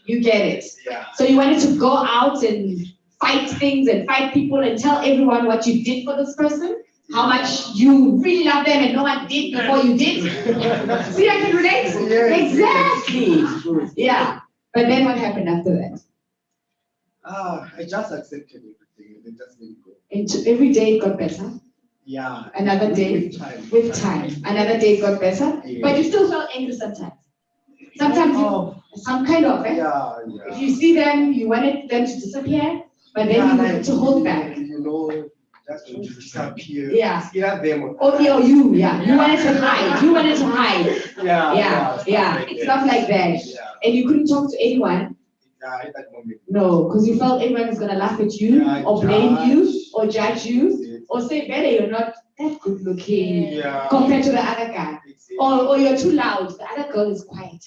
You get it? Yeah. So you wanted to go out and fight things and fight people and tell everyone what you did for this person? How much you really love them and no one did before you did? See, I can relate? Yes. Exactly. Yeah. But then what happened after that? I just accepted everything and then just let it go. And every day it got better? Yeah. Another day? With time. Another day it got better? Yeah. But you still felt angry sometimes? Sometimes some kind of, eh? Yeah. If you see them, you wanted them to disappear, but then you wanted to hold back. just to disappear. Yeah. Scare them. Oh, yeah, you, yeah. You wanted to hide. You wanted to hide. Yeah. Stuff like that. Yeah. And you couldn't talk to anyone. Yeah, at that moment. No, because you felt everyone is gonna laugh at you, or blame you, or judge you, or say, better you're not that good looking compared to the other guy. Or you're too loud. The other girl is quiet.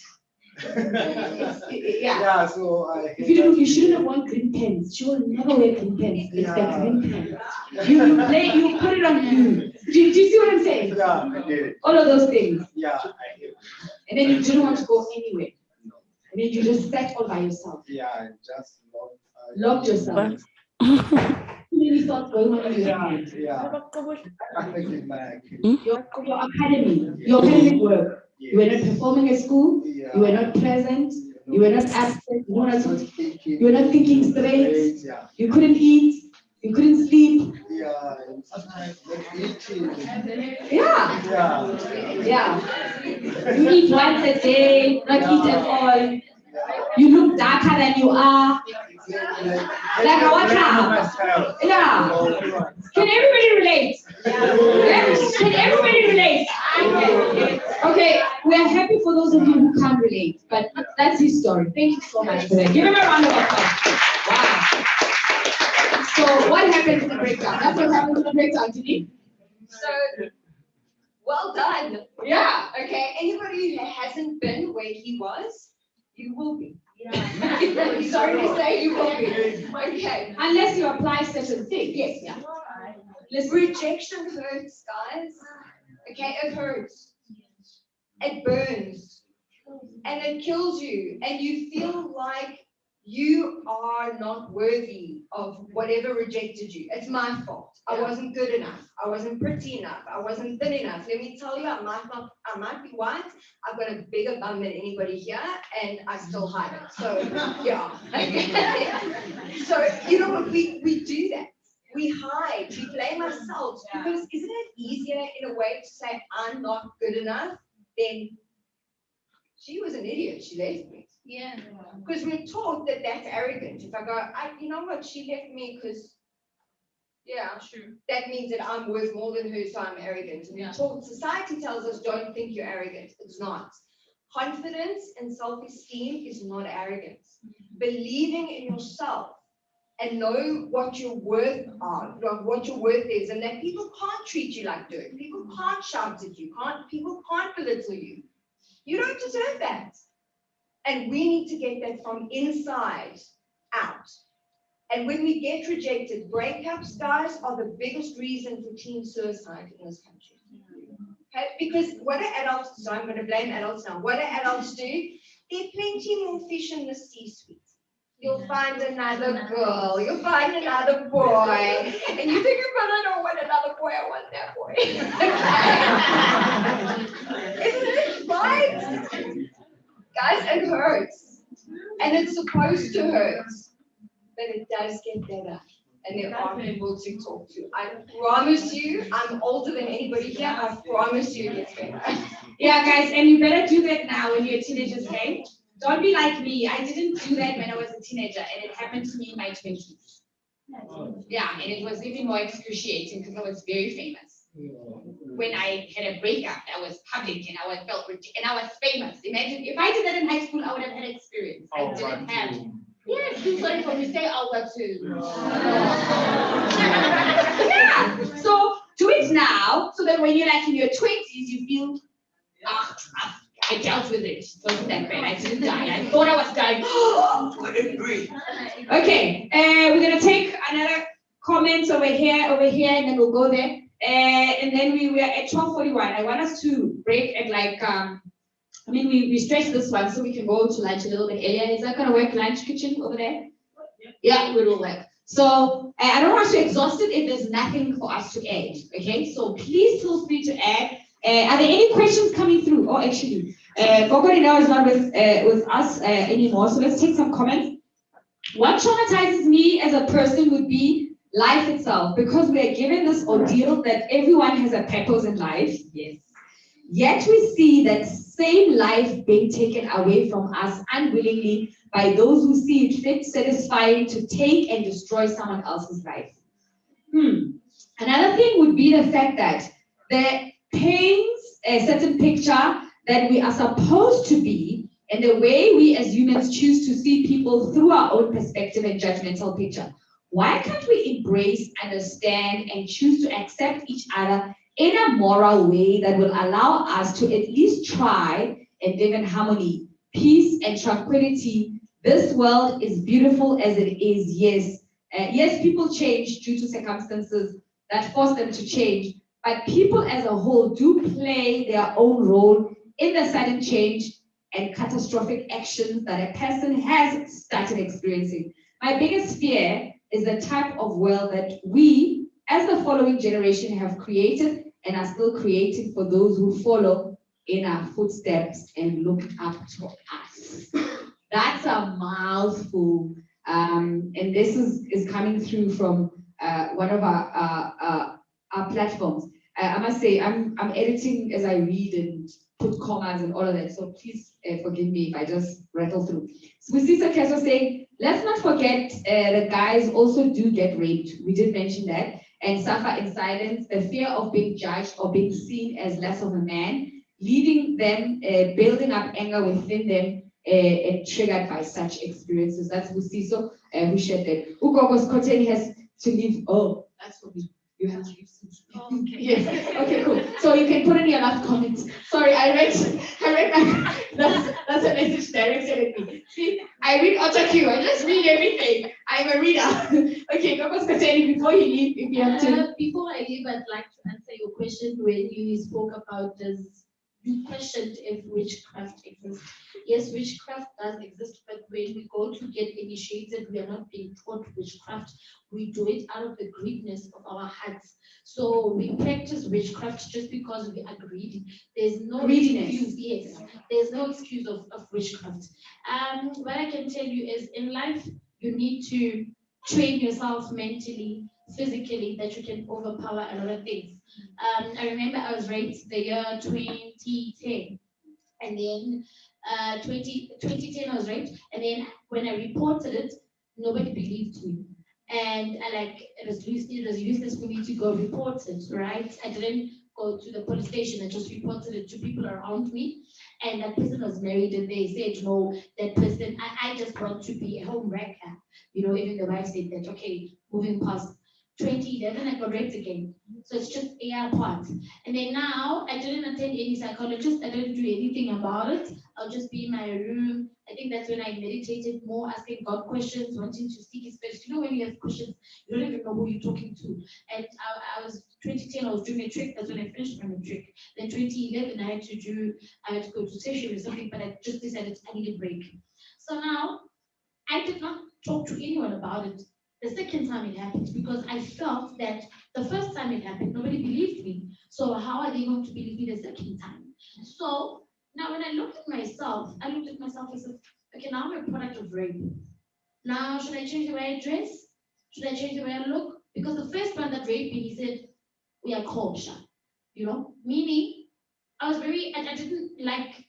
Yeah, so if you didn't, you shouldn't have worn green pants. She will never wear green pants. It's the green pants. You put it on you. Do you see what I'm saying? Yeah, I did. All of those things. Yeah, I did. And then you didn't want to go anywhere. And then you just sat all by yourself. Yeah, I just locked yourself. Many thoughts going on in your mind. Your academy, your academic work. You were not performing at school. You were not present. You were not absent. You were not thinking straight. You couldn't eat. You couldn't sleep. Yeah. You eat once a day, not eat at all. You look darker than you are. Like our club. Yeah. Can everybody relate? Can everybody relate? Okay, we're happy for those of you who can't relate, but that's his story. Thank you so much for that. Give him a round of applause. Wow. So what happened to the breakdown? That's what happened to the breakdown, Tini. So, well done. Yeah. Okay, anybody who hasn't been where he was, you will be. Yeah. Sorry to say, you will be. Okay. Unless you apply certain things. Yes. Yeah. Listen, rejection hurts, guys. Okay, it hurts. It burns. And it kills you. And you feel like you are not worthy of whatever rejected you. It's my fault. I wasn't good enough. I wasn't pretty enough. I wasn't thin enough. Let me tell you, I might be white. I've got a bigger bum than anybody here, and I still hide it. So yeah. So you know what? We do that. We hide. We blame ourselves because isn't it easier in a way to say I'm not good enough than she was an idiot. She left me. Yeah. Because we're taught that that's arrogant. If I go, you know what, she left me because, that means that I'm worth more than her, so I'm arrogant. And we're taught, society tells us, don't think you're arrogant. It's not. Confidence and self-esteem is not arrogance. Believing in yourself and know what your worth are, what your worth is, and that people can't treat you like dirt. People can't shout at you. People can't belittle you. You don't deserve that. And we need to get that from inside out. And when we get rejected, breakups, guys, are the biggest reason for teen suicide in this country. Okay? Because what do adults do? I'm going to blame adults now. What do adults do? There are plenty more fish in the C-suite. You'll find another girl, you'll find another boy, and you think, if I don't want another boy, I want that boy. Isn't it right? Guys, it hurts. And it's supposed to hurt. But it does get better. And there are people to talk to. I promise you, I'm older than anybody here. I promise you it gets better. Yeah, guys, and you better do that now when you're teenagers, okay? Don't be like me. I didn't do that when I was a teenager, and it happened to me in my 20s. Yeah, and it was even more excruciating because I was very famous. When I had a breakup, I was public and I felt and I was famous. Imagine if I did that in high school, I would have had experience. I didn't have. Yes, feel sorry for me. Say Alba too. Yeah. So do it now, so that when you're like in your 20s, you feel, I dealt with it. It wasn't that bad. I didn't die. I thought I was dying. I didn't breathe. Okay, we're gonna take another comment over here, and then we'll go there. And then we were at 12:41. I want us to break at like we stretched this one so we can go to lunch a little bit earlier. Is that gonna work? Lunch kitchen over there? Yeah, it will work. So I don't want us to exhaust it if there's nothing for us to add. Okay, so please feel free to add. Are there any questions coming through? Oh, actually, Gogo now is not with us anymore. So let's take some comments. What traumatizes me as a person would be life itself, because we are given this ordeal that everyone has a purpose in life. Yes. Yet we see that same life being taken away from us unwillingly by those who see it fit, satisfying to take and destroy someone else's life. Another thing would be the fact that there paints a certain picture that we are supposed to be, and the way we as humans choose to see people through our own perspective and judgmental picture. Why can't we embrace, understand, and choose to accept each other in a moral way that will allow us to at least try and live in harmony, peace, and tranquility? This world is beautiful as it is, yes. Yes, people change due to circumstances that force them to change, but people as a whole do play their own role in the sudden change and catastrophic actions that a person has started experiencing. My biggest fear is the type of world that we, as the following generation, have created and are still creating for those who follow in our footsteps and look up to us. That's a mouthful. And this is coming through from one of our platforms. I must say, I'm editing as I read and put commas and all of that, so please forgive me if I just rattle through. So we see Keso saying, let's not forget the guys also do get raped. We did mention that, and suffer in silence, the fear of being judged or being seen as less of a man, leading them, building up anger within them, and triggered by such experiences. That's Busiso, who shared that. Ugogos Koteni has to leave. Oh, that's for me. You have to leave. Okay. Yes. Okay, cool. So you can put in your last comment. Sorry, I read that's a message directed at me. See, I read AutoCue. I just read everything. I'm a reader. Okay, Gogos Koteni, before you leave, if you have to. Before I leave, I'd like to answer your question when you spoke about you questioned if witchcraft exists. Yes, witchcraft does exist, but when we go to get initiated, we are not being taught witchcraft. We do it out of the greediness of our hearts. So we practice witchcraft just because we are greedy. There's no excuse. Yes, there's no excuse of witchcraft. What I can tell you is in life, you need to train yourself mentally, physically, that you can overpower a lot of things. I remember I was raped the year 2010, and then 2010 I was raped, and then when I reported it, nobody believed me. And it was useless for me to go report it, right? I didn't go to the police station. I just reported it to people around me, and that person was married, and they said, no, that person, I just want to be a home wrecker. Even the wife said that, okay, moving past 2011, I got raped again. So it's just AR part. And then now, I didn't attend any psychologist. I didn't do anything about it. I'll just be in my room. I think that's when I meditated more, asking God questions, wanting to seek His face. When you have questions, you don't even know who you're talking to. And I was 2010, I was doing a trick. That's when I finished my trick. Then 2011, I had to go to session or something, but I just decided I need a break. So now, I did not talk to anyone about it the second time it happened, because I felt that the first time it happened, nobody believed me. So how are they going to believe me the second time? So now when I looked at myself, I looked at myself and said, okay, now I'm a product of rape. Now, should I change the way I dress? Should I change the way I look? Because the first one that raped me, he said, we are kosher. Meaning, I didn't like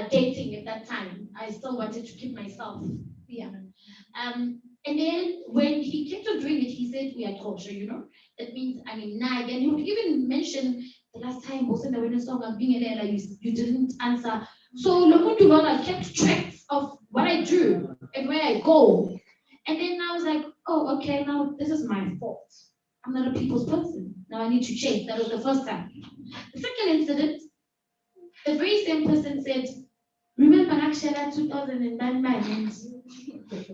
dating at that time. I still wanted to keep myself. Yeah. And then when he kept on doing it, he said, we are kosher, That means, nah. Then he would even mention the last time was in the winter song of being there, you didn't answer. So I kept track of what I do and where I go. And then I was like, oh, okay, now this is my fault. I'm not a people's person. Now I need to change. That was the first time. The second incident, the very same person said, remember Akshara 2009 and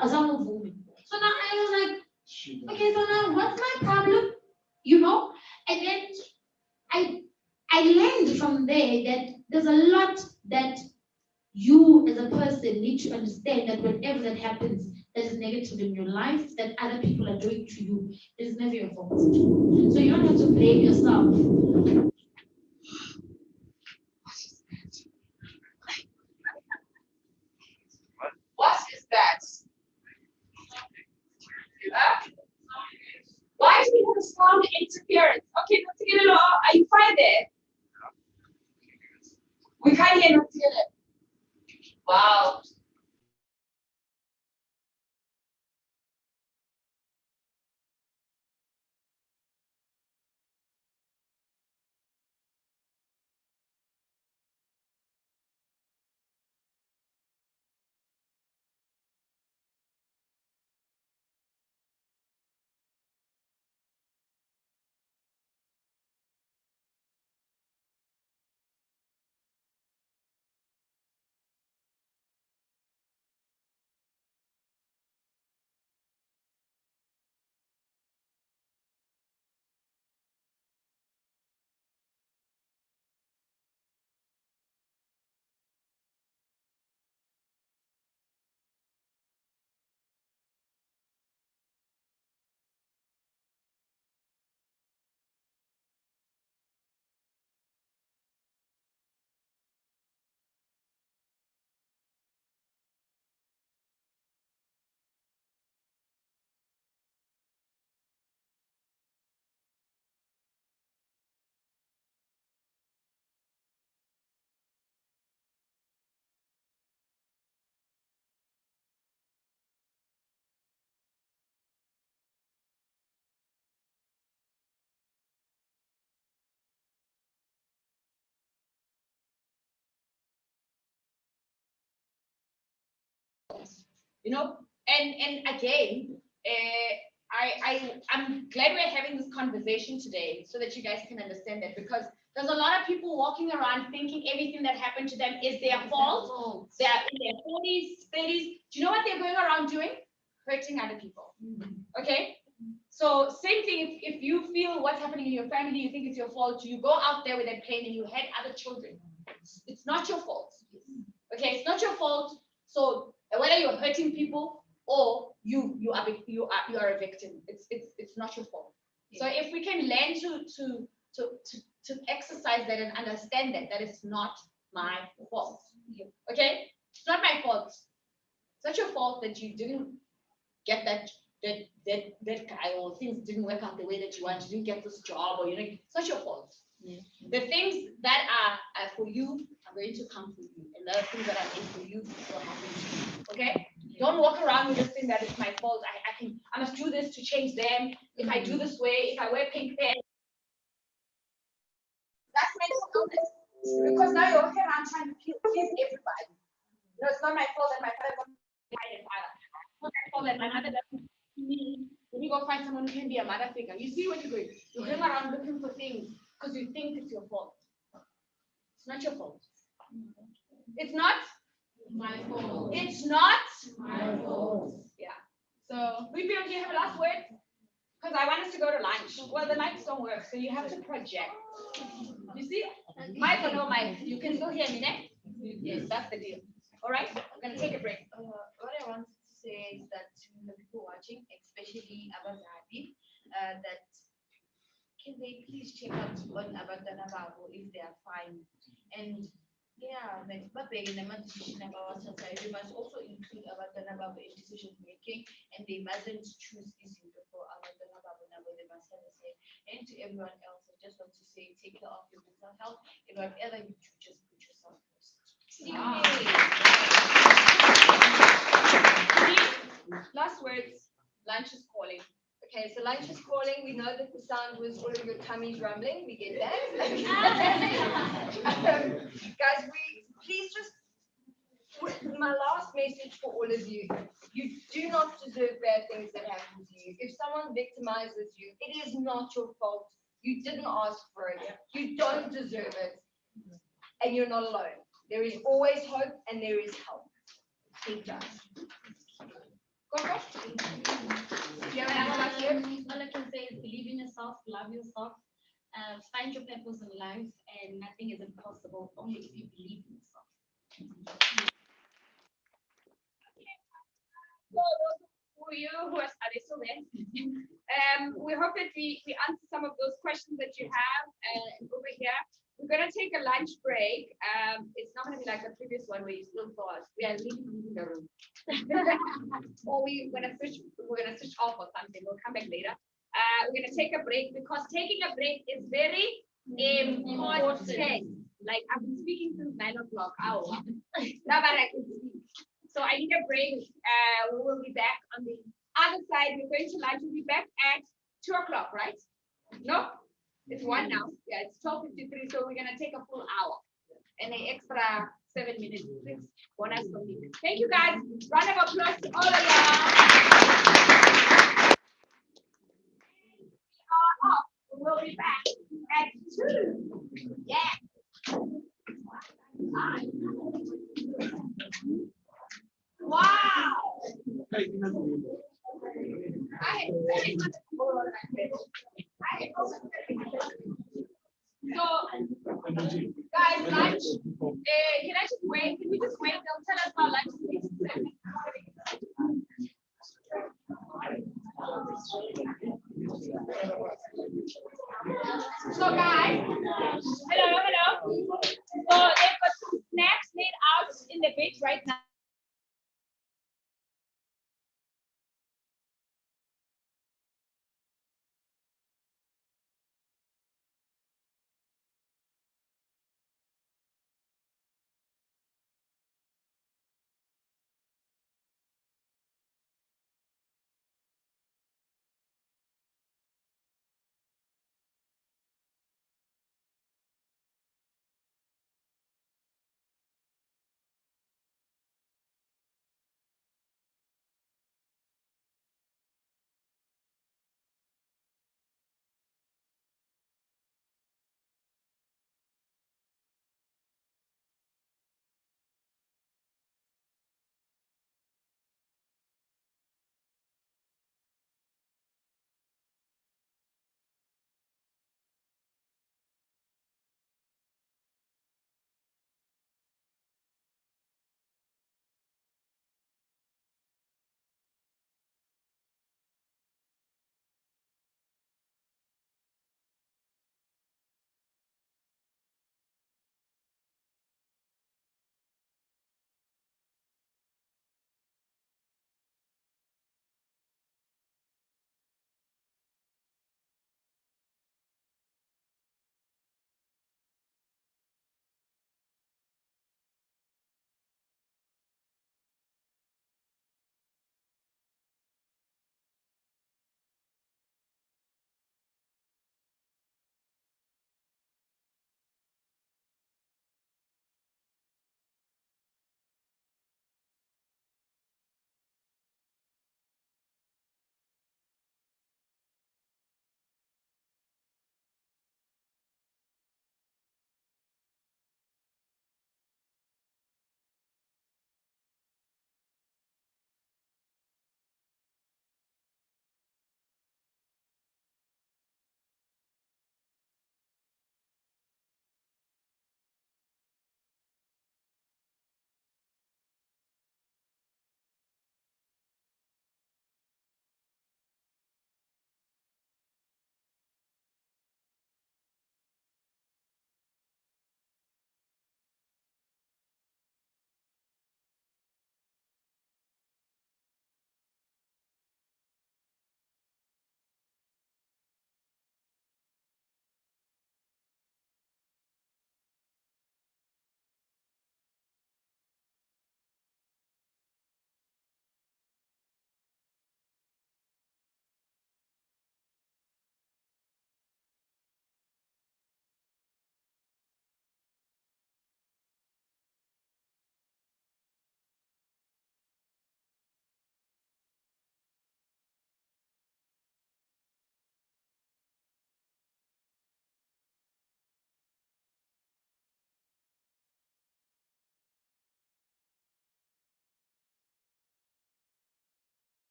Azamuvumi. So now I was like, okay, so now what's my problem? And then I learned from there that there's a lot that you as a person need to understand, that whenever that happens that is negative in your life, that other people are doing to you, it is never your fault. So you don't have to blame yourself. What is that? Why do you have a sound interference? Okay, are you fine there? We can't hear nothing. Wow. you know. And again, I'm glad we're having this conversation today so that you guys can understand that, because there's a lot of people walking around thinking everything that happened to them is their fault. They're in their 40s, 30s. Do you know what they're going around doing? Hurting other people. Okay? So same thing, if you feel what's happening in your family, you think it's your fault, you go out there with that pain and you had other children. It's not your fault. Okay, it's not your fault. So whether you're hurting people or you are a victim, it's not your fault. So if we can learn to exercise that and understand that it's not my fault. Okay, it's not my fault. It's not your fault that you didn't get that guy, or things didn't work out the way that you want. You didn't get this job, or it's not your fault. The things that are for you are going to come for you, and the things that are made for you will happen to you. Okay? Don't walk around with this thing that it's my fault. I must do this to change them. If I do this way, if I wear pink pants, that's mental illness. Because now you're walking around trying to please everybody. No, it's not my fault that my father got my father. It's not my fault that my mother doesn't see me. When you go find someone who can be a mother figure, you see what you're doing. You're going around looking for things because you think it's your fault. It's not your fault. It's not my fault. It's not my fault. Yeah. So, we feel, do you have a last word? Because I want us to go to lunch. Well, the lights don't work, so you have to project. You see? Mike or no Mike? You can still hear me, ne? Yes, that's the deal. All right, I'm going to take a break. What I want to say is that to the people watching, especially Abazadi, that can they please check out on Abadana Babu if they are fine? And yeah, but they in the decision about society, we must also include Abadana Babu in decision making, and they mustn't choose easy before Abadana Babu. They must have the same. And to everyone else, I just want to say, take care of your mental health, and whatever you do, just put yourself first. Last words, lunch is calling. Okay, so lunch is calling. We know that the sound was all of your tummies rumbling. We get that. Guys, please just, my last message for all of you, you do not deserve bad things that happen to you. If someone victimizes you, it is not your fault. You didn't ask for it. You don't deserve it. And you're not alone. There is always hope and there is help. Keep that. Coco? Yeah, all I can say is believe in yourself, love yourself, find your purpose in life, and nothing is impossible only if you believe in yourself. So those for you who are they still there? We hope that we answer some of those questions that you have over here. We're gonna take a lunch break. It's not gonna be like the previous one where you still thought we are leaving the room. Or we're gonna switch off or something. We'll come back later. We're gonna take a break because taking a break is very important. Like I've been speaking since 9 o'clock. Now that I can speak. So I need a break. We will be back on the other side. We're going to lunch. We'll be back at 2 o'clock, right? No? It's 1 now. Yeah, it's 12:53. So we're gonna take a full hour and an extra 7 minutes. Bonus for me. Thank you guys. Round of applause to all of y'all. We'll be back at 2. Yeah. Wow. So, guys, lunch. Can I just wait? Can we just wait? They'll tell us how lunch is. So, guys, hello. So, they've got some snacks laid out in the bed right now.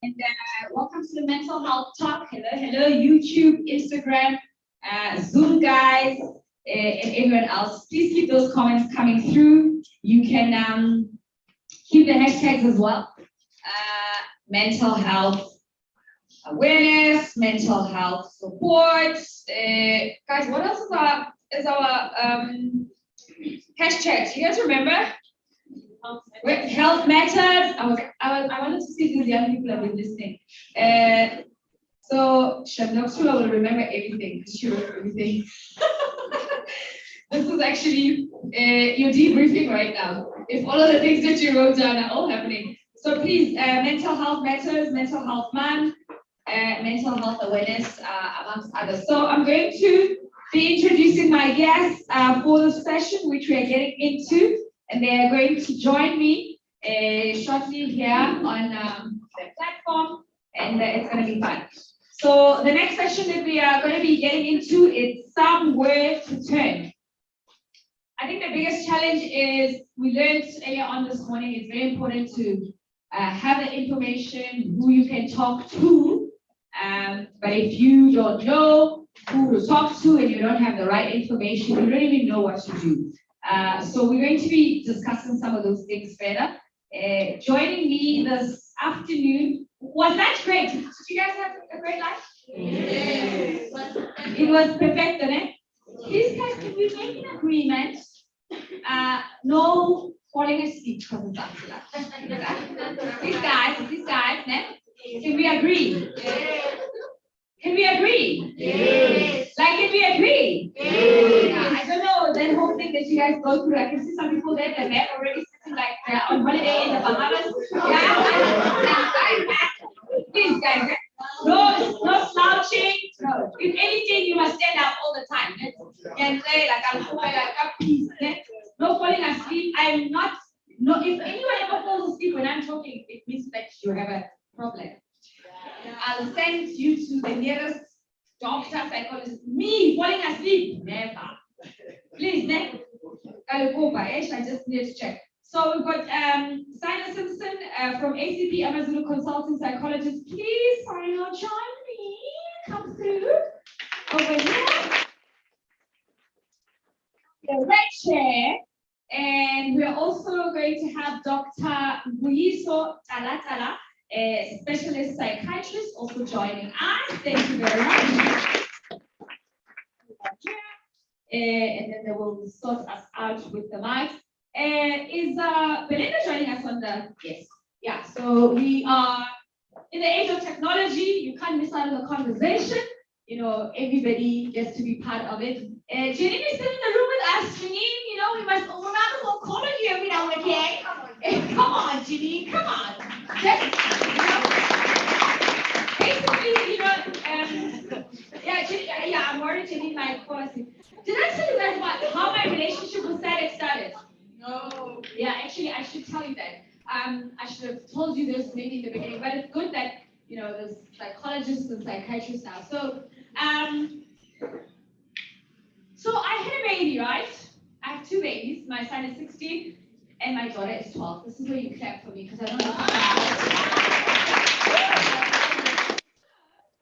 And welcome to the Mental Health Talk. Hello, YouTube, Instagram, Zoom guys, and everyone else. Please keep those comments coming through. You can keep the hashtags as well. Mental health awareness, mental health support. Guys, what else is our hashtags? You guys remember? Health matters. I wanted to see if these young people have been listening. So Shamnoxula will remember everything because she wrote everything. This is actually your debriefing right now. If all of the things that you wrote down are all happening. So please, mental health matters, mental health month, mental health awareness, amongst others. So I'm going to be introducing my guests for this session, which we are getting into. And they are going to join me shortly here on the platform, and it's going to be fun. So the next session that we are going to be getting into is somewhere to turn. I think the biggest challenge is we learned earlier on this morning, it's very important to have the information, who you can talk to, but if you don't know who to talk to and you don't have the right information, you don't even know what to do. So we're going to be discussing some of those things further. Joining me this afternoon, was that great? Did you guys have a great life? Yes. It was perfect, isn't it? Please guys, can we make an agreement? No falling asleep because it's after that. These guys, can we agree? Yes. Can we agree? Yes. Like, can we agree? Yes. I don't know that whole thing that you guys go through. I can see some people there that they're already sitting like on holiday in the Bahamas. Yeah. Please, guys. No slouching. No. If anything, you must stand up all the time. And say like I'm peace. No falling asleep. I'm not. No. If anyone ever falls asleep when I'm talking, it means that you have a problem. I'll send you to the nearest doctor, psychologist. Me falling asleep? Never. Please, next. I just need to check. So we've got Sina Simpson from ACP Amazulu Consulting Psychologist. Please, Sina, join me. Come through. Over here. The red chair. And we're also going to have Dr. Buyiso Talatala, a specialist psychiatrist, also joining us. Thank you very much. And then they will sort us out with the mics. Is Belinda joining us on the, yes. Yeah, so we are in the age of technology. You can't miss out on the conversation. You know, everybody gets to be part of it. Janine is still in the room with us. Janine, you know, we must we'll call on you every now and again. Come on, Janine, come on. Just, basically, you know, yeah, I'm worried Janine might fall asleep. Did I tell you guys about how my relationship with SADC started? No. Yeah, actually, I should tell you that. I should have told you this maybe in the beginning, but it's good that, you know, there's psychologists and psychiatrists now. So I had a baby, right? I have two babies. My son is 16 and my daughter is 12. This is where you clap for me because I don't know.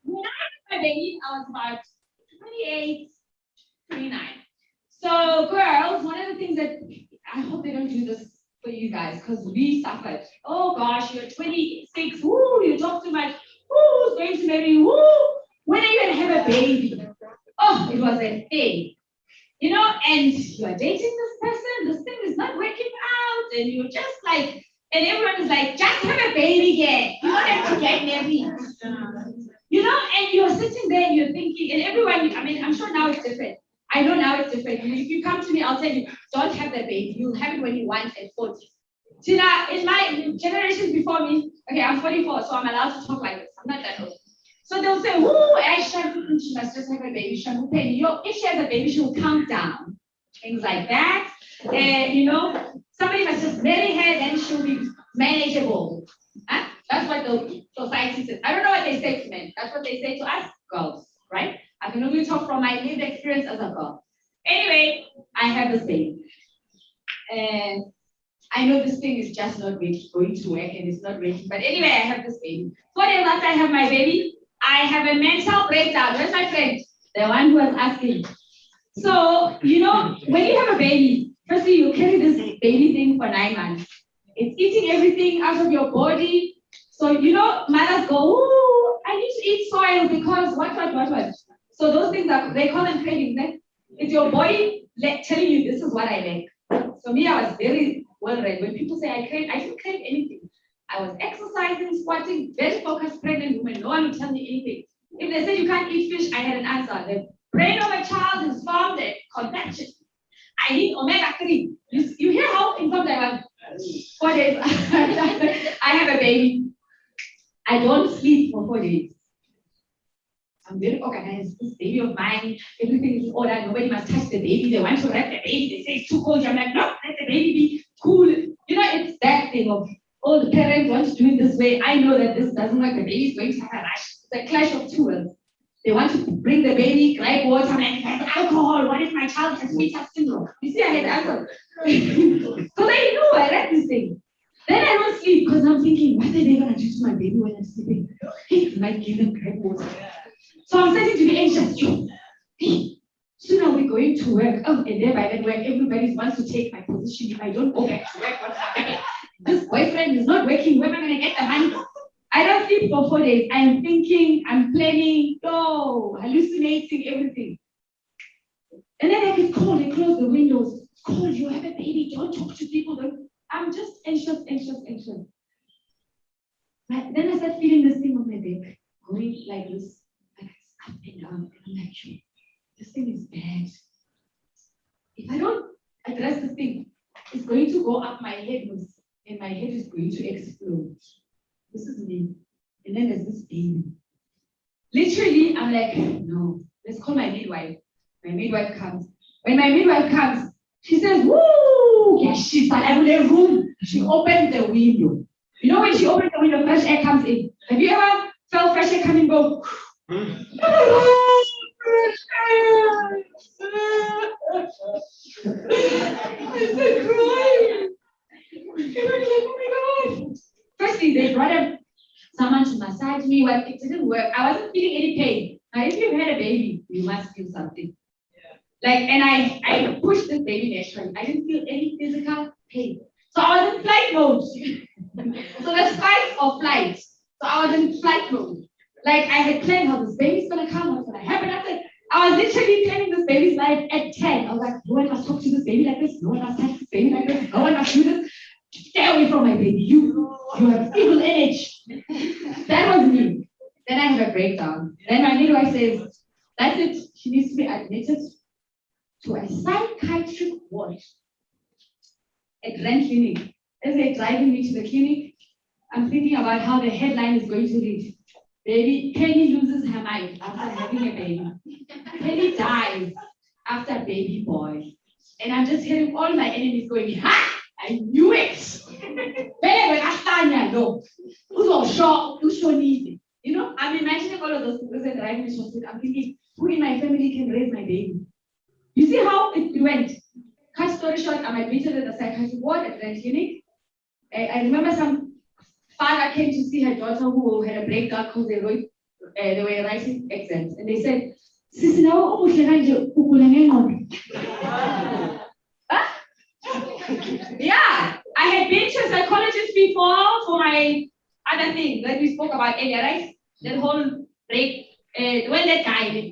When I had my baby, I was about 28, 29. So girls, one of the things that I hope they don't do this for you guys because we suffered. Oh gosh, you're 26. Woo, you talk too much. Woo, who's going to marry you? Woo, when are you going to have a baby? Oh, it was a thing. You know, and you are dating this person, this thing is not working out, and you're just like, and everyone is like, just have a baby again. You don't have to get married. You know, and you're sitting there and you're thinking, and everyone, I mean, I'm sure now it's different. I know now it's different. If you come to me, I'll tell you, don't have that baby. You'll have it when you want at 40. Tina, in my generations before me, okay, I'm 44, so I'm allowed to talk like this. I'm not that old. So they'll say, "Ooh, she must just have a baby. If she has a baby, she will count down." Things like that. And you know, somebody must just marry her, then she'll be manageable. Huh? That's what the society says. I don't know what they say to men. That's what they say to us girls, right? I can only talk from my lived experience as a girl. Anyway, I have this baby. And I know this thing is just not going to work and it's not working. But anyway, I have this baby. 4 days after I have my baby, I have a mental breakdown. Where's my friend? The one who was asking. So, you know, when you have a baby, firstly, you carry this baby thing for 9 months. It's eating everything out of your body. So, you know, mothers go, ooh, I need to eat soil because what. So those things they call them cravings. Eh? It's your body telling you this is what I like. So me, I was very well read. When people say I didn't crave anything. I was exercising, squatting, very focused pregnant woman. No one would tell me anything. If they said you can't eat fish, I had an answer. The brain of a child is formed at conception. I need omega-3. You hear how informed I was? 4 days. I have a baby. I don't sleep for 4 days. I'm very organized. This baby of mine, everything is in order. Nobody must touch the baby. They want to wrap the baby. They say it's too cold. I'm like, no, let the baby be cool. You know, it's that thing of all the parents want to do it this way. I know that this doesn't work. The baby is going to have a rash. It's a clash of two worlds. They want to bring the baby, gripe water, and alcohol. What if my child has sweetheart syndrome? You see, I had answers. So they know I read this thing. Then I don't sleep because I'm thinking, what are they going to do to my baby when I'm sleeping? Hey, I might give them gripe water. So I'm starting to be anxious. Hey, soon are we going to work? Oh, and then by that work, everybody wants to take my position. If I don't go back to work, what's happening? This boyfriend is not working. Where am I going to get the money? I don't sleep for 4 days. I'm thinking, I'm planning, hallucinating everything. And then I get cold. I close the windows. It's cold. You have a baby. Don't talk to people. I'm just anxious. But then I start feeling this thing on my back, going like this, like up and down. And I'm like, this thing is bad. If I don't address this thing, it's going to go up my head, and my head is going to explode. This is me. And then there's this baby. Literally, I'm like, no, let's call my midwife. My midwife comes. When my midwife comes, she says, woo, yeah, she's in the room. She opens the window. You know, when she opens the window, fresh air comes in. Have you ever felt fresh air come and go? I started crying. Oh my God. Firstly, they brought someone to massage me. Well, it didn't work. I wasn't feeling any pain. Now, if you've had a baby, you must feel something. Like, and I pushed this baby naturally. I didn't feel any physical pain. So I was in flight mode. So there's fight or flight. So I was in flight mode. Like I had planned how this baby's gonna come, what's gonna happen. I was literally planning this baby's life at 10. I was like, no one must talk to this baby like this. No one must touch this baby like this. No one must do this. Stay away from my baby. You have evil image. That was me. Then I have a breakdown. Then my midwife says, that's it. She needs to be admitted to a psychiatric ward at Grand Clinic. As they're driving me to the clinic, I'm thinking about how the headline is going to read. Baby, Penny loses her mind after having a baby. Penny dies after baby boy. And I'm just hearing all my enemies going, ha! I knew it! You know, I'm imagining all of those people that driving me to hospital. I'm thinking, who in my family can raise my baby? You see how it went? Cut story short, I'm admitted at the psychiatric ward at the clinic. I remember some father came to see her daughter who had a breakdown because they were writing exams. And they said, Sisi nawe ubuhle ukula ngengqondo. Yeah, I had been to a psychologist before for my other thing that we spoke about earlier, right? That whole break, when that guy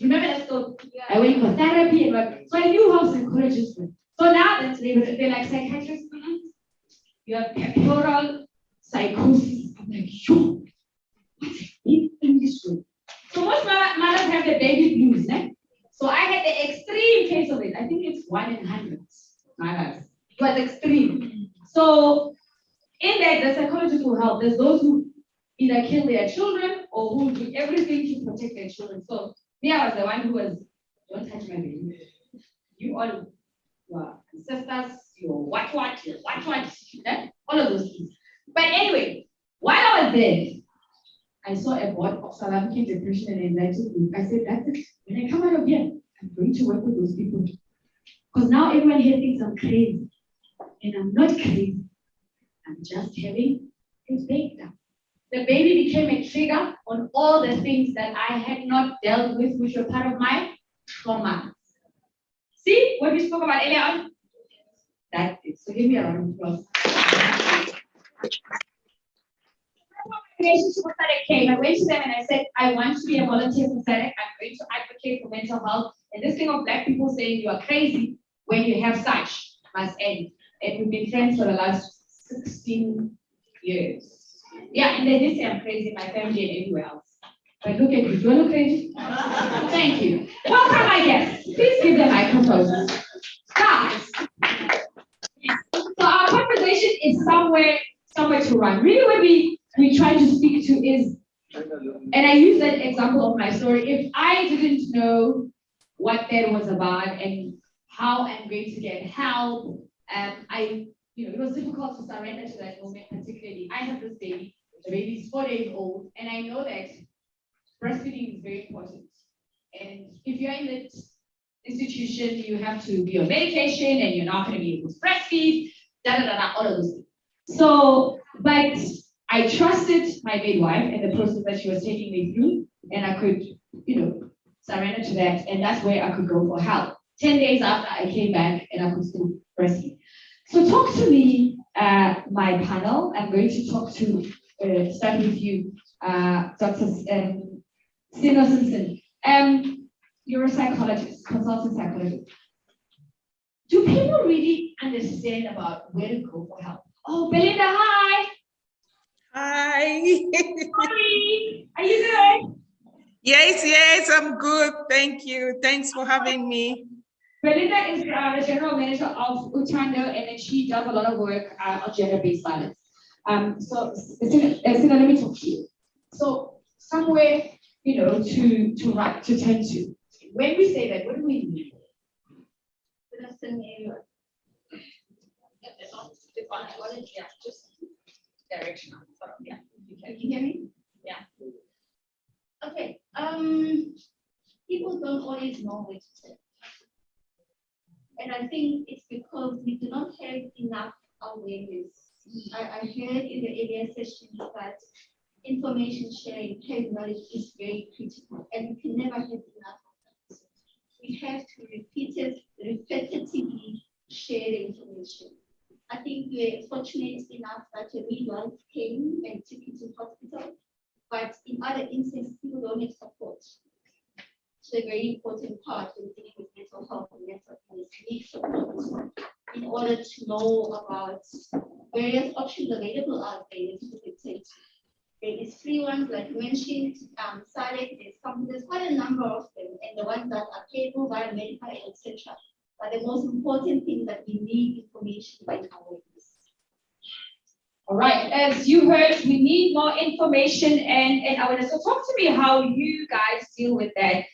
remember that story? I went for therapy and what, so I knew how psychologists were. So now that they're like psychiatrists, you have temporal psychosis. I'm like, yo, what's in this room? So most mothers have the baby blues, né? So I had the extreme case of it. I think it's 1 in 100 mothers. It was extreme. So in that, the psychologist will help. There's those who either kill their children or who do everything to protect their children. So me, I was the one who was, don't touch my baby. You all were ancestors, your what, all of those things. But anyway, while I was there, I saw a board of South African depression and anxiety group. I said, that's it. When I come out of here, I'm going to work with those people. Because now everyone here thinks I'm crazy. and I'm not crazy. I'm just having a breakdown. The baby became a trigger on all the things that I had not dealt with, which were part of my trauma. See what we spoke about earlier on? That's it. So give me a round of applause. Relationship with pathetic came. I went to them and I said, I want to be a volunteer for pathetic. I'm going to advocate for mental health. And this thing of black people saying you are crazy when you have such must end. And we've been friends for the last 16 years. Yeah, and they did say I'm crazy in my family and everywhere else. But look at you. Do I look crazy? Thank you. Welcome, my guests. Please give them microphones. Guys. So our conversation is somewhere to run. Really what we try to speak to is, and I use that example of my story, if I didn't know what that was about and how I'm going to get help, it was difficult to surrender to that moment, particularly. I have this baby, the baby is 4 days old, and I know that breastfeeding is very important. And if you're in that institution, you have to be on medication and you're not going to be able to breastfeed, all of those things. So, but I trusted my midwife and the process that she was taking me through, and I could, surrender to that, and that's where I could go for help. 10 days after I came back and I could still breastfeed. So talk to me, my panel. I'm going to start with you, Dr. Sino Simpson. You're a psychologist, consultant psychologist. Do people really understand about where to go for help? Oh, Belinda, hi. Hi. Hi. Are you good? Yes, I'm good. Thank you. Thanks for having me. Belinda is the general manager of Utando, and then she does a lot of work on gender-based violence. So, let me talk to you. So, somewhere, to turn to. When we say that, what do we mean? Yeah, just directional. Yeah. Can you hear me? Yeah. Okay. People don't always know where to say. And I think it's because we do not have enough awareness. I heard in the earlier session that information sharing, knowledge is very critical, and we can never have enough of that. We have to repetitively share the information. I think we're fortunate enough that a midwife came and took you to hospital, but in other instances, people don't have support. So a very important part in dealing with mental health and mental illness needs support in order to know about various options available out there that people can take. There is free ones like you mentioned, SADC, there's quite a number of them, and the ones that are payable via Medicaid, etc. But the most important thing is that we need information by awareness. All right, as you heard, we need more information and awareness. So talk to me how you guys deal with that,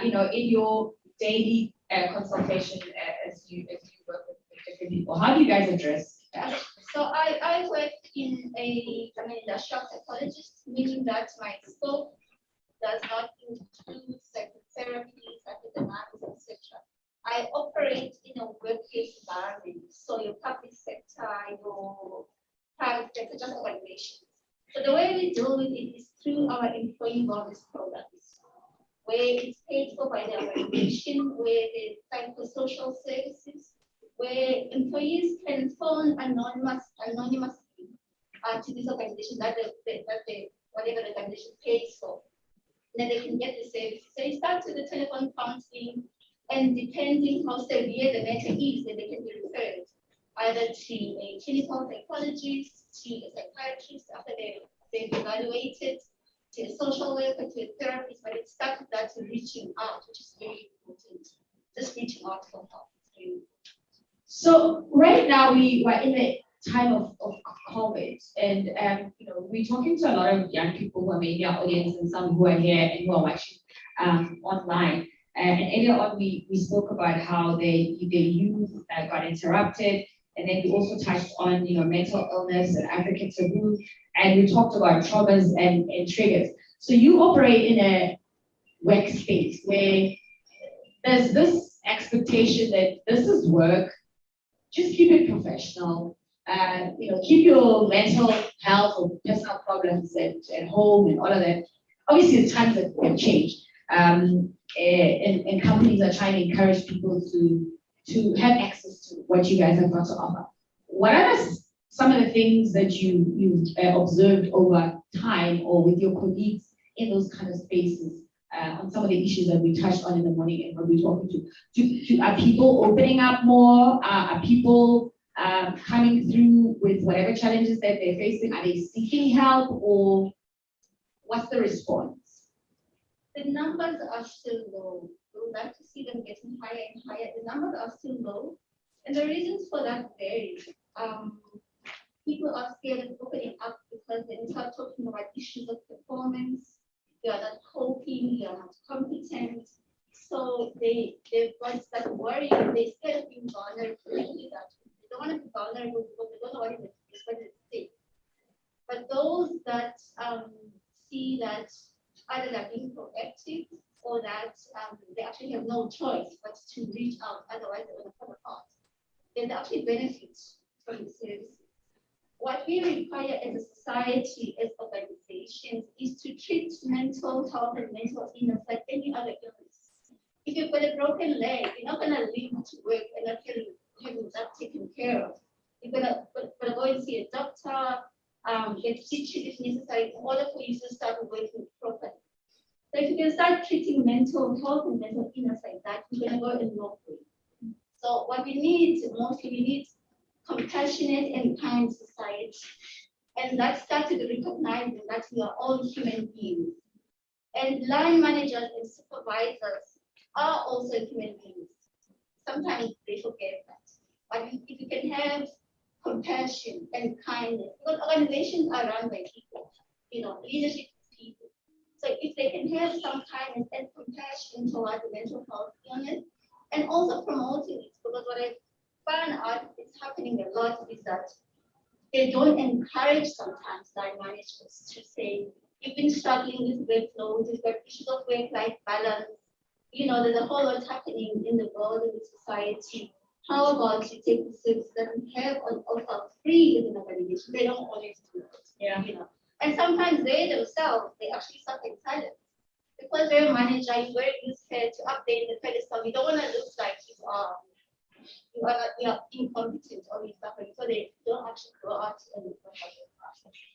in your daily consultation as you work with different people. How do you guys address that? So I work I'm an industrial psychologist, meaning that my scope does not include psychotherapy, psychodynamics, etc. I operate in a workplace environment, so your public sector, your private sector, just organizations. So the way we deal with it is through our employee wellness programs, where it's paid for by the organization, where the psychosocial services, where employees can phone anonymously to this organization that whatever the organization pays for. Then they can get the services. So it starts with the telephone counseling, and depending how severe the matter is, then they can be referred either to a clinical psychologist, to a psychiatrist after they've evaluated, to a social worker, to a therapist. But it starts with that reaching out, which is very important. Just reaching out for help. So right now we are in the time of COVID, and we're talking to a lot of young people who are maybe our audience and some who are here and who are watching online. And earlier on, we spoke about how their youth got interrupted, and then we also touched on mental illness and African taboo, and we talked about traumas and triggers. So you operate in a workspace where there's this expectation that this is work, just keep it professional. Keep your mental health or personal problems at home and all of that. Obviously, the times have changed, and companies are trying to encourage people to have access to what you guys have got to offer. What are some of the things that you've observed over time or with your colleagues in those kind of spaces on some of the issues that we touched on in the morning and when we're talking to? Are people opening up more? Are people coming through with whatever challenges that they're facing? Are they seeking help, or what's the response? The numbers are still low. We would like to see them getting higher and higher. The numbers are still low, and the reasons for that vary. People are scared of opening up because they start talking about issues of performance. You are not coping, you are not competent. So they've got that worry, and they're scared of being vulnerable. They don't want to be vulnerable because they don't know what it is going to say. But those that see that either they're being proactive or that they actually have no choice but to reach out, otherwise they're going to fall apart, then they actually benefit from the services. What we require as a society, as organizations, is to treat mental health and mental illness like any other illness. If you've got a broken leg, you're not going to leave to work and not having that taken care of. You're going to go and see a doctor, get stitches if necessary, in order for you to start working properly. So if you can start treating mental health and mental illness like that, you're going to go a long way. So what we need, mostly we need compassionate and kind society. And that starts with recognizing that we are all human beings. And line managers and supervisors are also human beings. Sometimes they forget that. But if you can have compassion and kindness, because organizations are run by people, leadership is people. So if they can have some kindness and compassion towards the mental health illness, and also promoting it, because what I found out is happening a lot is that they don't encourage sometimes line managers to say, you've been struggling with workload, you've got issues of work-life balance, there's a whole lot happening in the world and the society. How about you take the service that we have on offer free within the organization? They don't always do it. Yeah. And sometimes they themselves, they actually suffer in silence. Because they're a manager, you wear this hair to update the pedestal. You don't want to look like you are incompetent or you're suffering. So they don't actually go out and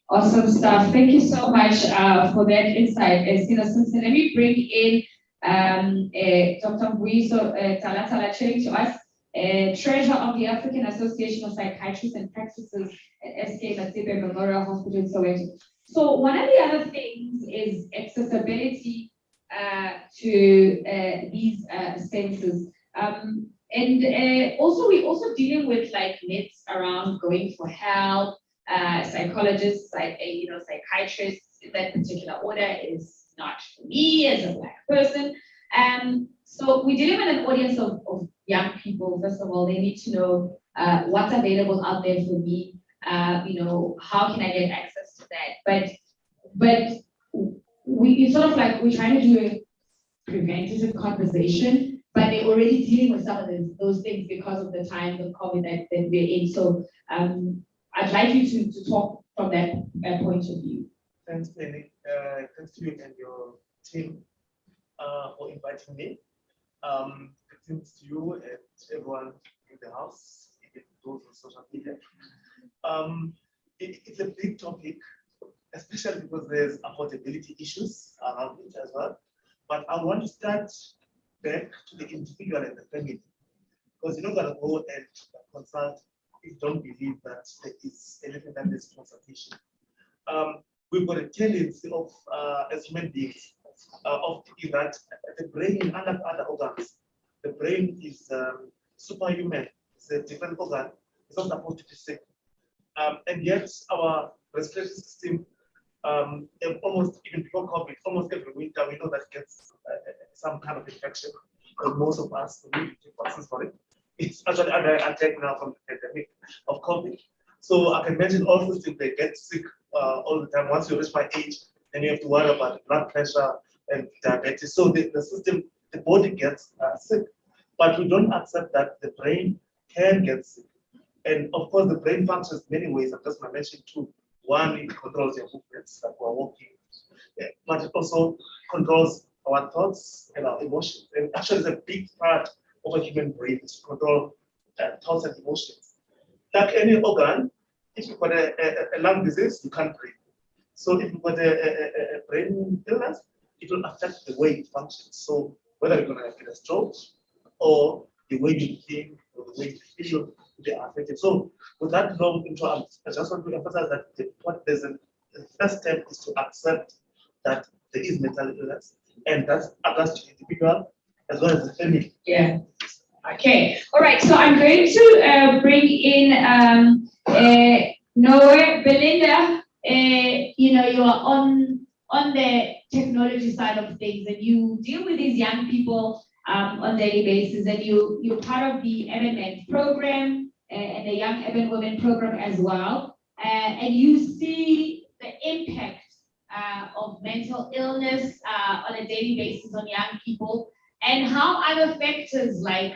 Awesome stuff. Thank you so much for that insight, Since let me bring in Dr. Mbuiso Talatala to us, treasurer of the African Association of Psychiatrists and Practices at SK Masibe Memorial Hospital in Soweto. So one of the other things is accessibility to these spaces. And also we're also dealing with like myths around going for help. Psychologists, psychiatrists in that particular order is not for me as a Black person. So we're dealing with an audience of young people. First of all, they need to know what's available out there for me. How can I get access to that? But we're trying to do a preventative conversation, but they're already dealing with some of those things because of the time of COVID that we're in. So I'd like you to talk from that point of view. Thanks, Penny. Thanks to you and your team for inviting me. Thanks to you and everyone in the house, even those on social media. It's a big topic, especially because there's affordability issues around it as well. But I want to start back to the individual and the family, because you're not going to go and consult if you don't believe that there is anything that is consultation. We've got a tendency of, as human beings, of thinking that the brain, unlike other organs, the brain is superhuman. It's a different organ. It's not supposed to be sick. And yet our respiratory system, almost even before COVID, almost every winter, we know that gets some kind of infection. And most of us need to take vaccines for it. It's actually under attack now from the pandemic of COVID. So I can imagine all systems, they get sick all the time. Once you reach my age, then you have to worry about blood pressure and diabetes. So the system, the body gets sick. But we don't accept that the brain can get sick. And of course, the brain functions many ways. I'm just going to mention two. One, it controls your movements, like we're walking, but it also controls our thoughts and our emotions. And actually, it's a big part of a human brain is to control thoughts and emotions. Like any organ, if you've got a lung disease, you can't breathe. So if you've got a brain illness, it will affect the way it functions. So whether you're going to get a stroke or the way you think or the way you feel will be affected. So with that long intro, I just want to emphasize that the first step is to accept that there is mental illness, and that's applies to the individual as well as the family. Yeah. Okay. All right. So I'm going to bring in Noe, Belinda. You know, you are on the technology side of things, and you deal with these young people on a daily basis, and you're part of the MMN program and the Young Urban Women program as well, and you see the impact of mental illness on a daily basis on young people, and how other factors like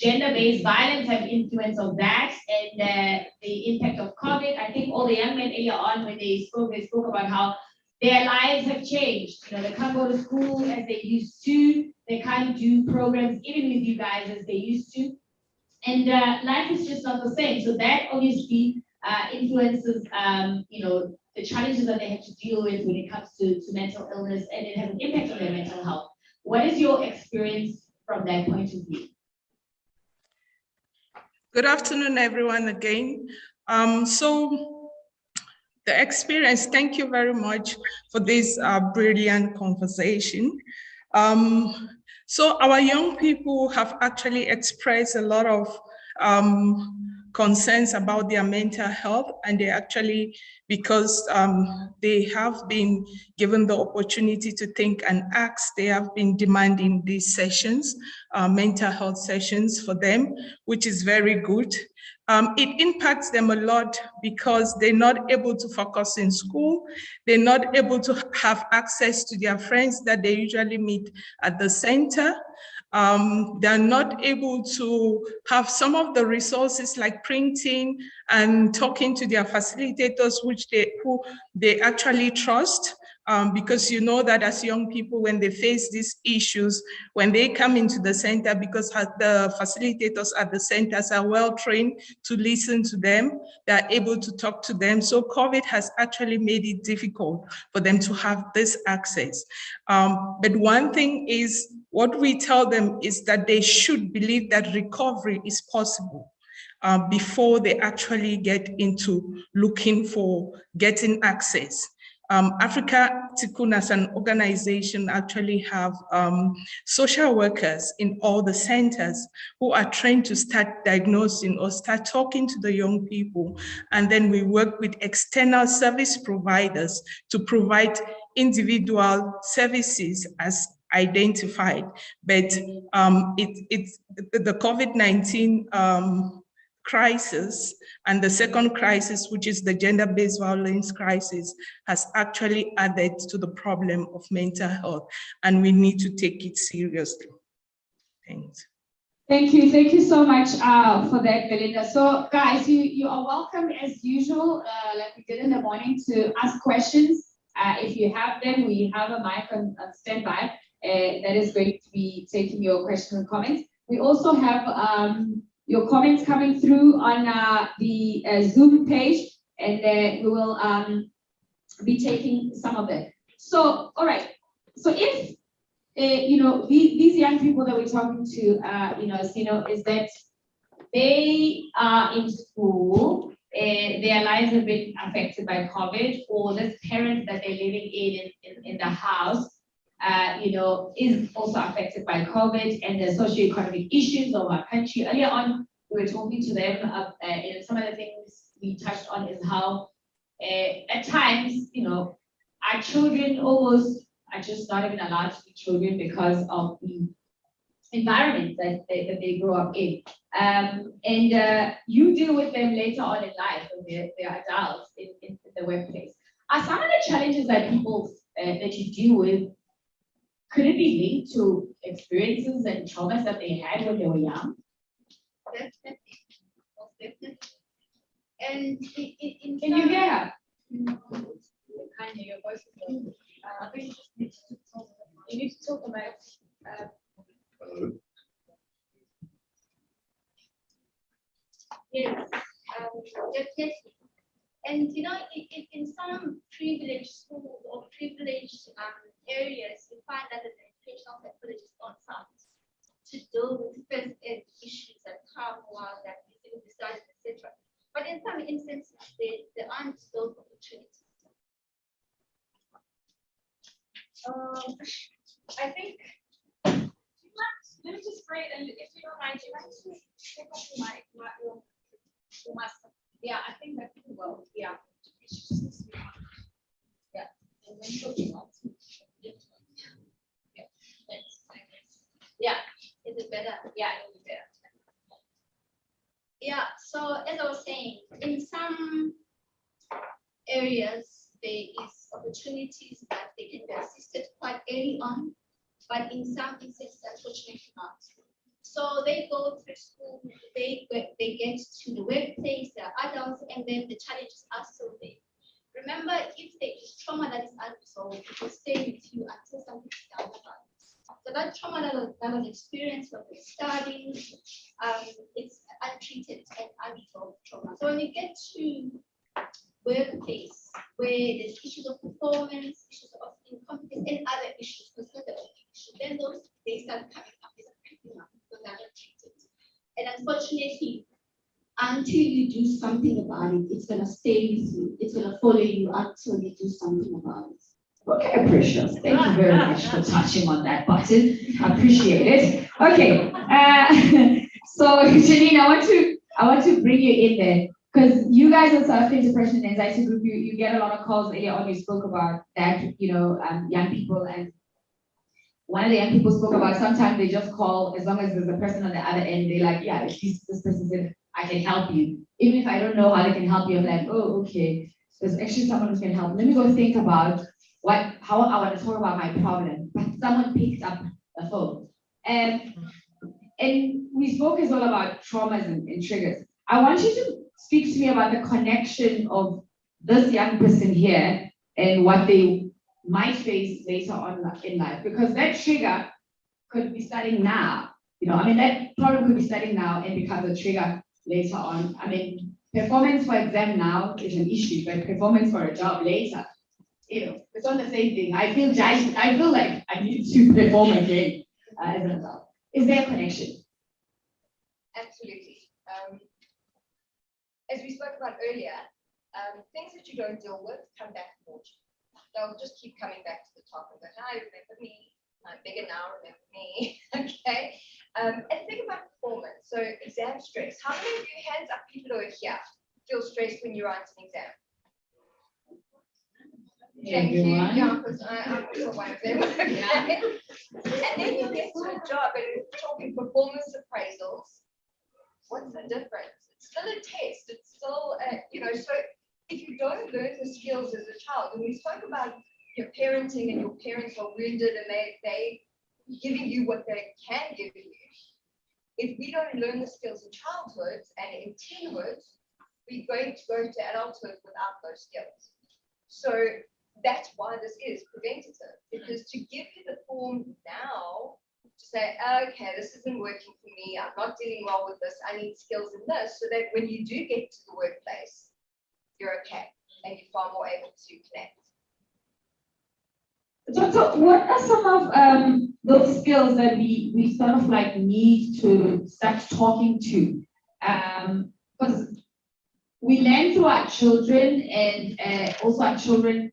gender-based violence have influence on that, and the impact of COVID. I think all the young men earlier on when they spoke about how their lives have changed. You know, they can't go to school as they used to. They can't do programs even with you guys as they used to. And life is just not the same. So that obviously influences, you know, the challenges that they have to deal with when it comes to mental illness, and it has an impact on their mental health. What is your experience from that point of view? Good afternoon, everyone, again. So the experience, thank you very much for this brilliant conversation. So our young people have actually expressed a lot of concerns about their mental health, and they actually, because they have been given the opportunity to think and act, they have been demanding these sessions, mental health sessions for them, which is very good. It impacts them a lot because they're not able to focus in school. They're not able to have access to their friends that they usually meet at the center. They're not able to have some of the resources like printing and talking to their facilitators, who they actually trust. Because you know that as young people, when they face these issues, when they come into the center, because the facilitators at the centers are well trained to listen to them, they're able to talk to them. So COVID has actually made it difficult for them to have this access. But one thing is, what we tell them is that they should believe that recovery is possible. Before they actually get into looking for getting access. Africa Tikkun as an organization actually have social workers in all the centers who are trained to start diagnosing or start talking to the young people. And then we work with external service providers to provide individual services as identified. But it's the COVID-19 crisis and the second crisis, which is the gender-based violence crisis, has actually added to the problem of mental health, and we need to take it seriously. Thanks. Thank you so much for that, Belinda. So guys, you are welcome as usual, like we did in the morning, to ask questions. If you have them, we have a mic on standby that is going to be taking your questions and comments. We also have your comments coming through on the Zoom page, and we will be taking some of it. So, all right. So if, you know, these young people that we're talking to, you know, is that they are in school, their lives have been affected by COVID, or this parent that they're living in the house, you know, is also affected by COVID and the socioeconomic issues of our country. Earlier on, we were talking to them, and some of the things we touched on is how at times, you know, our children almost are just not even allowed to be children because of the environment that they grow up in. And you deal with them later on in life when they're adults in the workplace. Are some of the challenges that people that you deal with, could it be linked to experiences and traumas that they had when they were young? Definitely. definitely. And Can you hear her? Kind of your voice is low. I think you need to talk about. Hello. Yes, definitely. And you know, in some privileged schools or privileged areas, you find that the educational psychologists don't start to deal with first aid issues that come while that physical discharge, etc. But in some instances, there aren't those opportunities. I think, let me just pray, and if you don't mind, do you mind to pick up your master? Yeah, I think that will, yeah. Yeah. And then talking about. Yeah. Yeah, is it better? Yeah, it will be better. Yeah, so as I was saying, in some areas, there is opportunities that they can be assisted quite early on, but in some instances, unfortunately not. So they go through school, they get to the workplace, they are adults, and then the challenges are still there. Remember, if there is trauma that is unresolved, it will stay with you until something is done about it. So that trauma that was experienced when we're studying, it's untreated and unresolved trauma. So when you get to workplace where there's issues of performance, issues of incompetence, and other issues, because not the only issue, then those they start coming up, they start creeping up because they're not treated. And unfortunately, until you do something about it, it's gonna stay with you. It's gonna follow you until you do something about it. Okay, Precious. Thank you very much for touching on that button. I appreciate it. Okay. So Janine, I want to bring you in there because you guys in South African Depression and Anxiety Group, you get a lot of calls earlier on. You spoke about that, young people, and one of the young people spoke about sometimes they just call as long as there's a person on the other end. They're like, yeah, this person said I can help you, even if I don't know how they can help you. I'm like, oh, okay. There's actually someone who can help. Let me go think about how I want to talk about my problem, but someone picked up the phone. And we spoke as well about traumas and triggers. I want you to speak to me about the connection of this young person here and what they might face later on in life, because that trigger could be starting now. That problem could be starting now and becomes a trigger later on. Performance for exam now is an issue, but performance for a job later, it's not the same thing. I feel judged. I feel like I need to perform again as an adult. Is there a connection? Absolutely. As we spoke about earlier, things that you don't deal with come back to haunt you. They'll just keep coming back to the top and go, hi, remember me. I'm bigger now, remember me. Okay. And think about performance. So exam stress. How many of you, hands up, people over here, feel stressed when you write an exam? Thank you. Yeah, because I'm also one of them. Okay. And then you get to a job and talking performance appraisals. What's the difference? It's still a test. It's still, so if you don't learn the skills as a child, and we spoke about your parenting and your parents are wounded and they giving you what they can give you. If we don't learn the skills in childhood and in teenhood, we're going to go to adulthood without those skills. So that's why this is preventative, because to give you the form now to say, okay, this isn't working for me, I'm not dealing well with this, I need skills in this, so that when you do get to the workplace, you're okay and you're far more able to connect. So what are some of those skills that we sort of like need to start talking to? Because we learn through our children, and also our children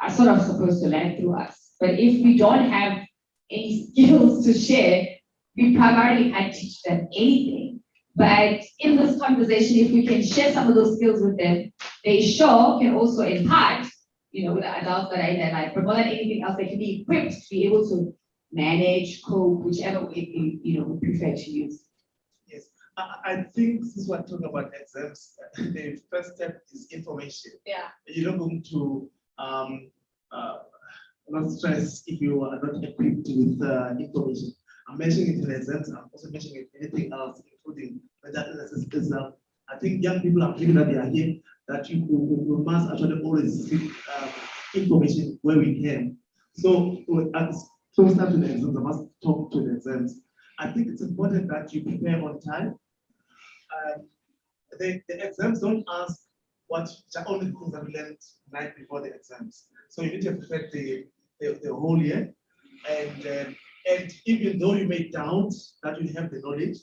are sort of supposed to learn through us. But if we don't have any skills to share, we primarily can't teach them anything. But in this conversation, if we can share some of those skills with them, they sure can also impart, with the adults that are in their life. But more than anything else, they can be equipped to be able to manage, cope, whichever way we prefer to use. Yes, I think since we're talking about exams, the first step is information. Yeah. You're not going to not stress if you are not equipped with information. I'm mentioning it in exams. I'm also mentioning it anything else, including mental illness is I think young people are thinking that they are here, that we must actually always seek information where we can. So as close to the exams, I must talk to the exams. I think it's important that you prepare on time. The exams don't ask what only things that we learned night before the exams. So you need to prepare the whole year. And even though you may doubt that you have the knowledge,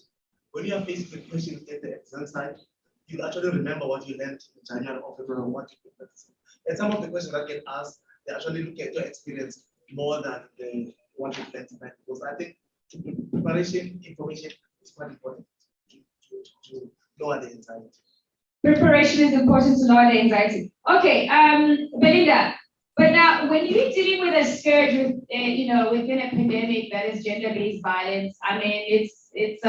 when you are facing the question at the exam side, you actually remember what you learned in January or February, what you learned. And some of the questions that get asked, they actually look at your experience more than what you learned tonight. Because I think preparation, information is quite important to lower the anxiety. Preparation is important to lower the anxiety. Okay, Belinda, but now when you're dealing with a scourge with, within a pandemic that is gender-based violence, I mean, it's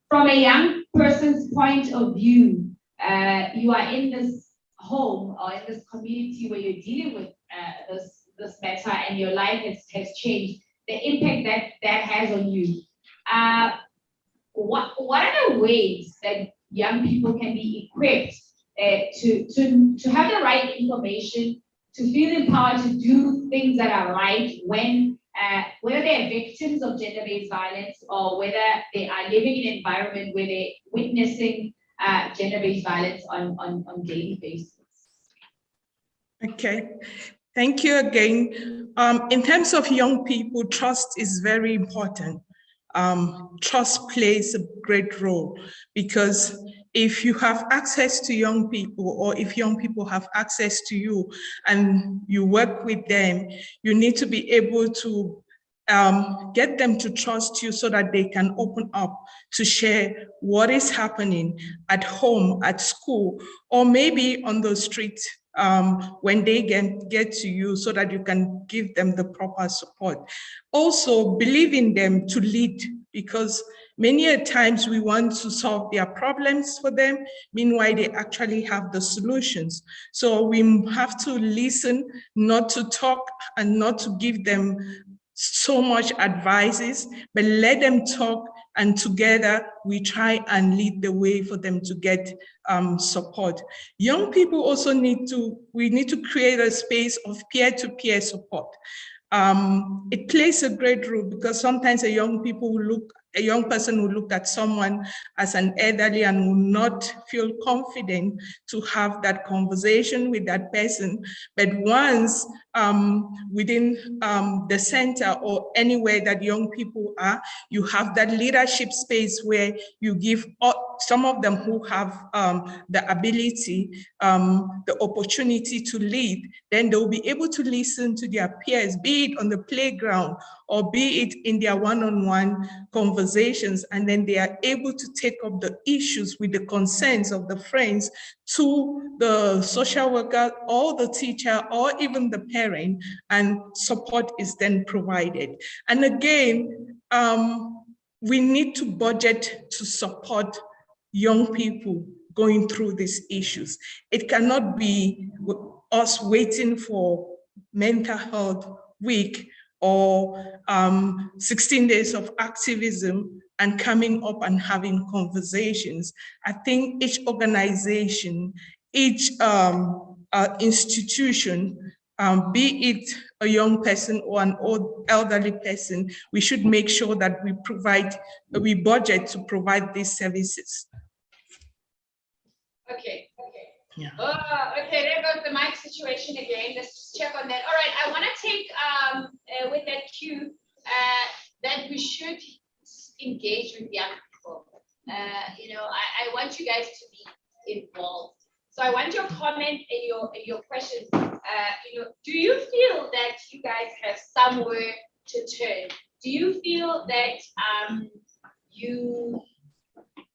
from a young person's point of view, you are in this home or in this community where you're dealing with this matter and your life has changed, the impact that has on you. What are the ways that young people can be equipped to have the right information, to feel empowered to do things that are right when whether they're victims of gender-based violence or whether they are living in an environment where they're witnessing gender-based violence on daily basis? Okay, thank you again. In terms of young people, trust is very important. Trust plays a great role because if you have access to young people or if young people have access to you and you work with them, you need to be able to get them to trust you so that they can open up to share what is happening at home, at school, or maybe on the street when they get to you so that you can give them the proper support. Also, believe in them to lead because many a times we want to solve their problems for them, meanwhile they actually have the solutions. So we have to listen, not to talk and not to give them so much advices, but let them talk and together we try and lead the way for them to get support. Young people also need to create a space of peer-to-peer support. It plays a great role because sometimes a young person will look at someone as an elderly and will not feel confident to have that conversation with that person. But once within the center or anywhere that young people are, you have that leadership space where you give some of them who have the ability, the opportunity to lead, then they'll be able to listen to their peers, be it on the playground or be it in their one-on-one conversations, and then they are able to take up the issues with the concerns of the friends to the social worker or the teacher or even the parent, and support is then provided. And again, we need to budget to support young people going through these issues. It cannot be us waiting for mental health week or 16 days of activism and coming up and having conversations. I think each organization, each institution, be it a young person or an old elderly person, we should make sure that we budget to provide these services. Okay. Yeah. Okay, there goes the mic situation again. Let's just check on that. All right, I want to take with that cue that we should engage with young people. I want you guys to be involved. So I want your comment and your questions. Do you feel that you guys have somewhere to turn? Do you feel that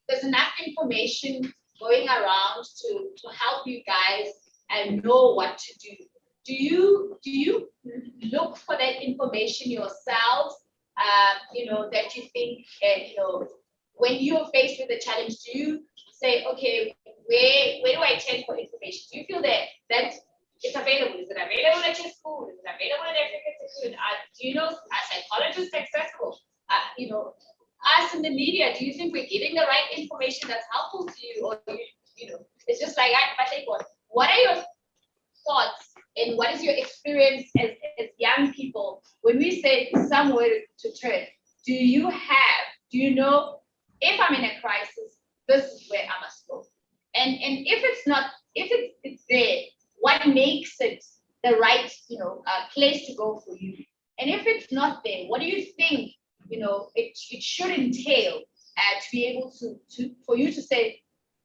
there's enough information going around to help you guys and know what to do? Do you look for that information yourselves? That you think, when you're faced with a challenge, do you say, okay, where do I turn for information? Do you feel that it's available? Is it available at your school? Is it available at African Institute? Do you know a psychologist accessible? us in the media, do you think we're giving the right information that's helpful to you, or you know, it's just like I take what are your thoughts and what is your experience as young people when we say somewhere to turn? Do you know if I'm in a crisis, this is where I must go? And if it's not, if it's there, what makes it the right, place to go for you? And if it's not there, what do you think, it should entail to be able to for you to say,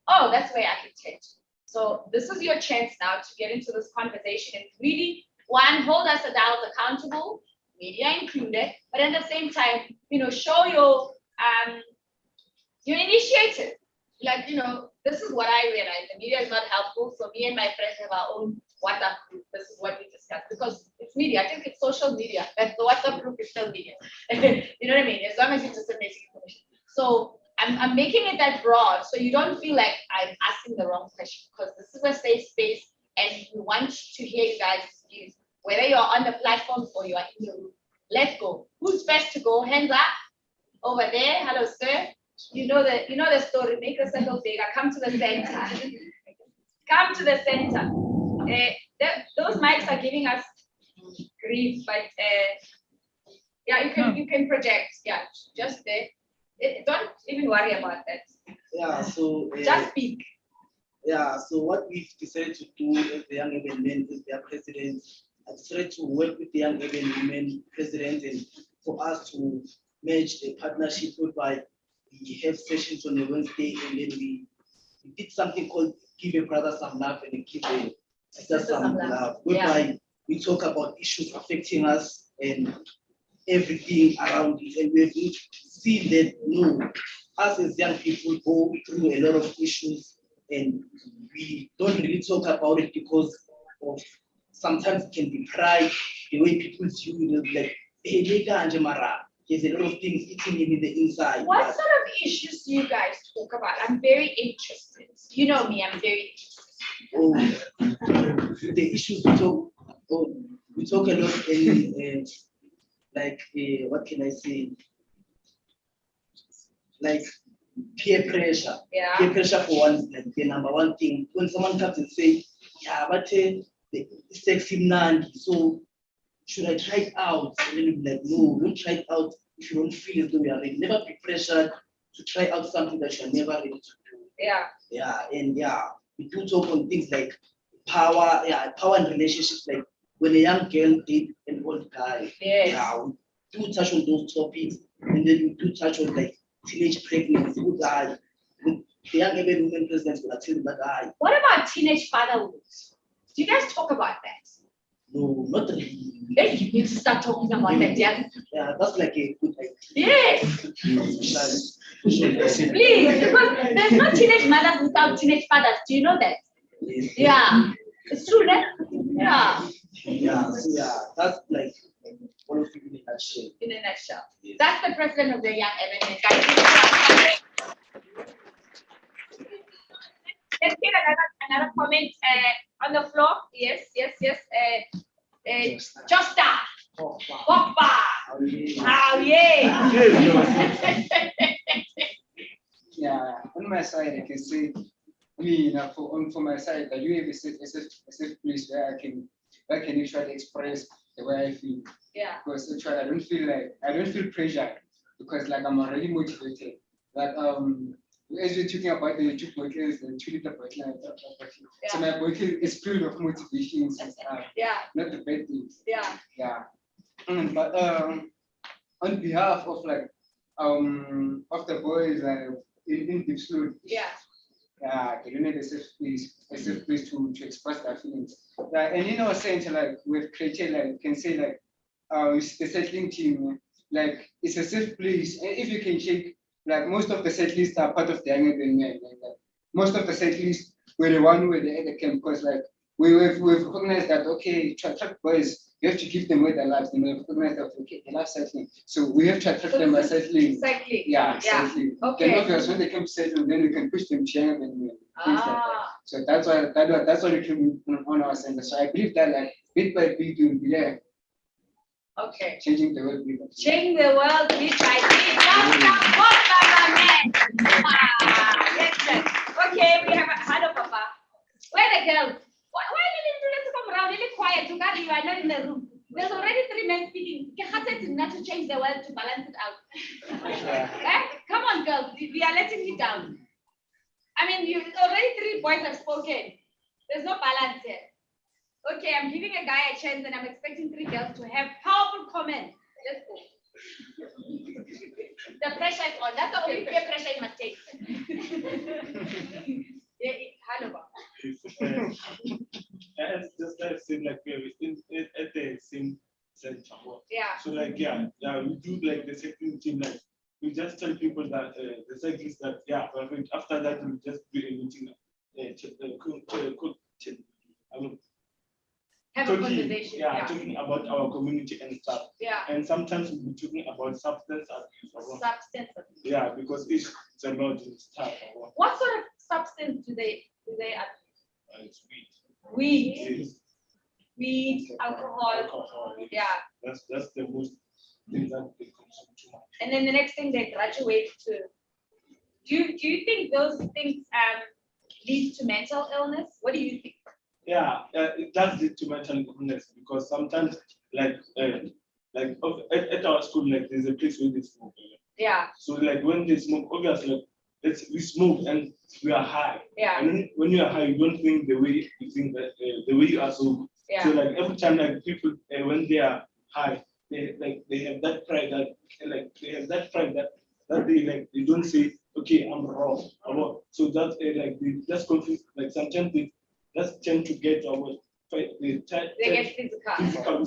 oh, that's where I can turn to. So this is your chance now to get into this conversation and really, one, hold us adults accountable, media included, but at the same time, show your initiative. Like, this is what I realized. The media is not helpful. So me and my friends have our own WhatsApp group. This is what we discuss because it's media. I think it's social media. That's the WhatsApp group is still media. You know what I mean? As long as it's disseminating information. So I'm making it that broad so you don't feel like I'm asking the wrong question because this is a safe space and we want to hear you guys' views, whether you're on the platform or you are in the room. Let's go. Who's first to go? Hands up. Over there. Hello, sir. You know the story. Make a circle bigger. Come to the center. Come to the center. Those mics are giving us grief, but yeah, you can project. Yeah, just there. Don't even worry about that. Yeah, so just speak. Yeah, so what we've decided to do as the Young Urban Men is their president. I decided to work with the Young Urban Women president and for us to manage a partnership whereby we have sessions on a Wednesday and then we did something called Give a Brother Some Love and Give a Sister Some Love, whereby we talk about issues affecting us and everything around it. And we've seen that, us as young people go through a lot of issues and we don't really talk about it because of sometimes it can be pride, the way people view it, like, hey, there's a lot of things eating him in the inside. What sort of issues do you guys talk about? I'm very interested. You know me, I'm very interested. Oh, the issues we talk a lot in, what can I say? Like peer pressure. Yeah. Peer pressure for one, like the number one thing. When someone comes and say, yeah, but the sexy man, so should I try it out? And then you'll be like, no, don't try it out if you don't feel as though you are ready. Never be pressured to try out something that you're never ready to do. Yeah. Yeah, and we do talk on things like power and relationships, like when a young girl dates an old guy. Yes. Yeah, we do touch on those topics, and then we do touch on like teenage pregnancy. The young women presidents will tell you that. What about teenage fatherhood? Do you guys talk about that? No, not really. Yes, you need to start talking about that, yeah. Yeah, that's like a good idea. Yes. Please, because there's no teenage mothers without teenage fathers. Do you know that? Yes. Yeah. It's true, that? Yeah. Yeah, so that's like one of the in a nutshell. In a nutshell. Yes. That's the president of the Young Urban Men. Guys, let's get another comment on the floor. Yes. Josta. Pogba. Oh, yeah. Yeah, on my side, I can say, for my side, that you have a safe place where I can actually express the way I feel. Yeah. Because actually, I don't feel pressured because like I'm already motivated. Like as we're talking about the 2 bottles, the 2 liter bottle, so my bottle is filled of motivations and stuff. Yeah. Not the bad things. Yeah. Yeah. But on behalf of of the boys in Deep Sloot, they need a safe place to express their feelings. And saying we've created you can say the settling team, it's a safe place. And if you can check, most of the settlers are part of the Young Urban Men. Most of the settlers were the one who were at the camp because we've recognized that track boys, you have to give them where their lives, and we've recognized that they love settling. So we have to attract them by settling. Cycling. Yeah, cycling. Okay. Then obviously when they come settling, then we can push them to Young Urban Men. Things like that. So that's why we came on our center. So I believe that bit by bit we will be there. Okay. Changing the world bit by bit. Change the world bit by bit. Yes, sir. Okay, we have a hello, Papa. Where the girls? Why didn't you come around really quiet to God? You are not in the room. There's already 3 men speaking. It's not to change the world to balance it out. Eh? Come on, girls. We are letting you down. I mean, you already 3 boys have spoken. There's no balance here. Okay, I'm giving a guy a chance and I'm expecting 3 girls to have powerful comments. Let's go. The pressure is on. That's the only peer pressure you must take. Yeah, hello. It's just like same like we're at the same center. Yeah. So like we do like the second team like we just tell people that the cyclists that but after that we just do a meeting. Have a conversation. Talking about our community and stuff. Yeah. And sometimes we'll be talking about substance abuse. Substance abuse. Yeah, because it's a lot of stuff. What sort of substance do they abuse? It's weed. Weed. Yes. Weed, alcohol. Yeah. That's the most things that they consume too much. And then the next thing they graduate to. Do you think those things lead to mental illness? What do you think? Yeah, it does lead to mental illness because sometimes, like at our school, like there's a place where they smoke. Yeah. So like when they smoke, obviously, we smoke and we are high. Yeah. And when you are high, you don't think the way you think that the way you are so. Yeah. So like every time, like people when they are high, they have that pride that they don't say, okay, I'm wrong. So that they just confuse. Like sometimes they just tend to get they get physical.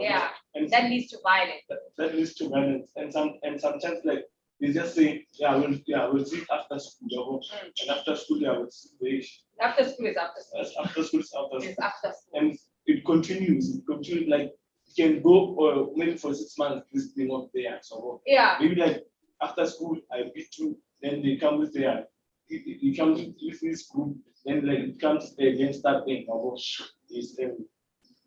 Yeah. And that leads to violence. That leads to violence. And sometimes like they just say, we'll see after school. And after school, we'll see. After school is after school. After school is after school. It's after school. And it continues. Like it can go or maybe for 6 months this thing up there. So maybe like after school I beat you, then they come with their it comes with this group, then like it comes against that thing about this thing.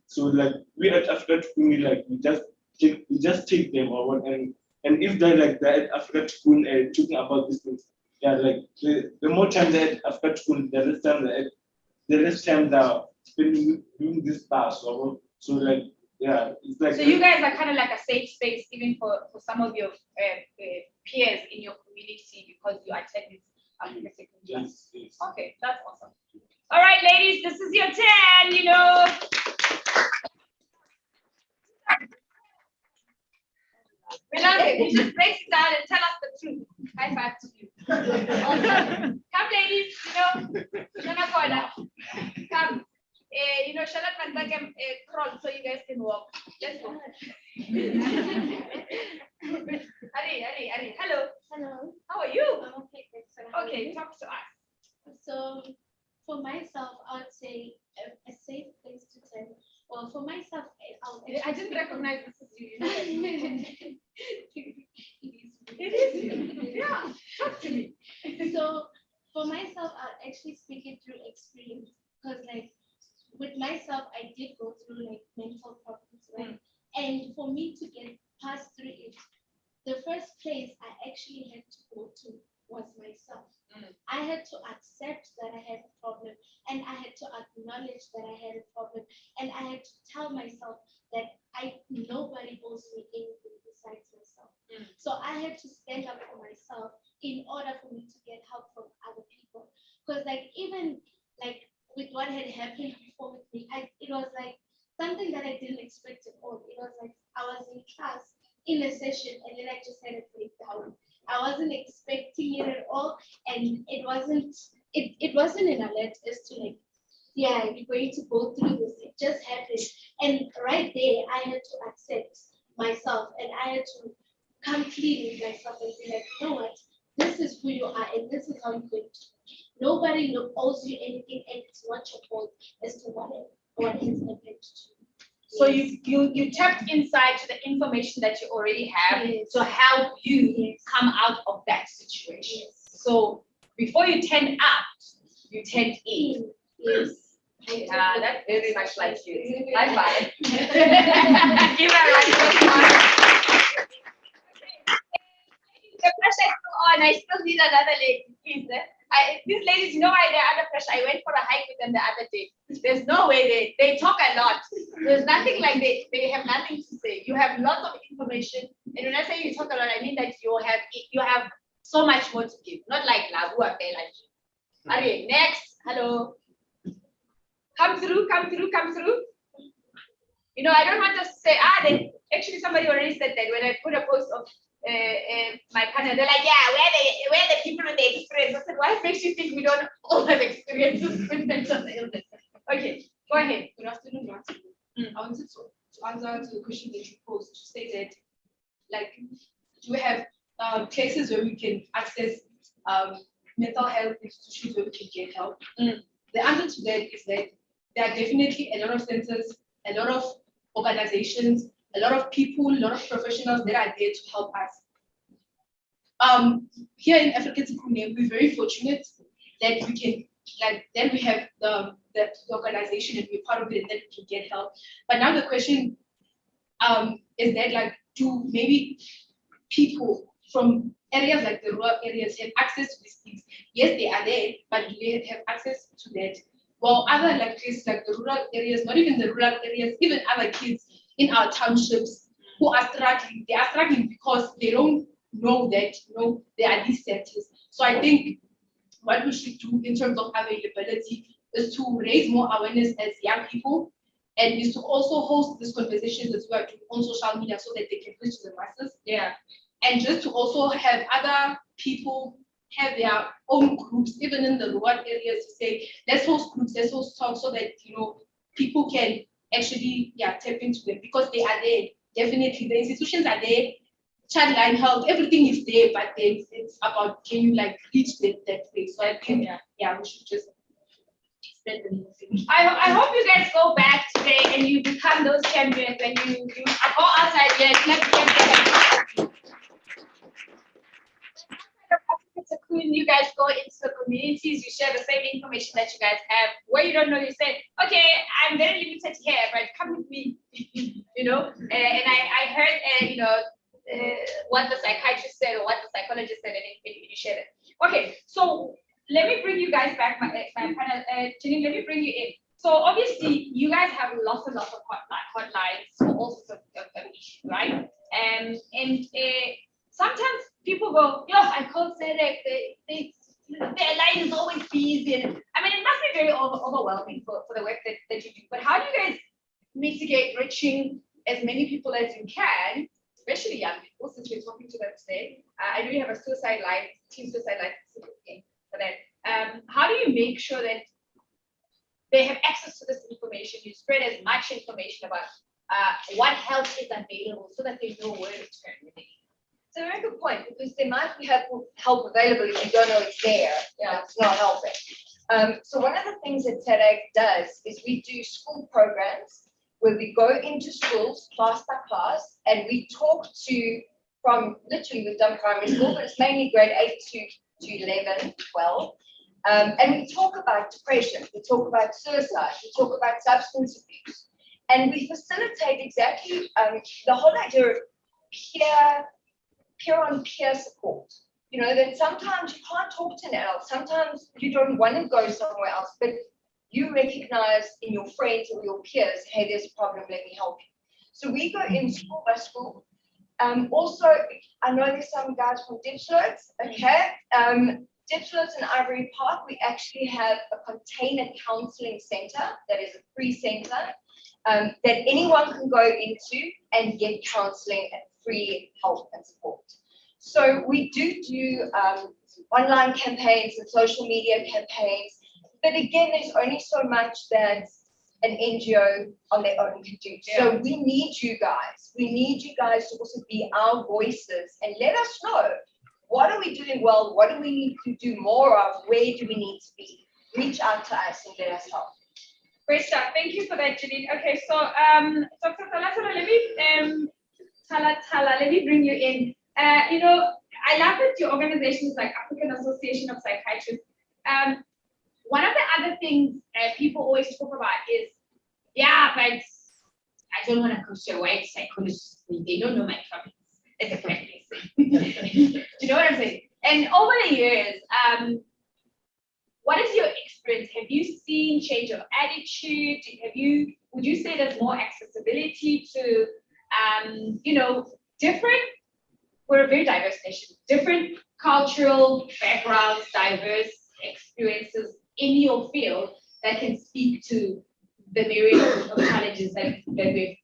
So like we after school like we just take them or what and if they like that after school talking about these things, like the more time that after school, the less time they're spending doing this task or so like it's like. So you guys are kind of like a safe space even for some of your peers in your community because you attend this academic class. Yes. Okay, that's awesome. All right, ladies, this is your turn, you know. Beloved, just break it down and tell us the truth. High five to you. Awesome. Come, ladies, come. Charlotte and Beckham crawl so you guys can walk. Let's go. Ari. Hello. Hello. How are you? I'm okay, thanks. Okay, talk to us. So, for myself, I would say a safe place to tell. Well, for myself, I didn't recognize this as you. It is you. Yeah, talk to me. So, for myself, I'll actually speak it through experience because, like, with myself, I did go through like mental problems, right? And for me to get past through it, the first place I actually had to go to was myself. I had to accept that I had a problem, and I had to acknowledge that I had a problem, and I had to tell myself that nobody owes me anything besides myself. So I had to stand up for myself in order for me to get help from other people. Because like even like with what had happened before with me, it was like something that I didn't expect at all. It was like I was in class in a session and then I just had a breakdown. I wasn't expecting it at all, and it wasn't an alert as to like, yeah, you're going to go through this. It just happened, and right there I had to accept myself, and I had to come clean with myself and be like, you know what, this is who you are, and this is how you're going to. Nobody owes you anything, and it's not your fault as to what has happened to you. So you tapped inside to the information that you already have to help you come out of that situation. So before you turned out, you turned in. Yes. That's very much like you. High five. Give her a round of applause. The pressure is still on. I still need another lady, please. These ladies, you know why they're under pressure. I went for a hike with them the other day. There's no way they talk a lot. There's nothing like they have nothing to say. You have lots of information. And when I say you talk a lot, I mean that you have so much more to give. Not like Labu or like okay, next. Hello. Come through. You know, I don't want to say, then actually somebody already said that when I put a post of my panel, they're like, yeah, where the people with the experience? I said, what makes you think we don't all have experiences with mental illness? Okay, go ahead. Good afternoon, Martin. I wanted to answer to the question that you posed to say that, like, do we have places where we can access mental health institutions where we can get help? The answer to that is that there are definitely a lot of centers, a lot of organizations, a lot of people, a lot of professionals that are there to help us. Here in African Sekune, we're very fortunate that we can, then we have the organization and we're part of it and that we can get help. But now the question is that, do maybe people from areas like the rural areas have access to these things? Yes, they are there, but do they have access to that? Well, other places like the rural areas, not even the rural areas, even other kids in our townships who are struggling, they are struggling because they don't know that there are these centers. So I think what we should do in terms of availability is to raise more awareness as young people, and is to also host these conversations as we are doing on social media so that they can reach the masses. Yeah. And just to also have other people have their own groups, even in the rural areas, to say, let's host groups, let's host talks so that, people can actually, tap into them because they are there. Definitely, the institutions are there, childline health, everything is there, but then it's about, can you reach that place? So I think, we should just spread the message. I hope you guys go back today and you become those champions and you go outside here and clap the champions. You guys go into the communities, you share the same information that you guys have. Where you don't know, you say, okay, I'm very limited here, but come with me, And I heard, what the psychiatrist said or what the psychologist said, and you share it. Okay, so let me bring you guys back, my panel. Janine, let me bring you in. So obviously, you guys have lots and lots of hotlines for all sorts of issues, right? And sometimes people go, I can't say that their line is always busy. And I mean, it must be very overwhelming for the work that you do. But how do you guys mitigate reaching as many people as you can, especially young people, since we're talking to them today? I know you have a suicide line, team suicide line for that. How do you make sure that they have access to this information? You spread as much information about what help is available so that they know where to turn when they need. It's a very good point, because there might be help available if you don't know it's there. It's not helping. So one of the things that TEDx does is we do school programs where we go into schools class by class and we talk to, from literally we've done primary school, but it's mainly grade 8 to 11, 12. And we talk about depression, we talk about suicide, we talk about substance abuse. And we facilitate exactly the whole idea of peer-on-peer support. That sometimes you can't talk to an adult, sometimes you don't want to go somewhere else, but you recognize in your friends or your peers, hey, there's a problem, let me help you. So we go in school by school. Also, I know there's some guys from Dipsloot, okay? Dipsloot in Ivory Park, we actually have a container counseling center that is a free center that anyone can go into and get counseling and free help and support. So we do online campaigns and social media campaigns, but again, there's only so much that an NGO on their own can do. So we need you guys. We need you guys to also be our voices and let us know, what are we doing well? What do we need to do more of? Where do we need to be? Reach out to us and let us help. Great stuff. Thank you for that, Janine. Okay, so Dr. Talatala, let me bring you in. I love that your organization is like African Association of Psychiatrists. one of the other things people always talk about is, yeah, but I don't want to go to a white psychologist. They don't know my troubles. It's a practice. Do you know what I'm saying? And over the years, what is your experience? Have you seen change of attitude? Would you say there's more accessibility to, different, we're a very diverse nation, different cultural backgrounds, diverse experiences in your field that can speak to the myriad of challenges that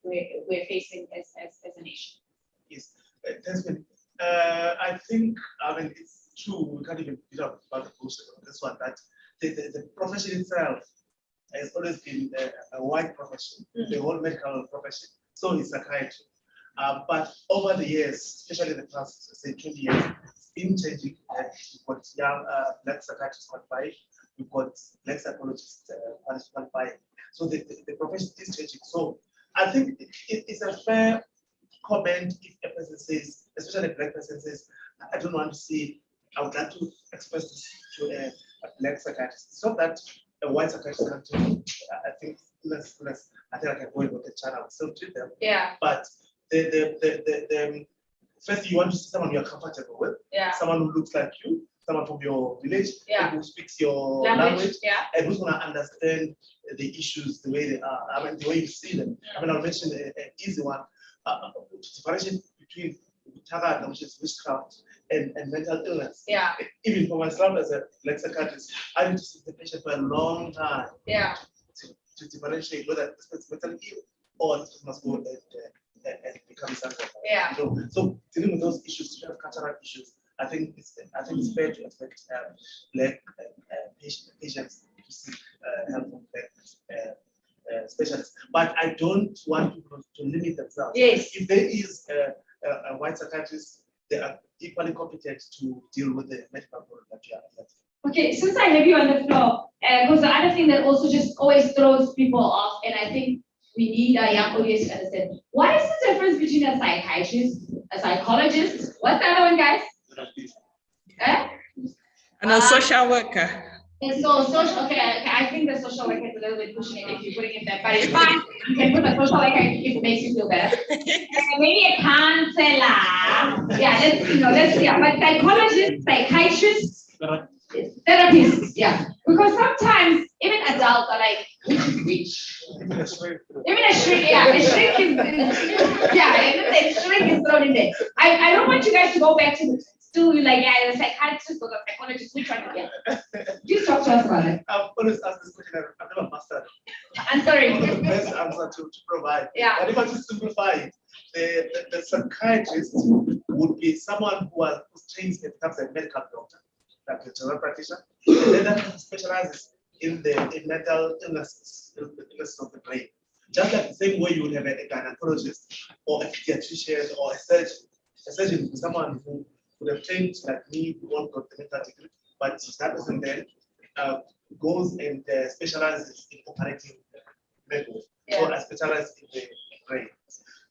we're facing as a nation? Yes, thanks, man. I think, it's true, we can't even beat up about the bullshit on this one, that the profession itself has always been a wide profession, the whole medical profession, so it's psychiatry. But over the years, especially the past, say, 20 years, it's been changing. We've got young black psychiatrists qualified, we've got black psychologists qualified. So the profession is changing. So I think it's a fair comment if a person says, especially a black person says, I don't want to see, I would like to express this to a black psychiatrist. It's not that a white psychiatrist can do. I think less. I think I can go in with the channel, still treat them. Yeah. But the first you want to see someone you're comfortable with. Yeah. Someone who looks like you, someone from your village, yeah. who speaks your language, yeah. and who's gonna understand the issues the way they are. I mean, the way you see them. I mean, I'll mention an easy one. Differentiation between Tagada, which is witchcraft, and mental illness. Yeah. Even for myself as a black psychiatrist, I need to see the patient for a long time. Yeah. To differentiate whether this person is mentally ill or this person must go and become something. Yeah. So dealing with those issues, cultural issues, I think it's fair to expect black patients to seek help from black specialists. But I don't want people to limit themselves. Yes. If there is a white psychiatrist, they are equally competent to deal with the medical problem that you are. Okay, since I have you on the floor, because the other thing that also just always throws people off, and I think we need our young audience to understand, what is the difference between a psychiatrist, a psychologist, what's the other one, guys? And a social worker. And so social, okay, I think the social worker is a little bit pushing it if you're putting it there, but it's fine. You can put the social worker if it makes you feel better. Maybe a counselor. Yeah, but psychologists, psychiatrists, therapists, yeah. Because sometimes even adults are like, which? Even a shrink, yeah. A shrink is, the shrink is thrown in there. I don't want you guys to go back to still like, yeah, the psychiatrist or the psychologist, which one again? Just talk to us about it. I've always asked this question, I've never mastered. I'm sorry. The best answer to provide. Yeah. But if I just simplify it, the psychiatrist would be someone who trains and becomes a medical doctor, like a general practitioner, and then that specializes in mental illnesses of the brain. Just like the same way you would have a gynecologist or a pediatrician or a surgeon. A surgeon is someone who would have trained like me, who won't got the medical degree, but that person then goes and specializes in operating methods. Yeah. So I specialize in the brain.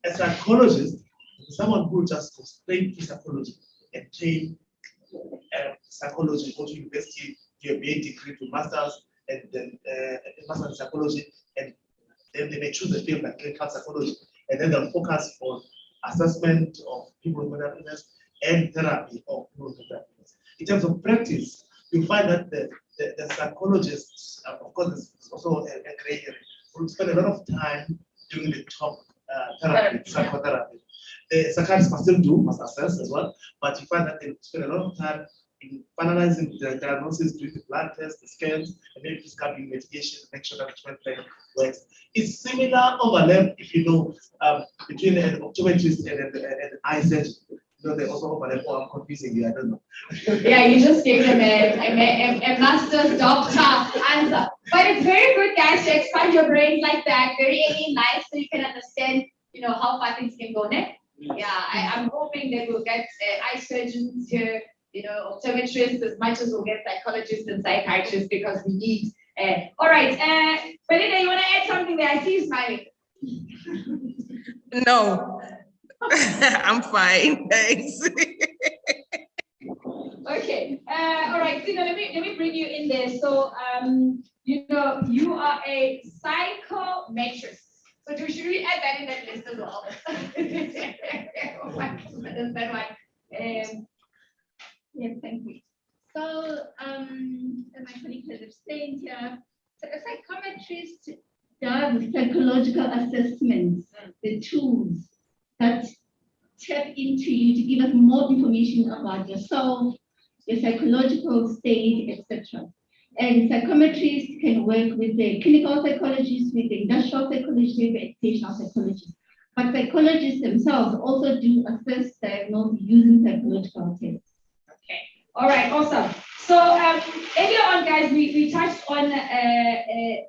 A psychologist is someone who just goes straight to psychology and train psychology, go to university, do a BA degree to masters, and then a master's in psychology, and then they may choose a field like clinical psychology, and then they'll focus on assessment of people with mental illness and therapy of people with mental illness. In terms of practice, you find that the psychologists, of course, there's also a gray area, will spend a lot of time doing the talk therapy, psychotherapy. The psychiatrists must assess as well, but you find that they spend a lot of time in finalizing the diagnosis, doing the blood tests, the scans, and maybe prescribing medication to make sure that the treatment plan works. It's similar overlap, if you know, between an optometrist and an eye surgeon. You know, they also overlap. Oh, I'm confusing you, I don't know. Yeah, you just gave them a master's doctor answer. But it's very good, guys, to expand your brains like that, very early in life, so you can understand, how far things can go next. Yeah, I'm hoping that we'll get eye surgeons here, optometrists as much as we'll get psychologists and psychiatrists, because we need. All right, Belinda, you want to add something there? I see you smiling. No, I'm fine, thanks. Okay, all right. right, Sina, let me bring you in there. So, you know, you are a psychometrist. So should we add that in that list as well? That one. Yes, thank you. So, my colleague has explained here, so a psychometrist does psychological assessments, the tools that tap into you to give us more information about yourself, your psychological state, etc. And psychometrists can work with the clinical psychologists, with the industrial psychologists, with the educational psychologists. But psychologists themselves also do assess, diagnose using psychological tests. Okay. All right. Awesome. So earlier on, guys, we touched on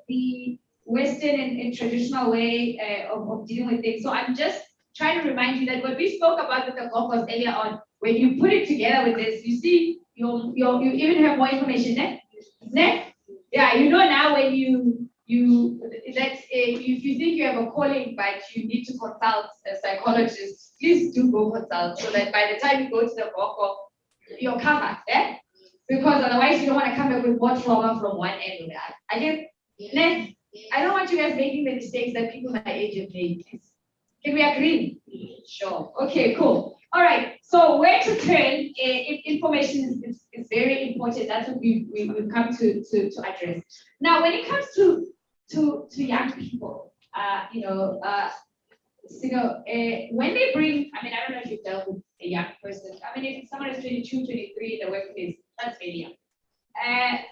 the Western and traditional way of dealing with things. So I'm just trying to remind you that what we spoke about with the Gokos earlier on, when you put it together with this, you see, you even have more information there. Yeah, you know now when you if you think you have a calling but you need to consult a psychologist, please do go consult so that by the time you go to the Goko, you're covered, eh? Because otherwise you don't want to come back with more trauma from one end or the other. I don't want you guys making the mistakes that people my age have made. Can we agree? Sure. Okay, cool. All right. So where to turn? Information is very important. That's what we've come to address. Now, when it comes to young people, when they bring, I mean, I don't know if you've dealt with a young person. I mean, if someone is 22, 23 in the workplace, that's very young.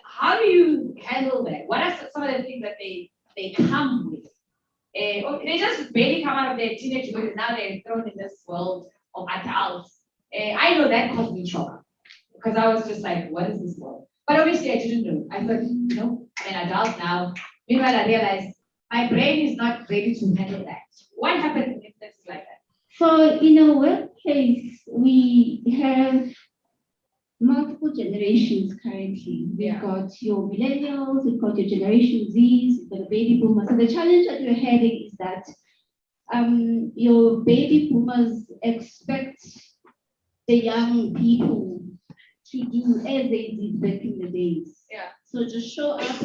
How do you handle that? What are some of the things that they come with? They just barely come out of their teenage years and now they're thrown in this world of adults. I know that caused me trauma because I was just like, what is this world? But obviously I didn't know. I thought, I'm an adult now. Meanwhile, I realized my brain is not ready to handle that. What happens if this is like that? So in a workplace, we have multiple generations currently. We've got your millennials, we've got your Generation Zs, we've got the baby boomers. So the challenge that we're having is that your baby boomers expect the young people to do as they did back in the days. Yeah. So just show up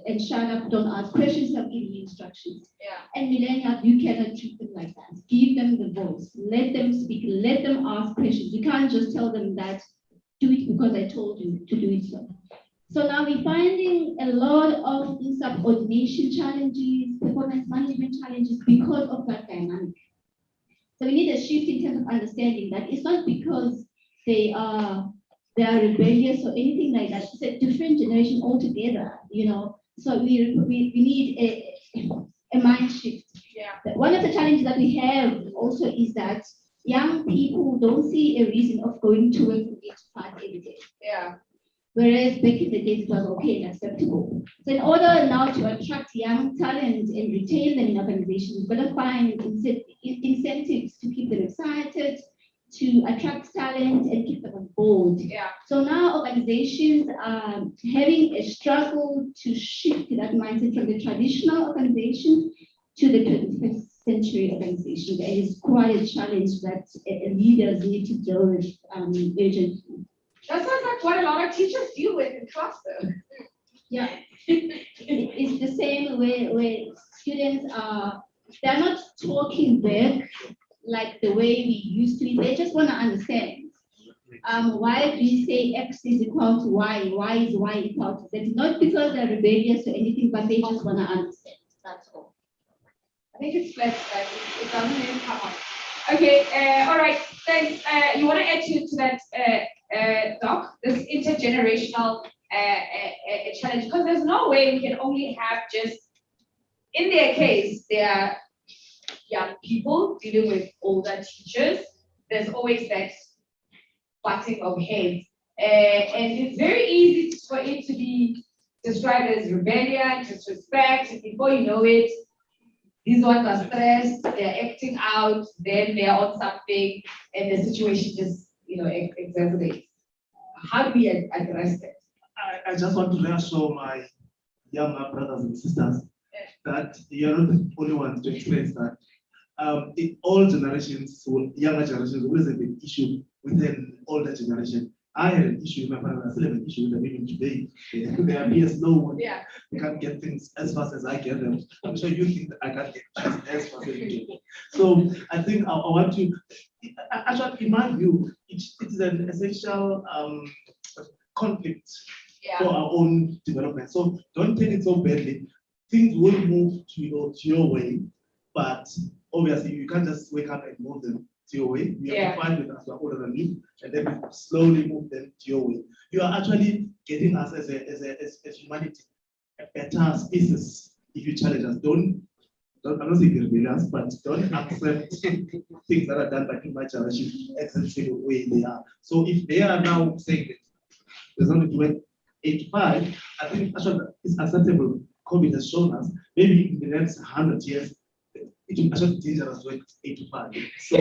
and shut up, don't ask questions, stop giving instructions. Yeah. And millennials, you cannot treat them like that. Give them the voice, let them speak, let them ask questions. You can't just tell them that, do it because I told you to do it so. So now we're finding a lot of insubordination challenges, performance management challenges because of that dynamic. So we need a shift in terms of understanding that it's not because they are rebellious or anything like that. It's a different generation altogether, So we need a mind shift. Yeah. One of the challenges that we have also is that young people don't see a reason of going to work from 8 to 5 every day. Yeah. Whereas back in the days it was okay and acceptable. So in order now to attract young talent and retain them in organizations, we've got to find incentives to keep them excited, to attract talent and keep them on board. Yeah. So now organizations are having a struggle to shift that mindset from the traditional organization to the 21st century organization. There is quite a challenge that leaders need to deal with urgently. That sounds like what a lot of teachers deal with in class though. Yeah. It's the same where students they're not talking back like the way we used to. They just want to understand. Why do you say X is equal to Y? Why is Y equal to Z? Not because they're rebellious or anything, but they just want to understand. That's all. I think it's flat, like it doesn't even come on. Okay, all right, thanks. You want to add to that, Doc, this intergenerational challenge? Because there's no way we can only have just, in their case, they are young people dealing with older teachers. There's always that butting of heads. And it's very easy for it to be described as rebellion, disrespect, and before you know it, these ones are stressed, they're acting out, then they're on something, and the situation just, exacerbates. How do we address that? I just want to reassure my younger brothers and sisters that you're not the only ones to experience that. In all generations, so younger generations always have an issue with an older generation. I had an issue with my partner, I still have an issue with them even today. They appear slow. Yeah. They can't get things as fast as I get them. I'm sure you think that I can't get things as fast as you do. So I think I want to, actually, in my view, it's an essential conflict for our own development. So don't take it so badly. Things will move to your way, but obviously you can't just wake up and move them to your way. You have to fight with us who are older than you, and then we slowly move them to your way. You are actually getting us as humanity a better species if you challenge us. I'm not saying you're rebellious, but don't accept things that are done by my generation exactly the way they are. So if they are now saying that there's only to wait 85, I think actually it's acceptable. COVID has shown us maybe in the next 100 years, it will actually be dangerous to wait 85. So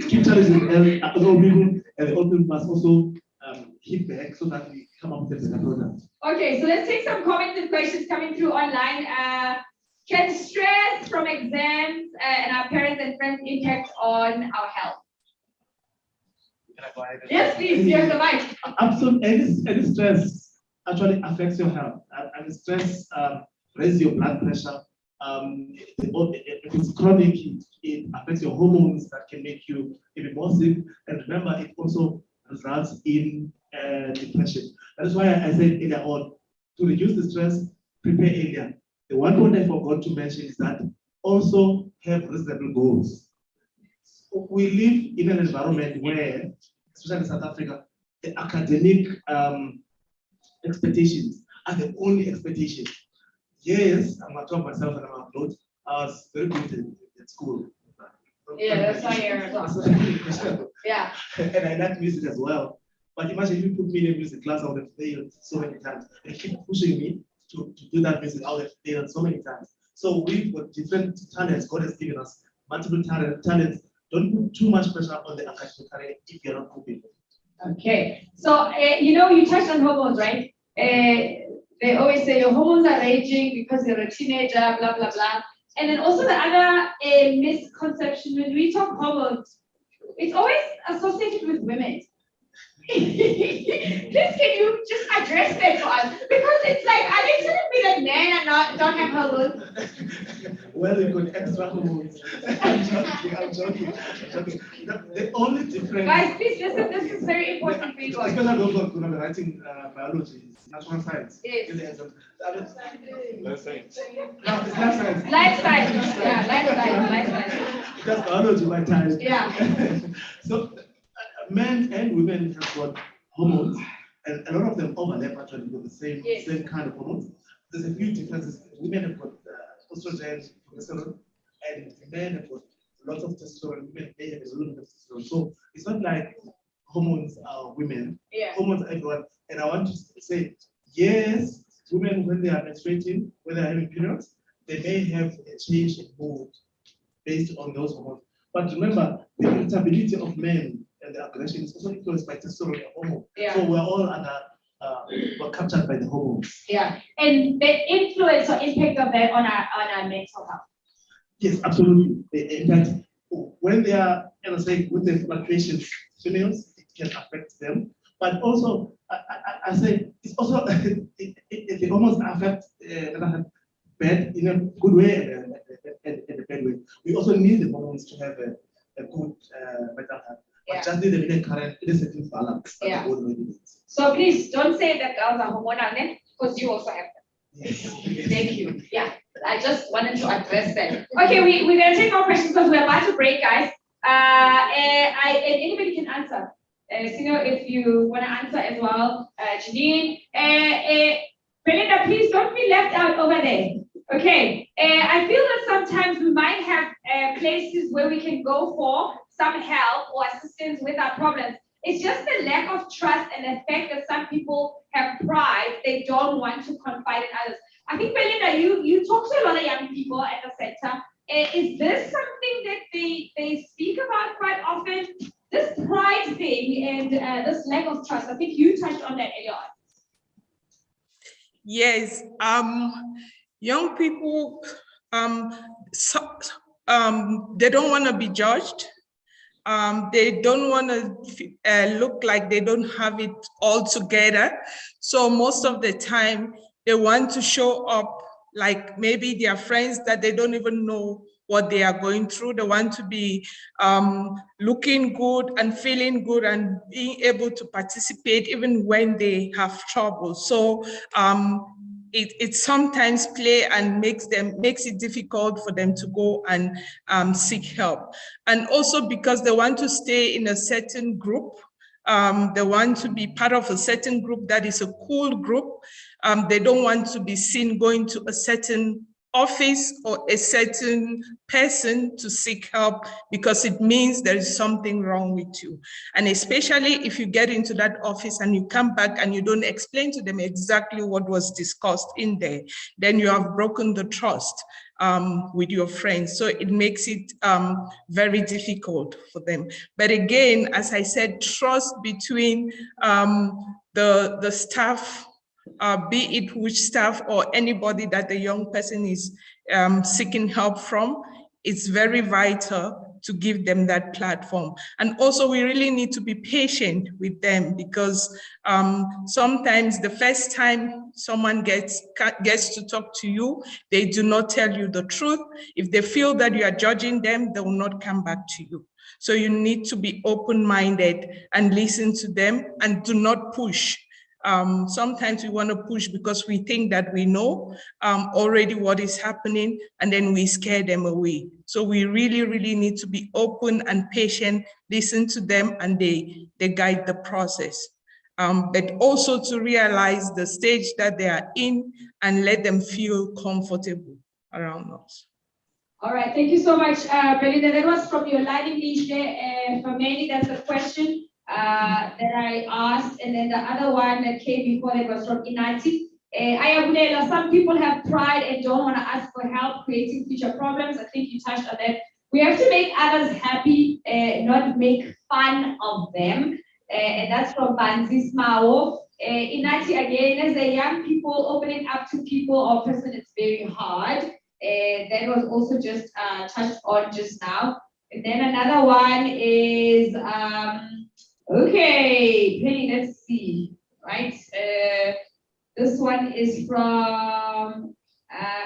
keep challenging as old people, and the old people must also hit back so that we come up with a better product. Okay, so let's take some comments and questions coming through online. Can stress from exams and our parents and friends impact on our health? Yes, please, here's the mic. Absolutely, any stress actually affects your health. And stress raises your blood pressure. If it's chronic, it affects your hormones that can make you even more sick. And remember, it also results in depression. That is why I said earlier on, to reduce the stress, prepare earlier. The one point I forgot to mention is that also have reasonable goals. We live in an environment where, especially in South Africa, the academic expectations are the only expectations. Yes, I'm going to talk myself and I'm upload. I was very good at school. Yeah, that's why you're yeah. And I like music as well. But imagine if you put me in a music class, I would have failed so many times. They keep pushing me to do that music, I would have failed so many times. So we've got different talents. God has given us multiple talents. Don't put too much pressure on the academic career if you're not coping. Okay, so you touched on hormones, right? They always say your hormones are raging because you're a teenager, blah blah blah. And then also the other misconception when we talk hormones, it's always associated with women. Please, can you just address that for us? Because it's like, are they telling me that men don't have hormones? Well, you got extra hormones. I'm joking. The only difference. Guys, please listen. This is very important for you guys. Especially those who are going to be writing biology, natural science. Yes. Life science. No, it's life science. Life science. Yeah, life science. That's biology, my time. Yeah. So, men and women have got hormones, and a lot of them overlap actually with the same kind of hormones. There's a few differences. Women have got estrogen, progesterone, and men have got lots of testosterone. Women may have a little bit of testosterone. So it's not like hormones are women. Yeah. Hormones are everyone. And I want to say, yes, women when they are menstruating, when they are having periods, they may have a change in mood based on those hormones. But remember, the irritability of men and the aggression is also influenced by testosterone and hormone. Yeah. So we're all under, we're captured by the hormones. Yeah, and the influence or impact of that on our mental health. Yes, absolutely. In fact, when they are, as I say, with the fluctuations, females, it can affect them. But also, I say it's also it almost affects bad in a good way and a bad way. We also need the hormones to have a good mental health. But just need them in a current, in a certain balance. Yeah. So please don't say that girls are hormonal then, because you also have them. Yes. Thank you. Yeah, I just wanted to address that. Okay, we're gonna take more questions because we're about to break, guys. And anybody can answer. Sino, if you want to answer as well, Janine. Belinda, please don't be left out over there. Okay, I feel that sometimes we might have places where we can go for some help or assistance with our problems. It's just the lack of trust and the fact that some people have pride, they don't want to confide in others. I think, Belinda, you talk to a lot of young people at the center. Is this something that they speak about quite often? This pride thing and this lack of trust. I think you touched on that earlier on. Yes, young people, they don't want to be judged. They don't want to look like they don't have it all together. So most of the time, they want to show up like maybe their friends that they don't even know what they are going through. They want to be looking good and feeling good and being able to participate even when they have trouble. So it sometimes play and makes it difficult for them to go and seek help. And also because they want to stay in a certain group, they want to be part of a certain group that is a cool group. They don't want to be seen going to a certain office or a certain person to seek help because it means there is something wrong with you. And especially if you get into that office and you come back and you don't explain to them exactly what was discussed in there, then you have broken the trust with your friends. So it makes it very difficult for them. But again, as I said, trust between the staff, be it which staff or anybody that the young person is seeking help from, it's very vital to give them that platform. And also we really need to be patient with them because sometimes the first time someone gets to talk to you, they do not tell you the truth. If they feel that you are judging them, they will not come back to you. So you need to be open-minded and listen to them and do not push. Sometimes we want to push because we think that we know already what is happening and then we scare them away. So we really, really need to be open and patient, listen to them, and they guide the process. But also to realize the stage that they are in and let them feel comfortable around us. All right, thank you so much, Belinda. That was from your lighting list there. For many, that's the question that I asked. And then the other one that came before that was from Inati. Ayabulela, some people have pride and don't want to ask for help creating future problems. I think you touched on that. We have to make others happy, not make fun of them. And that's from Banzis Mao. Inati, again, as a young people, opening up to people or person, it's very hard. That was also just touched on just now. And then another one is, okay, Penny, let's see, right? This one is from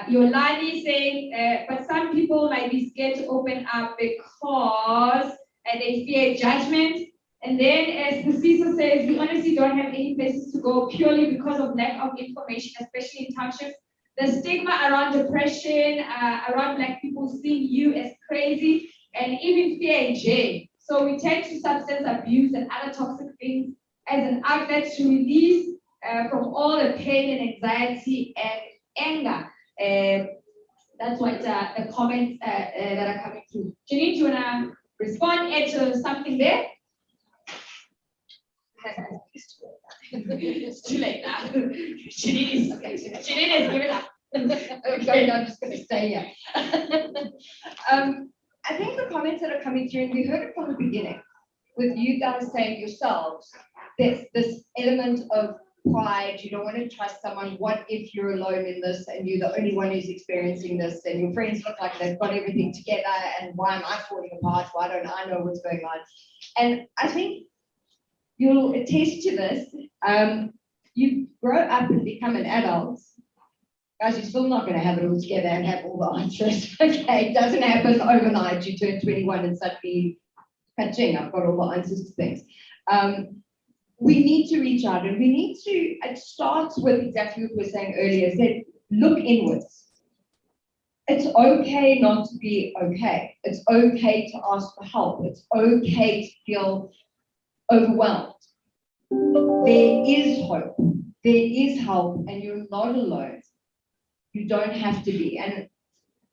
Yolani saying, but some people might be scared to open up because they fear judgment. And then as the CISO says, we honestly don't have any places to go purely because of lack of information, especially in townships. The stigma around depression, around Black people seeing you as crazy, and even fear in jail. So we take to substance abuse and other toxic things as an outlet to release from all the pain and anxiety and anger. That's what the comments that are coming through. Janine, do you want to respond to something there? It's too late now. Janine has given up. Okay, I'm just going to stay here. I think the comments that are coming through, and we heard it from the beginning, with you guys saying yourselves, there's this element of pride, you don't want to trust someone. What if you're alone in this and you're the only one who's experiencing this and your friends look like they've got everything together and why am I falling apart? Why don't I know what's going on? And I think you'll attest to this. You grow up and become an adult. Guys, you're still not going to have it all together and have all the answers. Okay, it doesn't happen overnight. You turn 21 and suddenly, ka-ching, I've got all the answers to things. We need to reach out and we need to, it starts with exactly what we were saying earlier, said look inwards. It's okay not to be okay. It's okay to ask for help. It's okay to feel overwhelmed. There is hope. There is help and you're not alone. You don't have to be. And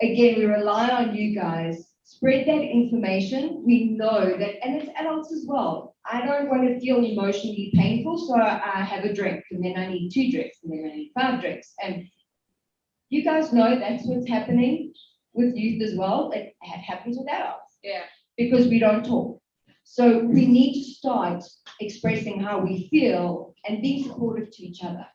again, we rely on you guys. Spread that information. We know that, and it's adults as well. I don't want to feel emotionally painful, so I have a drink, and then I need 2 drinks, and then I need 5 drinks. And you guys know that's what's happening with youth as well. It happens with adults. Yeah. Because we don't talk. So we need to start expressing how we feel and being supportive to each other.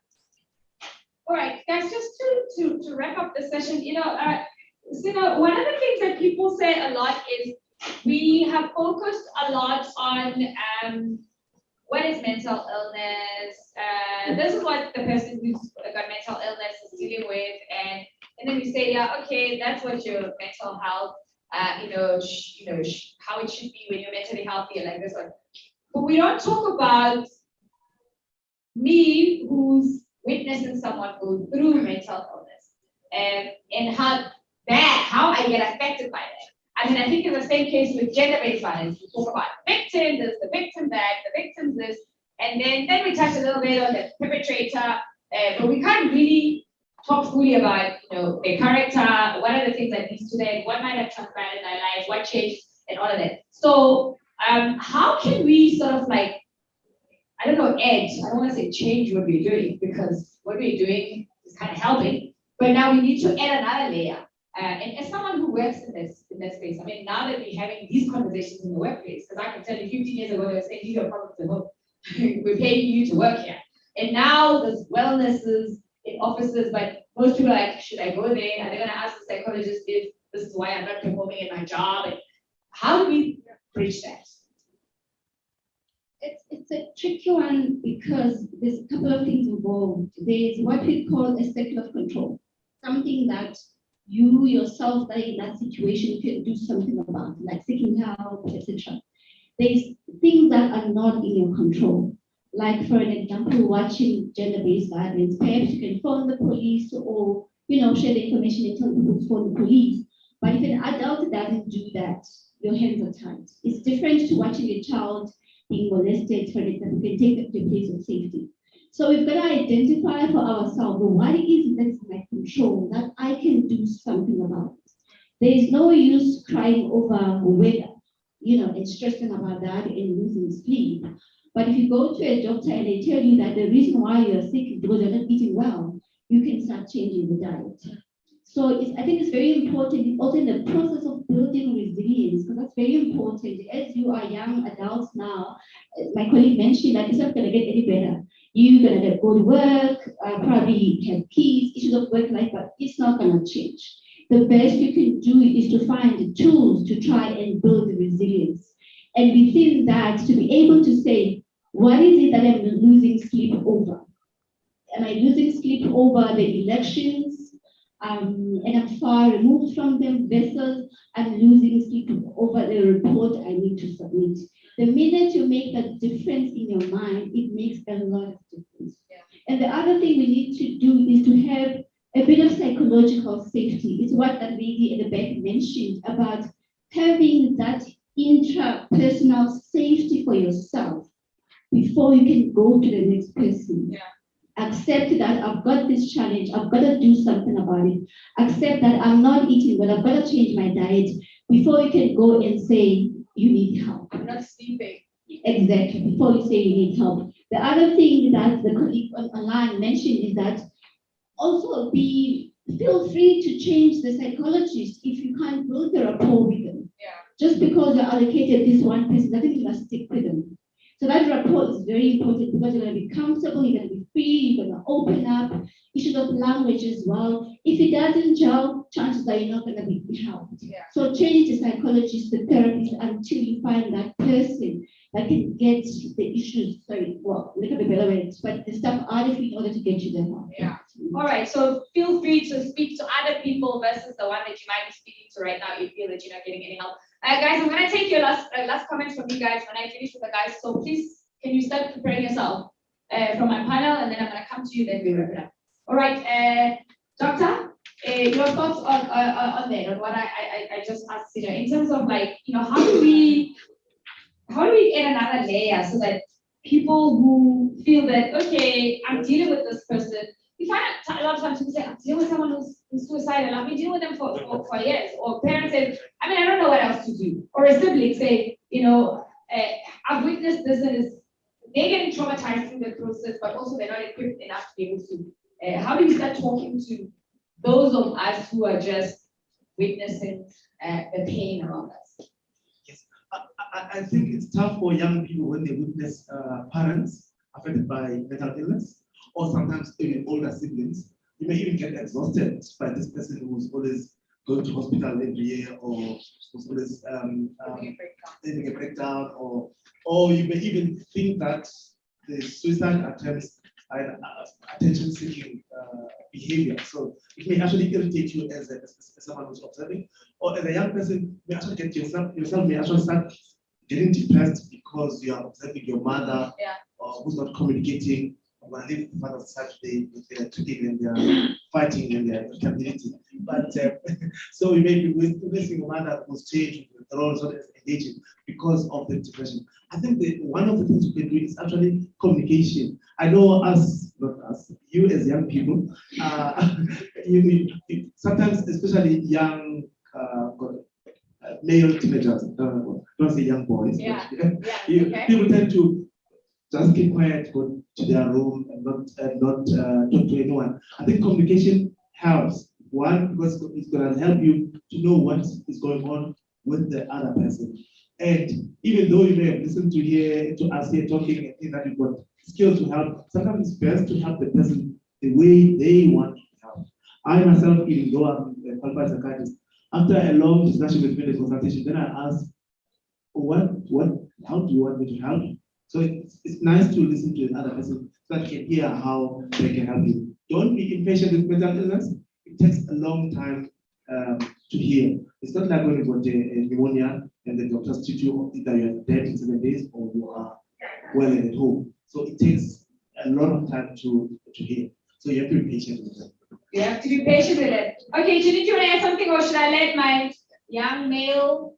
All right, guys, just to wrap up the session, one of the things that people say a lot is we have focused a lot on what is mental illness. This is what the person who's got mental illness is dealing with, and then we say, yeah, okay, that's what your mental health, how it should be when you're mentally healthy, and like this one. But we don't talk about me, who's witnessing someone go through mental illness, and how I get affected by that. I mean, I think it's the same case with gender-based violence. We talk about victim, there's the victim that, the victim this, and then we touch a little bit on the perpetrator, but we can't really talk fully about, their character, what are the things that leads to them, what might have transpired in their life, what changed, and all of that. So, how can we sort of like, I don't want to say change what we're doing, because what we're doing is kind of helping, but now we need to add another layer. And as someone who works in that space, I mean, now that we're having these conversations in the workplace, because I can tell you 15 years ago, they were saying, these are problems at home. We're paying you to work here. And now there's wellnesses in offices, but most people are like, should I go there? Are they going to ask the psychologist if this is why I'm not performing in my job? And how do we bridge that? It's a tricky one because there's a couple of things involved. There's what we call a circle of control, something that you yourself that in that situation can do something about, like seeking help, etc. There's things that are not in your control. Like for an example, watching gender-based violence, perhaps you can phone the police or share the information and tell people to phone the police. But if an adult doesn't do that, your hands are tied. It's different to watching a child being molested, for example, can take it to a place of safety. So we've got to identify for ourselves what it is that's in my control, that I can do something about it. There is no use crying over weather, and stressing about that and losing sleep. But if you go to a doctor and they tell you that the reason why you're sick is because you're not eating well, you can start changing the diet. So I think it's very important, also in the process of building resilience, because that's very important. As you are young adults now, my colleague mentioned that it's not going to get any better. You're going to go to work, probably have kids, issues of work life, but it's not going to change. The best you can do is to find the tools to try and build the resilience. And within that, to be able to say, what is it that I'm losing sleep over? Am I losing sleep over the elections? And I'm far removed from them versus I'm losing sleep over the report I need to submit. The minute you make that difference in your mind, it makes a lot of difference. Yeah. And the other thing we need to do is to have a bit of psychological safety. It's what that lady at the back mentioned about having that intrapersonal safety for yourself before you can go to the next person. Yeah. Accept that I've got this challenge, I've got to do something about it. Accept that I'm not eating well, I've got to change my diet before you can go and say you need help. I'm not sleeping. Exactly, before you say you need help. The other thing that the colleague online mentioned is that also feel free to change the psychologist if you can't build a rapport with them. Yeah. Just because you're allocated this one person doesn't mean you must stick with them. So that rapport is very important because you're going to be comfortable, you're going to be free, you're going to open up, issues of language as well. If it doesn't gel, chances are you're not going to be helped. Yeah. So change the psychologist, the therapist, until you find that person that can get the issues, a little bit better ways, but the stuff out of it in order to get you the help. Yeah. All right, so feel free to speak to other people versus the one that you might be speaking to right now. You feel that you're not getting any help. Guys, I'm going to take your last comments from you guys when I finish with the guys. So please, can you start preparing yourself from my panel, and then I'm going to come to you, then we wrap it up. All right, Doctor, your thoughts on that, on what I just asked, in terms of how do we add another layer so that people who feel that, okay, I'm dealing with this person, we find a lot of times people say, I'm dealing with someone who's suicidal, I've been dealing with them for years, or parents say, I don't know what else to do, or a sibling say, I've witnessed this and they're getting traumatized through the process, but also they're not equipped enough to be able to. How do we start talking to those of us who are just witnessing the pain around us? Yes, I think it's tough for young people when they witness parents affected by mental illness, or sometimes even older siblings. You may even get exhausted by this person who's always going to hospital every year, or was always having a breakdown, or you may even think that the suicide attempts are attention-seeking behavior. So it may actually irritate you as someone who's observing, or as a young person, you may actually get yourself may actually start getting depressed because you are observing your mother who's not communicating. When I leave the father's side, they are tricky and they are fighting and they are irritability. But so we may be witnessing a mother who's changed the roles not as engaging because of the depression. I think that one of the things we can do is actually communication. I know us, not us, you as young people, you sometimes, especially young male teenagers, don't say young boys, people tend to just keep quiet, go to their room and not talk to anyone. I think communication helps. One, because it's going to help you to know what is going on with the other person. And even though you may have listened to us here talking and think that you've got skills to help, sometimes it's best to help the person the way they want to help. I myself, even though I'm a qualified psychiatrist, after a long discussion with me in the consultation, then I asked, how do you want me to help? So it's nice to listen to another person so that you can hear how they can help you. Don't be impatient with mental illness. It takes a long time to heal. It's not like when you got a pneumonia and the doctors treat you, either you're dead in 7 days or you are well at home. So it takes a lot of time to heal. So you have to be patient with it. You have to be patient with it. Okay, Judith, you want to add something, or should I let my young male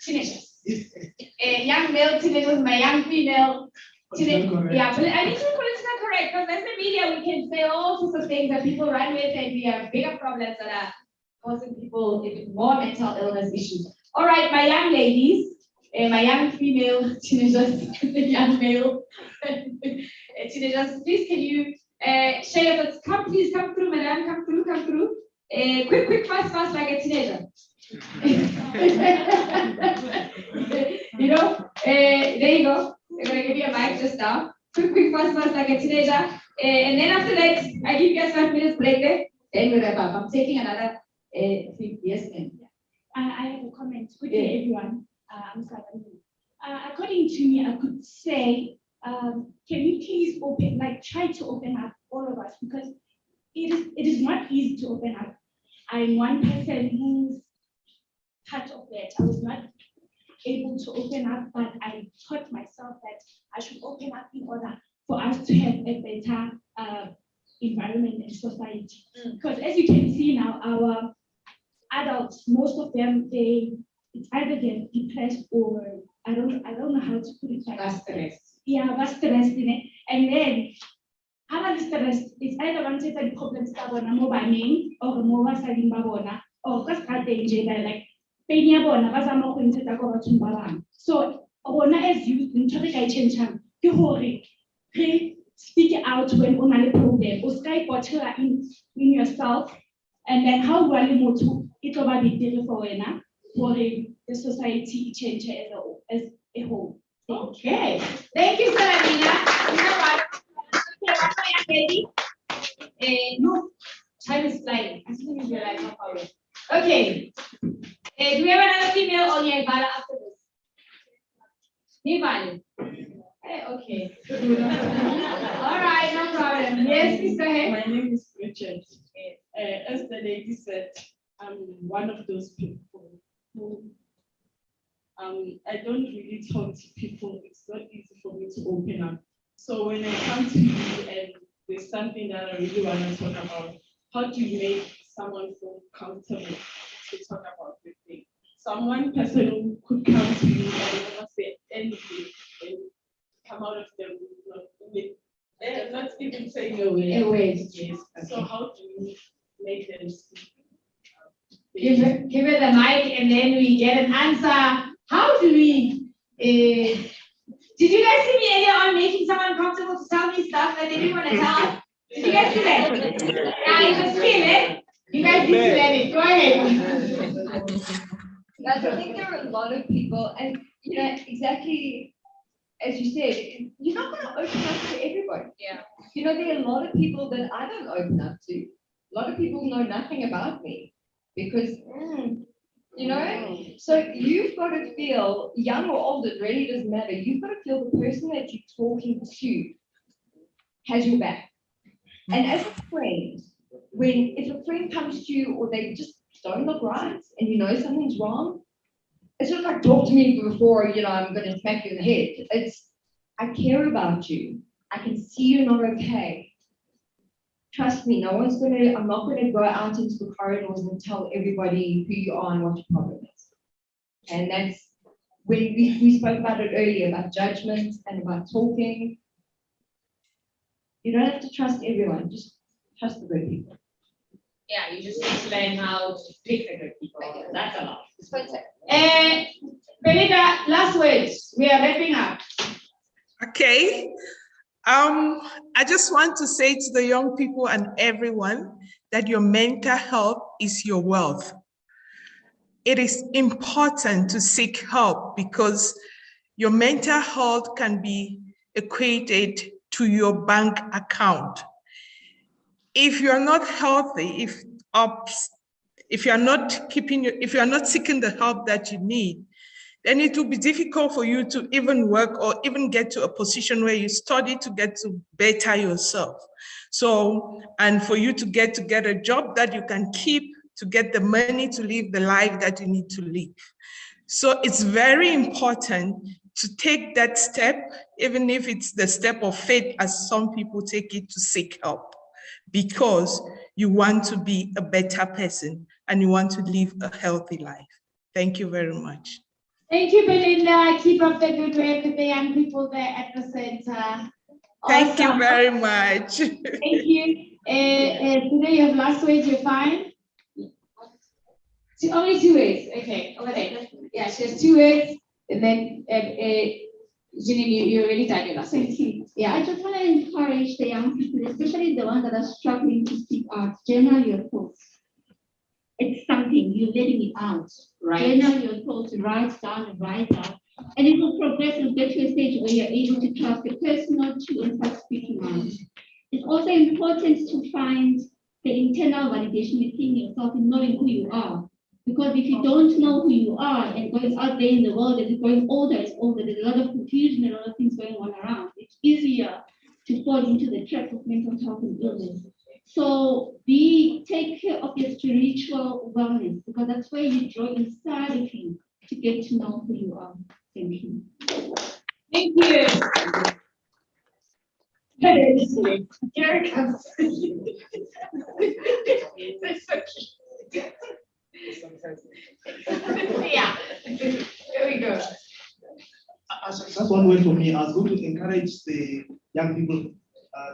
teenagers? Young male teenagers, my young female teenagers. Yeah, but I need to be politically correct, because as the media, we can say all sorts of things that people run with, and we have bigger problems that are causing people even more mental illness issues. All right, my young ladies, my young female teenagers, young male teenagers, please can you share your thoughts? Please come through, madam, come through. Quick, fast, like a teenager. There you go. We're going to give you a mic just now. Quick, fast, like a teenager. And then after that, I give you guys 5 minutes break there. Then we wrap up. I'm taking another 3 yes, ma'am. I have a comment. Good day, everyone. I'm sorry. According to me, I could say, can you please try to open up all of us, because it is not easy to open up. I'm one person who's part of that. I was not able to open up, but I taught myself that I should open up in order for us to have a better environment and society. Because as you can see now, our adults, most of them, it's either they're depressed or I don't know how to put it like stress. Yeah, stress in it. And then other stress is either one set of problems mobile name or mobile studying babona or just danger like penya bona ba zama go ntshetsa go bathong ba bang. So bona as you ntho re ka e changeang ke hore re speak out when on a problem o ska ipotela in yourself, and then how do I motho it tlo ba betere for wena for the society change as a whole. Okay, thank you, Salamina. You know what? Okay, no, time is flying. As soon as you're like, no problem. Okay, do we have another female or Lebyane after this? Lebyane. Okay. All right, no problem. Yes, please go ahead. My name is Richard. As the lady said, I'm one of those people who I don't really talk to people. It's not easy for me to open up. So when I come to you and there's something that I really want to talk about, how do you make someone feel comfortable to talk about the thing? So I'm one person who could come to you and never say anything and come out of them not even saying a word. Yes. So how do you make them speak? Give her the mic and then we get an answer. How do we? Did you guys see me earlier on making someone comfortable to tell me stuff that they didn't want to tell? Did you guys see that? Yeah, it was feel it. You guys need to let it. Go ahead. Guys, I think there are a lot of people, and exactly as you said, you're not going to open up to everybody. Yeah. There are a lot of people that I don't open up to. A lot of people know nothing about me. because, so you've got to feel, young or old, it really doesn't matter. You've got to feel the person that you're talking to has your back. And as a friend, if a friend comes to you or they just don't look right and you know something's wrong, it's not like talk to me before, I'm going to smack you in the head. It's, I care about you. I can see you're not okay. Trust me, I'm not going to go out into the corridors and tell everybody who you are and what your problem is. And that's when we spoke about it earlier, about judgment and about talking. You don't have to trust everyone, just trust the good people. Yeah, you just need to learn how to pick the good people. That's a lot. Belinda, last words. We are wrapping up. Okay. I just want to say to the young people and everyone that your mental health is your wealth. It is important to seek help because your mental health can be equated to your bank account. If you're not healthy, if you're not seeking the help that you need, then it will be difficult for you to even work or even get to a position where you study to get to better yourself. So, and for you to get a job that you can keep to get the money to live the life that you need to live. So it's very important to take that step, even if it's the step of faith, as some people take it, to seek help, because you want to be a better person and you want to live a healthy life. Thank you very much. Thank you, Belinda. Keep up the good work with the young people there at the center. Thank you Awesome. very much. Thank you. Today you have last words, you're fine? Only 2 words. Okay, over there. Yeah, she has 2 words. And then, Janine, you already done your last words. Yeah, I just want to encourage the young people, especially the ones that are struggling to speak out, journal your thoughts. It's something, you're letting it out. Right. Journal your thoughts, write down. And it will progress and get to a stage where you're able to trust the person not to and start speaking out. It's also important to find the internal validation within yourself and knowing who you are. Because if you don't know who you are and going out there in the world as it's going older, there's a lot of confusion and a lot of things going on around. It's easier to fall into the trap of mental health and illness. So take care of your spiritual wellness, because that's where you draw inside of you to get to know who you are. Thank you. Thank you. Here it comes. Yeah, here we go. That's one way for me. I was going to encourage the young people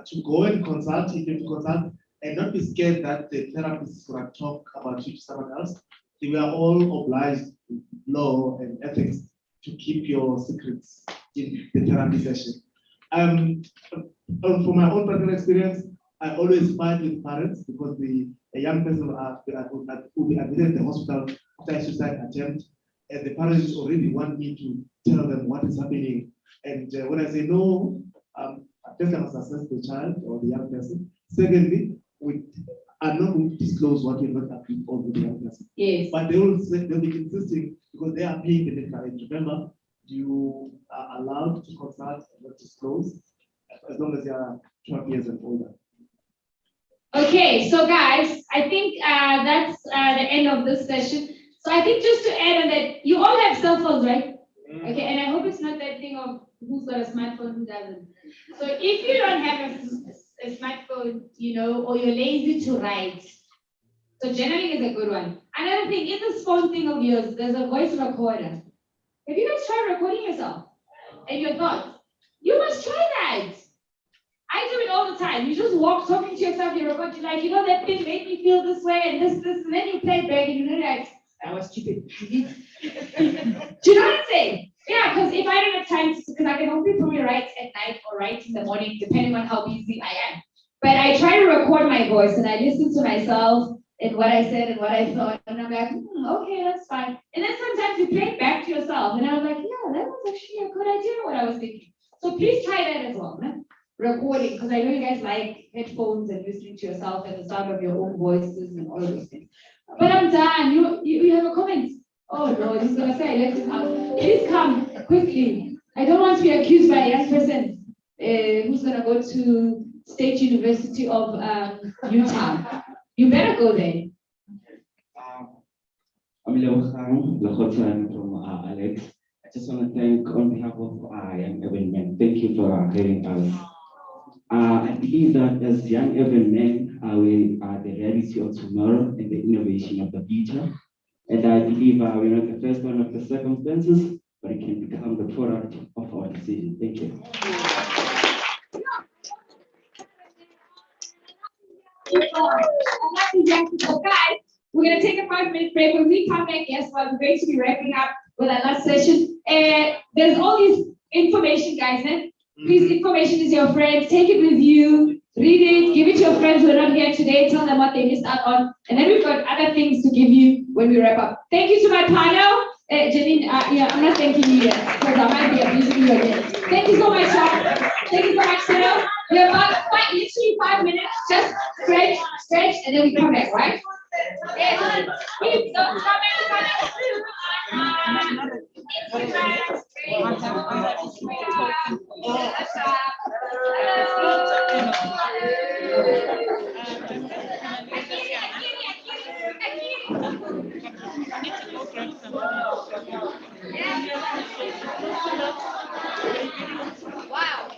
to go and consult, and not be scared that the therapist is going to talk about you to someone else. We are all obliged, law and ethics, to keep your secrets in the therapy session. From my own personal experience, I always fight with parents because a young person will be admitted in the hospital after a suicide attempt, and the parents already want me to tell them what is happening. And when I say no, first I must assess the child or the young person. Secondly, I'm not going to disclose what we're not agreed on with the young person. Yes. But they'll be insisting because they are paying the medical aid. Remember, you are allowed to consult and not disclose as long as you are 12 years and older. Okay, so guys, I think that's the end of this session. So I think just to add on that, you all have cell phones, right? Okay, and I hope it's not that thing of who's got a smartphone, who doesn't. So if you don't have a smartphone, or you're lazy to write, so journaling is a good one. Another thing, in this phone thing of yours, there's a voice recorder. Have you guys tried recording yourself and your thoughts? You must try that. I do it all the time. You just walk talking to yourself, you record, you're like, that thing made me feel this way and this, and then you play it back and you're like, that was stupid. Do you know what I'm saying? Yeah, because if I don't have time, because I can only probably write at night or write in the morning, depending on how busy I am. But I try to record my voice and I listen to myself and what I said and what I thought, and I'm like, okay, that's fine. And then sometimes you play it back to yourself, and I was like, yeah, that was actually a good idea what I was thinking. So please try that as well, man. Recording, because I know you guys like headphones and listening to yourself and the sound of your own voices and all of those things. But I'm done. You have a comment? Oh no, he's gonna say I left him out. Please come quickly. I don't want to be accused by a young person who's gonna go to State University of Utah. You better go there. I'm Lebyane from Alex. I just want to thank on behalf of Young Urban Men. Thank you for having us. I believe that as young urban men, we are the reality of tomorrow and the innovation of the future. And I believe we're not the first one of the circumstances, but it can become the product of our decision. Thank you. So guys, we're gonna take a 5-minute break. When we come back, guess what? We're going to be wrapping up with our last session. There's all this information, guys. Please, information is your friend. Take it with you. Read it. Give it to your friends who are not here today. Tell them what they missed out on. And then we've got other things to give you when we wrap up. Thank you to my panel. Janine, yeah, I'm not thanking you yet because I might be abusing you again. Thank you so much, Sean. Thank you so much, Sarah. We have about literally 5 minutes. Just stretch, and then we come back, right? Yes. Please don't come Wow.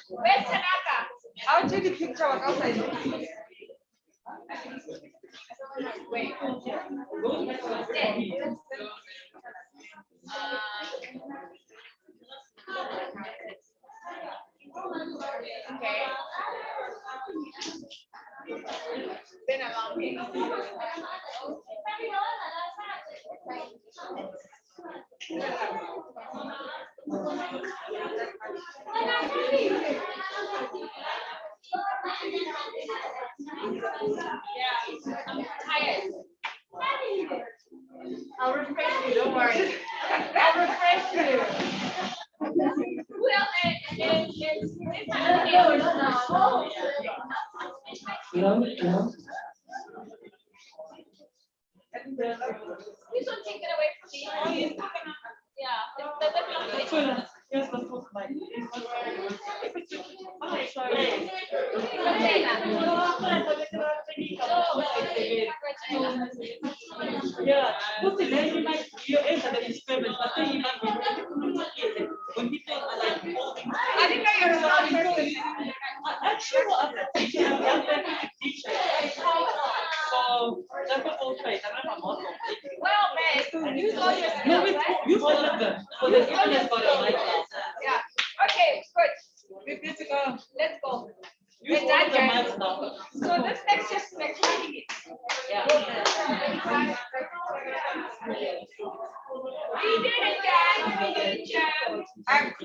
Where's Tanaka? I'll take a picture of outside. Wait. Okay. Been a long day. Yeah, I'm tired. I'll refresh you, don't worry. I'll refresh you. Who else is Please don't take it away from me. Yeah. Here's the fourth mic. Yeah, put the name like you enter the experiment, but then you might be when people are like holding. I think you're not actually I'm a teacher, I'm a teacher. So that's the whole place. I don't have a model. Well, man, use all your skills, No, right? use all of them. So the internet got it right now. Yeah. Okay, good. We're good to go. Let's go. Use We're all done, of the guys. mics now. So this next just next 20 minutes. Yeah. We did it, guys. We did it, Chad.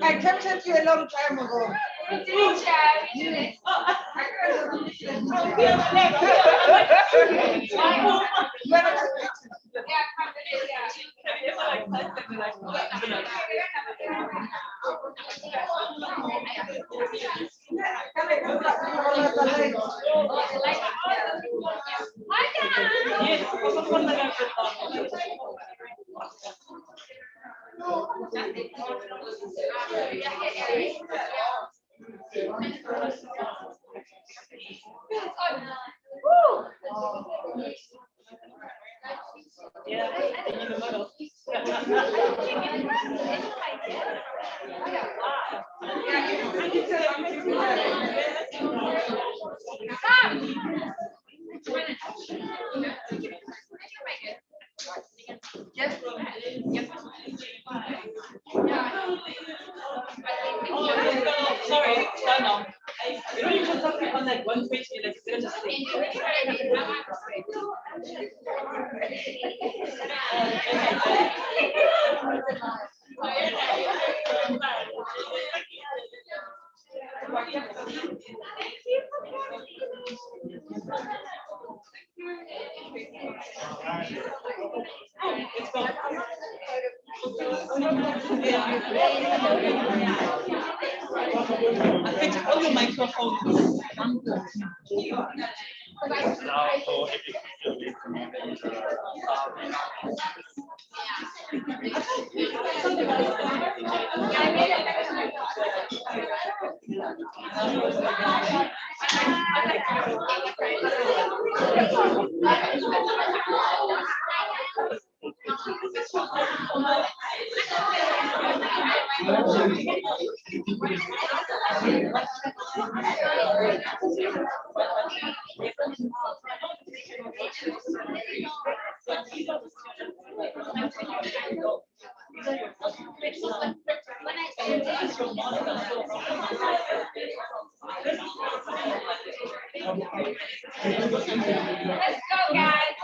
I captured you a long time ago. We did it, Chad. We did it. Sorry, stand on. You know, you just have to on like one page, like you're just saying. I think all the microphones. Let's go, guys.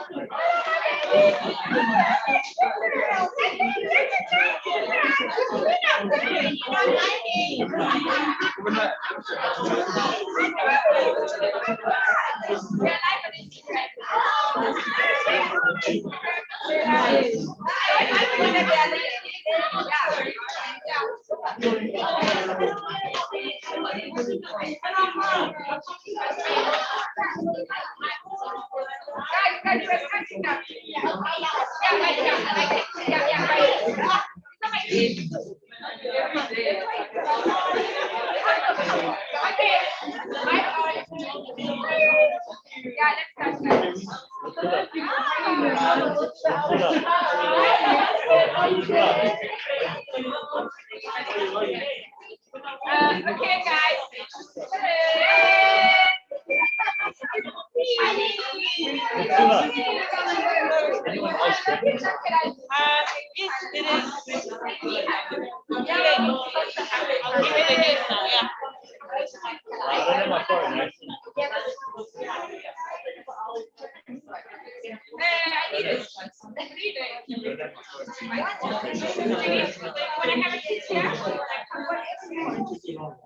Okay, guys.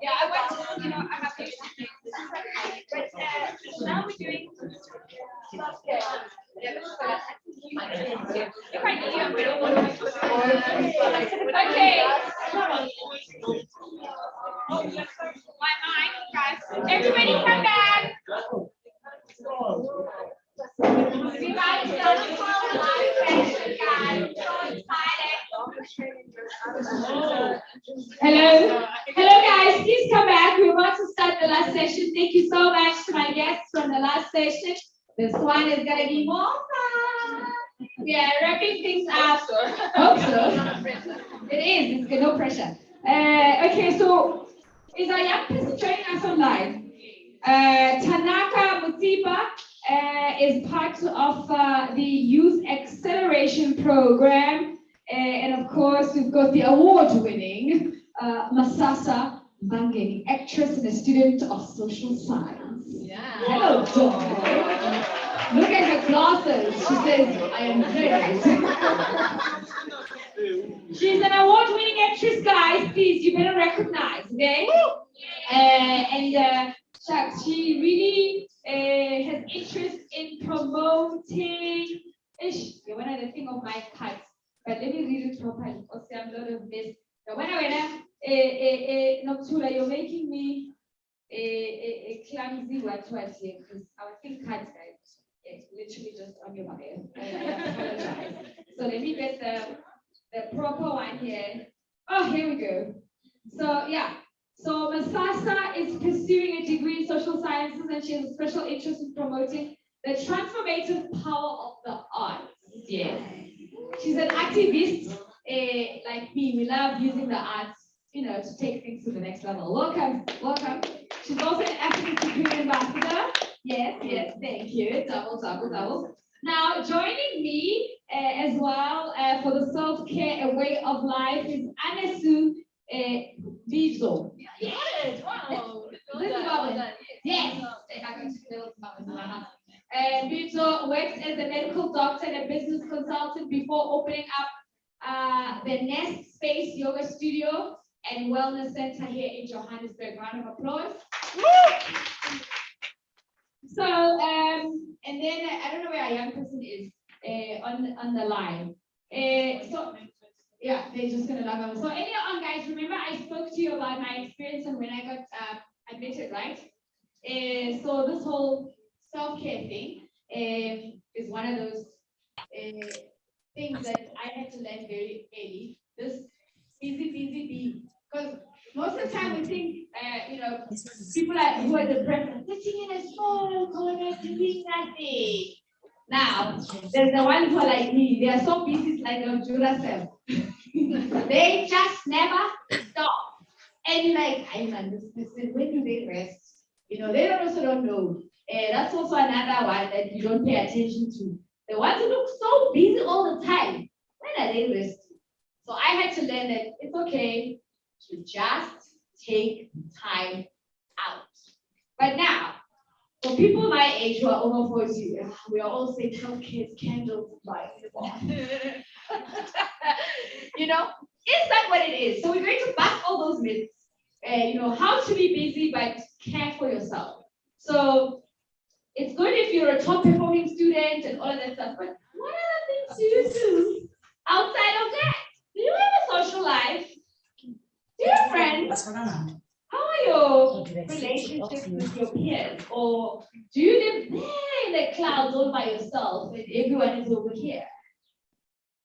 Yeah, I went, you know, I'm a patient. But now we're doing self-care. If I need you, I'm gonna okay. My mind, guys. Everybody come back. We got Hello. Hello guys, please come back. We're about to start the last session. Thank you so much to my guests from the last session. This one is gonna be more fun. We are wrapping things up. Hope so. It is, it's good, no pressure. Okay, so is our young person joining us online? Tanaka Mutiba is part of the Youth Acceleration Program. And of course, we've got the award-winning Masasa Bangeni, actress and a student of social science. Yeah. Hello, Joy. Look at her glasses. She says, I am great. She's an award-winning actress, guys. Please, you better recognize, okay? Shucks, she really has interest in promoting. You want to think of my cuts, but let me read it properly because I'm a lot of this. Noctula, you're making me a clumsy what here because our thing cuts, guys. It's literally just on your mind. I apologize. So let me get the proper one here. Oh, here we go. So yeah. So Masasa is pursuing a degree in social sciences and she has a special interest in promoting the transformative power of the arts. Yes. She's an activist like me. We love using the arts, to take things to the next level. Welcome, welcome. She's also an African degree ambassador. Yes, thank you. Double. Now, joining me as well for the self-care, a way of life is Anesu Bizo. Yes, wow. Yes. Bizo works as a medical doctor and a business consultant before opening up the Nest Space Yoga Studio and Wellness Center here in Johannesburg. Round of applause. So, and then I don't know where our young person is on the line. So, yeah, they're just gonna log on. So, earlier on, guys, remember I spoke to you about my experience and when I got admitted, right? So this whole self-care thing is one of those things that I had to learn very early. This busy, because most of the time we think, people who are depressed are sitting in a small corner doing nothing. Now, there's the ones who are like me. They are so busy, it's like a Duracell. They just never stop. And you're like, I understand. When do they rest? They also don't know. That's also another one that you don't pay attention to. The ones who look so busy all the time, when are they resting? So I had to learn that it's okay to just take time out. But now, for people my age who are over 40, we are all saying self-care is candles by the bar. Is that what it is? So we're going to bust all those myths. How to be busy but care for yourself. So it's good if you're a top performing student and all of that stuff, but what other things do you do outside of that? Do you have a social life? Do you have friends? How are your relationships with your peers? Or do you live there in the clouds all by yourself and everyone is over here?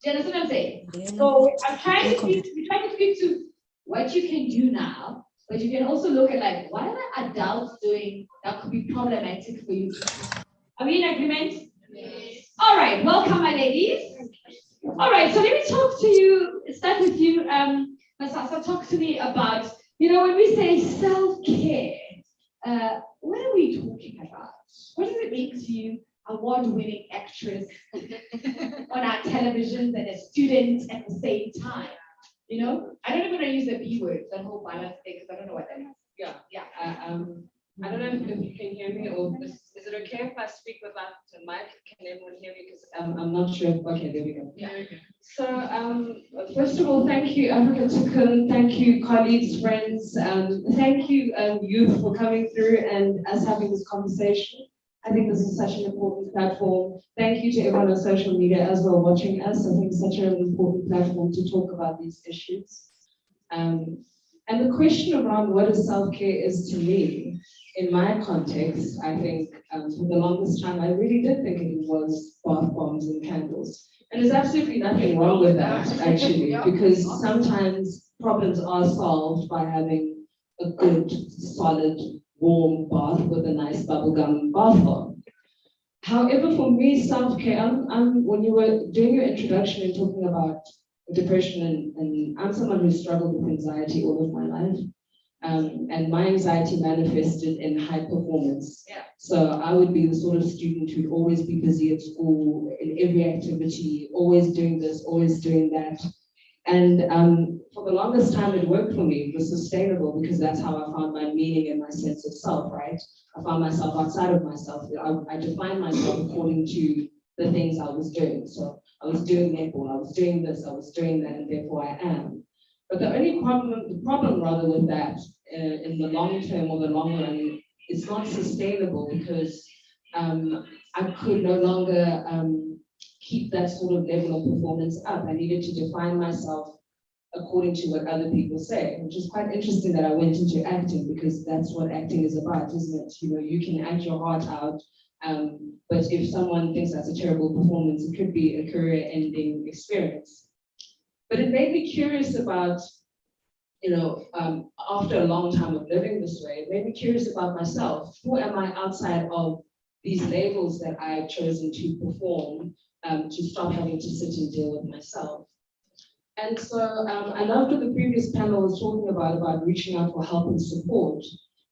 Do you understand what I'm saying? So I'm trying to speak to what you can do now, but you can also look at what are adults doing that could be problematic for you? Are we in agreement? Yes. All right, welcome my ladies. All right, so let me start with you, Masasa, talk to me about, when we say self-care, what are we talking about? What does it mean to you, award-winning actress on our televisions and a student at the same time? I don't even want to use the B word, that whole balance thing, because I don't know what that is. Yeah. I don't know if you can hear me, or is it okay if I speak without the mic? Can everyone hear me? Because I'm not sure. Okay, there we go. Yeah. So, first of all, thank you, Africa Tukun. Thank you, colleagues, friends. Thank you, youth, for coming through and us having this conversation. I think this is such an important platform. Thank you to everyone on social media as well watching us. I think it's such an important platform to talk about these issues. And the question around what is self-care is to me in my context, I think for the longest time, I really did think it was bath bombs and candles. And there's absolutely nothing wrong with that, actually, because sometimes problems are solved by having a good, solid, warm bath with a nice bubblegum bath bomb. However, for me, self-care, when you were doing your introduction and talking about depression, and I'm someone who struggled with anxiety all of my life. And my anxiety manifested in high performance. Yeah. So I would be the sort of student who'd always be busy at school, in every activity, always doing this, always doing that. And for the longest time, it worked for me. It was sustainable because that's how I found my meaning and my sense of self, right? I found myself outside of myself. I defined myself according to the things I was doing. So I was doing netball, I was doing this, I was doing that, and therefore I am. But the problem rather with that in the long term or the long run, it's not sustainable because I could no longer keep that sort of level of performance up. I needed to define myself according to what other people say, which is quite interesting that I went into acting because that's what acting is about, isn't it? You know, you can act your heart out, but if someone thinks that's a terrible performance, it could be a career-ending experience. But it made me curious about, after a long time of living this way, it made me curious about myself. Who am I outside of these labels that I've chosen to perform to stop having to sit and deal with myself? And so I loved what the previous panel was talking about reaching out for help and support.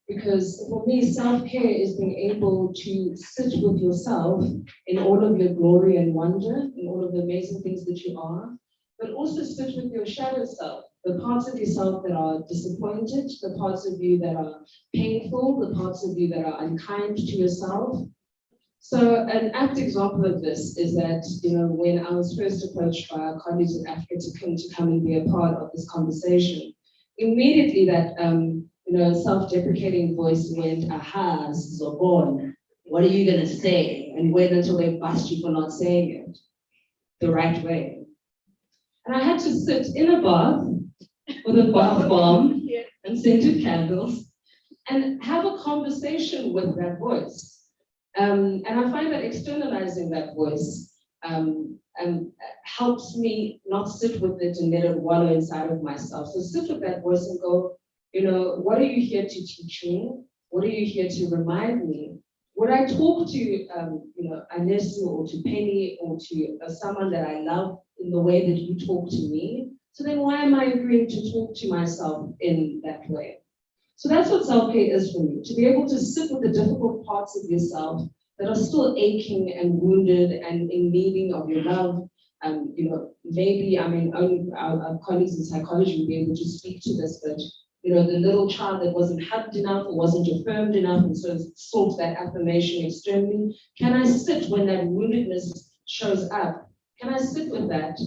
Because for me, self-care is being able to sit with yourself in all of your glory and wonder, in all of the amazing things that you are, but also sit with your shadow self, the parts of yourself that are disappointed, the parts of you that are painful, the parts of you that are unkind to yourself. So an apt example of this is that, when I was first approached by our colleagues in Africa to come and be a part of this conversation, immediately that self-deprecating voice went, aha, Zobon, what are you gonna say? And wait until they bust you for not saying it the right way. And I had to sit in a bath with a bath bomb and scented candles and have a conversation with that voice. And I find that externalizing that voice helps me not sit with it and let it wallow inside of myself. So sit with that voice and go, what are you here to teach me? What are you here to remind me? Would I talk to, Anesu or to Penny or to someone that I love in the way that you talk to me? So then why am I agreeing to talk to myself in that way? So that's what self-care is for me, to be able to sit with the difficult parts of yourself that are still aching and wounded and in needing of your love. Maybe, only our colleagues in psychology will be able to speak to this, but the little child that wasn't hugged enough or wasn't affirmed enough and sort of sought that affirmation externally. Can I sit when that woundedness shows up? Can I sit with that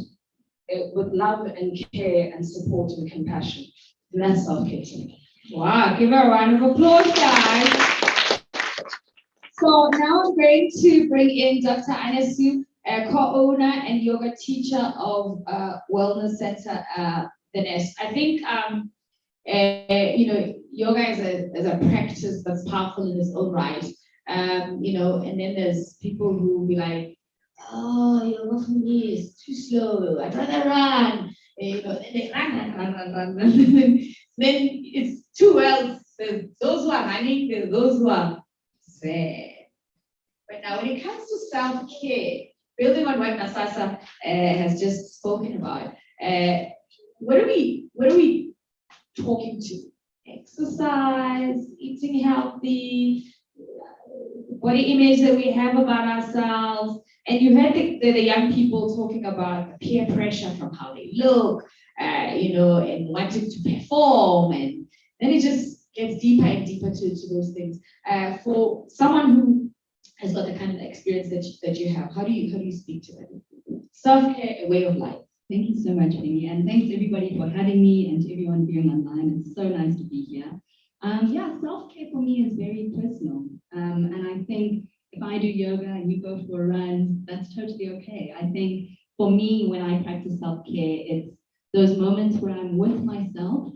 with love and care and support and compassion? And that's self-care to me. Wow, give her a round of applause, guys. So now I'm going to bring in Dr. Anesu, co-owner and yoga teacher of Wellness Center, the Nest. I think yoga is a practice that's powerful in its own right. And then there's people who will be like, oh, yoga for me is too slow, I'd rather run. And they run. Then it's too well. There's those who are running, there's those who are sad. But now when it comes to self-care, building on what Nasasa has just spoken about, what are we talking to? Exercise, eating healthy, body image that we have about ourselves. And you heard the young people talking about peer pressure from how they look, and wanting to perform. And then it just gets deeper and deeper to those things. For someone who has got the kind of experience that you have, how do you speak to it? Self-care, a way of life. Thank you so much, Amy, and thanks everybody for having me and to everyone viewing online. It's so nice to be here. Self-care for me is very personal, and I think if I do yoga and you go for a run, that's totally okay. I think for me, when I practice self-care, it's those moments where I'm with myself,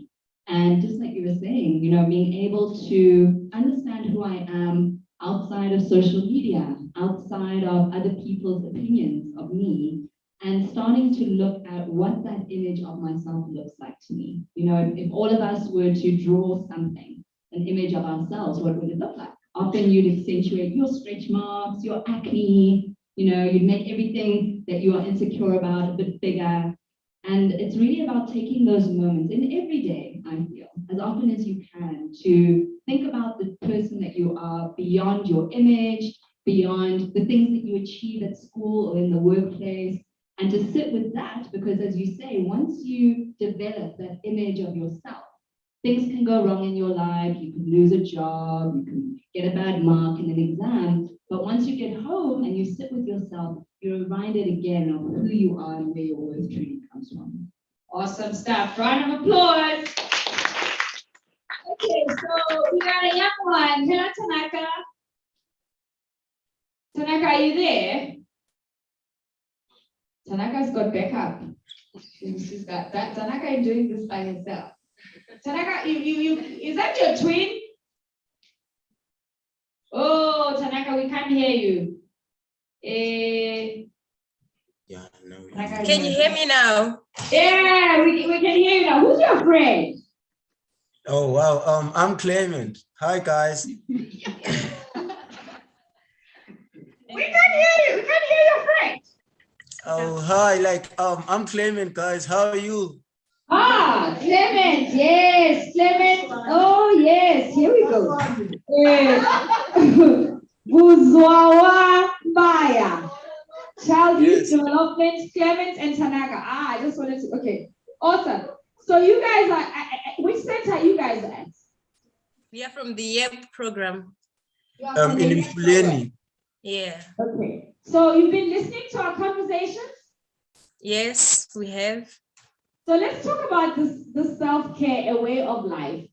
and just like you were saying, exciting, being able to understand who I am outside of social media, outside of other people's opinions of me, and starting to look at what that image of myself looks like to me. If all of us were to draw something, an image of ourselves, what would it look like? Often you'd accentuate your stretch marks, your acne, you'd make everything that you are insecure about a bit bigger. And it's really about taking those moments in every day, I feel, as often as you can, to think about the person that you are beyond your image, beyond the things that you achieve at school or in the workplace, and to sit with that, because as you say, once you develop that image of yourself, things can go wrong in your life. You can lose a job, you can get a bad mark in an exam, but once you get home and you sit with yourself, you're reminded again of who you are and where your worth truly comes from. Awesome stuff. Round of applause. Okay, so we got a young one. Hello, Tanaka. Tanaka, are you there? Tanaka's got backup. She's got that. Tanaka is doing this by herself. Tanaka, is that your twin? Oh, Tanaka, we can't hear you. Yeah, no. Tanaka, Can you hear me now? Yeah, we can hear you now. Who's your friend? Oh wow. I'm Clement. Hi guys. We can't hear you. We can't hear your friend. Oh hi, I'm Clement, guys. How are you? Ah, Clement, yes, Clement. Oh, yes, here we go. Buzwawa Baya. Child Youth Development, Clement and Tanaka. Ah, I just wanted to, okay. Awesome. So you guys are, which center are you guys at? We are from the YEP program. In Lebyane. Yeah. Okay. So you've been listening to our conversations? Yes, we have. So let's talk about this self-care, a way of life.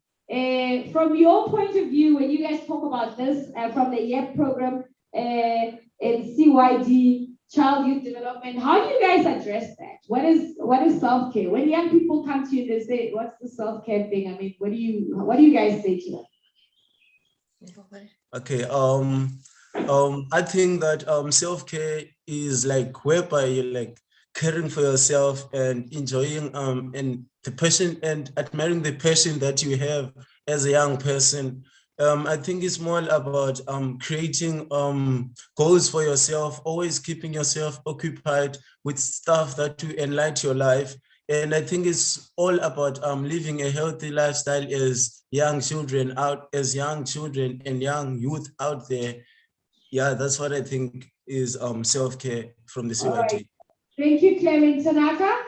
From your point of view, when you guys talk about this from the YEP program and CYD, Child Youth Development, how do you guys address that? What is self-care? When young people come to you and they say, "What's the self-care thing?" I mean, what do you guys say to them? Okay. I think that self-care is like whereby you're like caring for yourself and enjoying and the person and admiring the person that you have as a young person. I think it's more about creating goals for yourself, always keeping yourself occupied with stuff that will enlighten your life. And I think it's all about living a healthy lifestyle as young children and young youth out there. Yeah, that's what I think is self-care from the CYT. Right. Thank you, Clement. Tanaka?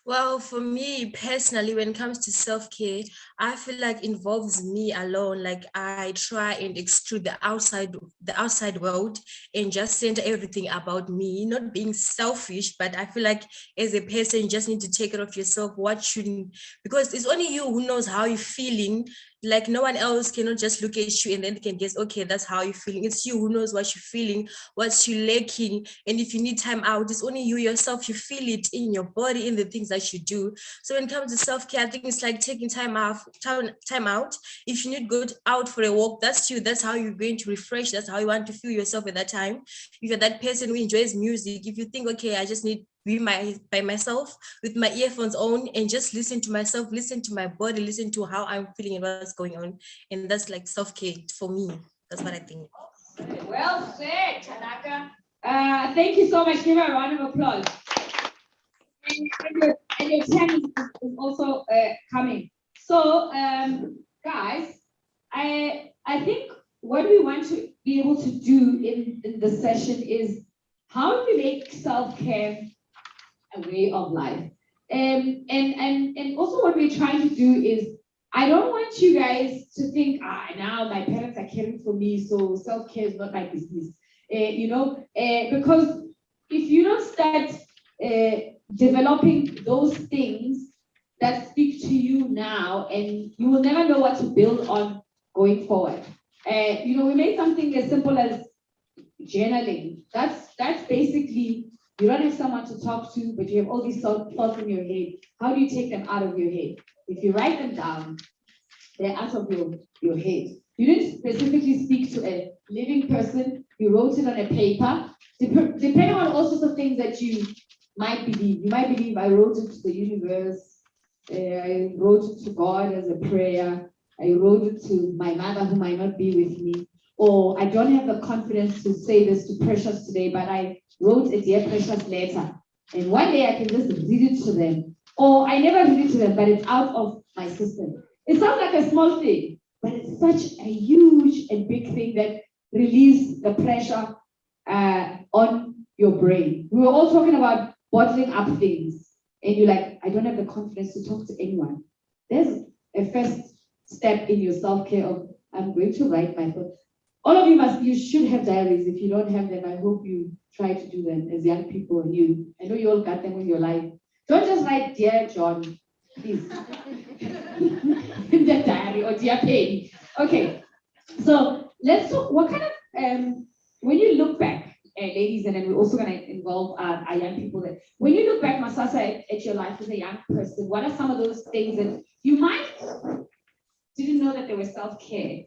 Well, for me personally, when it comes to self-care, I feel like involves me alone. Like I try and exclude the outside world and just center everything about me, not being selfish, but I feel like as a person, you just need to take care of yourself, because it's only you who knows how you're feeling. Like no one else cannot just look at you and then they can guess, okay, that's how you're feeling. It's you who knows what you're feeling, what you're lacking. And if you need time out, it's only you yourself, you feel it in your body, in the things that you do. So when it comes to self-care, I think it's like taking time out. If you need to go out for a walk, that's you. That's how you're going to refresh. That's how you want to feel yourself at that time. If you're that person who enjoys music, if you think, okay, I just need be by myself with my earphones on and just listen to myself, listen to my body, listen to how I'm feeling and what's going on. And that's like self-care for me. That's what I think. Well said, Tanaka. Thank you so much. Give her a round of applause. And your time is also coming. So, guys, I think what we want to be able to do in the session is how do we make self-care a way of life? And also what we're trying to do is, I don't want you guys to think, now my parents are caring for me, so self-care is not my business. Because if you don't start developing those things that speak to you now, and you will never know what to build on going forward. We made something as simple as journaling. That's basically, you don't have someone to talk to, but you have all these thoughts in your head. How do you take them out of your head? If you write them down, they're out of your head. You didn't specifically speak to a living person, you wrote it on a paper, depending on all sorts of things that you might believe. You might believe I wrote it to the universe, I wrote it to God as a prayer, I wrote it to my mother who might not be with me, or I don't have the confidence to say this to Precious today, but I wrote a Dear Precious letter. And one day I can just read it to them. Or I never read it to them, but it's out of my system. It sounds like a small thing, but it's such a huge and big thing that relieves the pressure on your brain. We were all talking about bottling up things. And you're like, I don't have the confidence to talk to anyone. There's a first step in your self-care of, I'm going to write my thoughts. All of you should have diaries. If you don't have them, I hope you try to do them as young people and you. I know you all got them in your life. Don't just write, Dear John, please. In the diary or Dear Penny. Okay, so let's talk, what kind of, when you look back, ladies, and then we're also going to involve our young people. That when you look back, Masasa, at your life as a young person, what are some of those things that you might didn't know that they were self-care,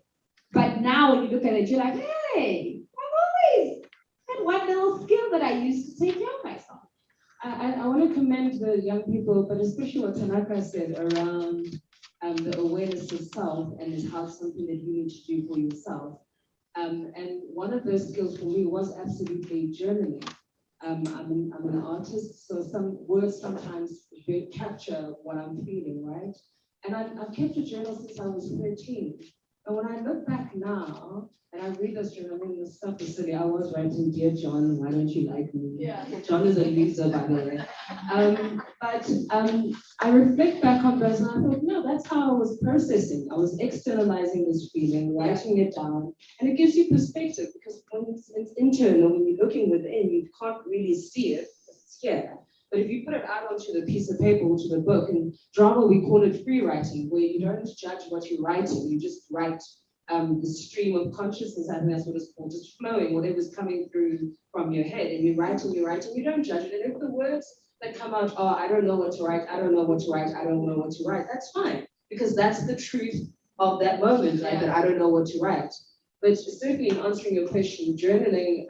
but now when you look at it, you're like, hey, I've always had one little skill that I used to take care of myself. I want to commend the young people, but especially what Tanaka said around the awareness of self and how something that you need to do for yourself. And one of those skills for me was absolutely journaling. I'm an artist, so some words sometimes capture what I'm feeling, right? And I've kept a journal since I was 13. And when I look back now, and I read this journal, I mean, the stuff is silly. I was writing, Dear John, why don't you like me? Yeah. John is a loser, by the way. But I reflect back on those and I thought, no, that's how I was processing. I was externalizing this feeling, writing it down. And it gives you perspective because when it's internal, when you're looking within, you can't really see it. It's here. But if you put it out onto the piece of paper, onto the book, in drama we call it free writing, where you don't judge what you're writing, you just write the stream of consciousness, I think that's what it's called, just flowing, whatever's coming through from your head, and you're writing, you don't judge it. And if the words that come out are, I don't know what to write, I don't know what to write, I don't know what to write, that's fine, because that's the truth of that moment, right? That I don't know what to write. But certainly in answering your question, journaling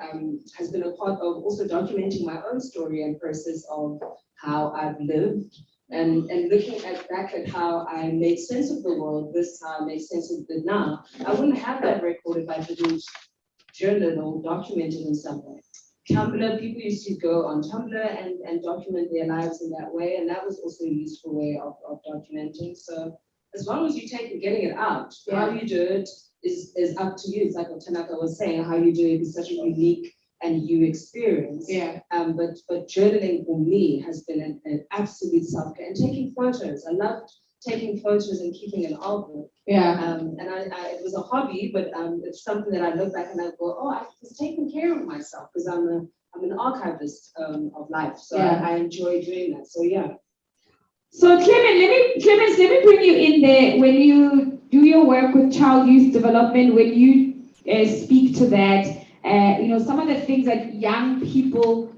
has been a part of also documenting my own story and process of how I've lived and looking back at how I made sense of the world, this how I make sense of it now. I wouldn't have that record if I didn't journal or document it in some way. Tumblr, people used to go on Tumblr and document their lives in that way, and that was also a useful way of documenting. So as long as you take getting it out, how you do it is up to you. It's like what Tanaka was saying, how you do it is such a unique and new experience. Yeah. But journaling for me has been an absolute self-care, and taking photos. I loved taking photos and keeping an album. Yeah. And it was a hobby, but it's something that I look back and I go, oh, I was taking care of myself because I'm an archivist of life. So yeah. I enjoy doing that. So yeah. So Clemens, let me bring you in there. When you do your work with child youth development, when you speak to that, some of the things that young people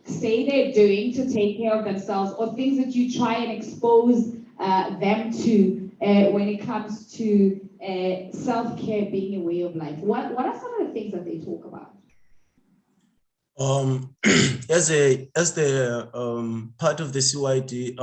say they're doing to take care of themselves, or things that you try and expose them to when it comes to self-care being a way of life. What are some of the things that they talk about? As the part of the CYD,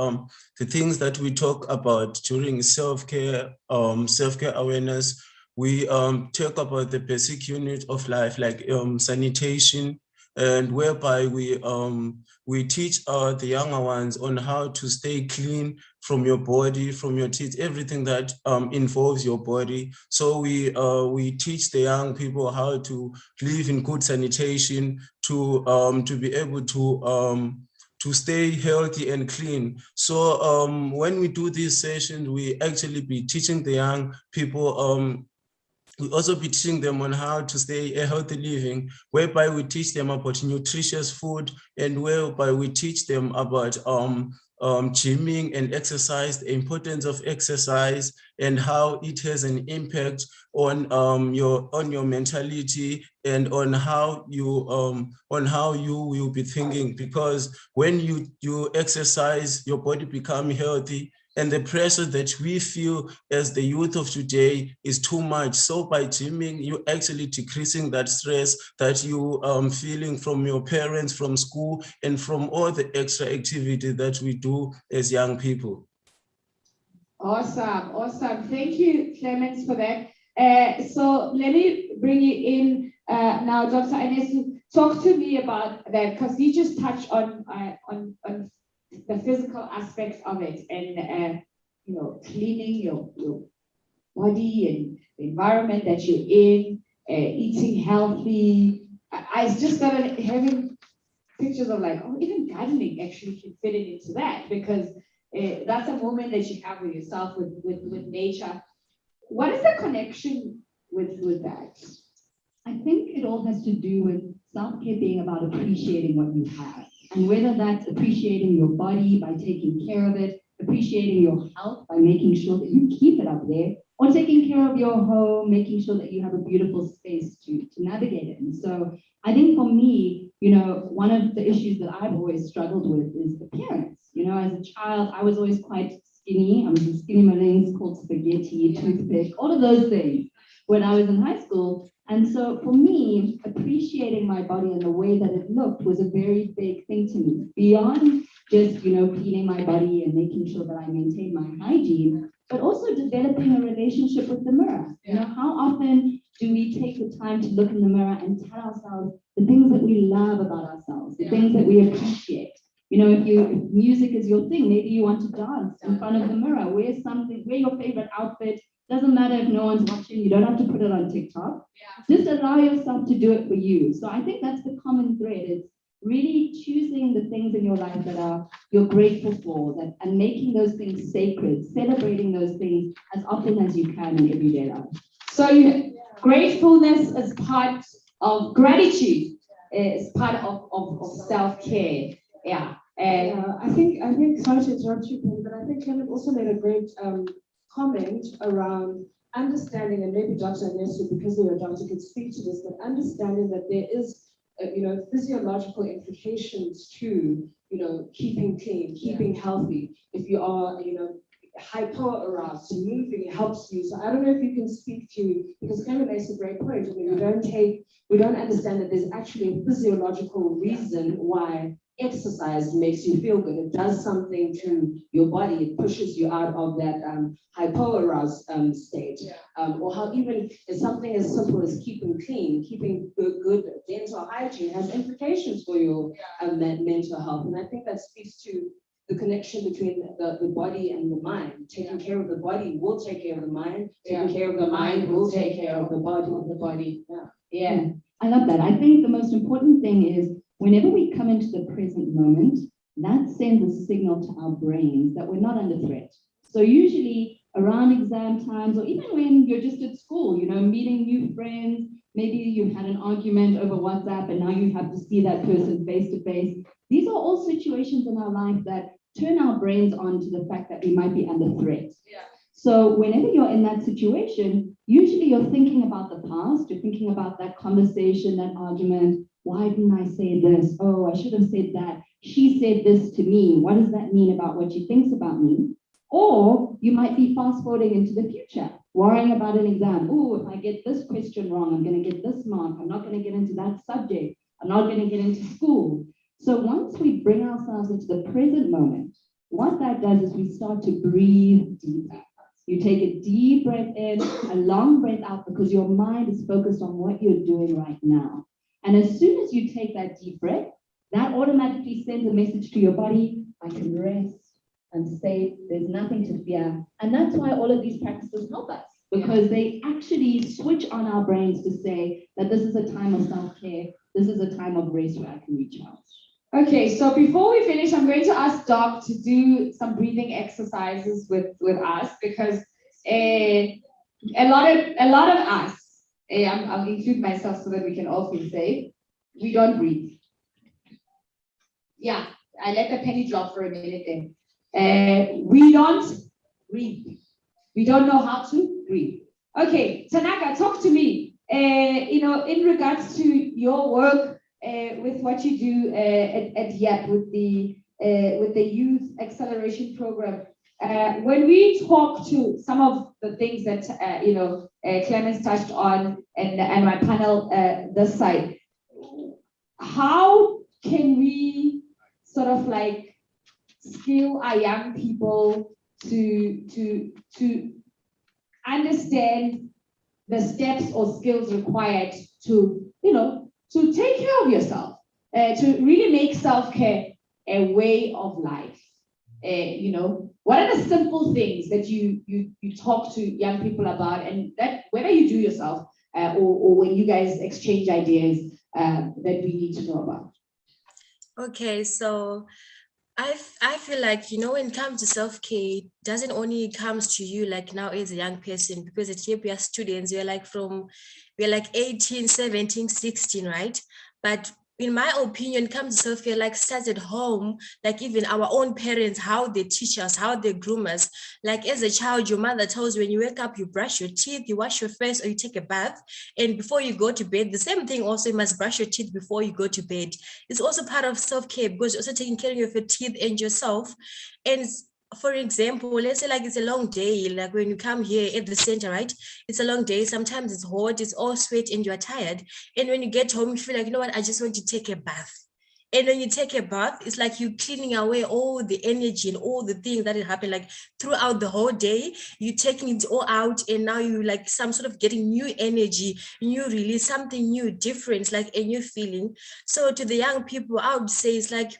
the things that we talk about during self-care awareness, we talk about the basic unit of life, like sanitation, and whereby we teach the younger ones on how to stay clean from your body, from your teeth, everything that involves your body. So we teach the young people how to live in good sanitation, to be able to stay healthy and clean. So when we do these sessions, we actually be teaching the young people. We also be teaching them on how to stay a healthy living, whereby we teach them about nutritious food, and whereby we teach them about gymming and exercise, the importance of exercise, and how it has an impact on your mentality and on how you will be thinking. Because when you exercise, your body become healthy, and the pressure that we feel as the youth of today is too much. So by gymming, you're actually decreasing that stress that you feeling from your parents, from school, and from all the extra activity that we do as young people. Awesome, awesome. Thank you, Clemens, for that. So let me bring you in now, Dr. Anesu. Talk to me about that, because you just touched on the physical aspects of it, and you know, cleaning your body and the environment that you're in, eating healthy. I just started having pictures of like, oh, even gardening actually can fit into that, because that's a moment that you have with yourself, with nature. What is the connection with that? I think it all has to do with self-care being about appreciating what you have. And whether that's appreciating your body by taking care of it, appreciating your health by making sure that you keep it up there, or taking care of your home, making sure that you have a beautiful space to navigate it. And so I think for me, you know, one of the issues that I've always struggled with is appearance. You know, as a child, I was always quite skinny. I was a skinny marines called spaghetti, toothpick, all of those things when I was in high school. And so for me, appreciating my body and the way that it looked was a very big thing to me. Beyond just, you know, cleaning my body and making sure that I maintain my hygiene, but also developing a relationship with the mirror. You know, how often do we take the time to look in the mirror and tell ourselves the things that we love about ourselves, the things that we appreciate? You know, if music is your thing, maybe you want to dance in front of the mirror, wear your favorite outfit. Doesn't matter if no one's watching, you don't have to put it on TikTok. Just allow yourself to do it for you. So I think that's the common thread. It's really choosing the things in your life that you're grateful for, and making those things sacred, celebrating those things as often as you can in everyday life. So gratefulness is part of gratitude, is part of self-care. Yeah. I think sorry to interrupt you, Penny, but I think Clement also made a great comment around understanding, and maybe Dr. Anesu, because you're a doctor, could speak to this, but understanding that there is, physiological implications to, keeping clean, keeping healthy. If you are, hyper-aroused, moving helps you. So I don't know if you can speak to, because Clement makes a great point. I mean, we don't understand that there's actually a physiological reason why exercise makes you feel good. It does something to your body. It pushes you out of that hypo-aroused state. Or how even something as simple as keeping clean, keeping good dental hygiene has implications for your mental health. And I think that speaks to the connection between the body and the mind. Taking care of the body will take care of the mind. Taking care of the mind will take care of the body. Yeah, I love that. I think the most important thing is whenever we come into the present moment, that sends a signal to our brains that we're not under threat. So usually around exam times, or even when you're just at school, meeting new friends, maybe you had an argument over WhatsApp and now you have to see that person face to face. These are all situations in our life that turn our brains on to the fact that we might be under threat. So whenever you're in that situation, usually you're thinking about the past, you're thinking about that conversation, that argument. Why didn't I say this? Oh, I should have said that. She said this to me. What does that mean about what she thinks about me? Or you might be fast forwarding into the future, worrying about an exam. Oh, if I get this question wrong, I'm going to get this mark. I'm not going to get into that subject. I'm not going to get into school. So once we bring ourselves into the present moment, what that does is we start to breathe deeper. You take a deep breath in, a long breath out, because your mind is focused on what you're doing right now. And as soon as you take that deep breath, that automatically sends a message to your body, I can rest, I'm safe, there's nothing to fear. And that's why all of these practices help us, because they actually switch on our brains to say that this is a time of self-care, this is a time of rest where I can recharge. Okay, so before we finish, I'm going to ask Doc to do some breathing exercises with us, because a lot of us, I'll include myself so that we can all feel safe, we don't breathe. Yeah, I let the penny drop for a minute there. We don't breathe. We don't know how to breathe. Okay, Tanaka, talk to me. In regards to your work with what you do at YEP with the youth acceleration program. when we talk to some of the things that Clemens touched on and my panel this side, how can we sort of like skill our young people to understand the steps or skills required to take care of yourself, to really make self-care a way of life? What are the simple things that you talk to young people about, and that whether you do yourself or when you guys exchange ideas that we need to know about? Okay, so I feel like, when it comes to self-care, it doesn't only comes to you like now as a young person, because at here we are students, we're like 18, 17, 16, right? But in my opinion, comes to self-care, like starts at home, like even our own parents, how they teach us, how they groom us. Like as a child, your mother tells you when you wake up, you brush your teeth, you wash your face, or you take a bath. And before you go to bed, the same thing also, you must brush your teeth before you go to bed. It's also part of self-care, because you're also taking care of your teeth and yourself. And for example, let's say like it's a long day, like when you come here at the center, right? It's a long day. Sometimes it's hot, it's all sweat and you're tired. And when you get home, you feel like, you know what, I just want to take a bath. And when you take a bath, it's like you're cleaning away all the energy and all the things that happened like throughout the whole day. You're taking it all out, and now you like some sort of getting new energy, new release, something new, different, like a new feeling. So to the young people, I would say it's like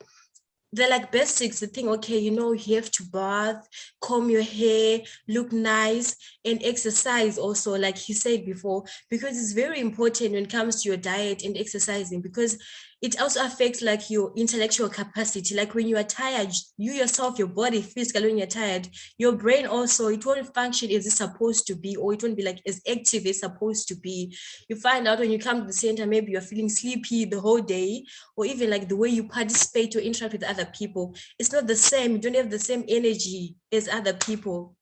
they're like basics, the thing, okay, you have to bath, comb your hair, look nice, and exercise also, like you said before, because it's very important when it comes to your diet and exercising, because it also affects like your intellectual capacity. Like when you are tired, you yourself, your body physically, when you're tired, your brain also, it won't function as it's supposed to be, or it won't be like as active as it's supposed to be. You find out when you come to the center, maybe you're feeling sleepy the whole day, or even like the way you participate or interact with other people, it's not the same. You don't have the same energy as other people.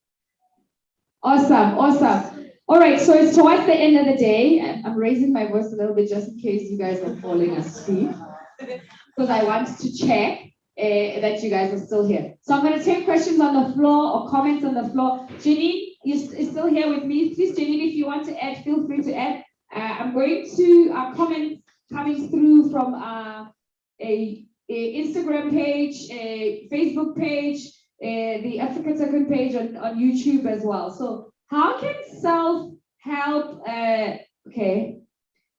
Awesome. All right, so it's towards the end of the day. I'm raising my voice a little bit just in case you guys are falling asleep, because I want to check that you guys are still here. So I'm going to take questions on the floor or comments on the floor. Janine is still here with me. Please, Janine, if you want to add, feel free to add. I'm going to comments coming through from a Instagram page, a Facebook page, the African Second page on YouTube as well. So how can self-help, how can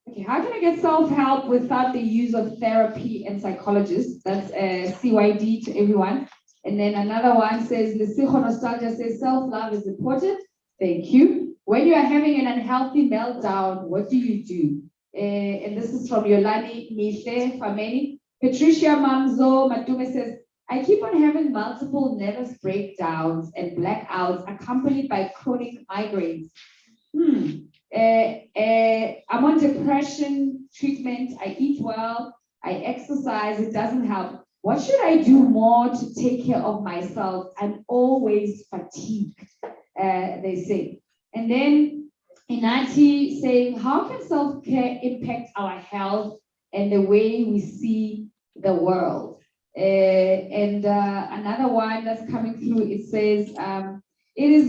I get self-help without the use of therapy and psychologists? That's CYD to everyone. And then another one says, Lesijo Nostalgia says, self-love is important. Thank you. When you are having an unhealthy meltdown, what do you do? And this is from Yolani Mihle Fameni. Patricia Mamzo Matume says, I keep on having multiple nervous breakdowns and blackouts accompanied by chronic migraines. I'm on depression treatment. I eat well. I exercise. It doesn't help. What should I do more to take care of myself? I'm always fatigued, they say. And then Inati saying, how can self-care impact our health and the way we see the world? And another one that's coming through, it says, is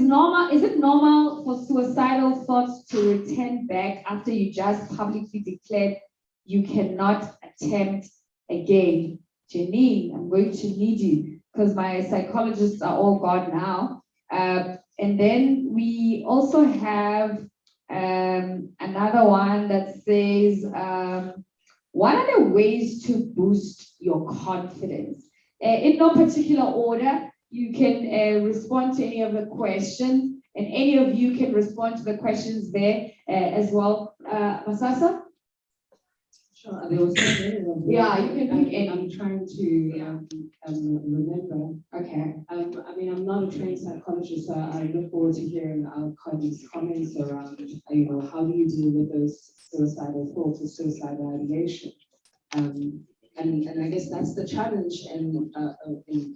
it normal for suicidal thoughts to return back after you just publicly declared you cannot attempt again? Janine, I'm going to need you because my psychologists are all gone now. And then we also have another one that says, what are the ways to boost your confidence? In no particular order, you can respond to any of the questions, and any of you can respond to the questions there as well. Masasa? Sure, there was so many of them. Yeah, you can pick any. I'm trying to remember. Okay. I mean, I'm not a trained psychologist, so I look forward to hearing our colleagues' comments around, how do you deal with those suicidal thoughts or suicidal ideation? And I guess that's the challenge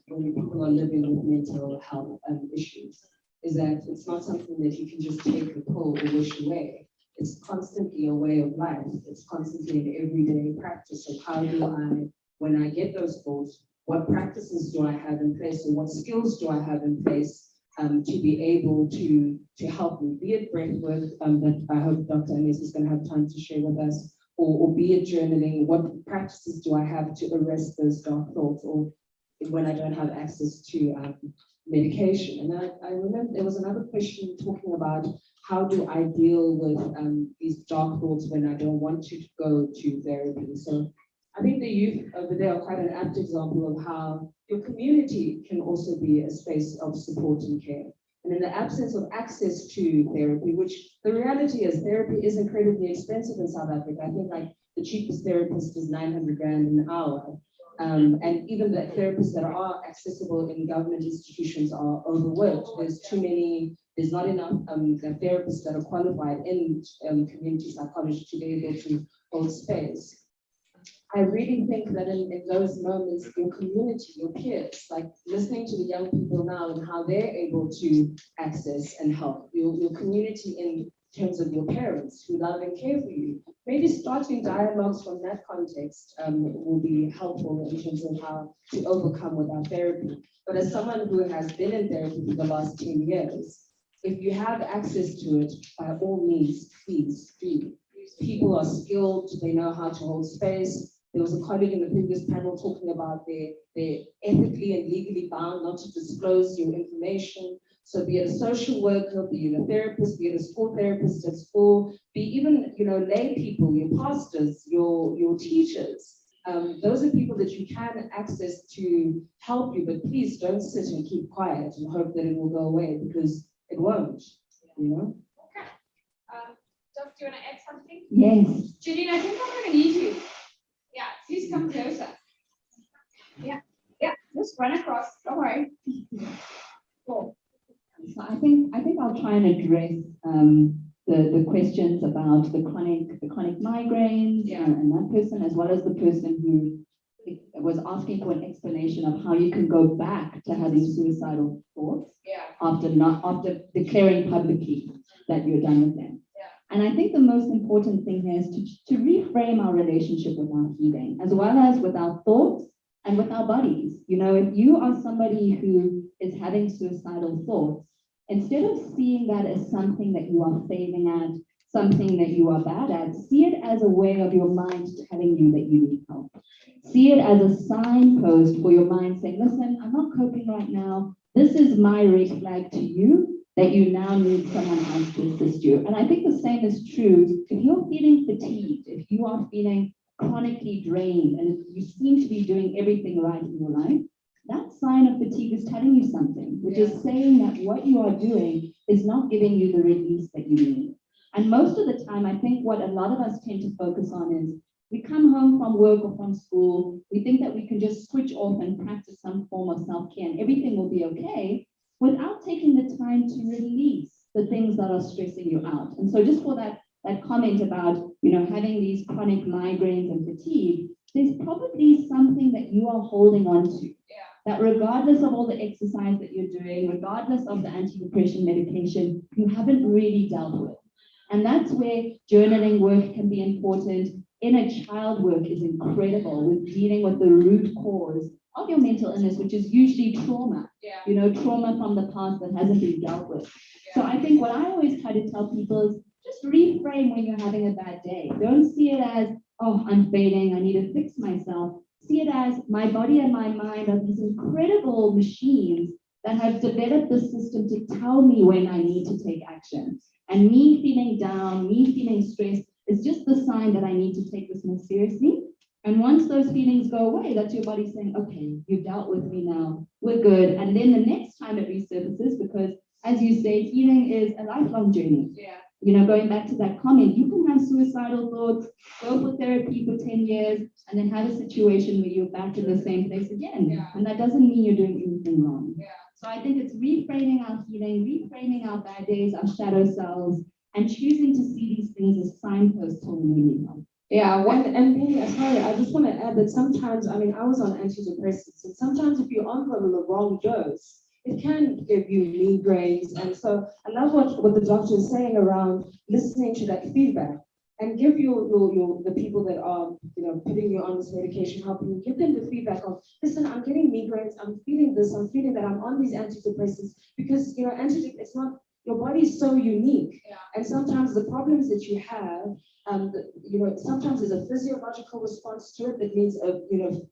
when people are living with mental health issues, is that it's not something that you can just take a pill or wish away. It's constantly a way of life. It's constantly an everyday practice of how do I, when I get those thoughts, what practices do I have in place, or what skills do I have in place to be able to help me, be it breath work that I hope Dr. Anes is going to have time to share with us, or be it journaling. What practices do I have to arrest those dark thoughts, or when I don't have access to medication? And I remember there was another question talking about how do I deal with these dark thoughts when I don't want to go to therapy. So I think the youth over there are quite an apt example of how your community can also be a space of support and care. And in the absence of access to therapy, which the reality is therapy is incredibly expensive in South Africa. I think like the cheapest therapist is 900 Rand an hour. And even the therapists that are accessible in government institutions are overworked. There's not enough therapists that are qualified in community psychology to be able to hold space. I really think that in those moments, your community, your peers, like listening to the young people now and how they're able to access and help, your community in terms of your parents who love and care for you, maybe starting dialogues from that context will be helpful in terms of how to overcome without therapy. But as someone who has been in therapy for the last 10 years, if you have access to it, by all means, please do. People are skilled, they know how to hold space. There was a colleague in the previous panel talking about they're ethically and legally bound not to disclose your information. So be it a social worker, be it a therapist, be it a school therapist at school, be even lay people, your pastors, your teachers. Those are people that you can access to help you, but please don't sit and keep quiet and hope that it will go away, because it won't, Okay. Doc, do you want to add something? Yes. Julian, I think I'm going to need you. Yeah, please come closer. Yeah, just run across. Don't worry. Cool. So I think I'll try and address the questions about the chronic migraines and that person, as well as the person who was asking for an explanation of how you can go back to having suicidal thoughts after declaring publicly that you're done with them. And I think the most important thing here is to reframe our relationship with our healing, as well as with our thoughts and with our bodies. If you are somebody who is having suicidal thoughts, instead of seeing that as something that you are failing at, something that you are bad at, see it as a way of your mind telling you that you need help. See it as a signpost for your mind saying, listen, I'm not coping right now. This is my red flag to you, that you now need someone else to assist you. And I think the same is true if you're feeling fatigued, if you are feeling chronically drained, and you seem to be doing everything right in your life, that sign of fatigue is telling you something, which is saying that what you are doing is not giving you the release that you need. And most of the time, I think what a lot of us tend to focus on is we come home from work or from school, we think that we can just switch off and practice some form of self-care and everything will be okay, without taking the time to release the things that are stressing you out. And so just for that comment about, having these chronic migraines and fatigue, there's probably something that you are holding on to. That regardless of all the exercise that you're doing, regardless of the antidepressant medication, you haven't really dealt with. And that's where journaling work can be important. Inner child work is incredible with dealing with the root cause of your mental illness, which is usually trauma, trauma from the past that hasn't been dealt with. So I think what I always try to tell people is just reframe when you're having a bad day. Don't see it as, oh, I'm failing, I need to fix myself. See it as my body and my mind are these incredible machines that have developed the system to tell me when I need to take action. And me feeling down, me feeling stressed is just the sign that I need to take this more seriously. And once those feelings go away, that's your body saying, okay, you've dealt with me now, we're good. And then the next time it resurfaces, because as you say, healing is a lifelong journey. Going back to that comment, you can have suicidal thoughts, go for therapy for 10 years, and then have a situation where you're back in the same place again. And that doesn't mean you're doing anything wrong. So I think it's reframing our healing, reframing our bad days, our shadow selves, and choosing to see these things as signposts when we need help. And maybe, sorry, I just want to add that sometimes, I was on antidepressants, and sometimes if you're on the wrong dose, it can give you migraines. And so I love what the doctor is saying around listening to that feedback. and give the people that are, putting you on this medication, helping you, give them the feedback of, listen, I'm getting migraines, I'm feeling this, I'm feeling that, I'm on these antidepressants, because, it's not, your body is so unique. And sometimes the problems that you have, sometimes there's a physiological response to it that needs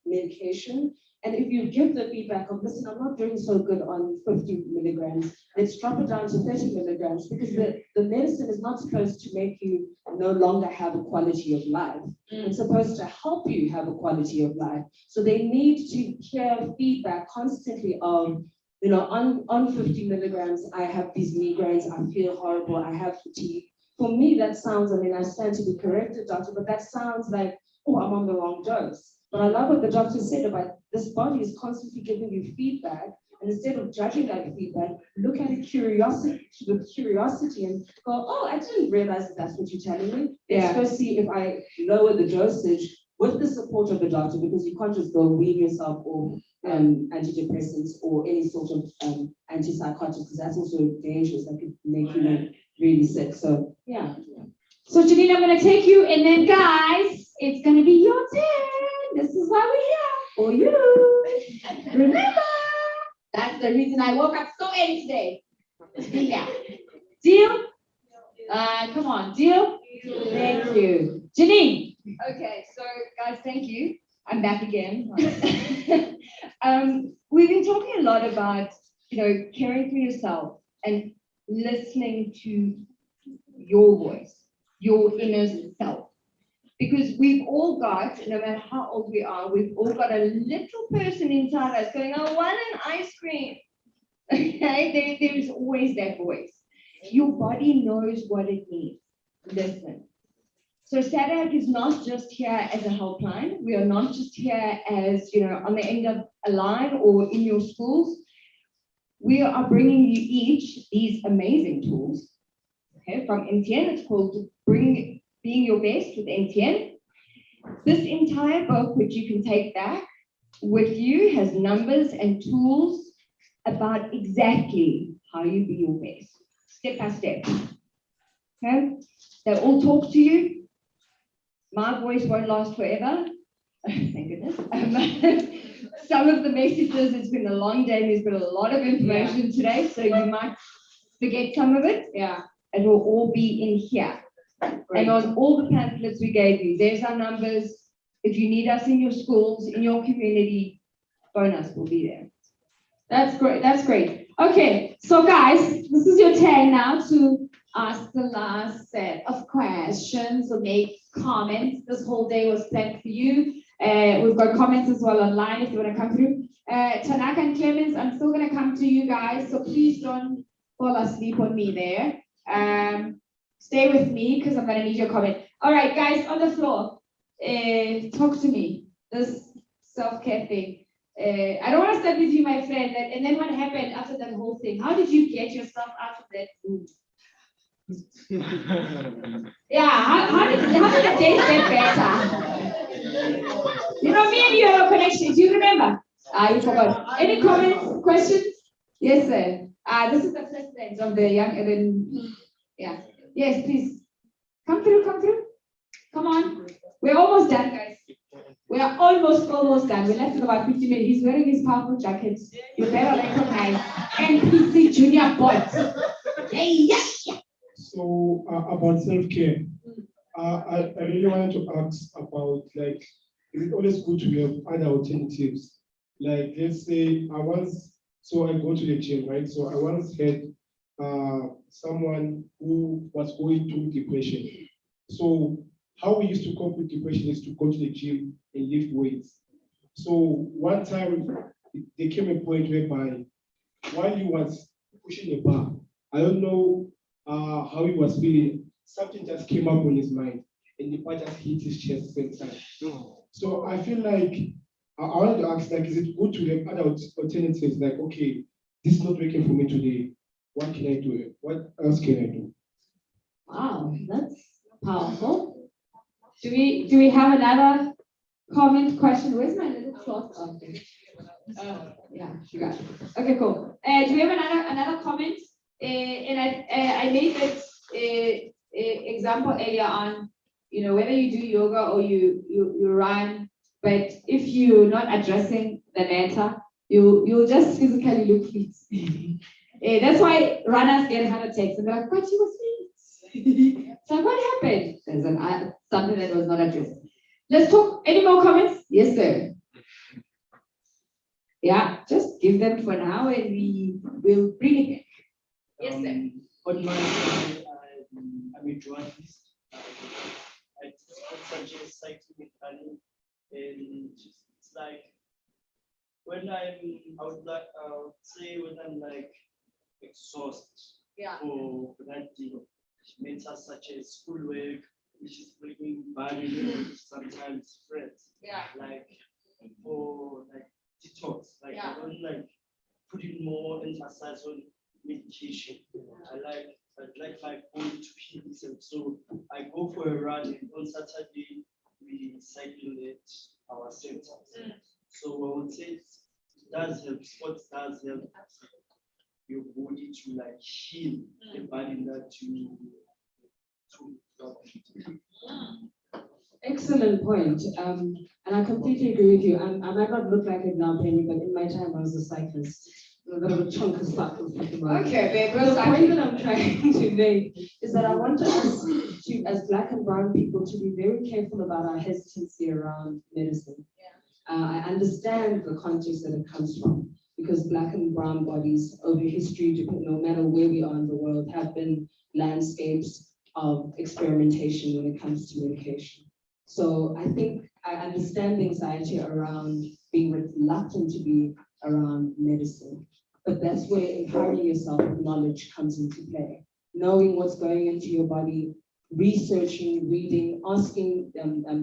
medication. And if you give the feedback of, listen, I'm not doing so good on 50 milligrams, let's drop it down to 30 milligrams, because the medicine is not supposed to make you no longer have a quality of life. It's supposed to help you have a quality of life. So they need to hear feedback constantly of, on 50 milligrams, I have these migraines, I feel horrible, I have fatigue. For me, that sounds, I stand to be corrected, doctor, but that sounds like, oh, I'm on the wrong dose. But I love what the doctor said about this body is constantly giving you feedback. And instead of judging that feedback, look at it with curiosity and go, oh, I didn't realize that's what you're telling me. Let's go see if I lower the dosage with the support of the doctor, because you can't just go wean yourself off antidepressants or any sort of antipsychotics, because that's also dangerous. That could make you really sick. So, yeah. So, Janine, I'm going to take you, and then, guys, it's going to be your turn. This is why we're here for you. Remember, That's the reason I woke up so early today. Yeah. Deal? Come on, deal? Thank you. Janine. Okay, so guys, thank you. I'm back again. We've been talking a lot about, caring for yourself and listening to your voice, your inner self. Because we've all got, no matter how old we are, we've all got a little person inside us going, I want an ice cream. Okay, there's always that voice. Your body knows what it needs. Listen. So SADAG is not just here as a helpline. We are not just here as, on the end of a line or in your schools. We are bringing you each these amazing tools. Okay, from NTN, it's called Being Your Best with NTN. This entire book, which you can take back with you, has numbers and tools about exactly how you be your best, step by step. Okay, they all talk to you. My voice won't last forever. Thank goodness. Some of the messages, it's been a long day. There's been a lot of information today, so you might forget some of it. Yeah. It will all be in here. Great. And on all the pamphlets we gave you, there's our numbers. If you need us in your schools, in your community, phone us, we'll be there. That's great. That's great. Okay, so guys, this is your turn now to ask the last set of questions or make comments. This whole day was planned for you. We've got comments as well online if you want to come through. Tanaka and Clemens, I'm still going to come to you guys, so please don't fall asleep on me there. Stay with me because I'm going to need your comment. All right, guys, on the floor, talk to me. This self-care thing. I don't want to start with you, my friend. And then what happened after that whole thing? How did you get yourself out of that mood? Yeah, how did the days get better? Me and you have a connection. Do you remember? You forgot. Any comments, questions? Yes, sir. This is the president of the young urban. Yeah. Yes, please. Come through. Come on. We're almost done, guys. We are almost done. We're left with about 50 minutes. He's wearing his powerful jacket. You better recognize NPC Junior Bot. Hey, yes. So about self-care, I really wanted to ask about, like, is it always good to have other alternatives? Like, let's say I go to the gym, right? So I once had someone who was going through depression. So how we used to cope with depression is to go to the gym and lift weights. So one time there came a point whereby while he was pushing a bar, I don't know how he was feeling, something just came up on his mind and the bar just hit his chest at the same time. So I feel like I wanted to ask, like, is it good to have other alternatives? Like, okay, this is not working for me today. What can I do? What else can I do? Wow, that's powerful. Do we have another comment, question? Where's my little cloth? Okay. Yeah, you got it. Okay, cool. Do we have another comment? And I made that example earlier on. you know, whether you do yoga or you run, but if you're not addressing the matter, you'll just physically look fit. That's why runners get heart attacks and they're like, but you were fit. So what happened? There's something that was not addressed. Let's talk. Any more comments? Yes, sir. Yeah, just give them for now and we will bring it back. Yes, sir. On my side, I'm a journalist. I such a cycling with running, and it's like when I would like say when I'm like exhausted for that day, matters such as schoolwork, which is bringing value, sometimes friends. Like for like detox, like I don't like putting more emphasis on medication. I'd like my body to heal itself. So I go for a run, and on Saturday we cycle at our center. So I would say it does help. Sports does help your body to like heal the body that you Excellent point. And I completely agree with you. I might not look like it now, Penny, but in my time I was a cyclist. A bit of a chunk of cycles at the moment. Okay, babe. The point that I'm trying to make is that I want us to, as Black and brown people, to be very careful about our hesitancy around medicine. I understand the context that it comes from, because Black and brown bodies over history, no matter where we are in the world, have been landscapes of experimentation when it comes to medication. So I think I understand the anxiety around being reluctant to be around medicine, but that's where empowering yourself with knowledge comes into play. Knowing what's going into your body, researching, reading, asking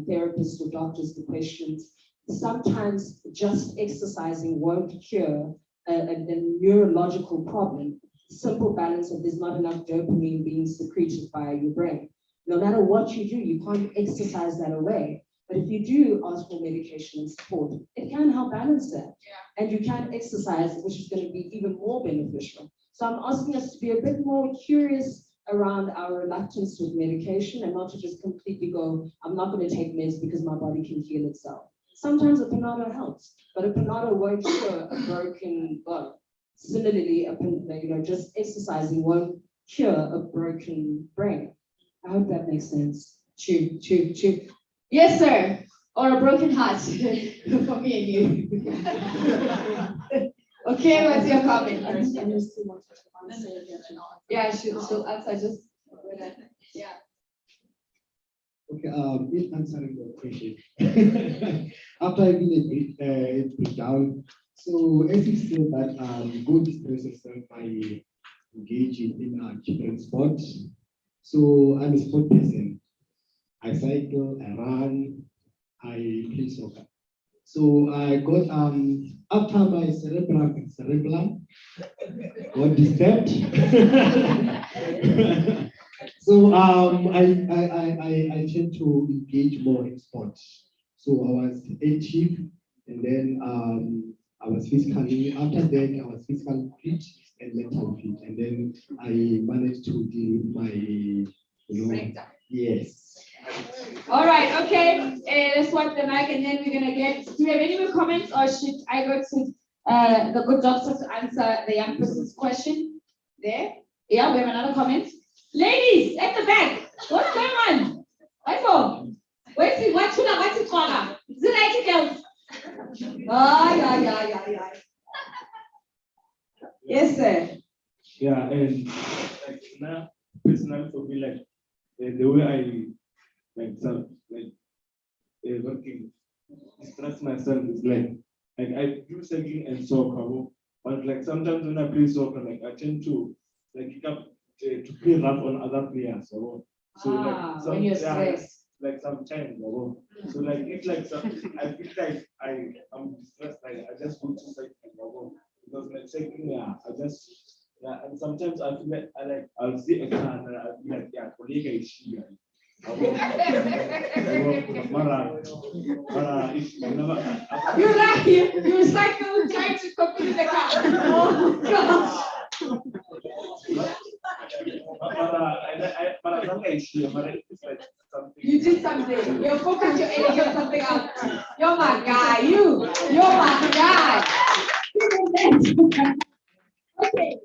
therapists or doctors the questions. Sometimes just exercising won't cure a neurological problem. Simple balance of there's not enough dopamine being secreted by your brain. No matter what you do, you can't exercise that away. But if you do ask for medication and support, it can help balance that. And you can exercise, which is going to be even more beneficial. So I'm asking us to be a bit more curious around our reluctance with medication and not to just completely go, I'm not going to take meds because my body can heal itself. Sometimes a Panado helps, but a Panado won't cure a broken bone. Similarly, just exercising won't cure a broken brain. I hope that makes sense. Chew. Yes, sir. Or a broken heart for me and you. Okay, what's your comment? Yeah, she'll answer just. Yeah. Okay, in answering your question, after I've been a breakdown, so as you said that go distress yourself by engaging in different sports. So I'm a sport person. I cycle, I run, I play soccer. So I got after my cerebellum got disturbed. So I tend to engage more in sports. So I was active, and then I was physically, after that I was physically fit and mentally fit, and then I managed to deal with my yes. All right, okay. Let's wipe the mic and then we're gonna get. Do we have any more comments, or should I go to the good doctor to answer the young person's question? There? Yeah, we have another comment. Ladies at the back, what's going on? What's it? What's it called? Is it like girls? Yeah. Yes, sir. Yeah, and like now, personally for me, like the way I working stress myself is like I do cycling and soccer, but like sometimes when I play soccer, like I tend to like to play rough on other players. So like when you're stressed. Like sometimes. So like if like I feel like I'm stressed, like I just go to cycling because like cycling, I just and sometimes I feel like I'll see a car and I'll be like, colleague is here. You're right. You cycle trying to complete the car. Oh gosh. But it's like something You did something. You're focused your energy on something else. You're my guy. You're my guy. Okay.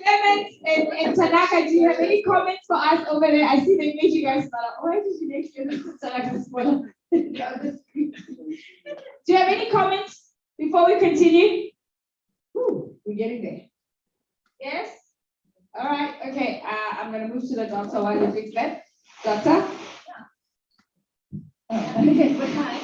Clement and Tanaka, do you have any comments for us over there? I see they made you guys smile. Why did you make Tanaka smile? Do you have any comments before we continue? Ooh, we're getting there. Yes? All right, okay. I'm going to move to the doctor while you fix that. Doctor? Okay, but hi.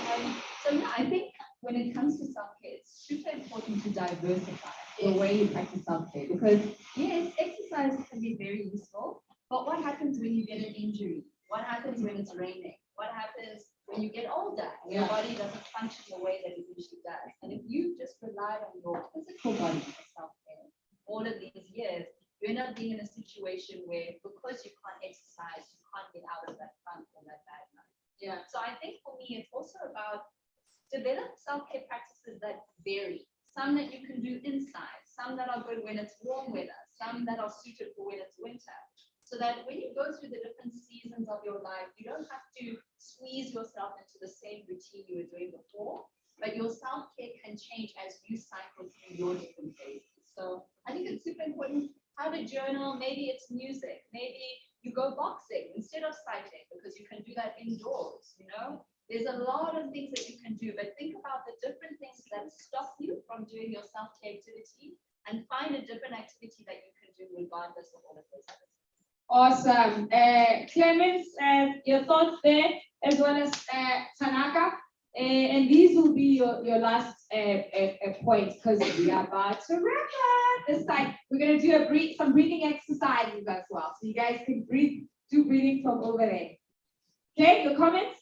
So yeah, I think when it comes to self-care, it's super important to diversify the way you practice self-care because yes, exercise can be very useful, but what happens when you get an injury? What happens when it's raining? What happens when you get older and your body doesn't function the way that it usually does? And if you just relied on your physical body for self-care all of these years, you end up being in a situation where because you can't exercise, you can't get out of that funk or that bad night. Yeah. So I think for me, it's also about develop self-care practices that vary. Some that you can do inside, some that are good when it's warm weather, some that are suited for when it's winter. So that when you go through the different seasons of your life, you don't have to squeeze yourself into the same routine you were doing before, but your self-care can change as you cycle through your different phases. So I think it's super important. Have a journal, maybe it's music, maybe you go boxing instead of cycling because you can do that indoors, you know? There's a lot of things that you can do, but think about the different things that stop you from doing your self-care activity and find a different activity that you can do regardless of all of those things. Awesome. Clemens, your thoughts there, as well as Tanaka. And these will be your last points because we are about to wrap up. This time, we're going to do some breathing exercises as well. So you guys can do breathing from over there. Okay, your comments?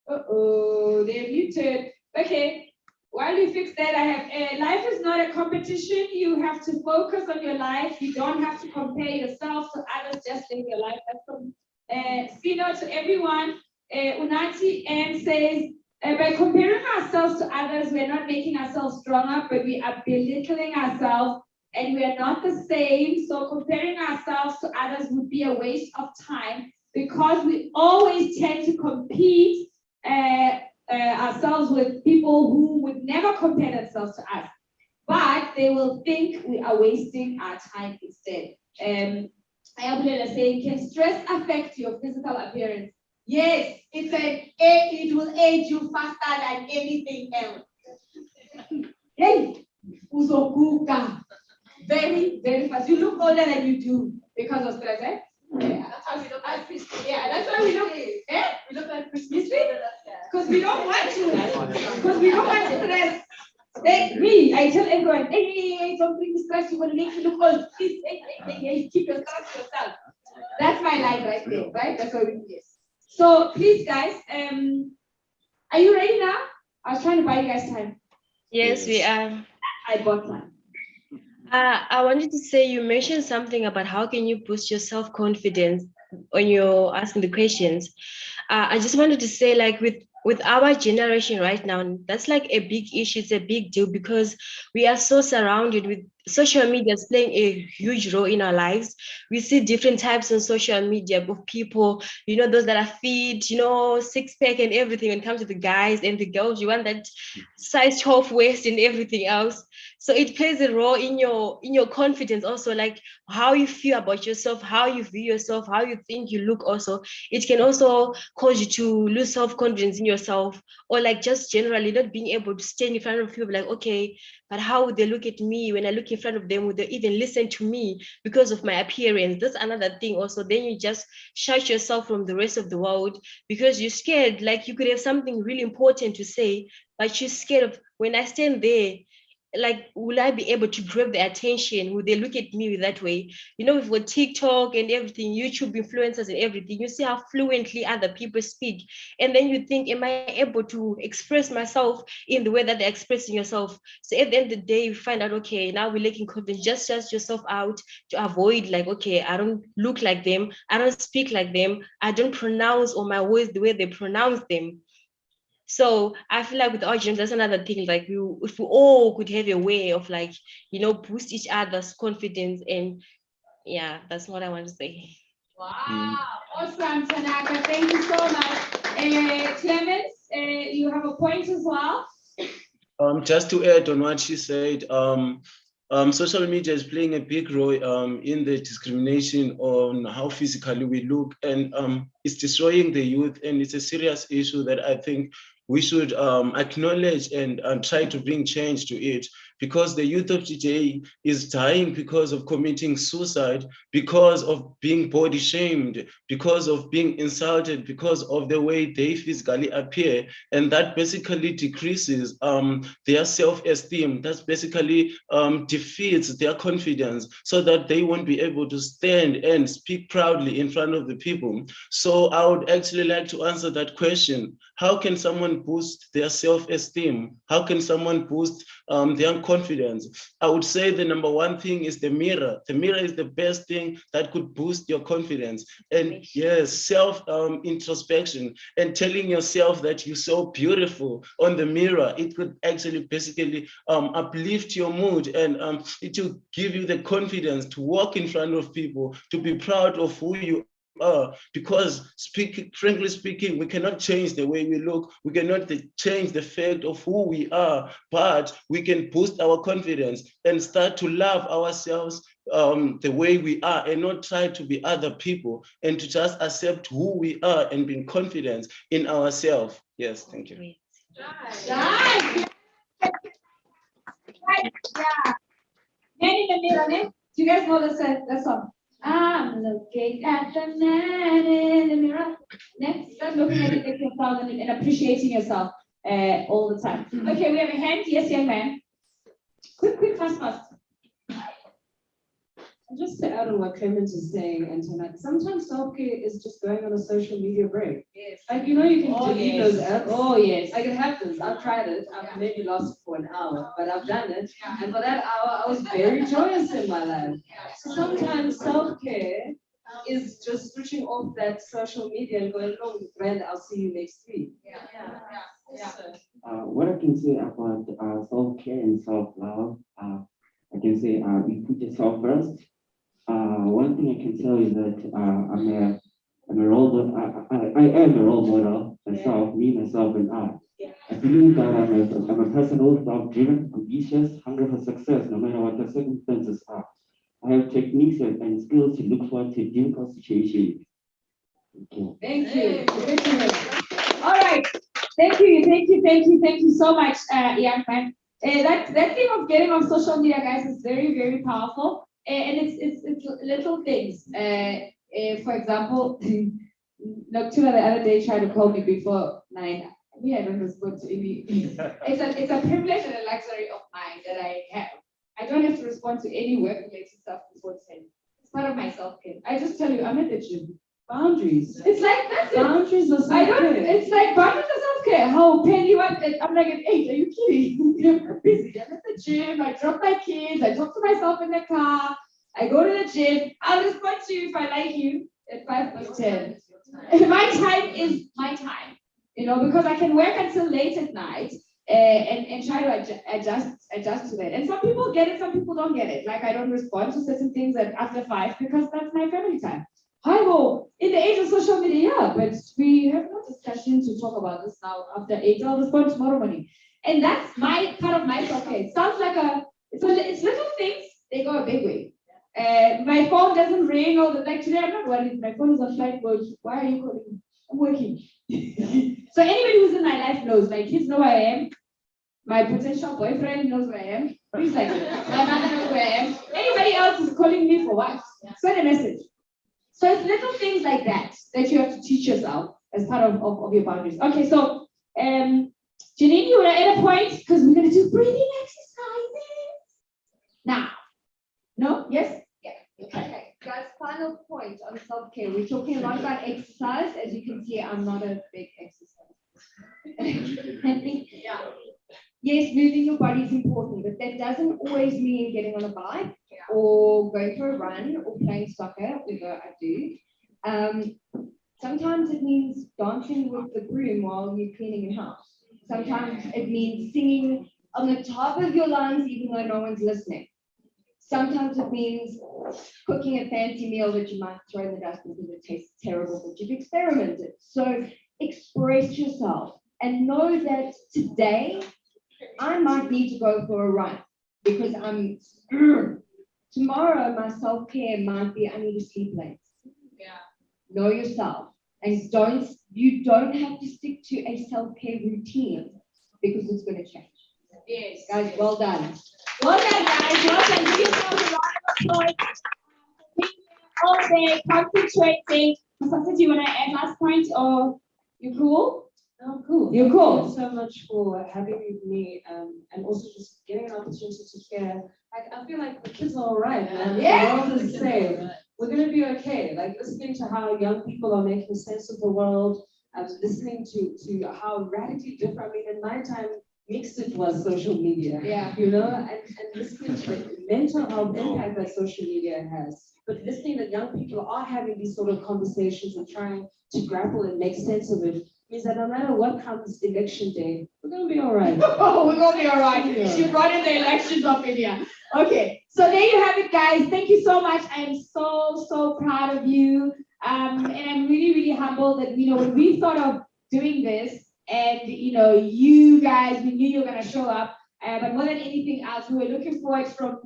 Uh-oh, they're muted. Okay, while you fix that, I have, life is not a competition. You have to focus on your life. You don't have to compare yourself to others, just live your life. That's from Spino to everyone. Unati M says, by comparing ourselves to others, we're not making ourselves stronger, but we are belittling ourselves and we are not the same. So comparing ourselves to others would be a waste of time because we always tend to compete ourselves with people who would never compare themselves to us, but they will think we are wasting our time instead. Ayabulel is saying, can stress affect your physical appearance? Yes, it will age you faster than anything else. Hey, uzokuka. Very, very fast. You look older than you do because of stress, eh? Yeah, that's why we look like Christmas. Yeah, that's why we look. Eh? We look like Christmas. Because we don't want to. Because we don't want to stress. I tell everyone, hey, don't bring the stress. You will make you look old. Please, hey, keep your stress to yourself. That's my line right there, right? That's what we do. Yes. So please, guys, are you ready now? I was trying to buy you guys time. Yes, we are. I bought time. I wanted to say you mentioned something about how can you boost your self-confidence when you're asking the questions. I just wanted to say, like with our generation right now, that's like a big issue. It's a big deal because we are so surrounded with social media is playing a huge role in our lives. We see different types on social media of people, you know, those that are fit, you know, six-pack and everything when it comes to the guys and the girls. You want that size 12 waist and everything else. So it plays a role in your confidence also, like how you feel about yourself, how you view yourself, how you think you look also. It can also cause you to lose self-confidence in yourself, or like just generally not being able to stand in front of people like, okay, but how would they look at me when I look in front of them? Would they even listen to me because of my appearance? That's another thing also. Then you just shut yourself from the rest of the world because you're scared. Like you could have something really important to say, but you're scared of when I stand there, like, will I be able to grab their attention? Will they look at me that way? You know, with TikTok and everything, YouTube influencers and everything, you see how fluently other people speak. And then you think, am I able to express myself in the way that they're expressing yourself? So at the end of the day, you find out, okay, now we're lacking confidence. Just shut yourself out to avoid like, okay, I don't look like them. I don't speak like them. I don't pronounce all my words the way they pronounce them. So I feel like with our gyms, that's another thing. Like if we all could have a way of like, boost each other's confidence, and yeah, that's what I want to say. Wow, awesome, Tanaka. Thank you so much. Clemens, you have a point as well. Just to add on what she said, social media is playing a big role in the discrimination on how physically we look, and it's destroying the youth, and it's a serious issue that I think we should acknowledge and try to bring change to it, because the youth of today is dying because of committing suicide, because of being body shamed, because of being insulted, because of the way they physically appear, and that basically decreases their self-esteem. That basically defeats their confidence, so that they won't be able to stand and speak proudly in front of the people. So I would actually like to answer that question. How can someone boost their self-esteem? How can someone boost their confidence? I would say the number one thing is the mirror. The mirror is the best thing that could boost your confidence. And yes, self-introspection and telling yourself that you're so beautiful on the mirror, it could actually basically uplift your mood, and it will give you the confidence to walk in front of people, to be proud of who you are. Because frankly speaking, we cannot change the way we look, we cannot change the fact of who we are, but we can boost our confidence and start to love ourselves the way we are, and not try to be other people, and to just accept who we are and be confident in ourselves. Yes, thank you. Nice. Yeah. Man in the mirror, do you guys know the song? I'm looking at the man in the mirror. Next, start looking at yourself and appreciating yourself all the time. Okay, we have a hand. Yes, young man. Quick, fast. Just to add on what Clemens is saying, and tonight, sometimes self-care is just going on a social media break. Yes. Like, you can delete yes. those apps. Oh, yes. Like, it happens. I've tried it. I've maybe lost for an hour, but I've done it. And for that hour, I was very joyous in my life. So sometimes self-care is just switching off that social media and going, no, friend, I'll see you next week. What I can say about self-care and self-love, I can say you put yourself first. One thing I can tell you that I'm a role model. I am a role model myself, me, myself, and I. I believe that I'm a person who's self-driven, ambitious, hungry for success, no matter what the circumstances are. I have techniques and skills to look forward to difficult situations. Okay. Thank you. Good to hear. All right. Thank you so much, young man. That thing of getting on social media, guys, is very, very powerful. And it's little things. For example, Noctula the other day tried to call me before 9. I don't respond to any. It's a privilege and a luxury of mine that I have. I don't have to respond to any work-related stuff before 10. It's part of my self-care. I just tell you, I'm at the gym. Boundaries. It's like that's boundaries are self-care. It's like boundaries are self-care. How Penny I'm like at 8. Are you kidding? I'm busy. I'm at the gym. I drop my kids. I talk to myself in the car. I go to the gym. I'll respond to you if I like you at 5:10. My time is my time. Because I can work until late at night and try to adjust to that. And some people get it, some people don't get it. Like I don't respond to certain things after 5 because that's my family time. However, in the age of social media, yeah, but we have no discussion to talk about this now after 8. I'll respond tomorrow morning. And that's my part of my self-care. It sounds like it's little things, they go a big way. My phone doesn't ring all the like today. I'm not worried. My phone is on flight mode. Why are you calling me? I'm working. So anybody who's in my life knows. My kids know who I am. My potential boyfriend knows who I am. Please like it. My mother knows who I am. Anybody else is calling me for what? Send a message. So it's little things like that you have to teach yourself as part of your boundaries. Okay, so Janine, you were at a point because we're gonna do breathing exercises now. No? Yes? Yeah. Okay. Guys, final point on self-care. We're talking a lot about exercise. As you can see, I'm not a big exercise. Yes, moving your body is important, but that doesn't always mean getting on a bike or going for a run or playing soccer, although I do. Sometimes it means dancing with the broom while you're cleaning your house. Sometimes it means singing on the top of your lungs, even though no one's listening. Sometimes it means cooking a fancy meal that you might throw in the dustbin because it tastes terrible, but you've experimented. So express yourself and know that today I might need to go for a run because I'm tomorrow my self-care might be I need to sleep late. Yeah. Know yourself and you don't have to stick to a self-care routine because it's going to change. Yes. Guys, well done. Well done, guys. Well done. Give yourselves a round of applause. All day concentrating. Masasa, do you want to add last point or you cool? Oh, cool. You're cool. Thank you so much for having me and also just getting an opportunity to hear. I feel like the kids are all right, man. Yeah. The world is safe. We're going to be okay. Like listening to how young people are making sense of the world, listening to how radically different. I mean, in my time, mixed it was social media. Yeah. You know, and listening to the mental health impact that social media has. But listening that young people are having these sort of conversations and trying to grapple and make sense of it means that no matter what comes election day, we're going to be all right. Oh, we're going to be all right. Yeah. She brought in the elections up in here. Okay, so there you have it, guys. Thank you so much. I am so proud of you. And I'm really humbled that, when we thought of doing this and, you guys, we knew you were going to show up. But more than anything else, we were looking forward from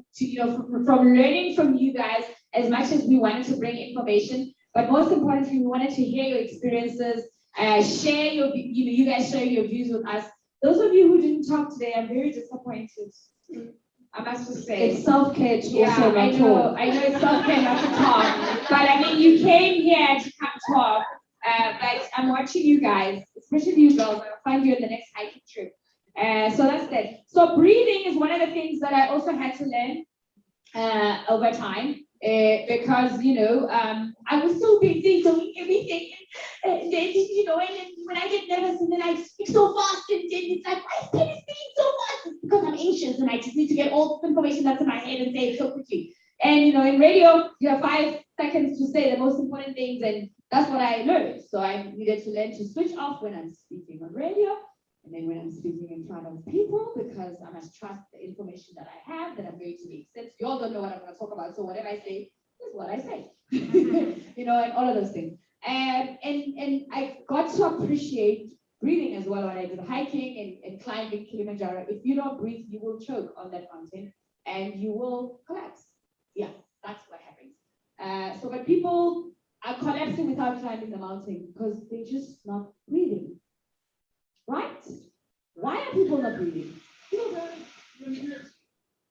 learning from you guys as much as we wanted to bring information. But most importantly, we wanted to hear your experiences, share you guys share your views with us. Those of you who didn't talk today, I'm very disappointed. I must just say. It's self-care to Yeah, also not talk. I know it's self-care not to talk. But I mean, you came here to come talk. But I'm watching you guys, especially you girls. I'll find you on the next hiking trip. So that's that. So breathing is one of the things that I also had to learn over time. Because I was so busy doing everything, and then and when I get nervous and then I speak so fast, and then it's like, why is Penny speaking so fast? It's because I'm anxious and I just need to get all the information that's in my head and say it so quickly. And in radio, you have 5 seconds to say the most important things, and that's what I learned. So I needed to learn to switch off when I'm speaking on radio. And then when I'm speaking in front of people, because I must trust the information that I have, that I'm going to make sense. You all don't know what I'm going to talk about, so whatever I say is what I say. And all of those things. And I got to appreciate breathing as well when I did hiking and climbing Kilimanjaro. If you don't breathe, you will choke on that mountain and you will collapse. Yeah, that's what happens. But people are collapsing without climbing the mountain because they're just not breathing. Right? Why are people not breathing?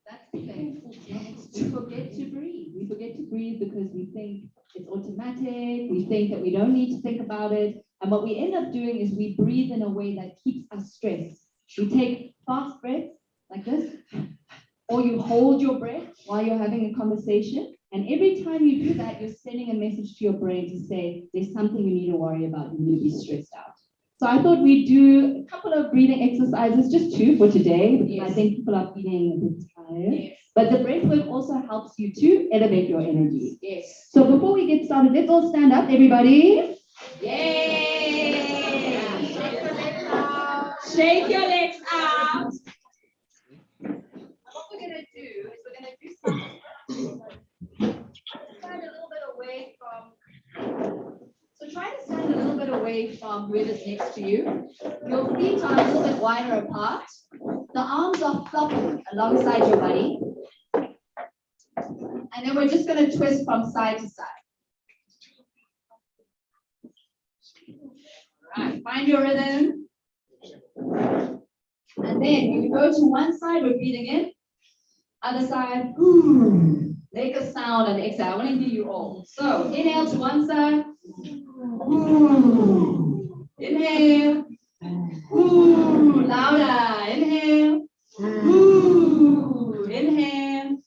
That's the thing. We forget to breathe. We forget to breathe because we think it's automatic. We think that we don't need to think about it. And what we end up doing is we breathe in a way that keeps us stressed. We take fast breaths like this, or you hold your breath while you're having a conversation. And every time you do that, you're sending a message to your brain to say, there's something you need to worry about. You need to be stressed out. So I thought we'd do a couple of breathing exercises, just 2 for today, because I think people are feeling a bit tired. Yes. But the breath work also helps you to elevate your energy. Yes. So before we get started, let's all stand up, everybody. Yay! Shake your legs out. What we're going to do is we're going to do something. Stand a little bit away from. So try to stand a little bit away from whoever's next to you. Your feet are a little bit wider apart. The arms are flopping alongside your body. And then we're just going to twist from side to side. All right, find your rhythm. And then when you go to one side, we're breathing in. Other side, make a sound and exhale. I want to hear you all. So inhale to one side. Inhale. Louder. Inhale. Inhale.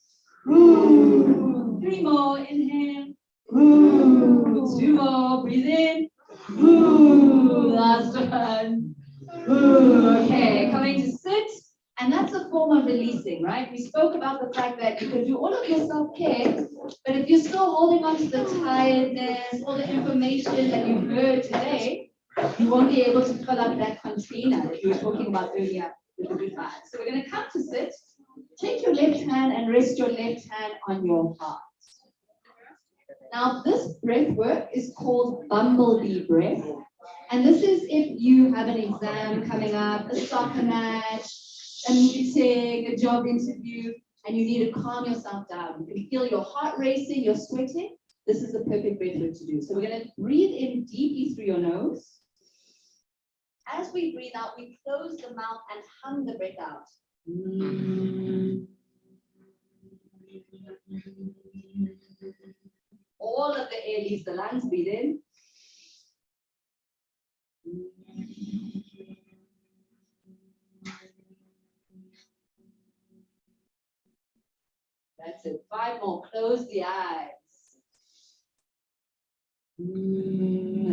3 more. Inhale. 2 more. Breathe in. Last one. Okay, coming to sit. And that's a form of releasing, right? We spoke about the fact that you can do all of your self-care, but if you're still holding on to the tiredness, all the information that you've heard today, you won't be able to fill up that container that you were talking about earlier with the goodbye. So we're going to come to sit. Take your left hand and rest your left hand on your heart. Now, this breath work is called bumblebee breath. And this is if you have an exam coming up, a soccer match, a meeting, a job interview, and you need to calm yourself down. You can feel your heart racing, you're sweating. This is the perfect breath work to do. So we're going to breathe in deeply through your nose. As we breathe out, we close the mouth and hum the breath out. All of the air leaves the lungs, breathe in. That's it. 5 more. Close the eyes.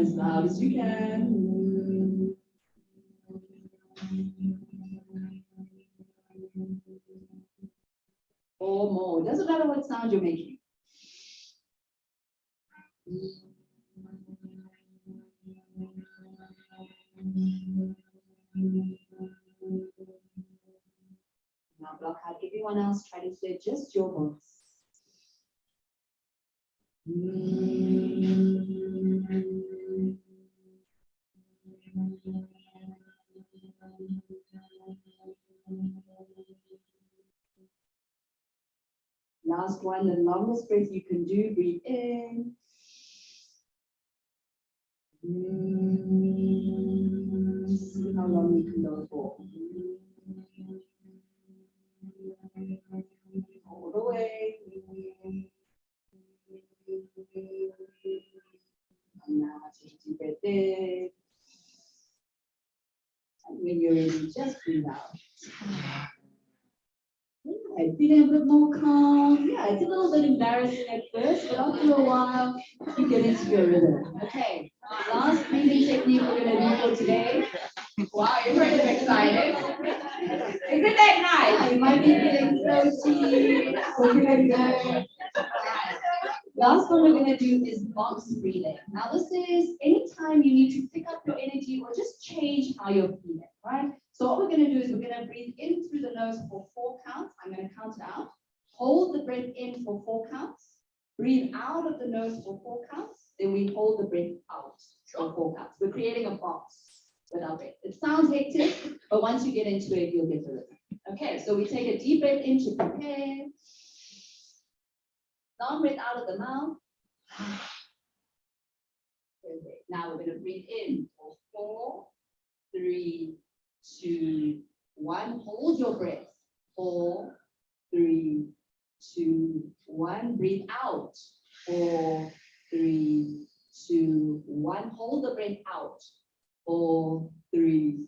As loud as you can. 4 more. Doesn't matter what sound you're making. Now block out everyone else. Try to say just your voice. Last one, the longest breath you can do. Breathe in. See how long you can go for. All the way. And now take a deep breath in. And when you're ready, just breathe out. Yeah, feeling a bit more calm. Yeah, it's a little bit embarrassing at first, but after a while, you get into your rhythm. Okay, last breathing technique we're going to do for today. Wow, you're kind of excited. Isn't that nice? You might be feeling floaty or feeling good. Last one we're going to do is box breathing. Now, this is anytime you need to pick up your energy or just change how you're feeling, right? So what we're going to do is we're going to breathe in through the nose for 4 counts. I'm going to count it out. Hold the breath in for 4 counts. Breathe out of the nose for 4 counts. Then we hold the breath out for 4 counts. We're creating a box with our breath. It sounds hectic, but once you get into it, you'll get the rhythm. Okay, so we take a deep breath in to prepare. Long breath out of the mouth. Perfect. Now we're going to breathe in for 4, 3, 2, 1. Hold your breath. 4, 3, 2, 1. Breathe out. 4, 3, 2, 1. Hold the breath out. 4, 3,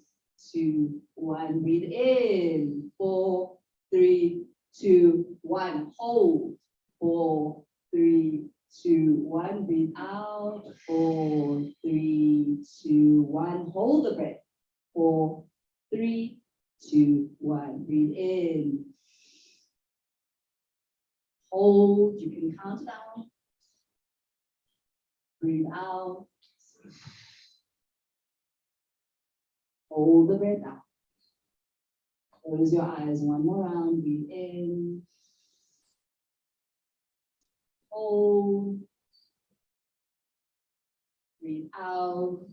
2, 1. Breathe in. 4, 3, 2, 1. Hold. 4, 3, 2, 1. Breathe out. 4, 3, 2, 1. Hold the breath. 4, 3, 2, 1. Breathe in. Hold. You can count down. Breathe out. Hold the breath out. Close your eyes one more round. Breathe in. Hold. Breathe out.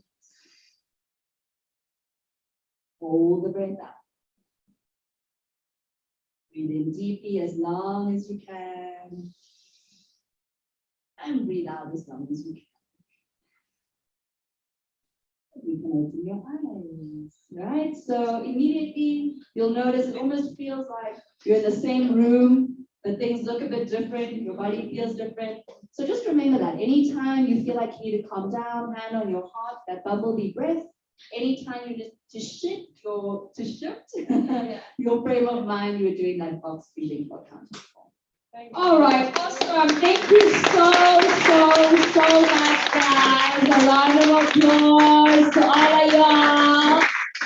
Hold the breath out. Breathe in deeply as long as you can. And breathe out as long as you can. You can open your eyes, right? So immediately you'll notice it almost feels like you're in the same room, but things look a bit different. Your body feels different. So just remember that anytime you feel like you need to calm down, hand on your heart, that bumblebee breath. Anytime you just to shift your frame of mind, you're doing that box breathing for counting. All right, awesome. Thank you so much, guys. A round of applause to all of y'all,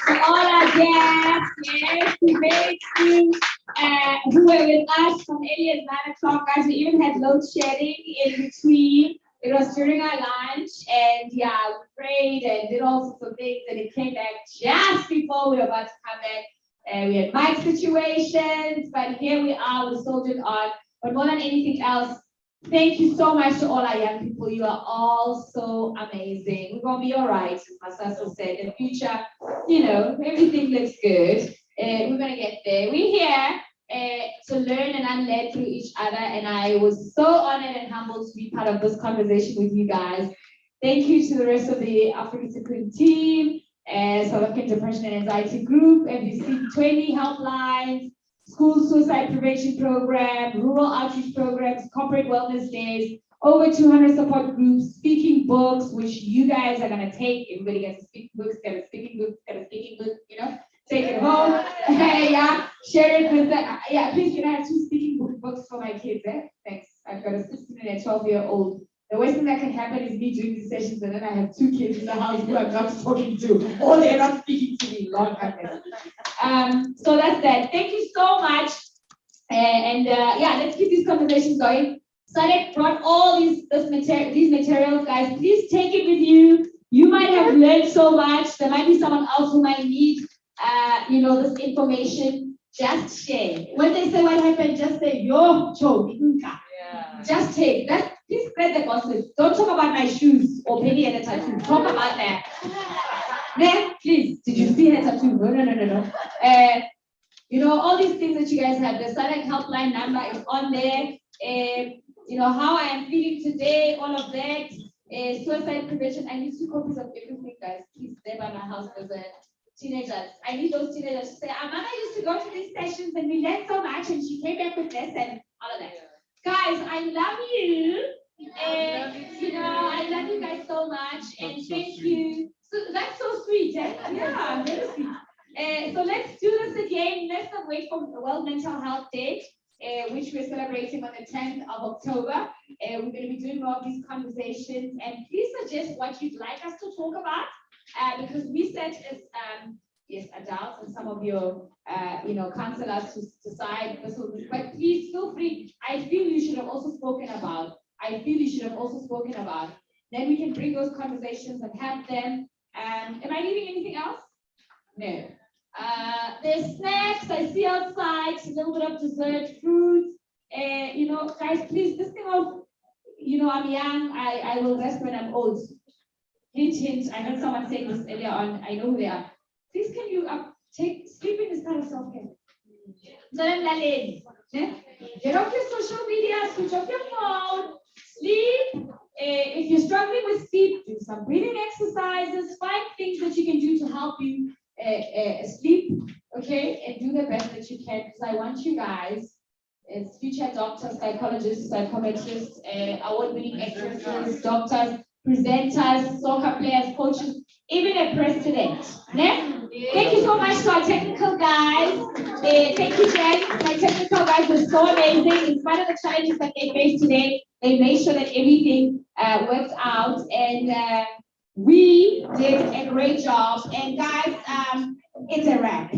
to all our guests, yes, who made it who were with us from 8 and 9 o'clock, guys. We even had load shedding in between. It was during our lunch, and yeah, we prayed and did all sorts of things, and it came back just before we were about to come back. And we had mic situations, but here we are, we soldiered on. But more than anything else, thank you so much to all our young people. You are all so amazing. We're gonna be all right, as Masasa said. In the future, you know, everything looks good. We're gonna get there. We're here to learn and unlearn through each other, and I was so honored and humbled to be part of this conversation with you guys. Thank you to the rest of the African Security team, South African Depression and Anxiety Group, MDC 20 helplines, school suicide prevention program, rural outreach programs, corporate wellness days, over 200 support groups, speaking books, which you guys are gonna take. Everybody gets a speaking book, get a speaking book, you know, take it home. Yeah, share it with them. Yeah, please can I have 2 speaking books for my kids, Thanks. I've got a 16 and a 12-year-old. The worst thing that can happen is me doing these sessions and then I have 2 kids in the house who I'm not talking to, or they're not speaking to me. Lord have mercy. So that's that. Thank you so much. Yeah, let's keep these conversations going. Sadek brought all these materials, guys. Please take it with you. You might have learned so much. There might be someone else who might need, you know, this information. Just share. When they say what happened, just say, yo, cho, yeah. Just take that. Please spread the gossip. Don't talk about my shoes or Penny and a tattoo. Talk about that. Then, please, did you see her tattoo? No. You know, all these things that you guys have, the Sadek helpline number is on there. You know, how I am feeling today, all of that. Suicide prevention. I need 2 copies of everything, guys. Please, they're by my house as a teenagers. I need those teenagers to say, our mama used to go to these sessions and we learned so much and she came back with this and all of that. Guys, I love you. You know, I love you guys so much and thank you. So that's so sweet, Yeah, very sweet. So let's do this again. Let's not wait for the World Mental Health Day, which we're celebrating on the 10th of October. We're going to be doing more of these conversations, and please suggest what you'd like us to talk about, because we set as yes, adults and some of your you know, counselors to decide this or this. But please feel free. I feel you should have also spoken about. Then we can bring those conversations and have them. Am I leaving anything else? No. There's snacks I see outside, a little bit of dessert, fruits. You know, guys, please, this thing of, you know, I'm young, I will rest when I'm old. Hint, hint. I heard someone saying this earlier on. I know who they are. Please, can you take sleeping is part of self-care. Get off your social media, switch off your phone, sleep. If you're struggling with sleep, do some breathing exercises, find things that you can do to help you sleep, okay, and do the best that you can, because I want you guys, as future doctors, psychologists, psychometrists, award-winning actresses, doctors, presenters, soccer players, coaches, even a president. Yeah? Thank you so much to our technical guys. Thank you, Jen. My technical guys were so amazing. In spite of the challenges that they faced today, they made sure that everything worked out, and we did a great job. And guys, it's a wrap.